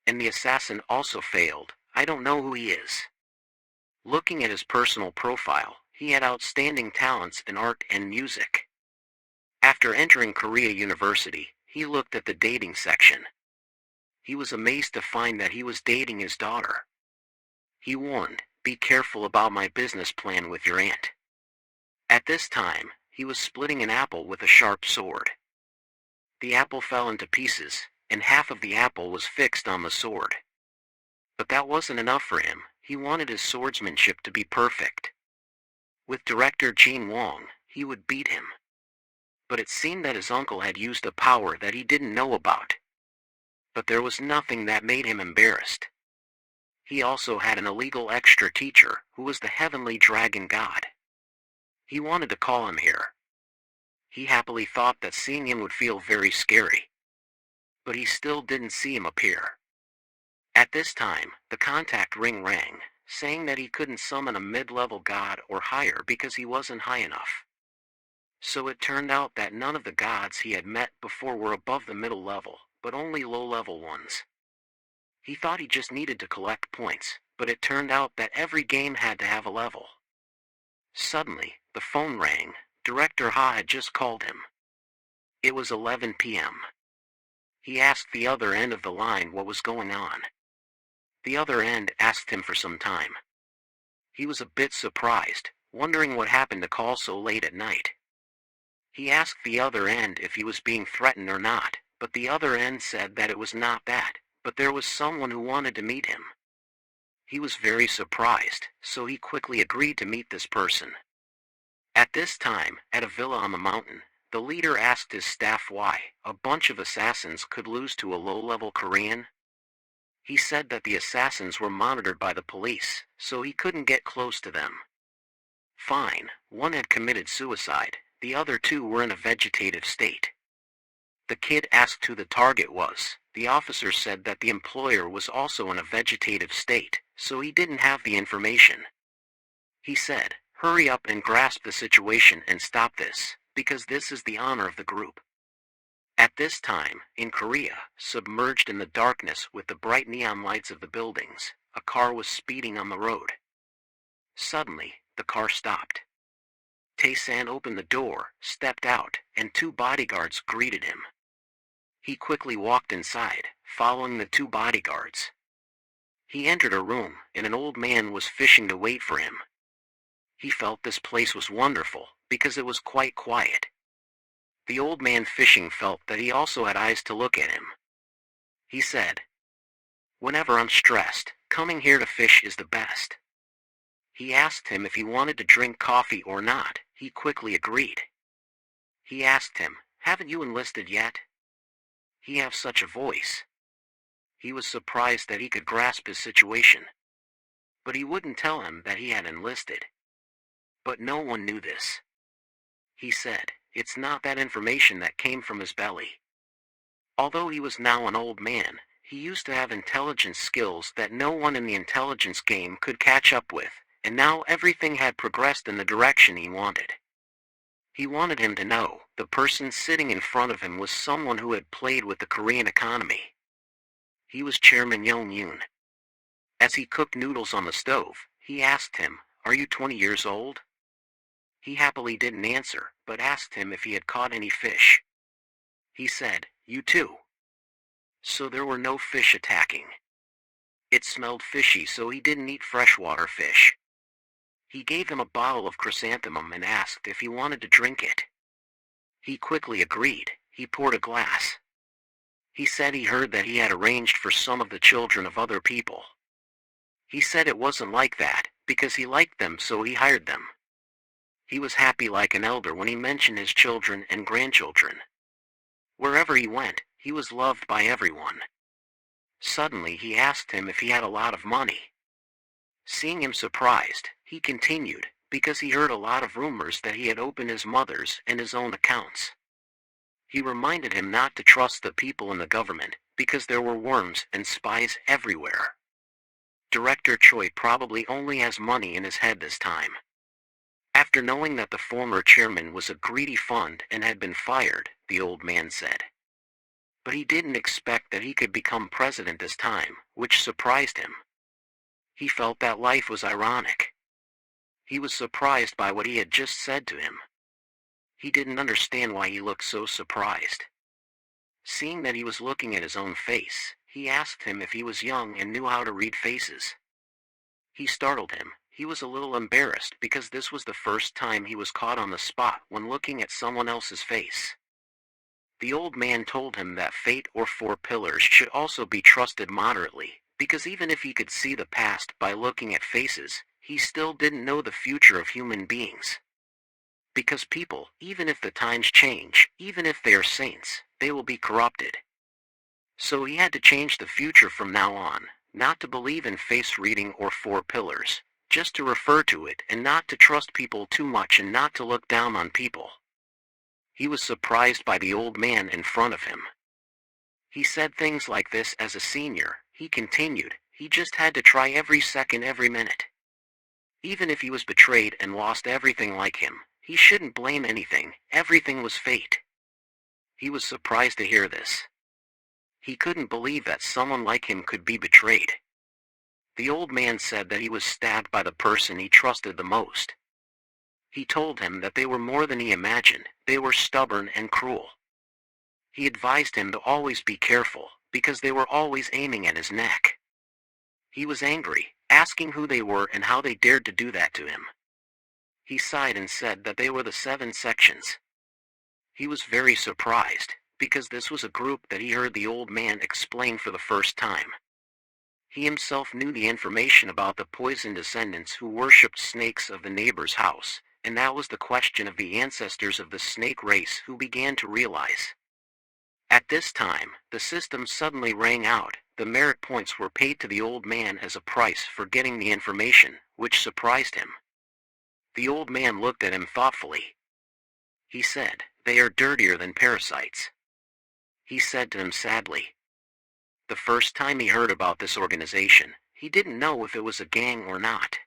And the assassin also failed, I don't know who he is." Looking at his personal profile, he had outstanding talents in art and music. After entering Korea University, he looked at the dating section. He was amazed to find that he was dating his daughter. He warned, "Be careful about my business plan with your aunt." At this time, he was splitting an apple with a sharp sword. The apple fell into pieces, and half of the apple was fixed on the sword. But that wasn't enough for him, he wanted his swordsmanship to be perfect. With director Gene Wong, he would beat him. But it seemed that his uncle had used a power that he didn't know about. But there was nothing that made him embarrassed. He also had an illegal extra teacher, who was the heavenly dragon god. He wanted to call him here. He happily thought that seeing him would feel very scary. But he still didn't see him appear. At this time, the contact ring rang, saying that he couldn't summon a mid-level god or higher because he wasn't high enough. So it turned out that none of the gods he had met before were above the middle level, but only low-level ones. He thought he just needed to collect points, but it turned out that every game had to have a level. Suddenly, the phone rang. Director Ha had just called him. It was 11 p.m. He asked the other end of the line what was going on. The other end asked him for some time. He was a bit surprised, wondering what happened to call so late at night. He asked the other end if he was being threatened or not, but the other end said that it was not that, but there was someone who wanted to meet him. He was very surprised, so he quickly agreed to meet this person. At this time, at a villa on the mountain, the leader asked his staff why a bunch of assassins could lose to a low-level Korean. He said that the assassins were monitored by the police, so he couldn't get close to them. Fine, one had committed suicide, the other two were in a vegetative state. The kid asked who the target was. The officer said that the employer was also in a vegetative state, so he didn't have the information. He said, "Hurry up and grasp the situation and stop this, because this is the honor of the group." At this time, in Korea, submerged in the darkness with the bright neon lights of the buildings, a car was speeding on the road. Suddenly, the car stopped. Tae-san opened the door, stepped out, and two bodyguards greeted him. He quickly walked inside, following the two bodyguards. He entered a room, and an old man was fishing to wait for him. He felt this place was wonderful, because it was quite quiet. The old man fishing felt that he also had eyes to look at him. He said, "Whenever I'm stressed, coming here to fish is the best." He asked him if he wanted to drink coffee or not. He quickly agreed. He asked him, "Haven't you enlisted yet?" He has such a voice. He was surprised that he could grasp his situation. But he wouldn't tell him that he had enlisted. But no one knew this. He said, it's not that information that came from his belly. Although he was now an old man, he used to have intelligence skills that no one in the intelligence game could catch up with, and now everything had progressed in the direction he wanted. He wanted him to know, the person sitting in front of him was someone who had played with the Korean economy. He was Chairman Yong-yoon. As he cooked noodles on the stove, he asked him, "Are you 20 years old?" He happily didn't answer, but asked him if he had caught any fish. He said, "You too." So there were no fish attacking. It smelled fishy, so he didn't eat freshwater fish. He gave him a bottle of chrysanthemum and asked if he wanted to drink it. He quickly agreed. He poured a glass. He said he heard that he had arranged for some of the children of other people. He said it wasn't like that, because he liked them, so he hired them. He was happy like an elder when he mentioned his children and grandchildren. Wherever he went, he was loved by everyone. Suddenly he asked him if he had a lot of money. Seeing him surprised, he continued, because he heard a lot of rumors that he had opened his mother's and his own accounts. He reminded him not to trust the people in the government, because there were worms and spies everywhere. Director Choi probably only has money in his head this time. After knowing that the former chairman was a greedy fund and had been fired, the old man said. But he didn't expect that he could become president this time, which surprised him. He felt that life was ironic. He was surprised by what he had just said to him. He didn't understand why he looked so surprised. Seeing that he was looking at his own face, he asked him if he was young and knew how to read faces. He startled him. He was a little embarrassed because this was the first time he was caught on the spot when looking at someone else's face. The old man told him that fate or four pillars should also be trusted moderately, because even if he could see the past by looking at faces, he still didn't know the future of human beings. Because people, even if the times change, even if they are saints, they will be corrupted. So he had to change the future from now on, not to believe in face reading or four pillars, just to refer to it and not to trust people too much and not to look down on people. He was surprised by the old man in front of him. He said things like this as a senior, he continued, he just had to try every second, every minute. Even if he was betrayed and lost everything like him, he shouldn't blame anything, everything was fate. He was surprised to hear this. He couldn't believe that someone like him could be betrayed. The old man said that he was stabbed by the person he trusted the most. He told him that they were more than he imagined, they were stubborn and cruel. He advised him to always be careful, because they were always aiming at his neck. He was angry, asking who they were and how they dared to do that to him. He sighed and said that they were the 7 sections. He was very surprised, because this was a group that he heard the old man explain for the first time. He himself knew the information about the poisoned descendants who worshipped snakes of the neighbor's house, and that was the question of the ancestors of the snake race who began to realize. At this time, the system suddenly rang out. The merit points were paid to the old man as a price for getting the information, which surprised him. The old man looked at him thoughtfully. He said, "They are dirtier than parasites." He said to him sadly. The first time he heard about this organization, he didn't know if it was a gang or not.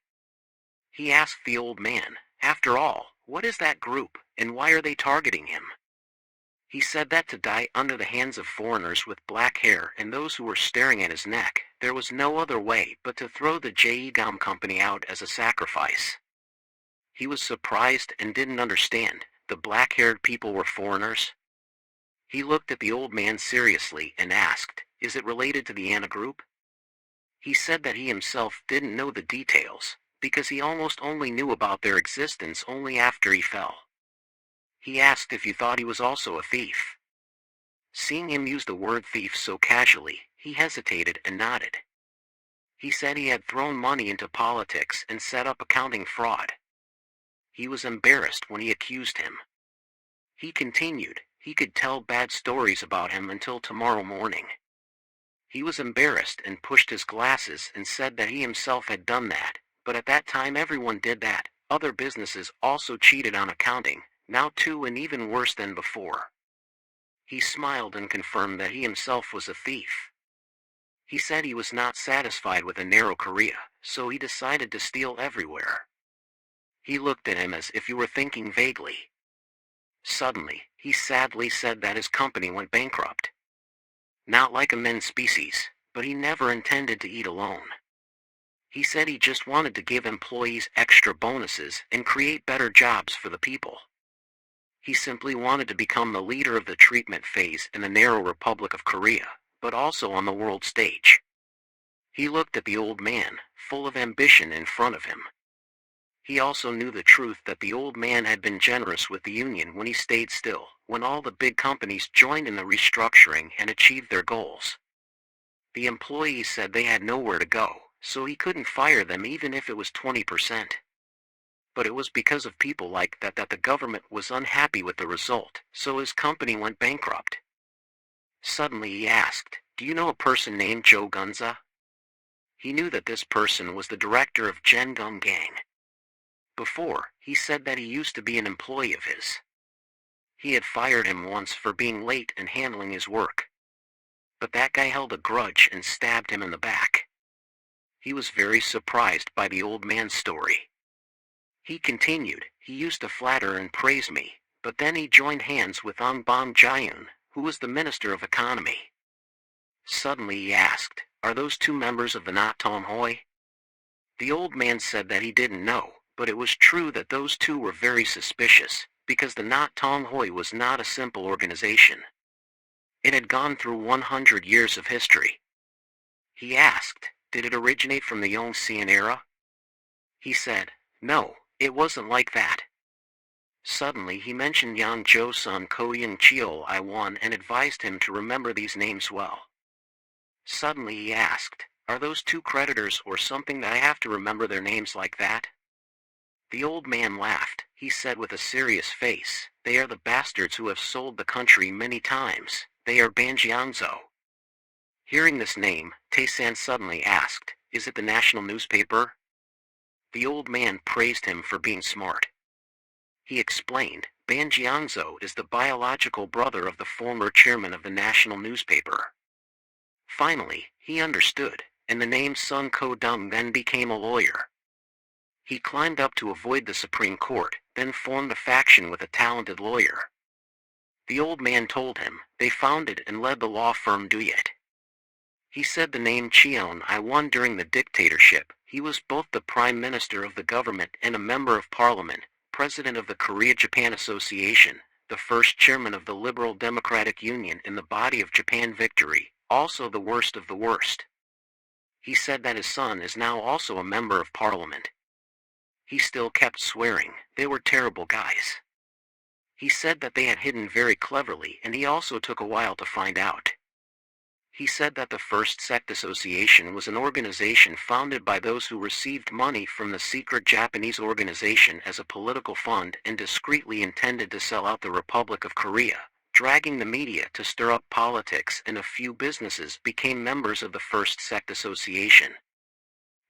He asked the old man, "After all, what is that group, and why are they targeting him?" He said that to die under the hands of foreigners with black hair and those who were staring at his neck, there was no other way but to throw the Jaegam company out as a sacrifice. He was surprised and didn't understand. The black-haired people were foreigners? He looked at the old man seriously and asked, "Is it related to the Anna group?" He said that he himself didn't know the details, because he almost only knew about their existence only after he fell. He asked if you thought he was also a thief. Seeing him use the word thief so casually, he hesitated and nodded. He said he had thrown money into politics and set up accounting fraud. He was embarrassed when he accused him. He continued, he could tell bad stories about him until tomorrow morning. He was embarrassed and pushed his glasses and said that he himself had done that, but at that time everyone did that. Other businesses also cheated on accounting, now too, and even worse than before. He smiled and confirmed that he himself was a thief. He said he was not satisfied with a narrow career, so he decided to steal everywhere. He looked at him as if he were thinking vaguely. Suddenly, he sadly said that his company went bankrupt. Not like a men species, but he never intended to eat alone. He said he just wanted to give employees extra bonuses and create better jobs for the people. He simply wanted to become the leader of the treatment phase in the narrow Republic of Korea, but also on the world stage. He looked at the old man, full of ambition in front of him. He also knew the truth that the old man had been generous with the union when he stayed still, when all the big companies joined in the restructuring and achieved their goals. The employees said they had nowhere to go, so he couldn't fire them even if it was 20%. but it was because of people like that the government was unhappy with the result, so his company went bankrupt. Suddenly he asked, "Do you know a person named Joe Gunza?" He knew that this person was the director of Gen Gum Gang. Before, he said that he used to be an employee of his. He had fired him once for being late and handling his work. But that guy held a grudge and stabbed him in the back. He was very surprised by the old man's story. He continued, "He used to flatter and praise me, but then he joined hands with Ong Bam Jayun, who was the Minister of Economy." Suddenly he asked, "Are those two members of the Not Tom Hoi?" The old man said that he didn't know, but it was true that those two were very suspicious, because the Not Tom Hoi was not a simple organization. It had gone through 100 years of history. He asked, "Did it originate from the Yongxian era?" He said, "No, it wasn't like that." Suddenly he mentioned Yang Zhou Sun Koyan Chiol I1 and advised him to remember these names well. Suddenly he asked, "Are those two creditors or something that I have to remember their names like that?" The old man laughed. He said with a serious face, "They are the bastards who have sold the country many times. They are Banjiangzhou." Hearing this name, Taysan suddenly asked, "Is it the national newspaper?" The old man praised him for being smart. He explained, "Banjiangzhou is the biological brother of the former chairman of the national newspaper." Finally, he understood, and the name Sun Ko Dung then became a lawyer. He climbed up to avoid the Supreme Court, then formed a faction with a talented lawyer. The old man told him, they founded and led the law firm Duyet. He said the name Cheon I won during the dictatorship. He was both the prime minister of the government and a member of parliament, president of the Korea-Japan Association, the first chairman of the Liberal Democratic Union in the body of Japan Victory, also the worst of the worst. He said that his son is now also a member of parliament. He still kept swearing, they were terrible guys. He said that they had hidden very cleverly and he also took a while to find out. He said that the First Sect Association was an organization founded by those who received money from the secret Japanese organization as a political fund and discreetly intended to sell out the Republic of Korea, dragging the media to stir up politics, and a few businesses became members of the First Sect Association.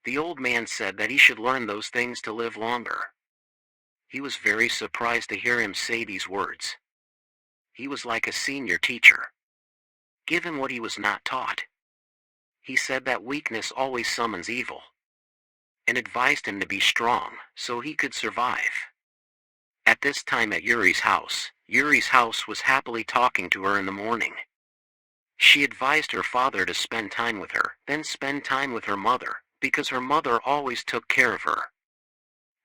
The old man said that he should learn those things to live longer. He was very surprised to hear him say these words. He was like a senior teacher. Give him what he was not taught. He said that weakness always summons evil, and advised him to be strong, so he could survive. At this time at Yuri's house was happily talking to her in the morning. She advised her father to spend time with her, then spend time with her mother, because her mother always took care of her.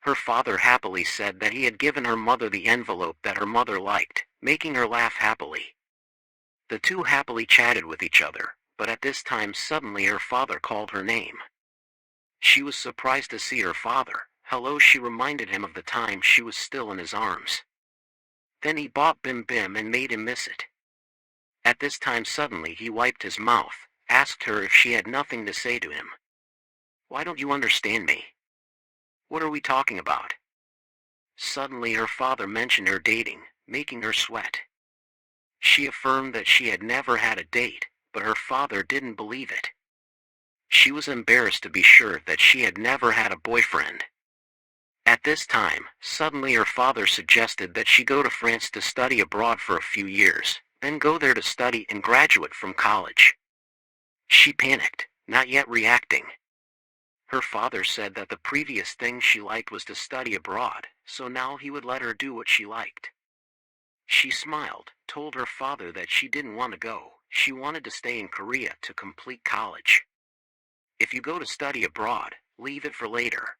Her father happily said that he had given her mother the envelope that her mother liked, making her laugh happily. The two happily chatted with each other, but at this time suddenly her father called her name. She was surprised to see her father. Hello, she reminded him of the time she was still in his arms. Then he bought Bim Bim and made him miss it. At this time suddenly he wiped his mouth, asked her if she had nothing to say to him. Why don't you understand me? What are we talking about? Suddenly her father mentioned her dating, making her sweat. She affirmed that she had never had a date, but her father didn't believe it. She was embarrassed to be sure that she had never had a boyfriend. At this time, suddenly her father suggested that she go to France to study abroad for a few years, then go there to study and graduate from college. She panicked, not yet reacting. Her father said that the previous thing she liked was to study abroad, so now he would let her do what she liked. She smiled, told her father that she didn't want to go, she wanted to stay in Korea to complete college. If you go to study abroad, leave it for later.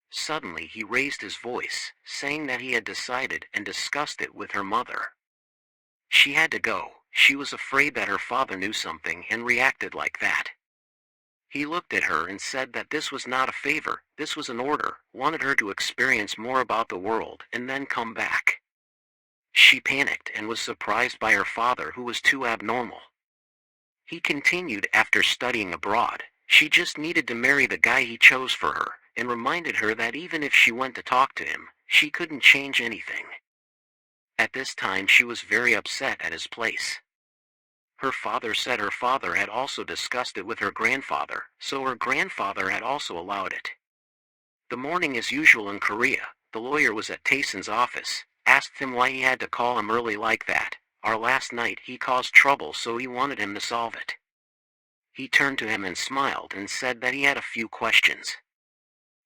Suddenly he raised his voice, saying that he had decided and discussed it with her mother. She had to go. She was afraid that her father knew something and reacted like that. He looked at her and said that this was not a favor, this was an order, wanted her to experience more about the world and then come back. She panicked and was surprised by her father, who was too abnormal. He continued, after studying abroad, she just needed to marry the guy he chose for her, and reminded her that even if she went to talk to him, she couldn't change anything. At this time she was very upset at his place. Her father said her father had also discussed it with her grandfather, so her grandfather had also allowed it. The morning as usual in Korea, the lawyer was at Taeson's office, asked him why he had to call him early like that. Our last night he caused trouble, so he wanted him to solve it. He turned to him and smiled and said that he had a few questions.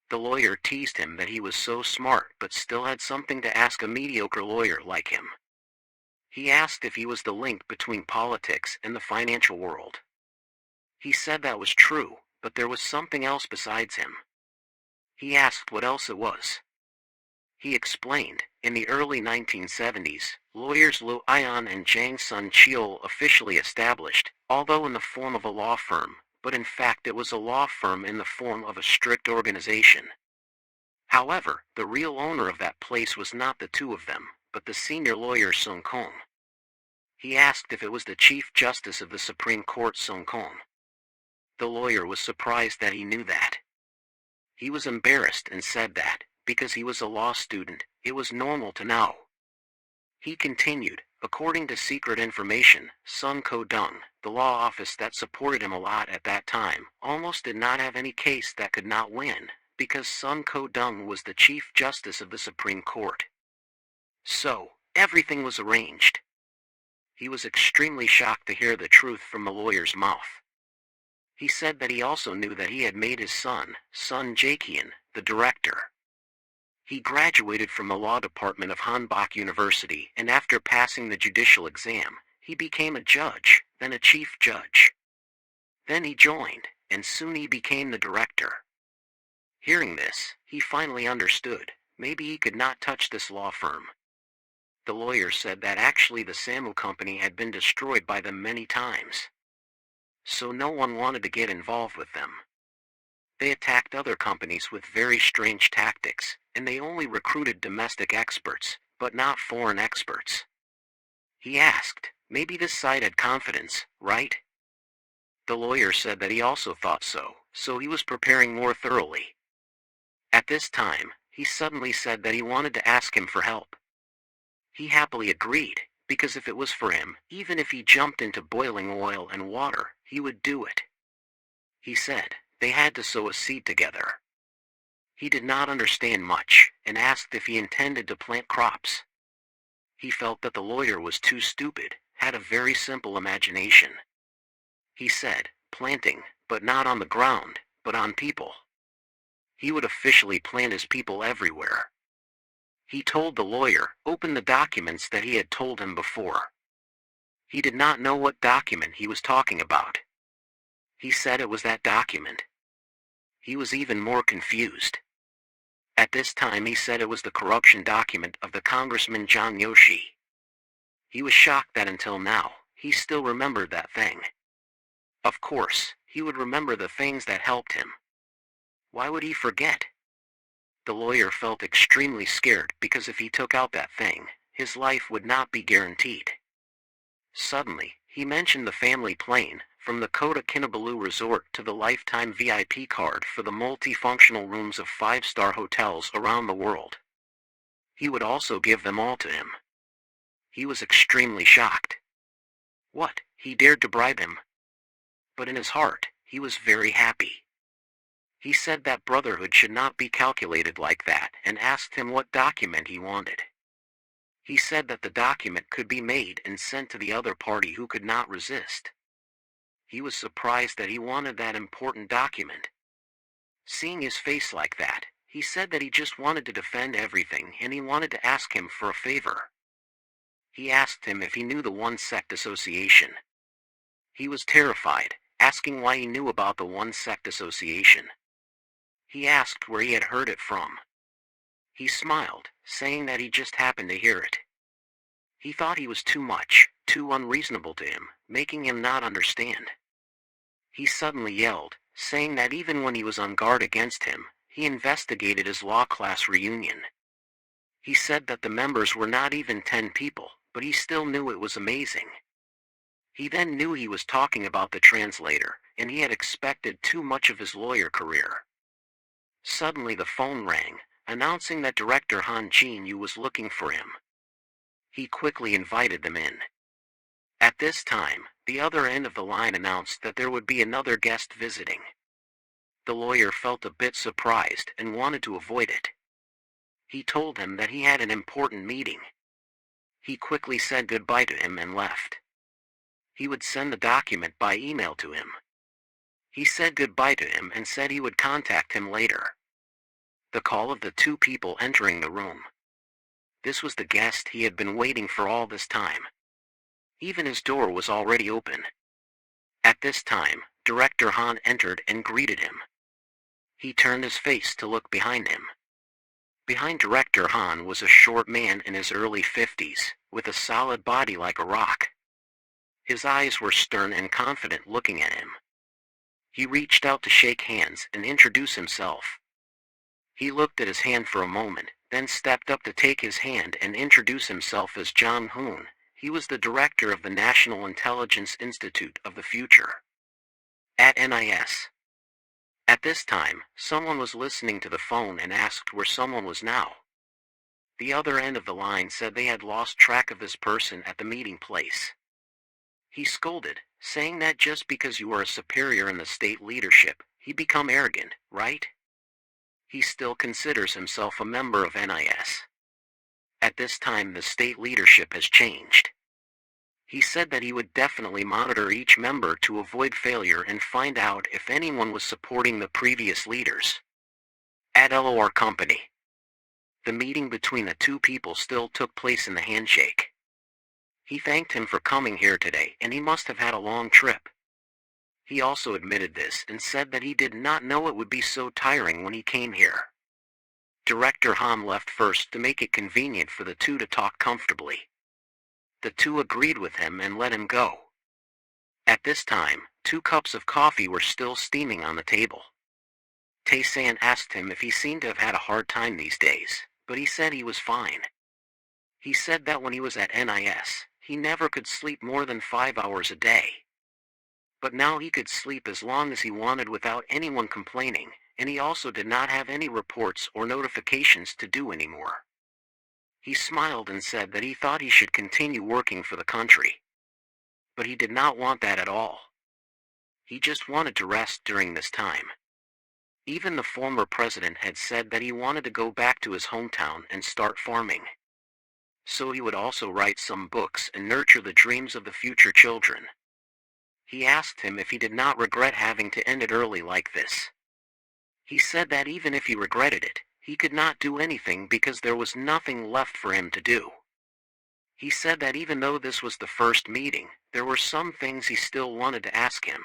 The lawyer teased him that he was so smart but still had something to ask a mediocre lawyer like him. He asked if he was the link between politics and the financial world. He said that was true, but there was something else besides him. He asked what else it was. He explained, in the early 1970s, lawyers Lo Ion and Jang Sun Cheol officially established, although in the form of a law firm, but in fact it was a law firm in the form of a strict organization. However, the real owner of that place was not the two of them, but the senior lawyer Sung Kong. He asked if it was the Chief Justice of the Supreme Court Sung Kong. The lawyer was surprised that he knew that. He was embarrassed and said that, because he was a law student, it was normal to know. He continued, according to secret information, Sun Ko-dung, the law office that supported him a lot at that time, almost did not have any case that could not win, because Sun Ko-dung was the Chief Justice of the Supreme Court. So, everything was arranged. He was extremely shocked to hear the truth from the lawyer's mouth. He said that he also knew that he had made his son, Sun Jae-kyun, the director. He graduated from the law department of Hanbok University, and after passing the judicial exam, he became a judge, then a chief judge. Then he joined, and soon he became the director. Hearing this, he finally understood, maybe he could not touch this law firm. The lawyer said that actually the Samu company had been destroyed by them many times. So no one wanted to get involved with them. They attacked other companies with very strange tactics, and they only recruited domestic experts, but not foreign experts. He asked, maybe this side had confidence, right? The lawyer said that he also thought so, so he was preparing more thoroughly. At this time, he suddenly said that he wanted to ask him for help. He happily agreed, because if it was for him, even if he jumped into boiling oil and water, he would do it. He said, they had to sow a seed together. He did not understand much, and asked if he intended to plant crops. He felt that the lawyer was too stupid, had a very simple imagination. He said, planting, but not on the ground, but on people. He would officially plant his people everywhere. He told the lawyer, open the documents that he had told him before. He did not know what document he was talking about. He said it was that document. He was even more confused. At this time he said it was the corruption document of the Congressman John Yoshi. He was shocked that until now, he still remembered that thing. Of course, he would remember the things that helped him. Why would he forget? The lawyer felt extremely scared because if he took out that thing, his life would not be guaranteed. Suddenly, he mentioned the family plane, from the Kota Kinabalu Resort to the lifetime VIP card for the multifunctional rooms of 5-star hotels around the world. He would also give them all to him. He was extremely shocked. What, he dared to bribe him? But in his heart, he was very happy. He said that brotherhood should not be calculated like that and asked him what document he wanted. He said that the document could be made and sent to the other party who could not resist. He was surprised that he wanted that important document. Seeing his face like that, he said that he just wanted to defend everything and he wanted to ask him for a favor. He asked him if he knew the One Sect Association. He was terrified, asking why he knew about the One Sect Association. He asked where he had heard it from. He smiled, saying that he just happened to hear it. He thought he was too much, too unreasonable to him, making him not understand. He suddenly yelled, saying that even when he was on guard against him, he investigated his law class reunion. He said that the members were not even 10 people, but he still knew it was amazing. He then knew he was talking about the translator, and he had expected too much of his lawyer career. Suddenly the phone rang, announcing that Director Han Jin-yu was looking for him. He quickly invited them in. At this time, the other end of the line announced that there would be another guest visiting. The lawyer felt a bit surprised and wanted to avoid it. He told him that he had an important meeting. He quickly said goodbye to him and left. He would send the document by email to him. He said goodbye to him and said he would contact him later. The call of the two people entering the room. This was the guest he had been waiting for all this time. Even his door was already open. At this time, Director Han entered and greeted him. He turned his face to look behind him. Behind Director Han was a short man in his early 50s, with a solid body like a rock. His eyes were stern and confident looking at him. He reached out to shake hands and introduce himself. He looked at his hand for a moment, then stepped up to take his hand and introduce himself as Jang Hoon. He was the director of the National Intelligence Institute of the Future. At NIS. At this time, someone was listening to the phone and asked where someone was now. The other end of the line said they had lost track of this person at the meeting place. He scolded, saying that just because you are a superior in the state leadership, he become arrogant, right? He still considers himself a member of NIS. At this time the state leadership has changed. He said that he would definitely monitor each member to avoid failure and find out if anyone was supporting the previous leaders. At LOR Company. The meeting between the two people still took place in the handshake. He thanked him for coming here today and he must have had a long trip. He also admitted this and said that he did not know it would be so tiring when he came here. Director Han left first to make it convenient for the two to talk comfortably. The two agreed with him and let him go. At this time, 2 cups of coffee were still steaming on the table. Tae-san asked him if he seemed to have had a hard time these days, but he said he was fine. He said that when he was at NIS, he never could sleep more than 5 hours a day. But now he could sleep as long as he wanted without anyone complaining, and he also did not have any reports or notifications to do anymore. He smiled and said that he thought he should continue working for the country. But he did not want that at all. He just wanted to rest during this time. Even the former president had said that he wanted to go back to his hometown and start farming. So he would also write some books and nurture the dreams of the future children. He asked him if he did not regret having to end it early like this. He said that even if he regretted it, he could not do anything because there was nothing left for him to do. He said that even though this was the first meeting, there were some things he still wanted to ask him.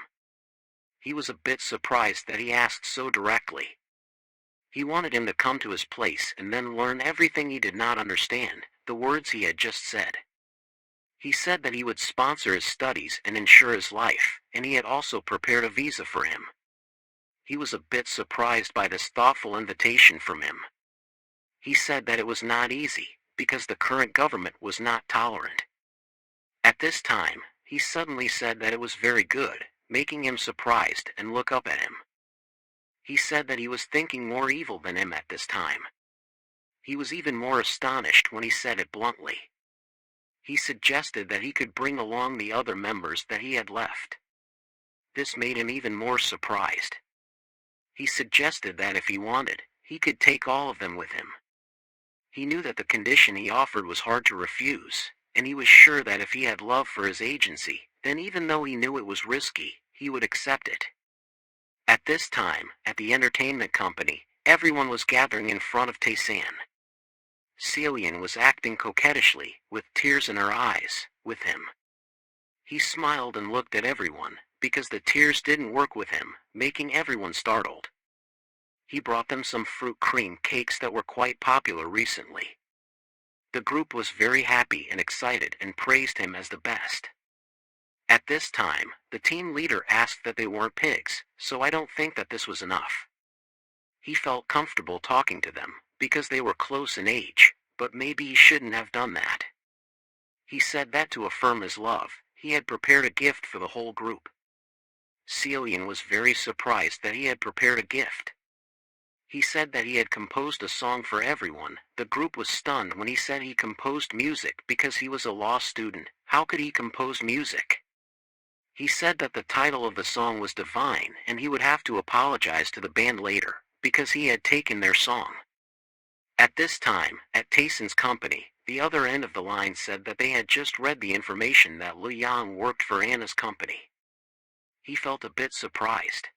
He was a bit surprised that he asked so directly. He wanted him to come to his place and then learn everything he did not understand, the words he had just said. He said that he would sponsor his studies and ensure his life, and he had also prepared a visa for him. He was a bit surprised by this thoughtful invitation from him. He said that it was not easy, because the current government was not tolerant. At this time, he suddenly said that it was very good, making him surprised and look up at him. He said that he was thinking more evil than him at this time. He was even more astonished when he said it bluntly. He suggested that he could bring along the other members that he had left. This made him even more surprised. He suggested that if he wanted, he could take all of them with him. He knew that the condition he offered was hard to refuse, and he was sure that if he had love for his agency, then even though he knew it was risky, he would accept it. At this time, at the entertainment company, everyone was gathering in front of Tae-san. Celine was acting coquettishly, with tears in her eyes, with him. He smiled and looked at everyone, because the tears didn't work with him, making everyone startled. He brought them some fruit cream cakes that were quite popular recently. The group was very happy and excited and praised him as the best. At this time, the team leader asked that they weren't pigs, so I don't think that this was enough. He felt comfortable talking to them, because they were close in age, but maybe he shouldn't have done that. He said that to affirm his love, he had prepared a gift for the whole group. Celine was very surprised that he had prepared a gift. He said that he had composed a song for everyone. The group was stunned when he said he composed music because he was a law student. How could he compose music? He said that the title of the song was divine and he would have to apologize to the band later, because he had taken their song. At this time, at Tayson's company, the other end of the line said that they had just read the information that Lu Yang worked for Anna's company. He felt a bit surprised.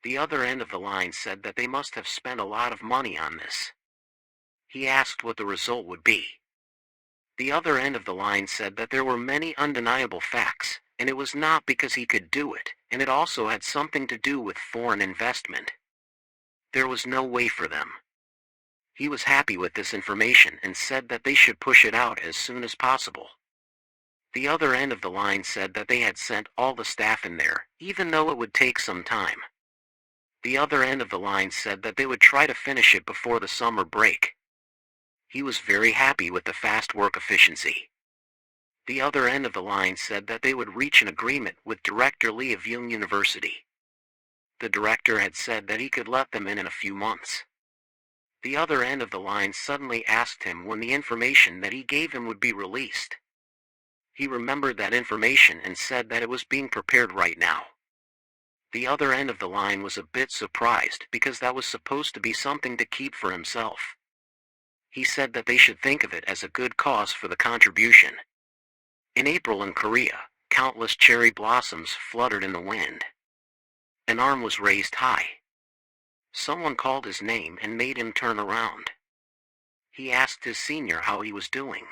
The other end of the line said that they must have spent a lot of money on this. He asked what the result would be. The other end of the line said that there were many undeniable facts, and it was not because he could do it, and it also had something to do with foreign investment. There was no way for them. He was happy with this information and said that they should push it out as soon as possible. The other end of the line said that they had sent all the staff in there, even though it would take some time. The other end of the line said that they would try to finish it before the summer break. He was very happy with the fast work efficiency. The other end of the line said that they would reach an agreement with Director Lee of Yung University. The director had said that he could let them in a few months. The other end of the line suddenly asked him when the information that he gave him would be released. He remembered that information and said that it was being prepared right now. The other end of the line was a bit surprised because that was supposed to be something to keep for himself. He said that they should think of it as a good cause for the contribution. In April in Korea, countless cherry blossoms fluttered in the wind. An arm was raised high. Someone called his name and made him turn around. He asked his senior how he was doing.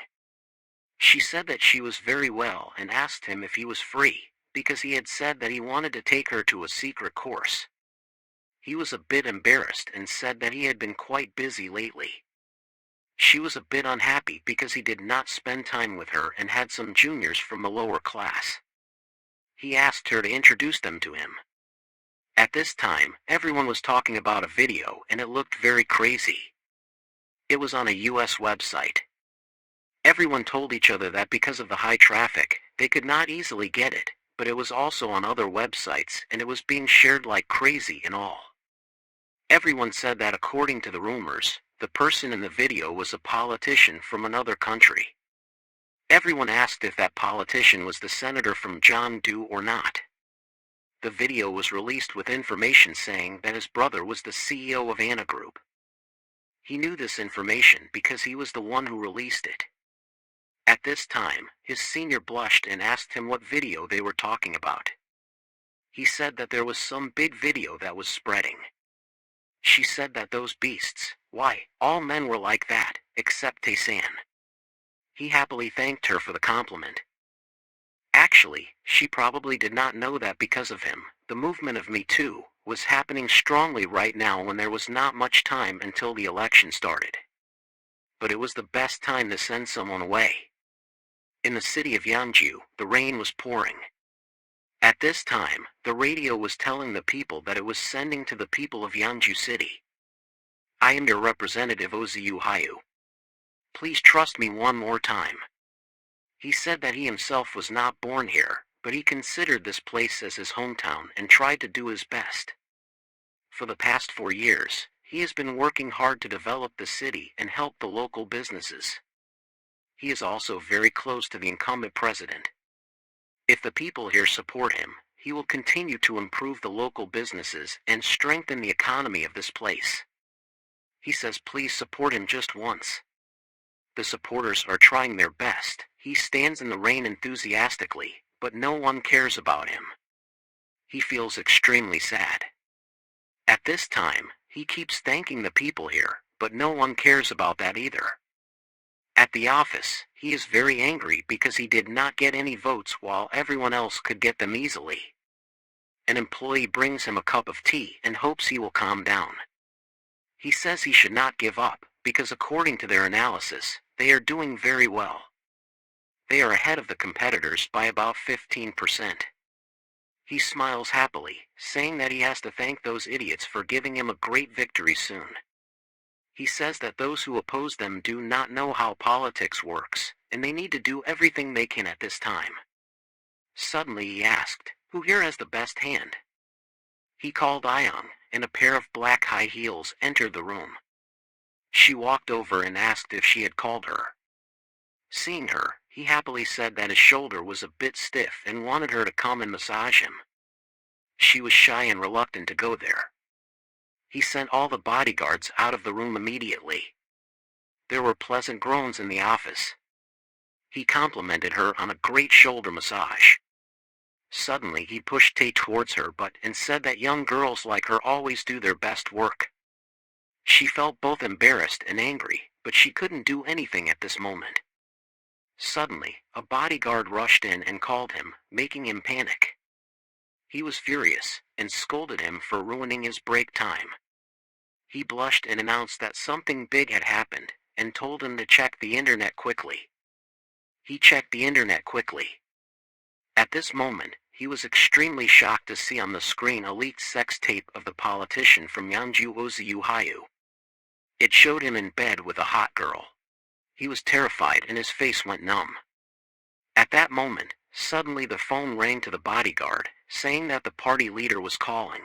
She said that she was very well and asked him if he was free, because he had said that he wanted to take her to a secret course. He was a bit embarrassed and said that he had been quite busy lately. She was a bit unhappy because he did not spend time with her and had some juniors from a lower class. He asked her to introduce them to him. At this time, everyone was talking about a video and it looked very crazy. It was on a US website. Everyone told each other that because of the high traffic, they could not easily get it, but it was also on other websites and it was being shared like crazy and all. Everyone said that according to the rumors, the person in the video was a politician from another country. Everyone asked if that politician was the senator from Jeondu or not. The video was released with information saying that his brother was the CEO of Anna Group. He knew this information because he was the one who released it. At this time, his senior blushed and asked him what video they were talking about. He said that there was some big video that was spreading. She said that those beasts, why, all men were like that, except Tae-san. He happily thanked her for the compliment. Actually, she probably did not know that because of him, the movement of Me Too was happening strongly right now when there was not much time until the election started. But it was the best time to send someone away. In the city of Yeonju, the rain was pouring. At this time, the radio was telling the people that it was sending to the people of Yeonju City. I am your representative Ozu Hayu. Please trust me one more time. He said that he himself was not born here, but he considered this place as his hometown and tried to do his best. For the past 4 years, he has been working hard to develop the city and help the local businesses. He is also very close to the incumbent president. If the people here support him, he will continue to improve the local businesses and strengthen the economy of this place. He says please support him just once. The supporters are trying their best. He stands in the rain enthusiastically, but no one cares about him. He feels extremely sad. At this time, he keeps thanking the people here, but no one cares about that either. At the office, he is very angry because he did not get any votes while everyone else could get them easily. An employee brings him a cup of tea and hopes he will calm down. He says he should not give up, because according to their analysis, they are doing very well. They are ahead of the competitors by about 15%. He smiles happily, saying that he has to thank those idiots for giving him a great victory soon. He says that those who oppose them do not know how politics works, and they need to do everything they can at this time. Suddenly he asked, who here has the best hand? He called Ayang, and a pair of black high heels entered the room. She walked over and asked if she had called her. Seeing her, he happily said that his shoulder was a bit stiff and wanted her to come and massage him. She was shy and reluctant to go there. He sent all the bodyguards out of the room immediately. There were pleasant groans in the office. He complimented her on a great shoulder massage. Suddenly he pushed Tay towards her and said that young girls like her always do their best work. She felt both embarrassed and angry, but she couldn't do anything at this moment. Suddenly, a bodyguard rushed in and called him, making him panic. He was furious, and scolded him for ruining his break time. He blushed and announced that something big had happened, and told him to check the internet quickly. He checked the internet quickly. At this moment, he was extremely shocked to see on the screen a leaked sex tape of the politician from Yeonju Ozu Hayu. It showed him in bed with a hot girl. He was terrified and his face went numb. At that moment, suddenly the phone rang to the bodyguard, saying that the party leader was calling.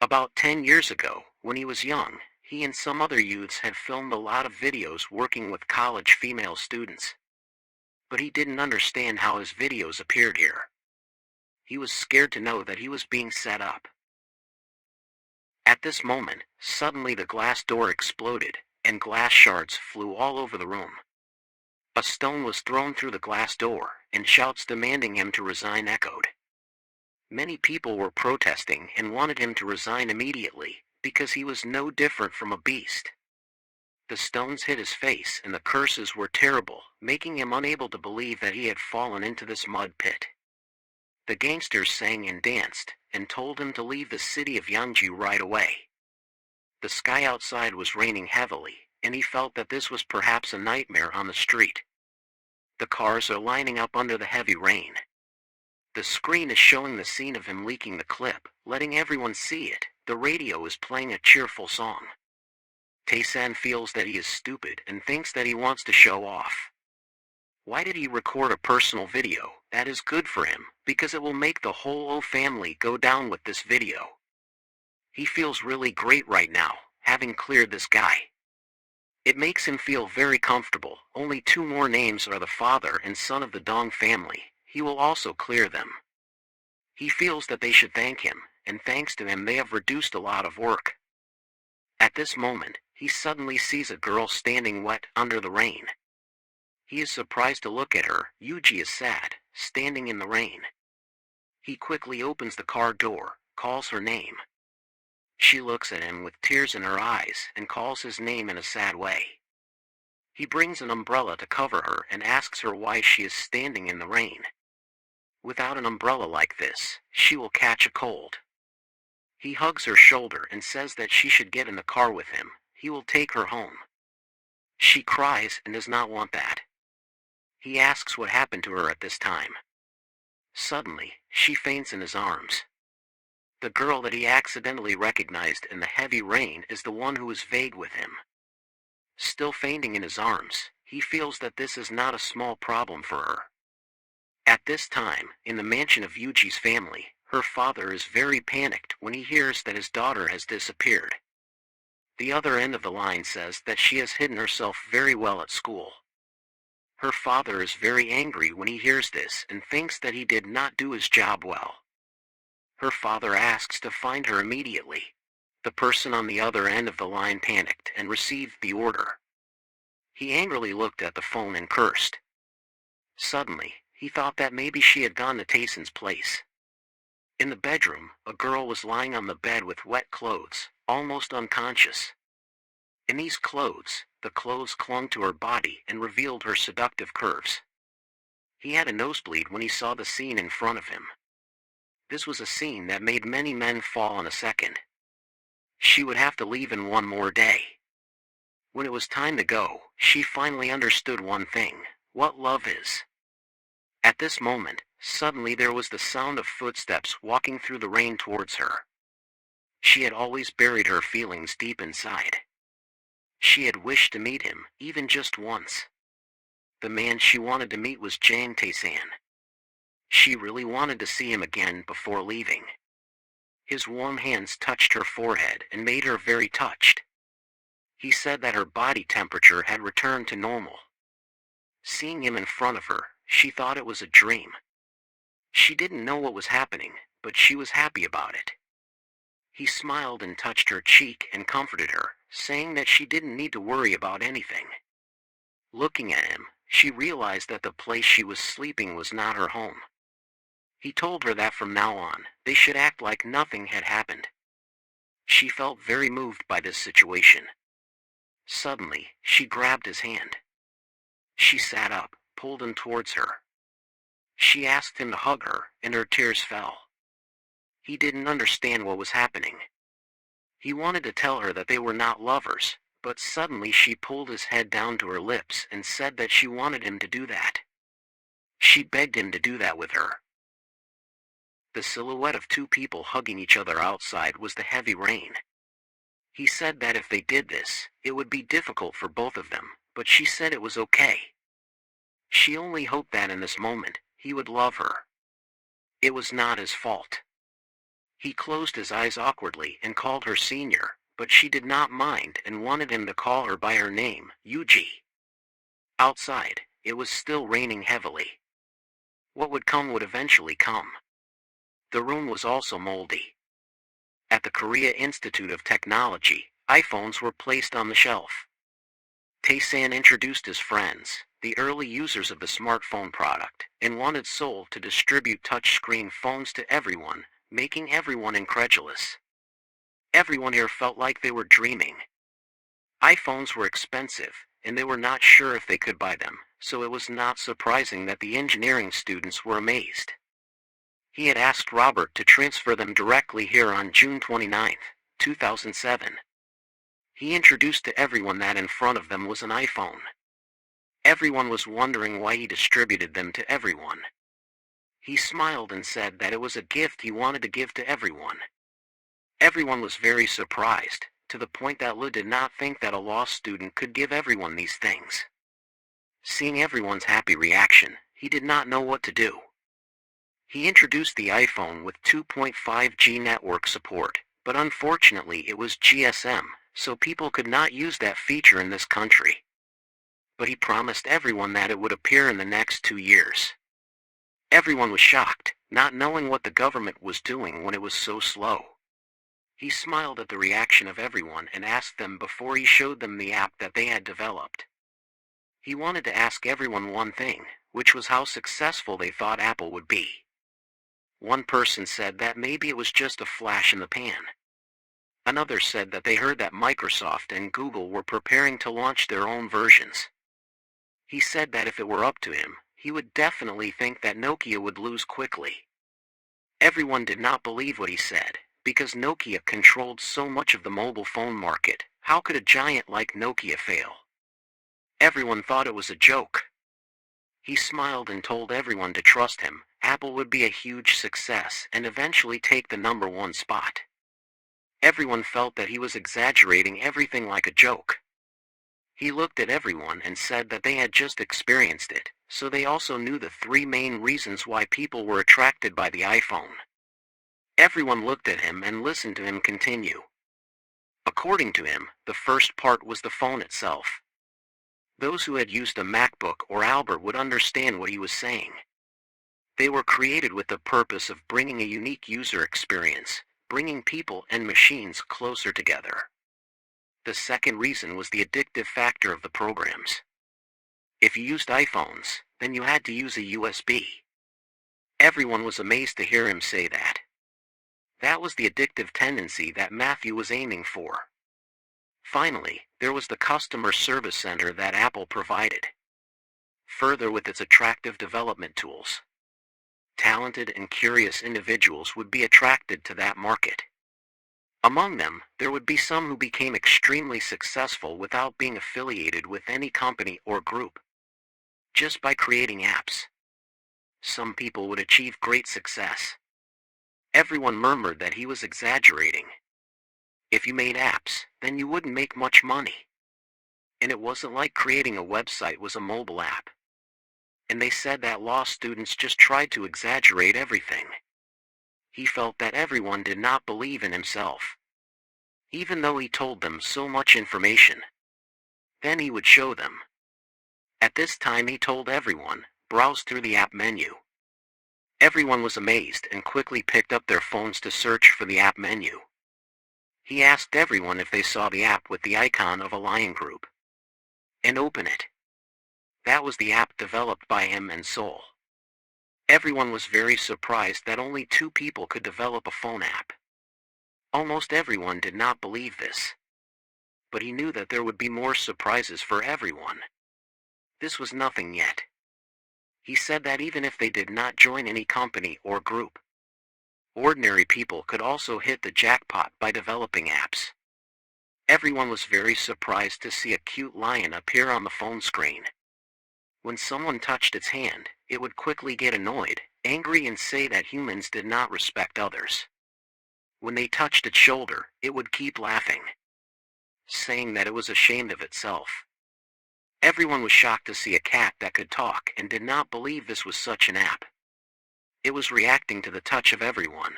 About 10 years ago, when he was young, he and some other youths had filmed a lot of videos working with college female students. But he didn't understand how his videos appeared here. He was scared to know that he was being set up. At this moment, suddenly the glass door exploded, and glass shards flew all over the room. A stone was thrown through the glass door, and shouts demanding him to resign echoed. Many people were protesting and wanted him to resign immediately, because he was no different from a beast. The stones hit his face and the curses were terrible, making him unable to believe that he had fallen into this mud pit. The gangsters sang and danced, and told him to leave the city of Yeonju right away. The sky outside was raining heavily, and he felt that this was perhaps a nightmare on the street. The cars are lining up under the heavy rain. The screen is showing the scene of him leaking the clip, letting everyone see it. The radio is playing a cheerful song. Tae-san feels that he is stupid and thinks that he wants to show off. Why did he record a personal video? That is good for him, because it will make the whole O family go down with this video. He feels really great right now, having cleared this guy. It makes him feel very comfortable. Only 2 more names are the father and son of the Dong family. He will also clear them. He feels that they should thank him, and thanks to him they have reduced a lot of work. At this moment, he suddenly sees a girl standing wet under the rain. He is surprised to look at her. Yuji is sad, standing in the rain. He quickly opens the car door, calls her name. She looks at him with tears in her eyes and calls his name in a sad way. He brings an umbrella to cover her and asks her why she is standing in the rain. Without an umbrella like this, she will catch a cold. He hugs her shoulder and says that she should get in the car with him. He will take her home. She cries and does not want that. He asks what happened to her at this time. Suddenly, she faints in his arms. The girl that he accidentally recognized in the heavy rain is the one who is vague with him. Still fainting in his arms, he feels that this is not a small problem for her. At this time, in the mansion of Yuji's family, her father is very panicked when he hears that his daughter has disappeared. The other end of the line says that she has hidden herself very well at school. Her father is very angry when he hears this and thinks that he did not do his job well. Her father asks to find her immediately. The person on the other end of the line panicked and received the order. He angrily looked at the phone and cursed. Suddenly, he thought that maybe she had gone to Taeson's place. In the bedroom, a girl was lying on the bed with wet clothes, almost unconscious. In these clothes, the clothes clung to her body and revealed her seductive curves. He had a nosebleed when he saw the scene in front of him. This was a scene that made many men fall in a second. She would have to leave in 1 more day. When it was time to go, she finally understood one thing: what love is. At this moment, suddenly there was the sound of footsteps walking through the rain towards her. She had always buried her feelings deep inside. She had wished to meet him, even just once. The man she wanted to meet was Jang Tae-san. She really wanted to see him again before leaving. His warm hands touched her forehead and made her very touched. He said that her body temperature had returned to normal. Seeing him in front of her, she thought it was a dream. She didn't know what was happening, but she was happy about it. He smiled and touched her cheek and comforted her, saying that she didn't need to worry about anything. Looking at him, she realized that the place she was sleeping was not her home. He told her that from now on, they should act like nothing had happened. She felt very moved by this situation. Suddenly, she grabbed his hand. She sat up, pulled him towards her. She asked him to hug her, and her tears fell. He didn't understand what was happening. He wanted to tell her that they were not lovers, but suddenly she pulled his head down to her lips and said that she wanted him to do that. She begged him to do that with her. The silhouette of two people hugging each other outside was the heavy rain. He said that if they did this, it would be difficult for both of them, but she said it was okay. She only hoped that in this moment, he would love her. It was not his fault. He closed his eyes awkwardly and called her senior, but she did not mind and wanted him to call her by her name, Yuji. Outside, it was still raining heavily. What would come would eventually come. The room was also moldy. At the Korea Institute of Technology, iPhones were placed on the shelf. Tae-san introduced his friends, the early users of the smartphone product, and wanted Seoul to distribute touchscreen phones to everyone, making everyone incredulous. Everyone here felt like they were dreaming. iPhones were expensive, and they were not sure if they could buy them, so it was not surprising that the engineering students were amazed. He had asked Robert to transfer them directly here on June 29, 2007. He introduced to everyone that in front of them was an iPhone. Everyone was wondering why he distributed them to everyone. He smiled and said that it was a gift he wanted to give to everyone. Everyone was very surprised, to the point that Lu did not think that a law student could give everyone these things. Seeing everyone's happy reaction, he did not know what to do. He introduced the iPhone with 2.5G network support, but unfortunately it was GSM, so people could not use that feature in this country. But he promised everyone that it would appear in the next 2 years. Everyone was shocked, not knowing what the government was doing when it was so slow. He smiled at the reaction of everyone and asked them before he showed them the app that they had developed. He wanted to ask everyone one thing, which was how successful they thought Apple would be. One person said that maybe it was just a flash in the pan. Another said that they heard that Microsoft and Google were preparing to launch their own versions. He said that if it were up to him, he would definitely think that Nokia would lose quickly. Everyone did not believe what he said, because Nokia controlled so much of the mobile phone market. How could a giant like Nokia fail? Everyone thought it was a joke. He smiled and told everyone to trust him. Apple would be a huge success and eventually take the #1 spot. Everyone felt that he was exaggerating everything like a joke. He looked at everyone and said that they had just experienced it, so they also knew the 3 main reasons why people were attracted by the iPhone. Everyone looked at him and listened to him continue. According to him, the first part was the phone itself. Those who had used a MacBook or Albert would understand what he was saying. They were created with the purpose of bringing a unique user experience, bringing people and machines closer together. The second reason was the addictive factor of the programs. If you used iPhones, then you had to use a USB. Everyone was amazed to hear him say that. That was the addictive tendency that Matthew was aiming for. Finally, there was the customer service center that Apple provided. Further, with its attractive development tools, talented and curious individuals would be attracted to that market. Among them, there would be some who became extremely successful without being affiliated with any company or group, just by creating apps. Some people would achieve great success. Everyone murmured that he was exaggerating. If you made apps, then you wouldn't make much money. And it wasn't like creating a website was a mobile app. And they said that law students just tried to exaggerate everything. he felt that everyone did not believe in himself, even though he told them so much information. Then he would show them. At this time he told everyone, browse through the app menu. Everyone was amazed and quickly picked up their phones to search for the app menu. He asked everyone if they saw the app with the icon of a lion group, and open it. That was the app developed by him and Soul. Everyone was very surprised that only 2 people could develop a phone app. Almost everyone did not believe this. But he knew that there would be more surprises for everyone. This was nothing yet. He said that even if they did not join any company or group, ordinary people could also hit the jackpot by developing apps. Everyone was very surprised to see a cute lion appear on the phone screen. When someone touched its hand, it would quickly get annoyed, angry, and say that humans did not respect others. When they touched its shoulder, it would keep laughing, saying that it was ashamed of itself. Everyone was shocked to see a cat that could talk and did not believe this was such an app. It was reacting to the touch of everyone.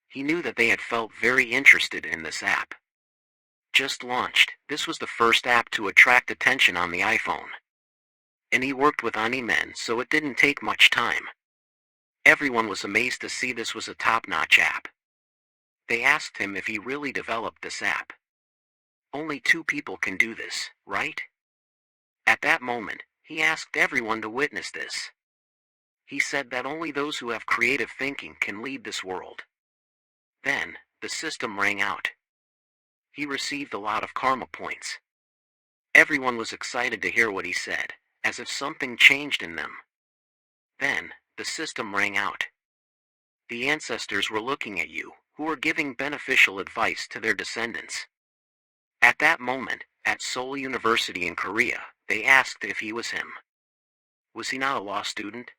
He knew that they had felt very interested in this app. Just launched, this was the first app to attract attention on the iPhone. And he worked with Animen, so it didn't take much time. Everyone was amazed to see this was a top-notch app. They asked him if he really developed this app. Only 2 people can do this, right? At that moment, he asked everyone to witness this. He said that only those who have creative thinking can lead this world. Then, the system rang out. He received a lot of karma points. Everyone was excited to hear what he said, as if something changed in them. Then, the system rang out. The ancestors were looking at you, who were giving beneficial advice to their descendants. At that moment, at Seoul University in Korea, they asked if he was him. Was he not a law student?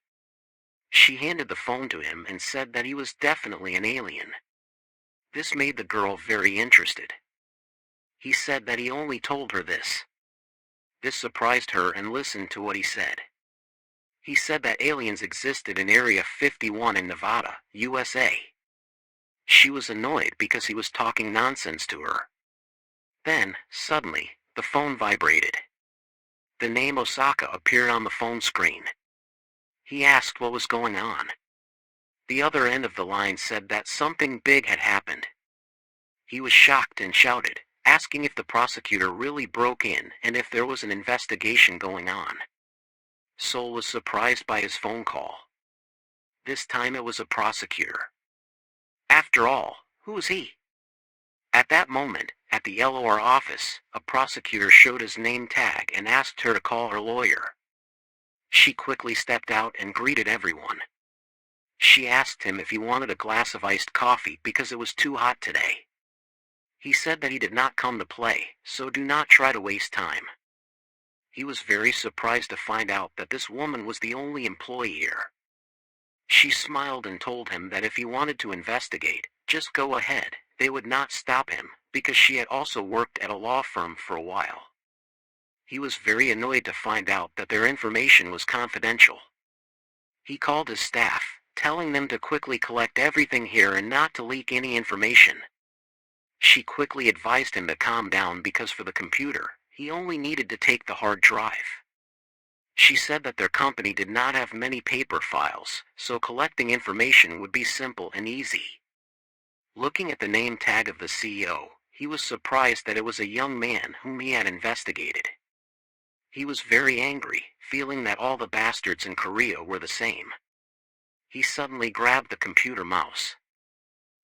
She handed the phone to him and said that he was definitely an alien. This made the girl very interested. He said that he only told her this. This surprised her and listened to what he said. He said that aliens existed in Area 51 in Nevada, USA. She was annoyed because he was talking nonsense to her. Then, suddenly, the phone vibrated. The name Osaka appeared on the phone screen. He asked what was going on. The other end of the line said that something big had happened. He was shocked and shouted, asking if the prosecutor really broke in and if there was an investigation going on. Sol was surprised by his phone call. This time it was a prosecutor. After all, who was he? At that moment, at the LOR office, a prosecutor showed his name tag and asked her to call her lawyer. She quickly stepped out and greeted everyone. She asked him if he wanted a glass of iced coffee because it was too hot today. He said that he did not come to play, so do not try to waste time. He was very surprised to find out that this woman was the only employee here. She smiled and told him that if he wanted to investigate, just go ahead, they would not stop him, because she had also worked at a law firm for a while. He was very annoyed to find out that their information was confidential. He called his staff, telling them to quickly collect everything here and not to leak any information. She quickly advised him to calm down because for the computer, he only needed to take the hard drive. She said that their company did not have many paper files, so collecting information would be simple and easy. Looking at the name tag of the CEO, he was surprised that it was a young man whom he had investigated. He was very angry, feeling that all the bastards in Korea were the same. He suddenly grabbed the computer mouse.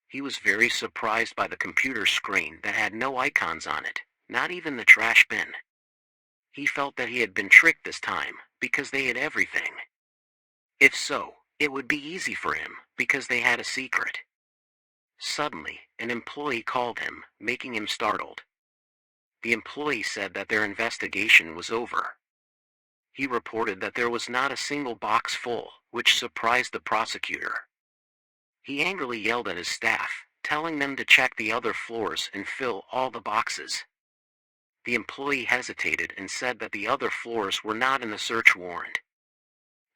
He was very surprised by the computer screen that had no icons on it, not even the trash bin. He felt that he had been tricked this time, because they had everything. If so, it would be easy for him, because they had a secret. Suddenly, an employee called him, making him startled. The employee said that their investigation was over. He reported that there was not a single box full, which surprised the prosecutor. He angrily yelled at his staff, telling them to check the other floors and fill all the boxes. The employee hesitated and said that the other floors were not in the search warrant.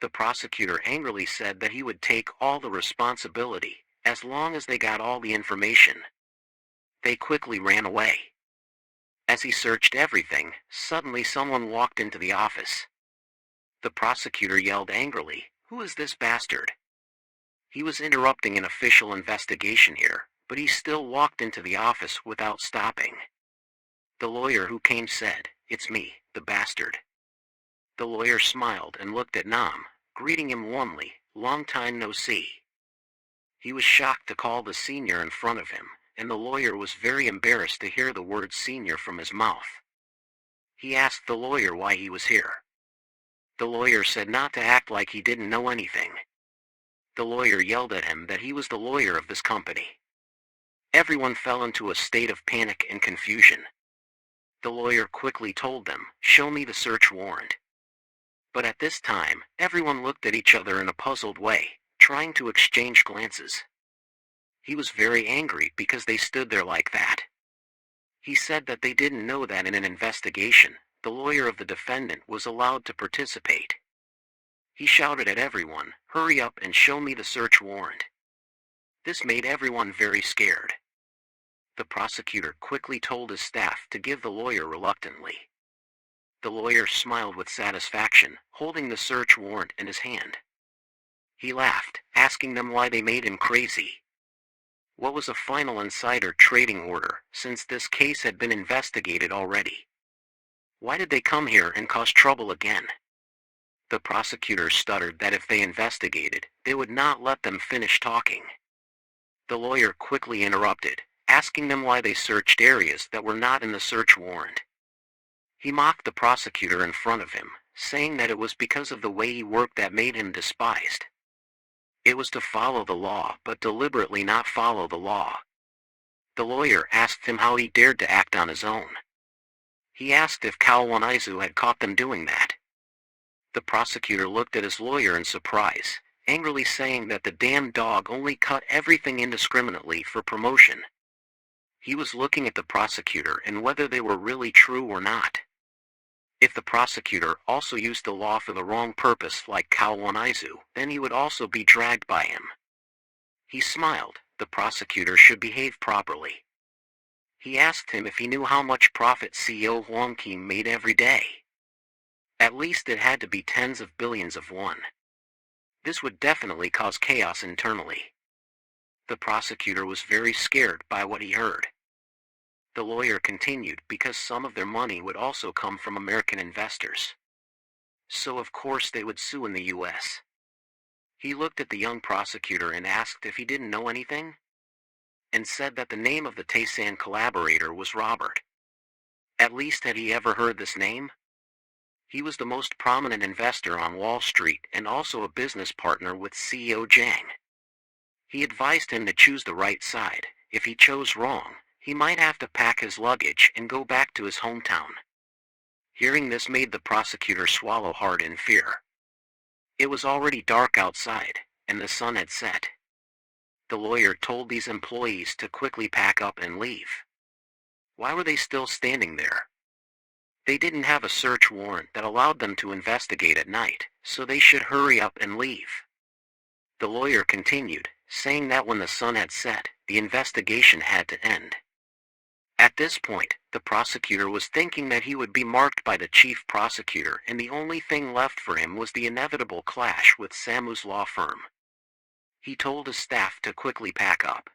The prosecutor angrily said that he would take all the responsibility, as long as they got all the information. They quickly ran away. As he searched everything, suddenly someone walked into the office. The prosecutor yelled angrily, "Who is this bastard?" He was interrupting an official investigation here, but he still walked into the office without stopping. The lawyer who came said, "It's me, the bastard." The lawyer smiled and looked at Nam, greeting him warmly, "Long time no see." He was shocked to call the senior in front of him, and the lawyer was very embarrassed to hear the word senior from his mouth. He asked the lawyer why he was here. The lawyer said not to act like he didn't know anything. The lawyer yelled at him that he was the lawyer of this company. Everyone fell into a state of panic and confusion. The lawyer quickly told them, "Show me the search warrant." But at this time, everyone looked at each other in a puzzled way, trying to exchange glances. He was very angry because they stood there like that. He said that they didn't know that in an investigation, the lawyer of the defendant was allowed to participate. He shouted at everyone, "Hurry up and show me the search warrant." This made everyone very scared. The prosecutor quickly told his staff to give the lawyer reluctantly. The lawyer smiled with satisfaction, holding the search warrant in his hand. He laughed, asking them why they made him crazy. What was a final insider trading order, since this case had been investigated already? Why did they come here and cause trouble again? The prosecutor stuttered that if they investigated, they would not let them finish talking. The lawyer quickly interrupted, asking them why they searched areas that were not in the search warrant. He mocked the prosecutor in front of him, saying that it was because of the way he worked that made him despised. It was to follow the law but deliberately not follow the law. The lawyer asked him how he dared to act on his own. He asked if Kawanizu had caught them doing that. The prosecutor looked at his lawyer in surprise, angrily saying that the damn dog only cut everything indiscriminately for promotion. He was looking at the prosecutor and whether they were really true or not. If the prosecutor also used the law for the wrong purpose like Kawanizu, then he would also be dragged by him. He smiled. The prosecutor should behave properly. He asked him if he knew how much profit CEO Huang Qi made every day. At least it had to be tens of billions of won. This would definitely cause chaos internally. The prosecutor was very scared by what he heard. The lawyer continued because some of their money would also come from American investors. So of course they would sue in the US. He looked at the young prosecutor and asked if he didn't know anything, and said that the name of the Taysan collaborator was Robert. At least had he ever heard this name? He was the most prominent investor on Wall Street and also a business partner with CEO Zhang. He advised him to choose the right side. If he chose wrong, he might have to pack his luggage and go back to his hometown. Hearing this made the prosecutor swallow hard in fear. It was already dark outside, and the sun had set. The lawyer told these employees to quickly pack up and leave. Why were they still standing there? They didn't have a search warrant that allowed them to investigate at night, so they should hurry up and leave. The lawyer continued, saying that when the sun had set, the investigation had to end. At this point, the prosecutor was thinking that he would be marked by the chief prosecutor and the only thing left for him was the inevitable clash with Samu's law firm. He told his staff to quickly pack up.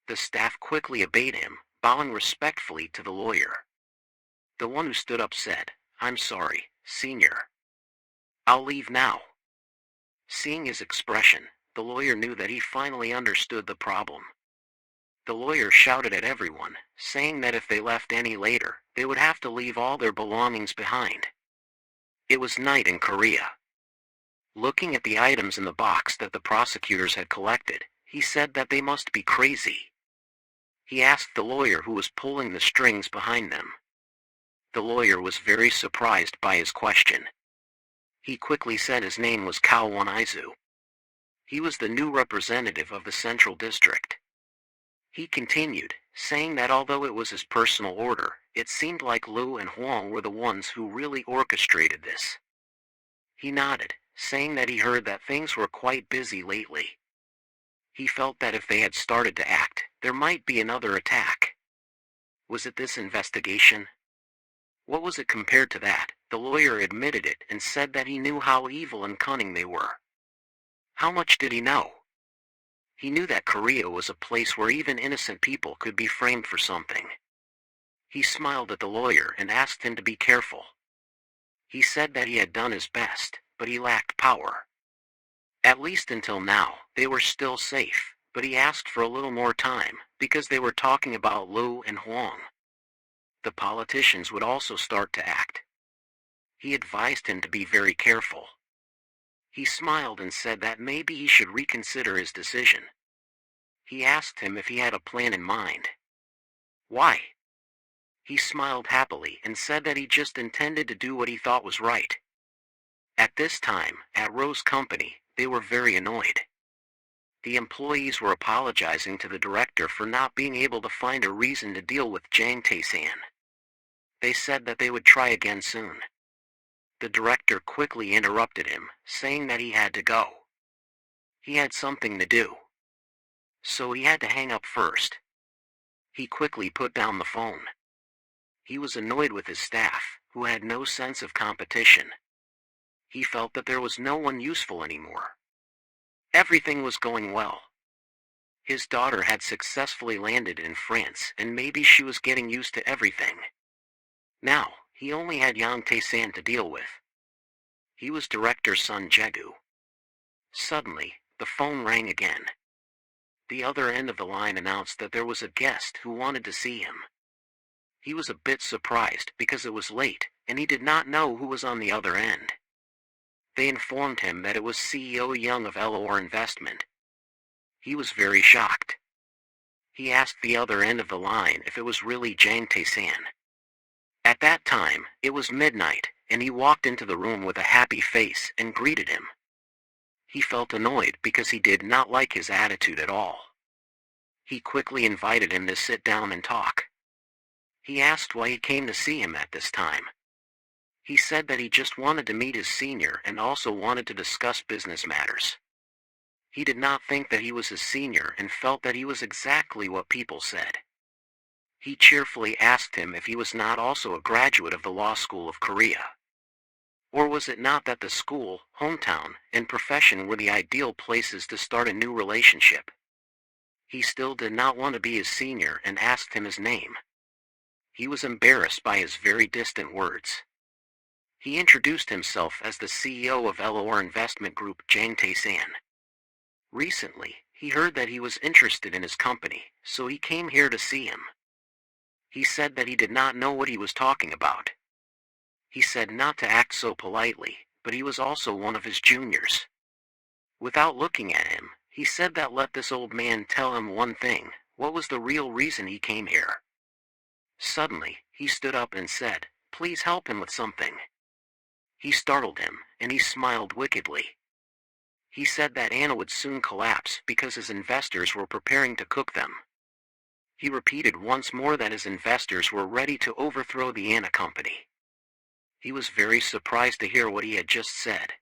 The staff quickly obeyed him, bowing respectfully to the lawyer. The one who stood up said, "I'm sorry, senior. I'll leave now." Seeing his expression, the lawyer knew that he finally understood the problem. The lawyer shouted at everyone, saying that if they left any later, they would have to leave all their belongings behind. It was night in Korea. Looking at the items in the box that the prosecutors had collected, he said that they must be crazy. He asked the lawyer who was pulling the strings behind them. The lawyer was very surprised by his question. He quickly said his name was Kawanizu. He was the new representative of the Central District. He continued, saying that although it was his personal order, it seemed like Liu and Huang were the ones who really orchestrated this. He nodded, saying that he heard that things were quite busy lately. He felt that if they had started to act, there might be another attack. Was it this investigation? What was it compared to that? The lawyer admitted it and said that he knew how evil and cunning they were. How much did he know? He knew that Korea was a place where even innocent people could be framed for something. He smiled at the lawyer and asked him to be careful. He said that he had done his best, but he lacked power. At least until now, they were still safe, but he asked for a little more time, because they were talking about Liu and Huang. The politicians would also start to act. He advised him to be very careful. He smiled and said that maybe he should reconsider his decision. He asked him if he had a plan in mind. Why? He smiled happily and said that he just intended to do what he thought was right. At this time, at Ro's company, they were very annoyed. The employees were apologizing to the director for not being able to find a reason to deal with Jang Tae-san. They said that they would try again soon. The director quickly interrupted him, saying that he had to go. He had something to do. So he had to hang up first. He quickly put down the phone. He was annoyed with his staff, who had no sense of competition. He felt that there was no one useful anymore. Everything was going well. His daughter had successfully landed in France and maybe she was getting used to everything. Now, he only had Yang Tae-san to deal with. He was director's son Jegu. Suddenly, the phone rang again. The other end of the line announced that there was a guest who wanted to see him. He was a bit surprised because it was late, and he did not know who was on the other end. They informed him that it was CEO Young of LOR Investment. He was very shocked. He asked the other end of the line if it was really Jang Tae-san. At that time, it was midnight, and he walked into the room with a happy face and greeted him. He felt annoyed because he did not like his attitude at all. He quickly invited him to sit down and talk. He asked why he came to see him at this time. He said that he just wanted to meet his senior and also wanted to discuss business matters. He did not think that he was his senior and felt that he was exactly what people said. He cheerfully asked him if he was not also a graduate of the Law School of Korea. Or was it not that the school, hometown, and profession were the ideal places to start a new relationship? He still did not want to be his senior and asked him his name. He was embarrassed by his very distant words. He introduced himself as the CEO of LOR Investment Group, Jang Tae-san. Recently, he heard that he was interested in his company, so he came here to see him. He said that he did not know what he was talking about. He said not to act so politely, but he was also one of his juniors. Without looking at him, he said that let this old man tell him one thing, what was the real reason he came here. Suddenly, he stood up and said, "Please help him with something." He startled him, and he smiled wickedly. He said that Anna would soon collapse because his investors were preparing to cook them. He repeated once more that his investors were ready to overthrow the Anna company. He was very surprised to hear what he had just said.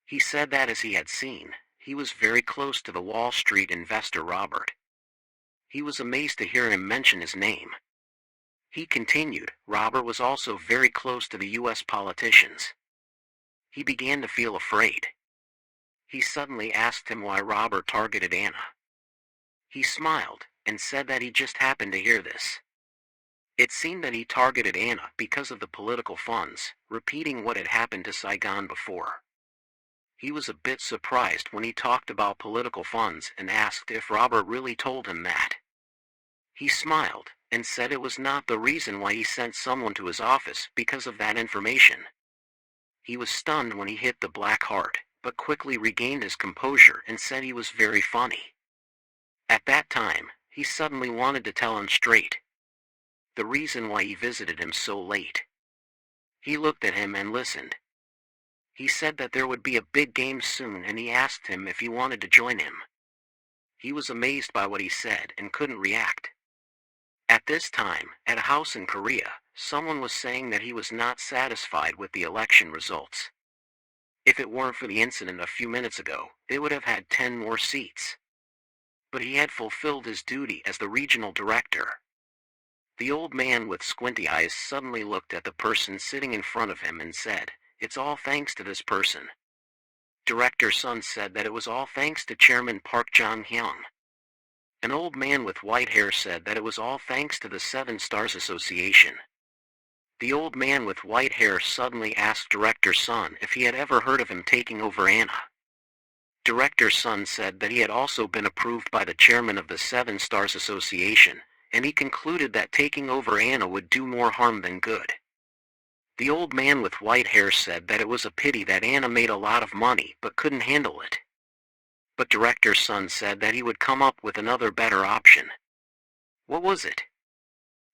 He said that as he had seen, he was very close to the Wall Street investor Robert. He was amazed to hear him mention his name. He continued, Robert was also very close to the U.S. politicians. He began to feel afraid. He suddenly asked him why Robert targeted Anna. He smiled, and said that he just happened to hear this. It seemed that he targeted Anna because of the political funds, repeating what had happened to Saigon before. He was a bit surprised when he talked about political funds and asked if Robert really told him that. He smiled, and said it was not the reason why he sent someone to his office because of that information. He was stunned when he hit the black heart, but quickly regained his composure and said he was very funny. At that time, he suddenly wanted to tell him straight the reason why he visited him so late. He looked at him and listened. He said that there would be a big game soon and he asked him if he wanted to join him. He was amazed by what he said and couldn't react. At this time, at a house in Korea, someone was saying that he was not satisfied with the election results. If it weren't for the incident a few minutes ago, they would have had 10 more seats. but he had fulfilled his duty as the regional director. The old man with squinty eyes suddenly looked at the person sitting in front of him and said, "It's all thanks to this person." Director Sun said that it was all thanks to Chairman Park Jong-hyun. An old man with white hair said that it was all thanks to the Seven Stars Association. The old man with white hair suddenly asked Director Sun if he had ever heard of him taking over Anna. Director Sun said that he had also been approved by the chairman of the Seven Stars Association, and he concluded that taking over Anna would do more harm than good. The old man with white hair said that it was a pity that Anna made a lot of money but couldn't handle it. But Director Sun said that he would come up with another better option. What was it?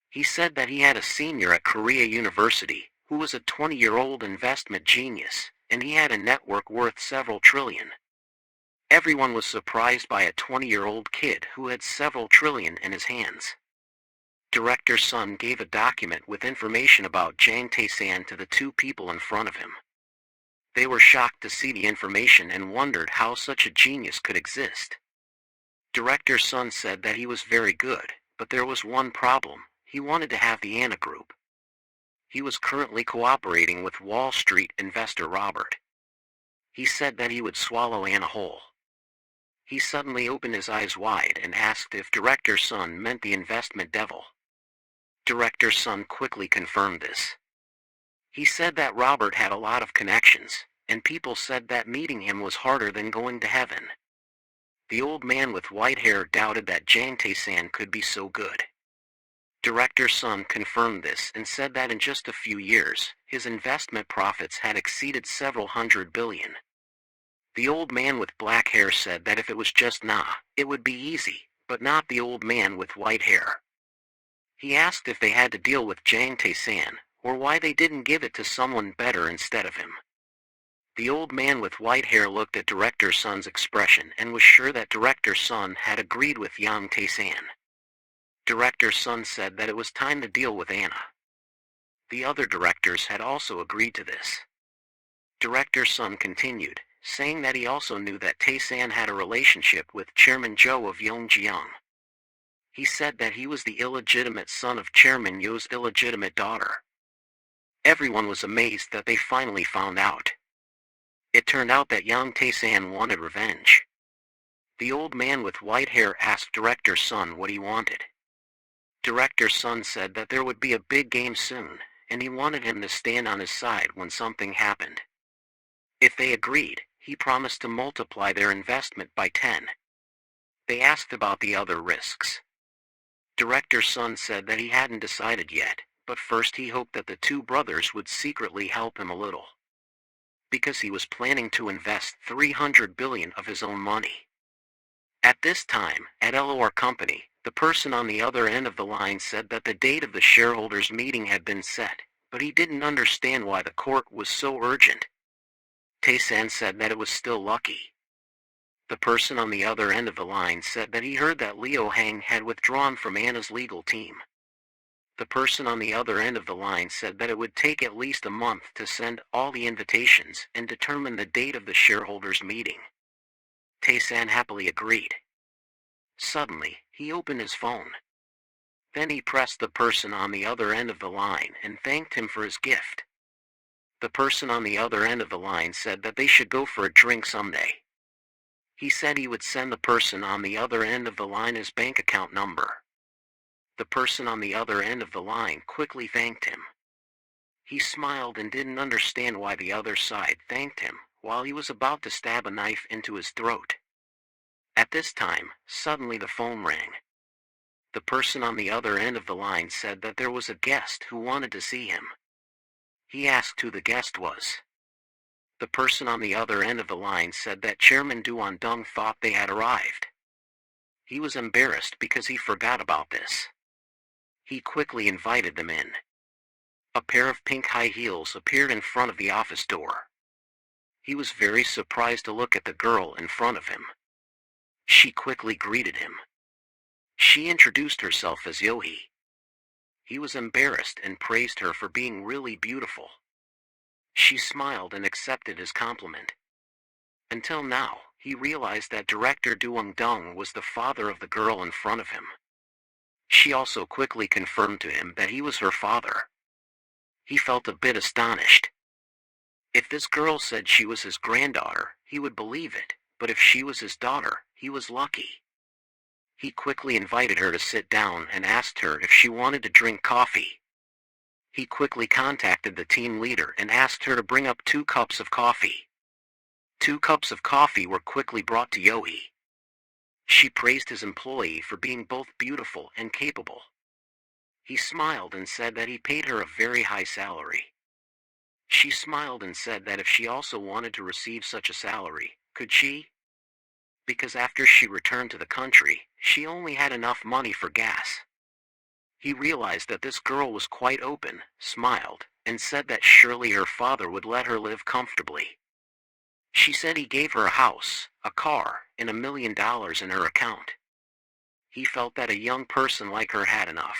He said that he had a senior at Korea University, who was a 20-year-old investment genius, and he had a network worth several trillion. Everyone was surprised by a 20-year-old kid who had several trillion in his hands. Director Sun gave a document with information about Jang Tae-san to the two people in front of him. They were shocked to see the information and wondered how such a genius could exist. Director Sun said that he was very good, but there was one problem: he wanted to have the Anna Group. He was currently cooperating with Wall Street investor Robert. He said that he would swallow Anna whole. He suddenly opened his eyes wide and asked if Director Sun meant the investment devil. Director Sun quickly confirmed this. He said that Robert had a lot of connections, and people said that meeting him was harder than going to heaven. The old man with white hair doubted that Jang Tae-san could be so good. Director Sun confirmed this and said that in just a few years, his investment profits had exceeded several hundred billion. The old man with black hair said that if it was just it would be easy, but not the old man with white hair. He asked if they had to deal with Jang Tae-san, or why they didn't give it to someone better instead of him. The old man with white hair looked at Director Sun's expression and was sure that Director Sun had agreed with Jang Tae-san. Director Sun said that it was time to deal with Anna. The other directors had also agreed to this. Director Sun continued, saying that he also knew that Tae-san had a relationship with Chairman Jo of Yongjiang. He said that he was the illegitimate son of Chairman Yo's illegitimate daughter. Everyone was amazed that they finally found out. It turned out that Yang Tae-san wanted revenge. The old man with white hair asked Director Sun what he wanted. Director Sun said that there would be a big game soon, and he wanted him to stand on his side when something happened. If they agreed, he promised to multiply their investment by 10. They asked about the other risks. Director Sun said that he hadn't decided yet, but first he hoped that the two brothers would secretly help him a little. Because he was planning to invest 300 billion of his own money. At this time, at LOR Company, the person on the other end of the line said that the date of the shareholders' meeting had been set, but he didn't understand why the court was so urgent. Tae-san said that it was still lucky. The person on the other end of the line said that he heard that Leo Hang had withdrawn from Anna's legal team. The person on the other end of the line said that it would take at least a month to send all the invitations and determine the date of the shareholders' meeting. Tae-san happily agreed. Suddenly, he opened his phone. Then he pressed the person on the other end of the line and thanked him for his gift. The person on the other end of the line said that they should go for a drink someday. He said he would send the person on the other end of the line his bank account number. The person on the other end of the line quickly thanked him. He smiled and didn't understand why the other side thanked him, while he was about to stab a knife into his throat. At this time, suddenly the phone rang. The person on the other end of the line said that there was a guest who wanted to see him. He asked who the guest was. The person on the other end of the line said that Chairman Duan-dung thought they had arrived. He was embarrassed because he forgot about this. He quickly invited them in. A pair of pink high heels appeared in front of the office door. He was very surprised to look at the girl in front of him. She quickly greeted him. She introduced herself as Yohee. He was embarrassed and praised her for being really beautiful. She smiled and accepted his compliment. Until now, he realized that director Duong Dung was the father of the girl in front of him. She also quickly confirmed to him that he was her father. He felt a bit astonished. If this girl said she was his granddaughter, he would believe it, but if she was his daughter, he was lucky. He quickly invited her to sit down and asked her if she wanted to drink coffee. He quickly contacted the team leader and asked her to bring up 2 cups of coffee. 2 cups of coffee were quickly brought to Yohee. She praised his employee for being both beautiful and capable. He smiled and said that he paid her a very high salary. She smiled and said that if she also wanted to receive such a salary, could she? Because after she returned to the country, she only had enough money for gas. He realized that this girl was quite open, smiled, and said that surely her father would let her live comfortably. She said he gave her a house, a car, and $1 million in her account. He felt that a young person like her had enough.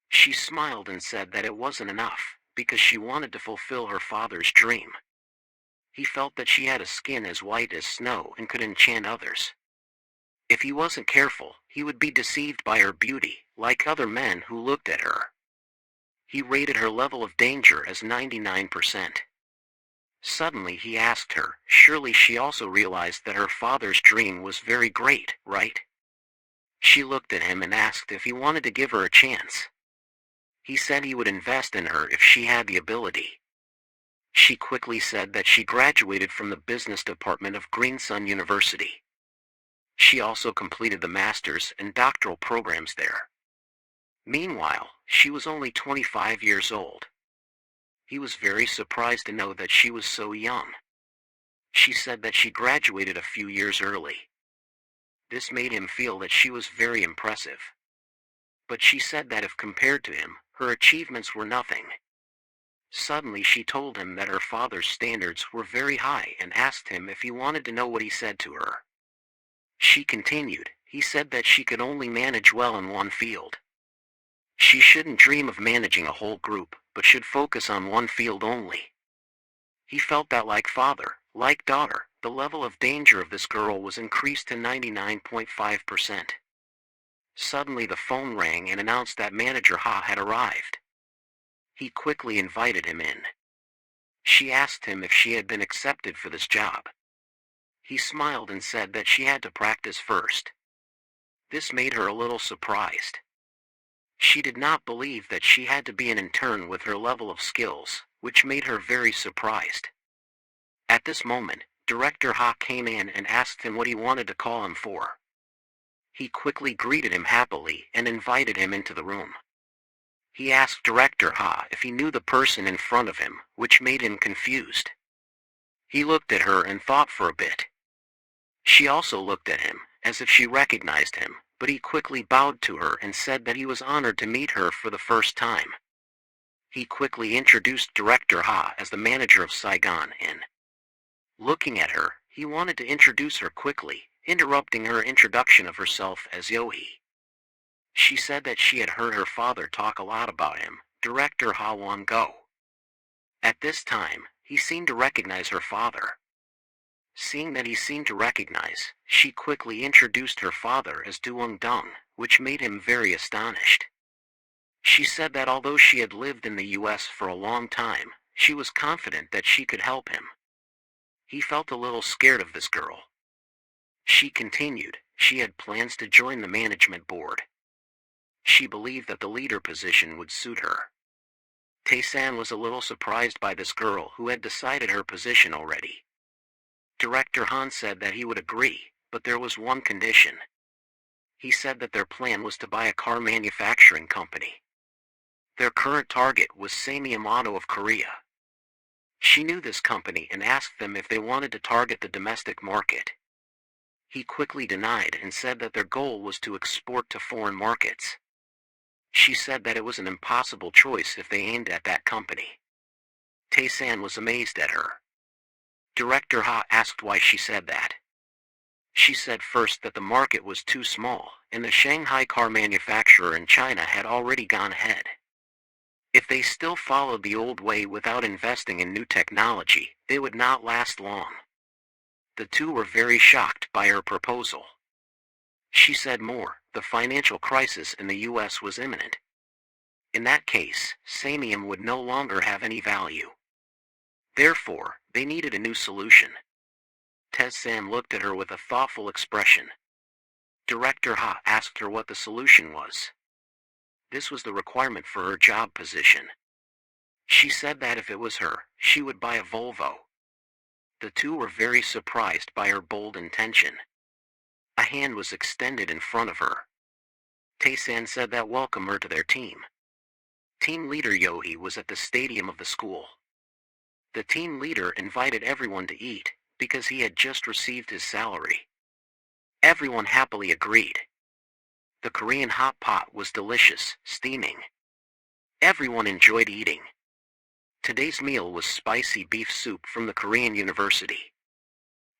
She smiled and said that it wasn't enough, because she wanted to fulfill her father's dream. He felt that she had a skin as white as snow and could enchant others. If he wasn't careful, he would be deceived by her beauty, like other men who looked at her. He rated her level of danger as 99%. Suddenly he asked her, surely she also realized that her father's dream was very great, right? She looked at him and asked if he wanted to give her a chance. He said he would invest in her if she had the ability. She quickly said that she graduated from the business department of Green Sun University. She also completed the master's and doctoral programs there. Meanwhile, she was only 25 years old. He was very surprised to know that she was so young. She said that she graduated a few years early. This made him feel that she was very impressive. But she said that if compared to him, her achievements were nothing. Suddenly she told him that her father's standards were very high and asked him if he wanted to know what he said to her. She continued, he said that she could only manage well in one field. She shouldn't dream of managing a whole group, but should focus on one field only. He felt that like father, like daughter, the level of danger of this girl was increased to 99.5%. Suddenly the phone rang and announced that Manager Ha had arrived. He quickly invited him in. She asked him if she had been accepted for this job. He smiled and said that she had to practice first. This made her a little surprised. She did not believe that she had to be an intern with her level of skills, which made her very surprised. At this moment, Director Ha came in and asked him what he wanted to call him for. He quickly greeted him happily and invited him into the room. He asked Director Ha if he knew the person in front of him, which made him confused. He looked at her and thought for a bit. She also looked at him, as if she recognized him, but he quickly bowed to her and said that he was honored to meet her for the first time. He quickly introduced Director Ha as the manager of Saigon and, looking at her, he wanted to introduce her quickly, interrupting her introduction of herself as Yohee. She said that she had heard her father talk a lot about him, Director Ha Won Go. At this time, he seemed to recognize her father. Seeing that he seemed to recognize, she quickly introduced her father as Duong Dung, which made him very astonished. She said that although she had lived in the US for a long time, she was confident that she could help him. He felt a little scared of this girl. She continued, she had plans to join the management board. She believed that the leader position would suit her. Tae-san was a little surprised by this girl who had decided her position already. Director Han said that he would agree, but there was one condition. He said that their plan was to buy a car manufacturing company. Their current target was Samium Auto of Korea. She knew this company and asked them if they wanted to target the domestic market. He quickly denied and said that their goal was to export to foreign markets. She said that it was an impossible choice if they aimed at that company. Tae-san was amazed at her. Director Ha asked why she said that. She said first that the market was too small, and the Shanghai car manufacturer in China had already gone ahead. If they still followed the old way without investing in new technology, they would not last long. The two were very shocked by her proposal. She said more, the financial crisis in the US was imminent. In that case, samium would no longer have any value. Therefore, they needed a new solution. Tae-san looked at her with a thoughtful expression. Director Ha asked her what the solution was. This was the requirement for her job position. She said that if it was her, she would buy a Volvo. The two were very surprised by her bold intention. A hand was extended in front of her. Tae-san said that welcome her to their team. Team leader Yohei was at the stadium of the school. The team leader invited everyone to eat, because he had just received his salary. Everyone happily agreed. The Korean hot pot was delicious, steaming. Everyone enjoyed eating. Today's meal was spicy beef soup from the Korean university.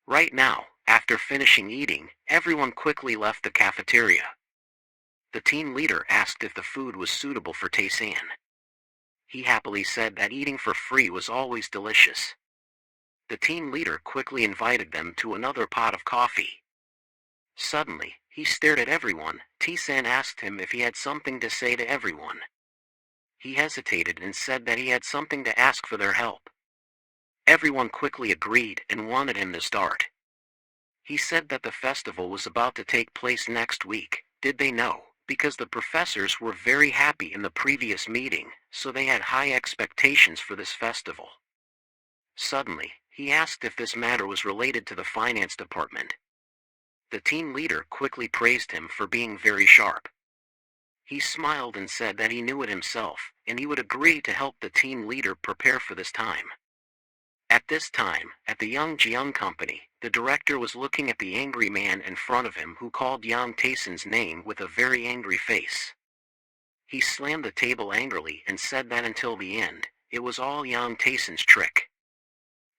Right now, after finishing eating, everyone quickly left the cafeteria. The team leader asked if the food was suitable for Tae-san. He happily said that eating for free was always delicious. The team leader quickly invited them to another pot of coffee. Suddenly, he stared at everyone. Tae-san asked him if he had something to say to everyone. He hesitated and said that he had something to ask for their help. Everyone quickly agreed and wanted him to start. He said that the festival was about to take place next week. Did they know? Because the professors were very happy in the previous meeting, so they had high expectations for this festival. Suddenly, he asked if this matter was related to the finance department. The team leader quickly praised him for being very sharp. He smiled and said that he knew it himself, and he would agree to help the team leader prepare for this time. At this time, at the Young Jeong company, the director was looking at the angry man in front of him who called Yang Tae-san's name with a very angry face. He slammed the table angrily and said that until the end, it was all Yang Tae-san's trick.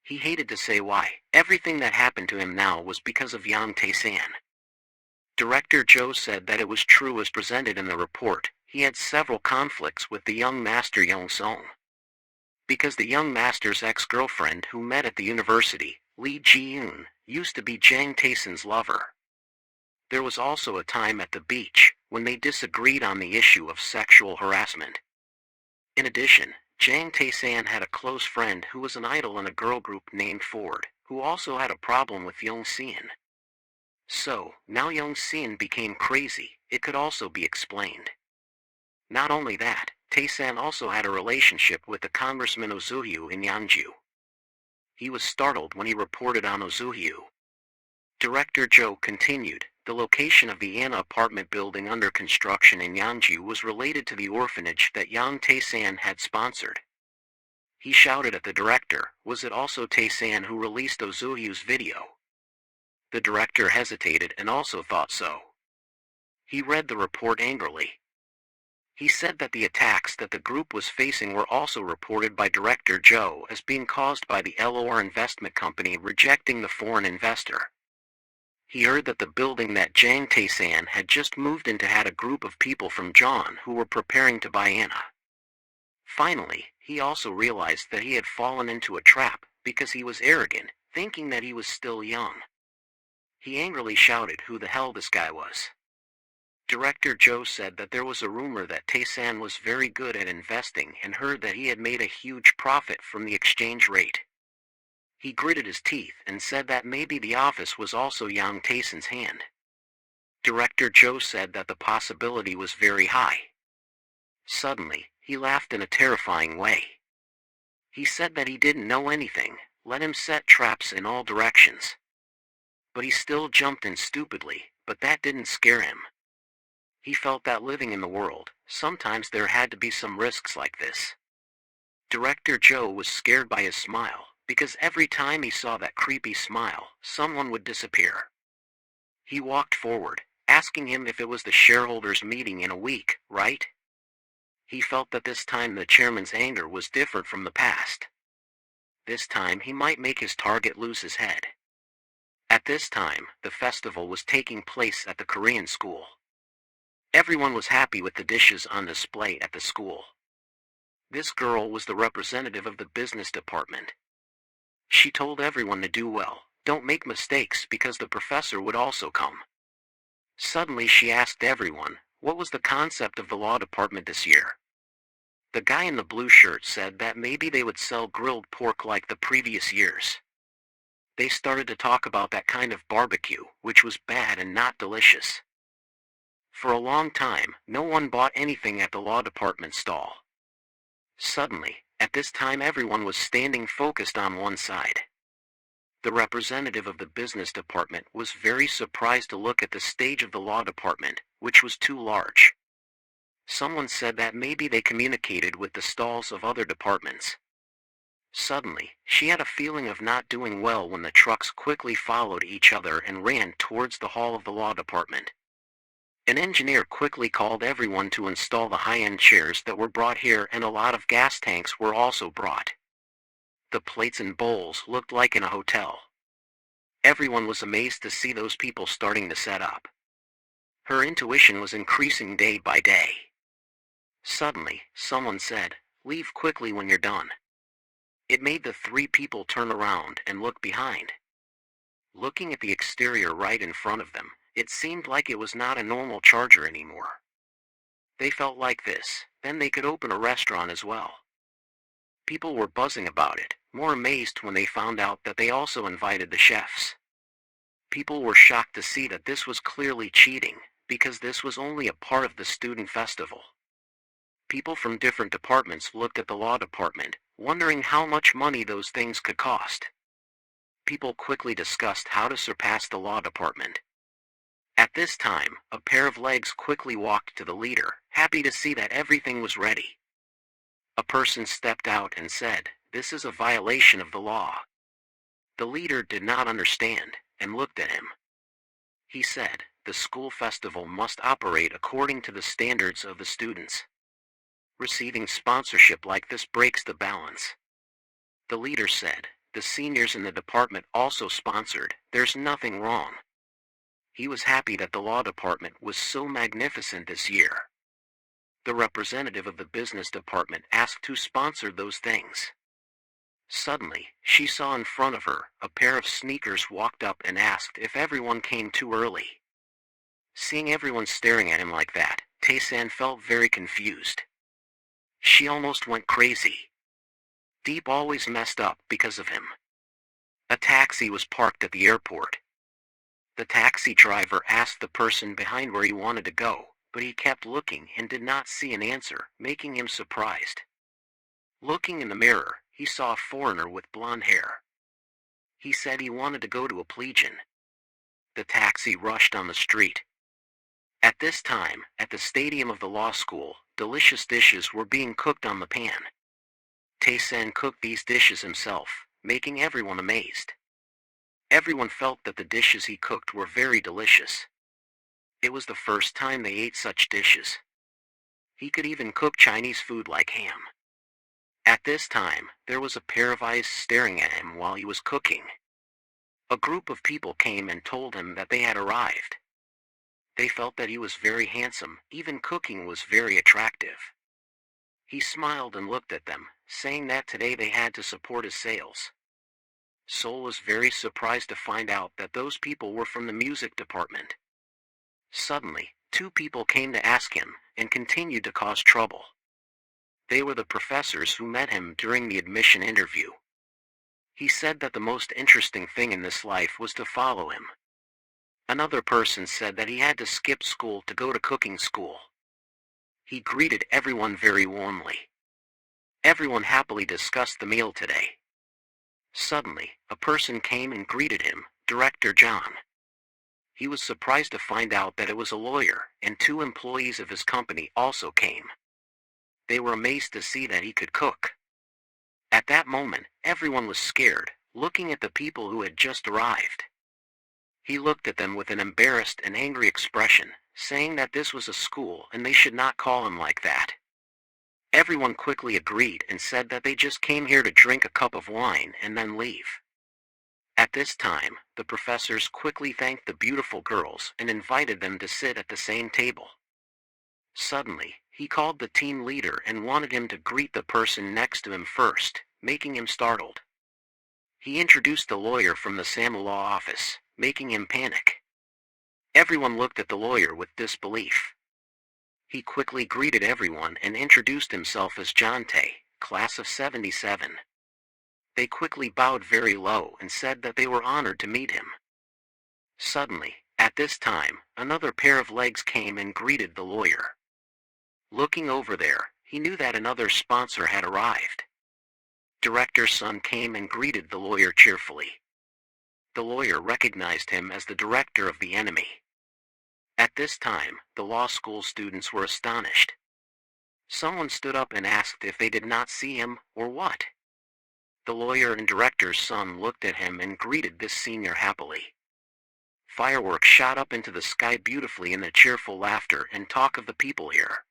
He hated to say why. Everything that happened to him now was because of Yang Tae-san. Director Joe said that it was true as presented in the report. He had several conflicts with the young master Young Song. Because the young master's ex-girlfriend who met at the university, Lee Ji-eun, used to be Jang Tae-san's lover. There was also a time at the beach, when they disagreed on the issue of sexual harassment. In addition, Jang Tae-san had a close friend who was an idol in a girl group named Ford, who also had a problem with Young Seon. So, now Young Seon became crazy. It could also be explained. Not only that, Tae-san also had a relationship with the Congressman Ozuhyu in Yeonju. He was startled when he reported on Ozuhyu. Director Joe continued, the location of the Anna apartment building under construction in Yeonju was related to the orphanage that Yang Tae-san had sponsored. He shouted at the director, was it also Tae-san who released Ozuhyu's video? The director hesitated and also thought so. He read the report angrily. He said that the attacks that the group was facing were also reported by Director Joe as being caused by the LOR investment company rejecting the foreign investor. He heard that the building that Jang Tae-san had just moved into had a group of people from John who were preparing to buy Anna. Finally, he also realized that he had fallen into a trap, because he was arrogant, thinking that he was still young. He angrily shouted who the hell this guy was. Director Joe said that there was a rumor that Tae-san was very good at investing and heard that he had made a huge profit from the exchange rate. He gritted his teeth and said that maybe the office was also Yang Tae-san's hand. Director Joe said that the possibility was very high. Suddenly, he laughed in a terrifying way. He said that he didn't know anything, let him set traps in all directions. But he still jumped in stupidly, but that didn't scare him. He felt that living in the world, sometimes there had to be some risks like this. Director Joe was scared by his smile, because every time he saw that creepy smile, someone would disappear. He walked forward, asking him if it was the shareholders' meeting in a week, right? He felt that this time the chairman's anger was different from the past. This time he might make his target lose his head. At this time, the festival was taking place at the Korean school. Everyone was happy with the dishes on display at the school. This girl was the representative of the business department. She told everyone to do well, Don't make mistakes because the professor would also come. Suddenly she asked everyone, what was the concept of the law department this year? The guy in the blue shirt said that maybe they would sell grilled pork like the previous years. They started to talk about that kind of barbecue, which was bad and not delicious. For a long time, no one bought anything at the law department stall. Suddenly, at this time everyone was standing focused on one side. The representative of the business department was very surprised to look at the stage of the law department, which was too large. Someone said that maybe they communicated with the stalls of other departments. Suddenly, she had a feeling of not doing well when the trucks quickly followed each other and ran towards the hall of the law department. An engineer quickly called everyone to install the high-end chairs that were brought here, and a lot of gas tanks were also brought. The plates and bowls looked like in a hotel. Everyone was amazed to see those people starting to set up. Her intuition was increasing day by day. Suddenly, someone said, "Leave quickly when you're done." It made the three people turn around and look behind. Looking at the exterior right in front of them, it seemed like it was not a normal charger anymore. They felt like this, then they could open a restaurant as well. People were buzzing about it, more amazed when they found out that they also invited the chefs. People were shocked to see that this was clearly cheating, because this was only a part of the student festival. People from different departments looked at the law department, wondering how much money those things could cost. People quickly discussed how to surpass the law department. At this time, a pair of legs quickly walked to the leader, happy to see that everything was ready. A person stepped out and said, "This is a violation of the law." The leader did not understand, and looked at him. He said, "The school festival must operate according to the standards of the students. Receiving sponsorship like this breaks the balance." The leader said, "The seniors in the department also sponsored, there's nothing wrong." He was happy that the law department was so magnificent this year. The representative of the business department asked who sponsored those things. Suddenly, she saw in front of her, a pair of sneakers walked up and asked if everyone came too early. Seeing everyone staring at him like that, Tae-san felt very confused. She almost went crazy. Deep always messed up because of him. A taxi was parked at the airport. The taxi driver asked the person behind where he wanted to go, but he kept looking and did not see an answer, making him surprised. Looking in the mirror, he saw a foreigner with blonde hair. He said he wanted to go to a plebeian. The taxi rushed on the street. At this time, at the stadium of the law school, delicious dishes were being cooked on the pan. Tae-san cooked these dishes himself, making everyone amazed. Everyone felt that the dishes he cooked were very delicious. It was the first time they ate such dishes. He could even cook Chinese food like ham. At this time, there was a pair of eyes staring at him while he was cooking. A group of people came and told him that they had arrived. They felt that he was very handsome, even cooking was very attractive. He smiled and looked at them, saying that today they had to support his sales. Sol was very surprised to find out that those people were from the music department. Suddenly, two people came to ask him, and continued to cause trouble. They were the professors who met him during the admission interview. He said that the most interesting thing in this life was to follow him. Another person said that he had to skip school to go to cooking school. He greeted everyone very warmly. Everyone happily discussed the meal today. Suddenly, a person came and greeted him, Director John. He was surprised to find out that it was a lawyer, and two employees of his company also came. They were amazed to see that he could cook. At that moment, everyone was scared, looking at the people who had just arrived. He looked at them with an embarrassed and angry expression, saying that this was a school and they should not call him like that. Everyone quickly agreed and said that they just came here to drink a cup of wine and then leave. At this time, the professors quickly thanked the beautiful girls and invited them to sit at the same table. Suddenly, he called the team leader and wanted him to greet the person next to him first, making him startled. He introduced the lawyer from the Samu law office, making him panic. Everyone looked at the lawyer with disbelief. He quickly greeted everyone and introduced himself as John Tae, class of 77. They quickly bowed very low and said that they were honored to meet him. Suddenly, at this time, another pair of legs came and greeted the lawyer. Looking over there, he knew that another sponsor had arrived. Director's son came and greeted the lawyer cheerfully. The lawyer recognized him as the director of the enemy. At this time, the law school students were astonished. Someone stood up and asked if they did not see him, or what. The lawyer and director's son looked at him and greeted this senior happily. Fireworks shot up into the sky beautifully in the cheerful laughter and talk of the people here.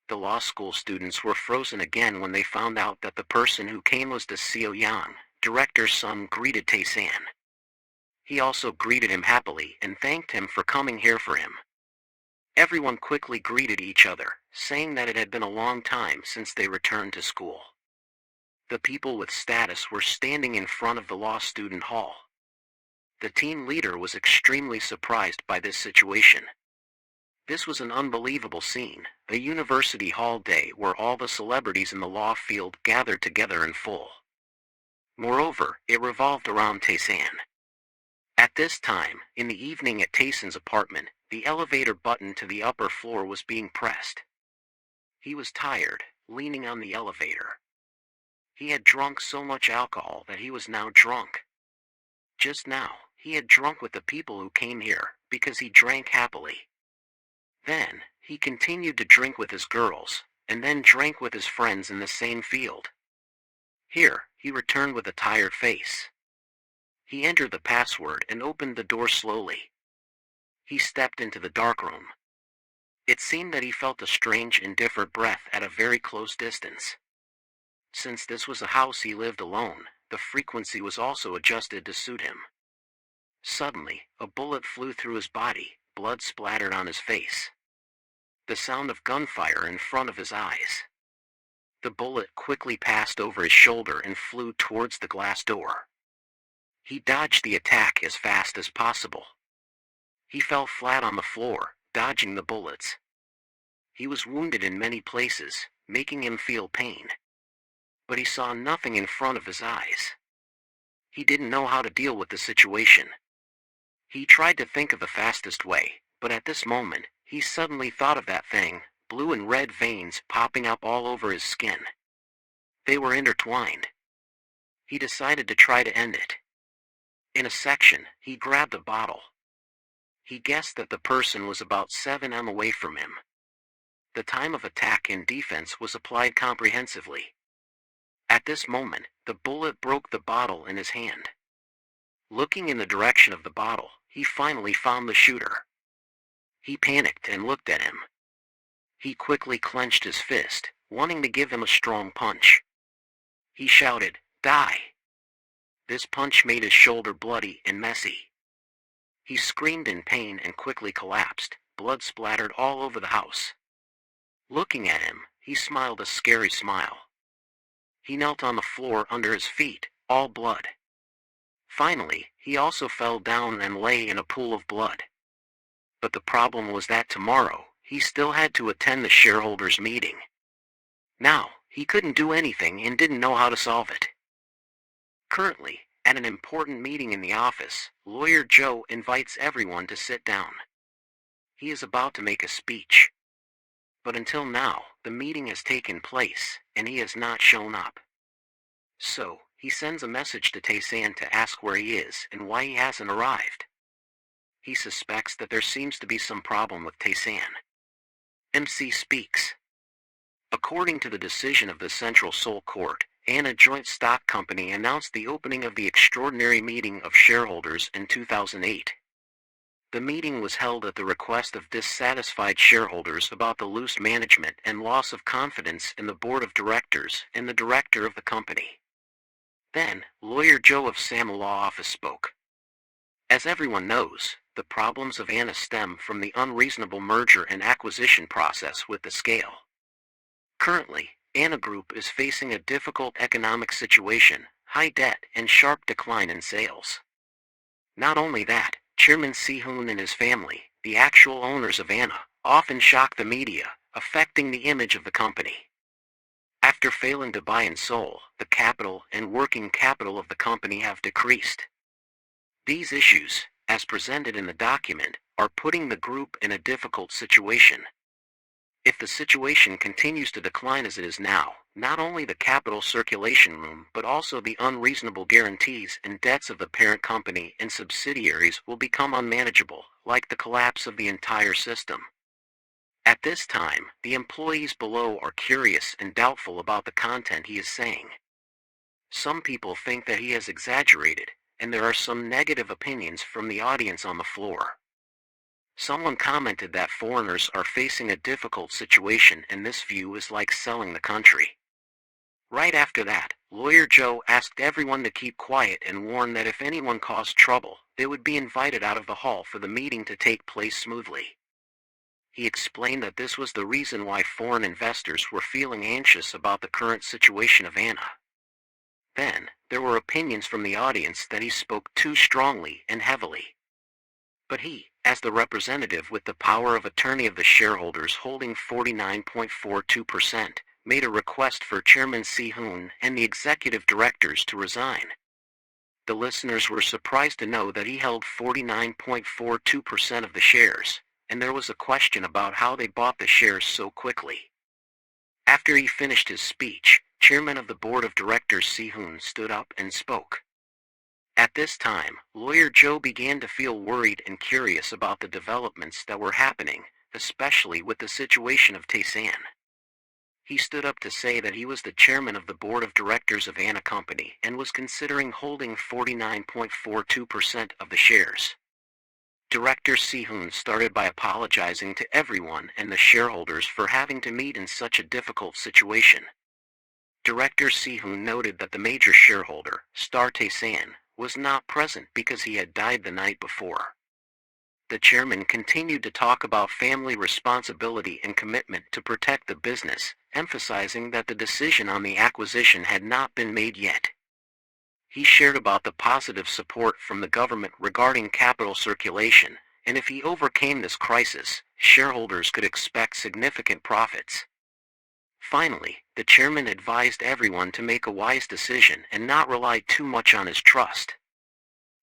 The law school students were frozen again when they found out that the person who came was the Seo Yang, director's son, greeted Tae-san. He also greeted him happily and thanked him for coming here for him. Everyone quickly greeted each other, saying that it had been a long time since they returned to school. The people with status were standing in front of the law student hall. The team leader was extremely surprised by this situation. This was an unbelievable scene, a university hall day where all the celebrities in the law field gathered together in full. Moreover, it revolved around Tae-san. At this time, in the evening at Tae-san's apartment, the elevator button to the upper floor was being pressed. He was tired, leaning on the elevator. He had drunk so much alcohol that he was now drunk. Just now, he had drunk with the people who came here, because he drank happily. Then, he continued to drink with his girls, and then drank with his friends in the same field. Here, he returned with a tired face. He entered the password and opened the door slowly. He stepped into the darkroom. It seemed that he felt a strange and different breath at a very close distance. Since this was a house he lived alone, the frequency was also adjusted to suit him. Suddenly, a bullet flew through his body, blood splattered on his face. The sound of gunfire in front of his eyes. The bullet quickly passed over his shoulder and flew towards the glass door. He dodged the attack as fast as possible. He fell flat on the floor, dodging the bullets. He was wounded in many places, making him feel pain. But he saw nothing in front of his eyes. He didn't know how to deal with the situation. He tried to think of the fastest way, but at this moment, he suddenly thought of that thing, blue and red veins popping up all over his skin. They were intertwined. He decided to try to end it. In a section, he grabbed a bottle. He guessed that the person was about 7 m away from him. The time of attack and defense was applied comprehensively. At this moment, the bullet broke the bottle in his hand. Looking in the direction of the bottle, he finally found the shooter. He panicked and looked at him. He quickly clenched his fist, wanting to give him a strong punch. He shouted, "Die!" This punch made his shoulder bloody and messy. He screamed in pain and quickly collapsed, blood splattered all over the house. Looking at him, he smiled a scary smile. He knelt on the floor under his feet, all blood. Finally, he also fell down and lay in a pool of blood. But the problem was that tomorrow, he still had to attend the shareholders' meeting. Now, he couldn't do anything and didn't know how to solve it. Currently, at an important meeting in the office, Lawyer Joe invites everyone to sit down. He is about to make a speech. But until now, the meeting has taken place, and he has not shown up. So, he sends a message to Tae-san to ask where he is and why he hasn't arrived. He suspects that there seems to be some problem with Tae-san. MC speaks. According to the decision of the Central Seoul Court, a joint stock company announced the opening of the extraordinary meeting of shareholders in 2008. The meeting was held at the request of dissatisfied shareholders about the loose management and loss of confidence in the board of directors and the director of the company. Then, Lawyer Joe of Samu Law Office spoke. As everyone knows, the problems of Anna stem from the unreasonable merger and acquisition process with the scale. Currently, Anna Group is facing a difficult economic situation. high debt, and sharp decline in sales. Not only that, Chairman Si-hoon and his family, the actual owners of Anna, often shock the media, affecting the image of the company. After failing to buy and sell, the capital and working capital of the company have decreased. These issues, as presented in the document, are putting the group in a difficult situation. If the situation continues to decline as it is now, not only the capital circulation room but also the unreasonable guarantees and debts of the parent company and subsidiaries will become unmanageable, like the collapse of the entire system. At this time, the employees below are curious and doubtful about the content he is saying. Some people think that he has exaggerated, and there are some negative opinions from the audience on the floor. Someone commented that foreigners are facing a difficult situation and this view is like selling the country. Right after that, Lawyer Joe asked everyone to keep quiet and warned that if anyone caused trouble, they would be invited out of the hall for the meeting to take place smoothly. He explained that this was the reason why foreign investors were feeling anxious about the current situation of Anna. Then, there were opinions from the audience that he spoke too strongly and heavily. But he, as the representative with the power of attorney of the shareholders holding 49.42%, made a request for Chairman Si-hoon and the executive directors to resign. The listeners were surprised to know that he held 49.42% of the shares, and there was a question about how they bought the shares so quickly. After he finished his speech, Chairman of the Board of Directors Si-hoon stood up and spoke. At this time, Lawyer Joe began to feel worried and curious about the developments that were happening, especially with the situation of Tae-san. He stood up to say that he was the chairman of the board of directors of Anna Company and was considering holding 49.42% of the shares. Director Si-hoon started by apologizing to everyone and the shareholders for having to meet in such a difficult situation. Director Si-hoon noted that the major shareholder, Star Tae-san, was not present because he had died the night before. The chairman continued to talk about family responsibility and commitment to protect the business, emphasizing that the decision on the acquisition had not been made yet. He shared about the positive support from the government regarding capital circulation, and if he overcame this crisis, shareholders could expect significant profits. Finally, the chairman advised everyone to make a wise decision and not rely too much on his trust.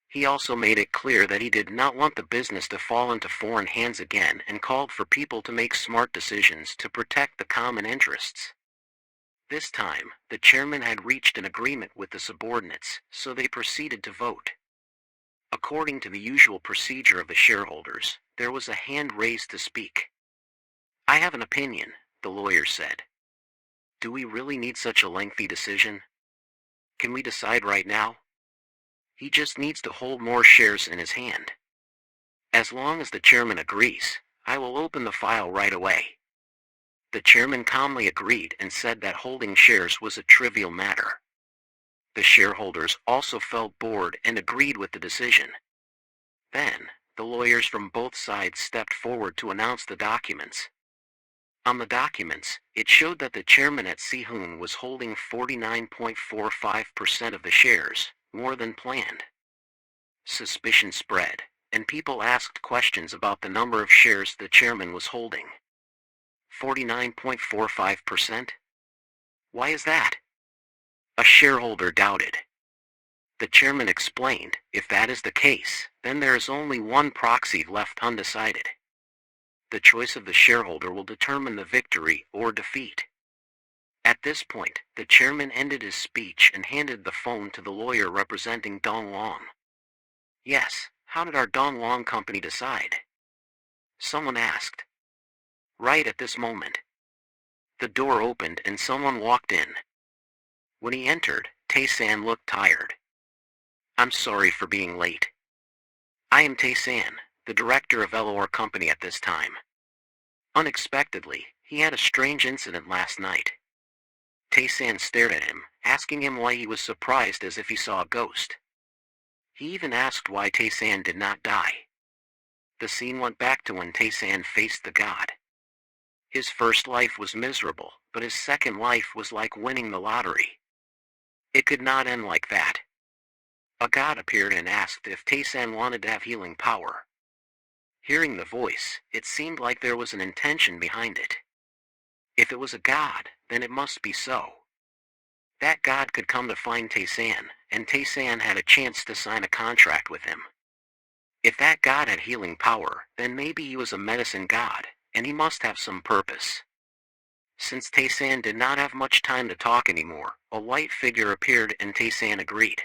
He also made it clear that he did not want the business to fall into foreign hands again and called for people to make smart decisions to protect the common interests. This time, the chairman had reached an agreement with the subordinates, so they proceeded to vote. According to the usual procedure of the shareholders, there was a hand raised to speak. "I have an opinion," the lawyer said. "Do we really need such a lengthy decision? Can we decide right now? He just needs to hold more shares in his hand. As long as the chairman agrees, I will open the file right away." The chairman calmly agreed and said that holding shares was a trivial matter. The shareholders also felt bored and agreed with the decision. Then, the lawyers from both sides stepped forward to announce the documents. On the documents, it showed that the chairman at Si-hoon was holding 49.45% of the shares, more than planned. Suspicion spread, and people asked questions about the number of shares the chairman was holding. 49.45%? Why is that? A shareholder doubted. The chairman explained, if that is the case, then there is only one proxy left undecided. The choice of the shareholder will determine the victory or defeat. At this point, the chairman ended his speech and handed the phone to the lawyer representing Dong Long. "Yes, how did our Dong Long company decide?" someone asked. Right at this moment, the door opened and someone walked in. When he entered, Tae-san looked tired. "I'm sorry for being late. I am Tae-san, the director of LOR Company at this time. Unexpectedly, he had a strange incident last night." Tae-san stared at him, asking him why he was surprised as if he saw a ghost. He even asked why Tae-san did not die. The scene went back to when Tae-san faced the god. His first life was miserable, but his second life was like winning the lottery. It could not end like that. A god appeared and asked if Tae-san wanted to have healing power. Hearing the voice, it seemed like there was an intention behind it. If it was a god, then it must be so. That god could come to find Tae-san, and Tae-san had a chance to sign a contract with him. If that god had healing power, then maybe he was a medicine god, and he must have some purpose. Since Tae-san did not have much time to talk anymore, a white figure appeared and Tae-san agreed.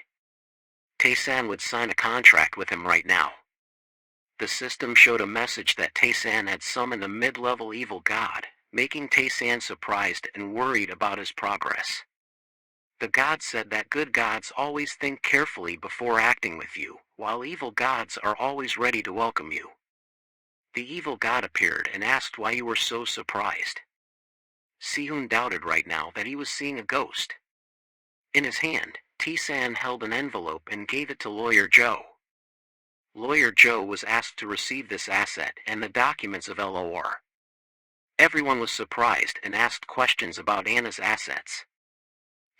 Tae-san would sign a contract with him right now. The system showed a message that Tae-san had summoned a mid-level evil god, making Tae-san surprised and worried about his progress. The god said that good gods always think carefully before acting with you, while evil gods are always ready to welcome you. The evil god appeared and asked why you were so surprised. Sehun doubted right now that he was seeing a ghost. In his hand, Tae-san held an envelope and gave it to Lawyer Joe. Lawyer Joe was asked to receive this asset and the documents of LOR. Everyone was surprised and asked questions about Anna's assets.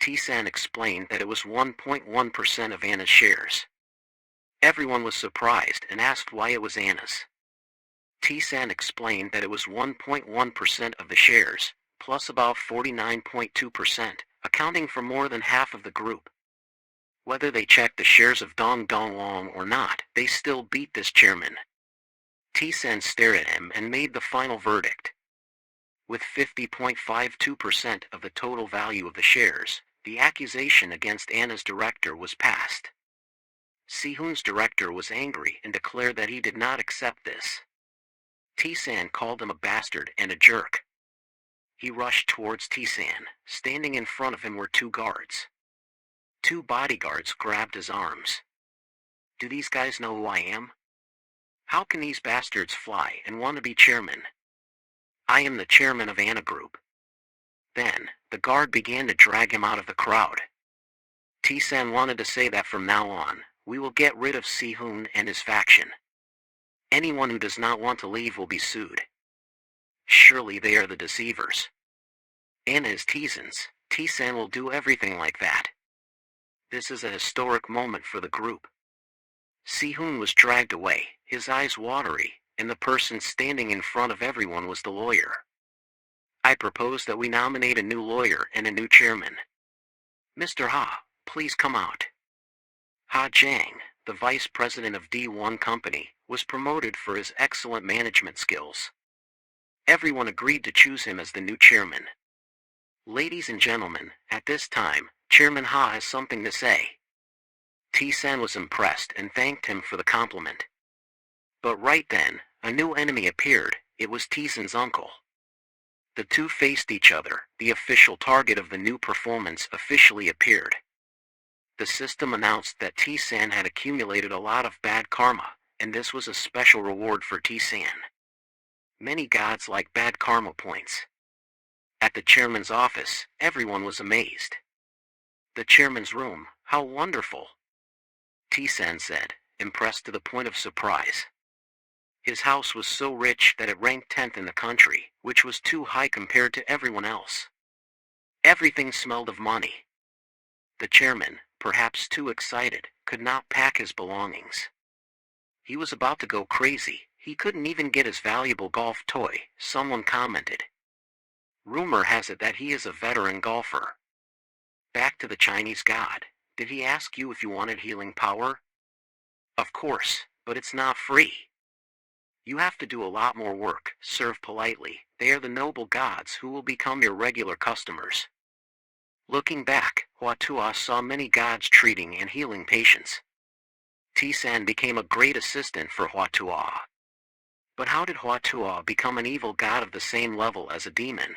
Tae-san explained that it was 1.1% of Anna's shares. Everyone was surprised and asked why it was Anna's. Tae-san explained that it was 1.1% of the shares, plus about 49.2%, accounting for more than half of the group. Whether they checked the shares of Dong Dong Long or not, they still beat this chairman. Tae-san stared at him and made the final verdict. With 50.52% of the total value of the shares, the accusation against Anna's director was passed. Sehun's director was angry and declared that he did not accept this. Tae-san called him a bastard and a jerk. He rushed towards Tae-san. Standing in front of him were two guards. Two bodyguards grabbed his arms. Do these guys know who I am? How can these bastards fly and want to be chairman? I am the chairman of Anna Group. Then, the guard began to drag him out of the crowd. Tae-san wanted to say that from now on, we will get rid of Sehun and his faction. Anyone who does not want to leave will be sued. Surely they are the deceivers. Anna is Tae-san's. Tae-san will do everything like that. This is a historic moment for the group. Sehun was dragged away, his eyes watery, and the person standing in front of everyone was the lawyer. I propose that we nominate a new lawyer and a new chairman. Mr. Ha, please come out. Ha Jiang, the vice president of D1 Company, was promoted for his excellent management skills. Everyone agreed to choose him as the new chairman. Ladies and gentlemen, at this time, Chairman Ha has something to say. Tae-san was impressed and thanked him for the compliment. But right then, a new enemy appeared. It was Tae-san's uncle. The two faced each other. The official target of the new performance officially appeared. The system announced that Tae-san had accumulated a lot of bad karma, and this was a special reward for Tae-san. Many gods like bad karma points. At the chairman's office, everyone was amazed. The chairman's room, how wonderful! Tae-san said, impressed to the point of surprise. His house was so rich that it ranked 10th in the country, which was too high compared to everyone else. Everything smelled of money. The chairman, perhaps too excited, could not pack his belongings. He was about to go crazy. He couldn't even get his valuable golf toy, someone commented. Rumor has it that he is a veteran golfer. Back to the Chinese god. Did he ask you if you wanted healing power? Of course, but it's not free. You have to do a lot more work. Serve politely. They are the noble gods who will become your regular customers. Looking back, Hua-Tua saw many gods treating and healing patients. Tae-san became a great assistant for Hua-Tua. But how did Hua-Tua become an evil god of the same level as a demon?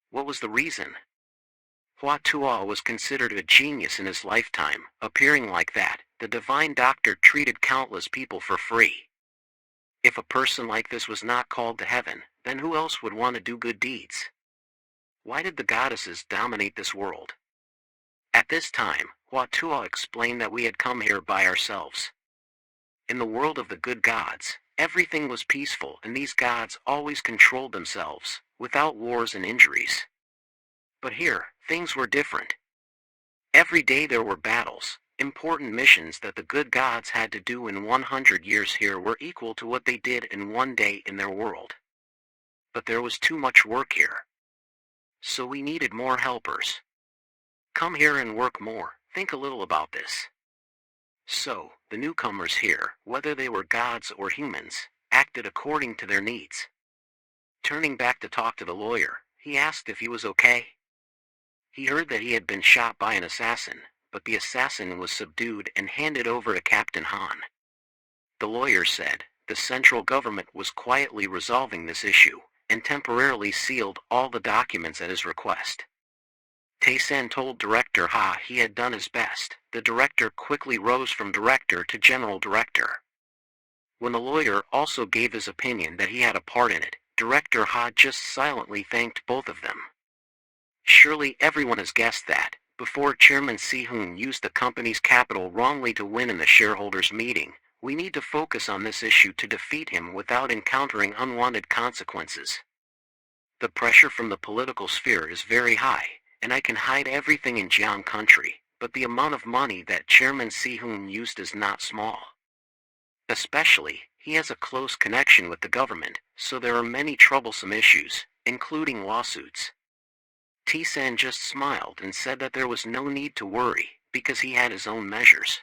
What was the reason? Hua-Tua was considered a genius in his lifetime. Appearing like that, the divine doctor treated countless people for free. If a person like this was not called to heaven, then who else would want to do good deeds? Why did the goddesses dominate this world? At this time, Hua-Tua explained that we had come here by ourselves. In the world of the good gods, everything was peaceful and these gods always controlled themselves, without wars and injuries. But here, things were different. Every day there were battles. Important missions that the good gods had to do in 100 years here were equal to what they did in one day in their world. But there was too much work here. So we needed more helpers. Come here and work more. Think a little about this. So, the newcomers here, whether they were gods or humans, acted according to their needs. Turning back to talk to the lawyer, he asked if he was okay. He heard that he had been shot by an assassin, but the assassin was subdued and handed over to Captain Han. The lawyer said the central government was quietly resolving this issue, and temporarily sealed all the documents at his request. Tae-san told Director Ha he had done his best. The director quickly rose from director to general director. When the lawyer also gave his opinion that he had a part in it, Director Ha just silently thanked both of them. Surely everyone has guessed that, before Chairman Si-hoon used the company's capital wrongly to win in the shareholders' meeting, we need to focus on this issue to defeat him without encountering unwanted consequences. The pressure from the political sphere is very high, and I can hide everything in Jiang country, but the amount of money that Chairman Si-hoon used is not small. Especially, he has a close connection with the government, so there are many troublesome issues, including lawsuits. Tae-san just smiled and said that there was no need to worry, because he had his own measures.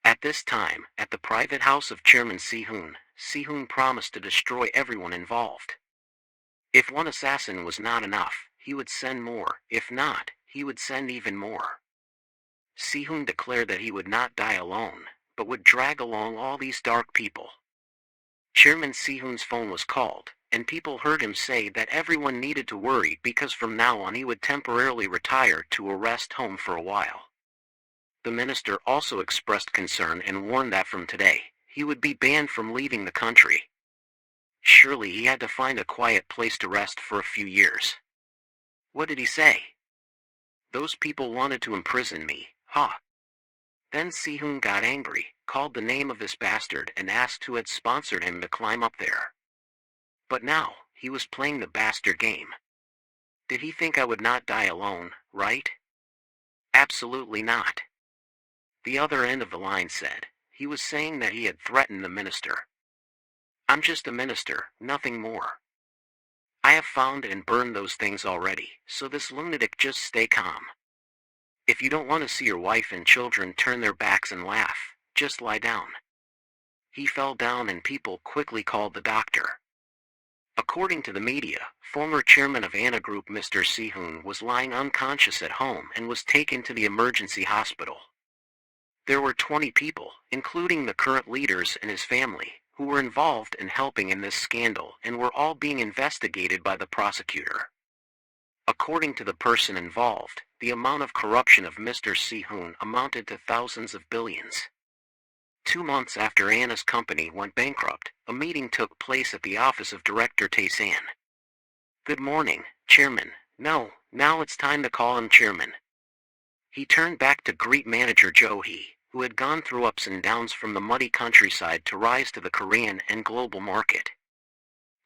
At this time, at the private house of Chairman Si-hoon, Si-hoon promised to destroy everyone involved. If one assassin was not enough, he would send more. If not, he would send even more. Si-hoon declared that he would not die alone, but would drag along all these dark people. Chairman Si-hoon's phone was called, and people heard him say that everyone needed to worry because from now on he would temporarily retire to a rest home for a while. The minister also expressed concern and warned that from today, he would be banned from leaving the country. Surely he had to find a quiet place to rest for a few years. What did he say? Those people wanted to imprison me, huh? Then Si-hoon got angry, called the name of this bastard and asked who had sponsored him to climb up there. But now, he was playing the bastard game. Did he think I would not die alone, right? Absolutely not. The other end of the line said, he was saying that he had threatened the minister. I'm just a minister, nothing more. I have found and burned those things already, so this lunatic just stay calm. If you don't want to see your wife and children turn their backs and laugh, just lie down. He fell down and people quickly called the doctor. According to the media, former chairman of Anna Group Mr. Si-hoon was lying unconscious at home and was taken to the emergency hospital. There were 20 people, including the current leaders and his family, who were involved in helping in this scandal and were all being investigated by the prosecutor. According to the person involved, the amount of corruption of Mr. Si-hoon amounted to thousands of billions. 2 months after Anna's company went bankrupt, a meeting took place at the office of Director Tae-san. Good morning, Chairman. No, now it's time to call him Chairman. He turned back to greet manager Jo-hee, who had gone through ups and downs from the muddy countryside to rise to the Korean and global market.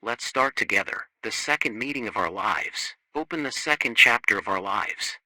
Let's start together, the second meeting of our lives. Open the second chapter of our lives.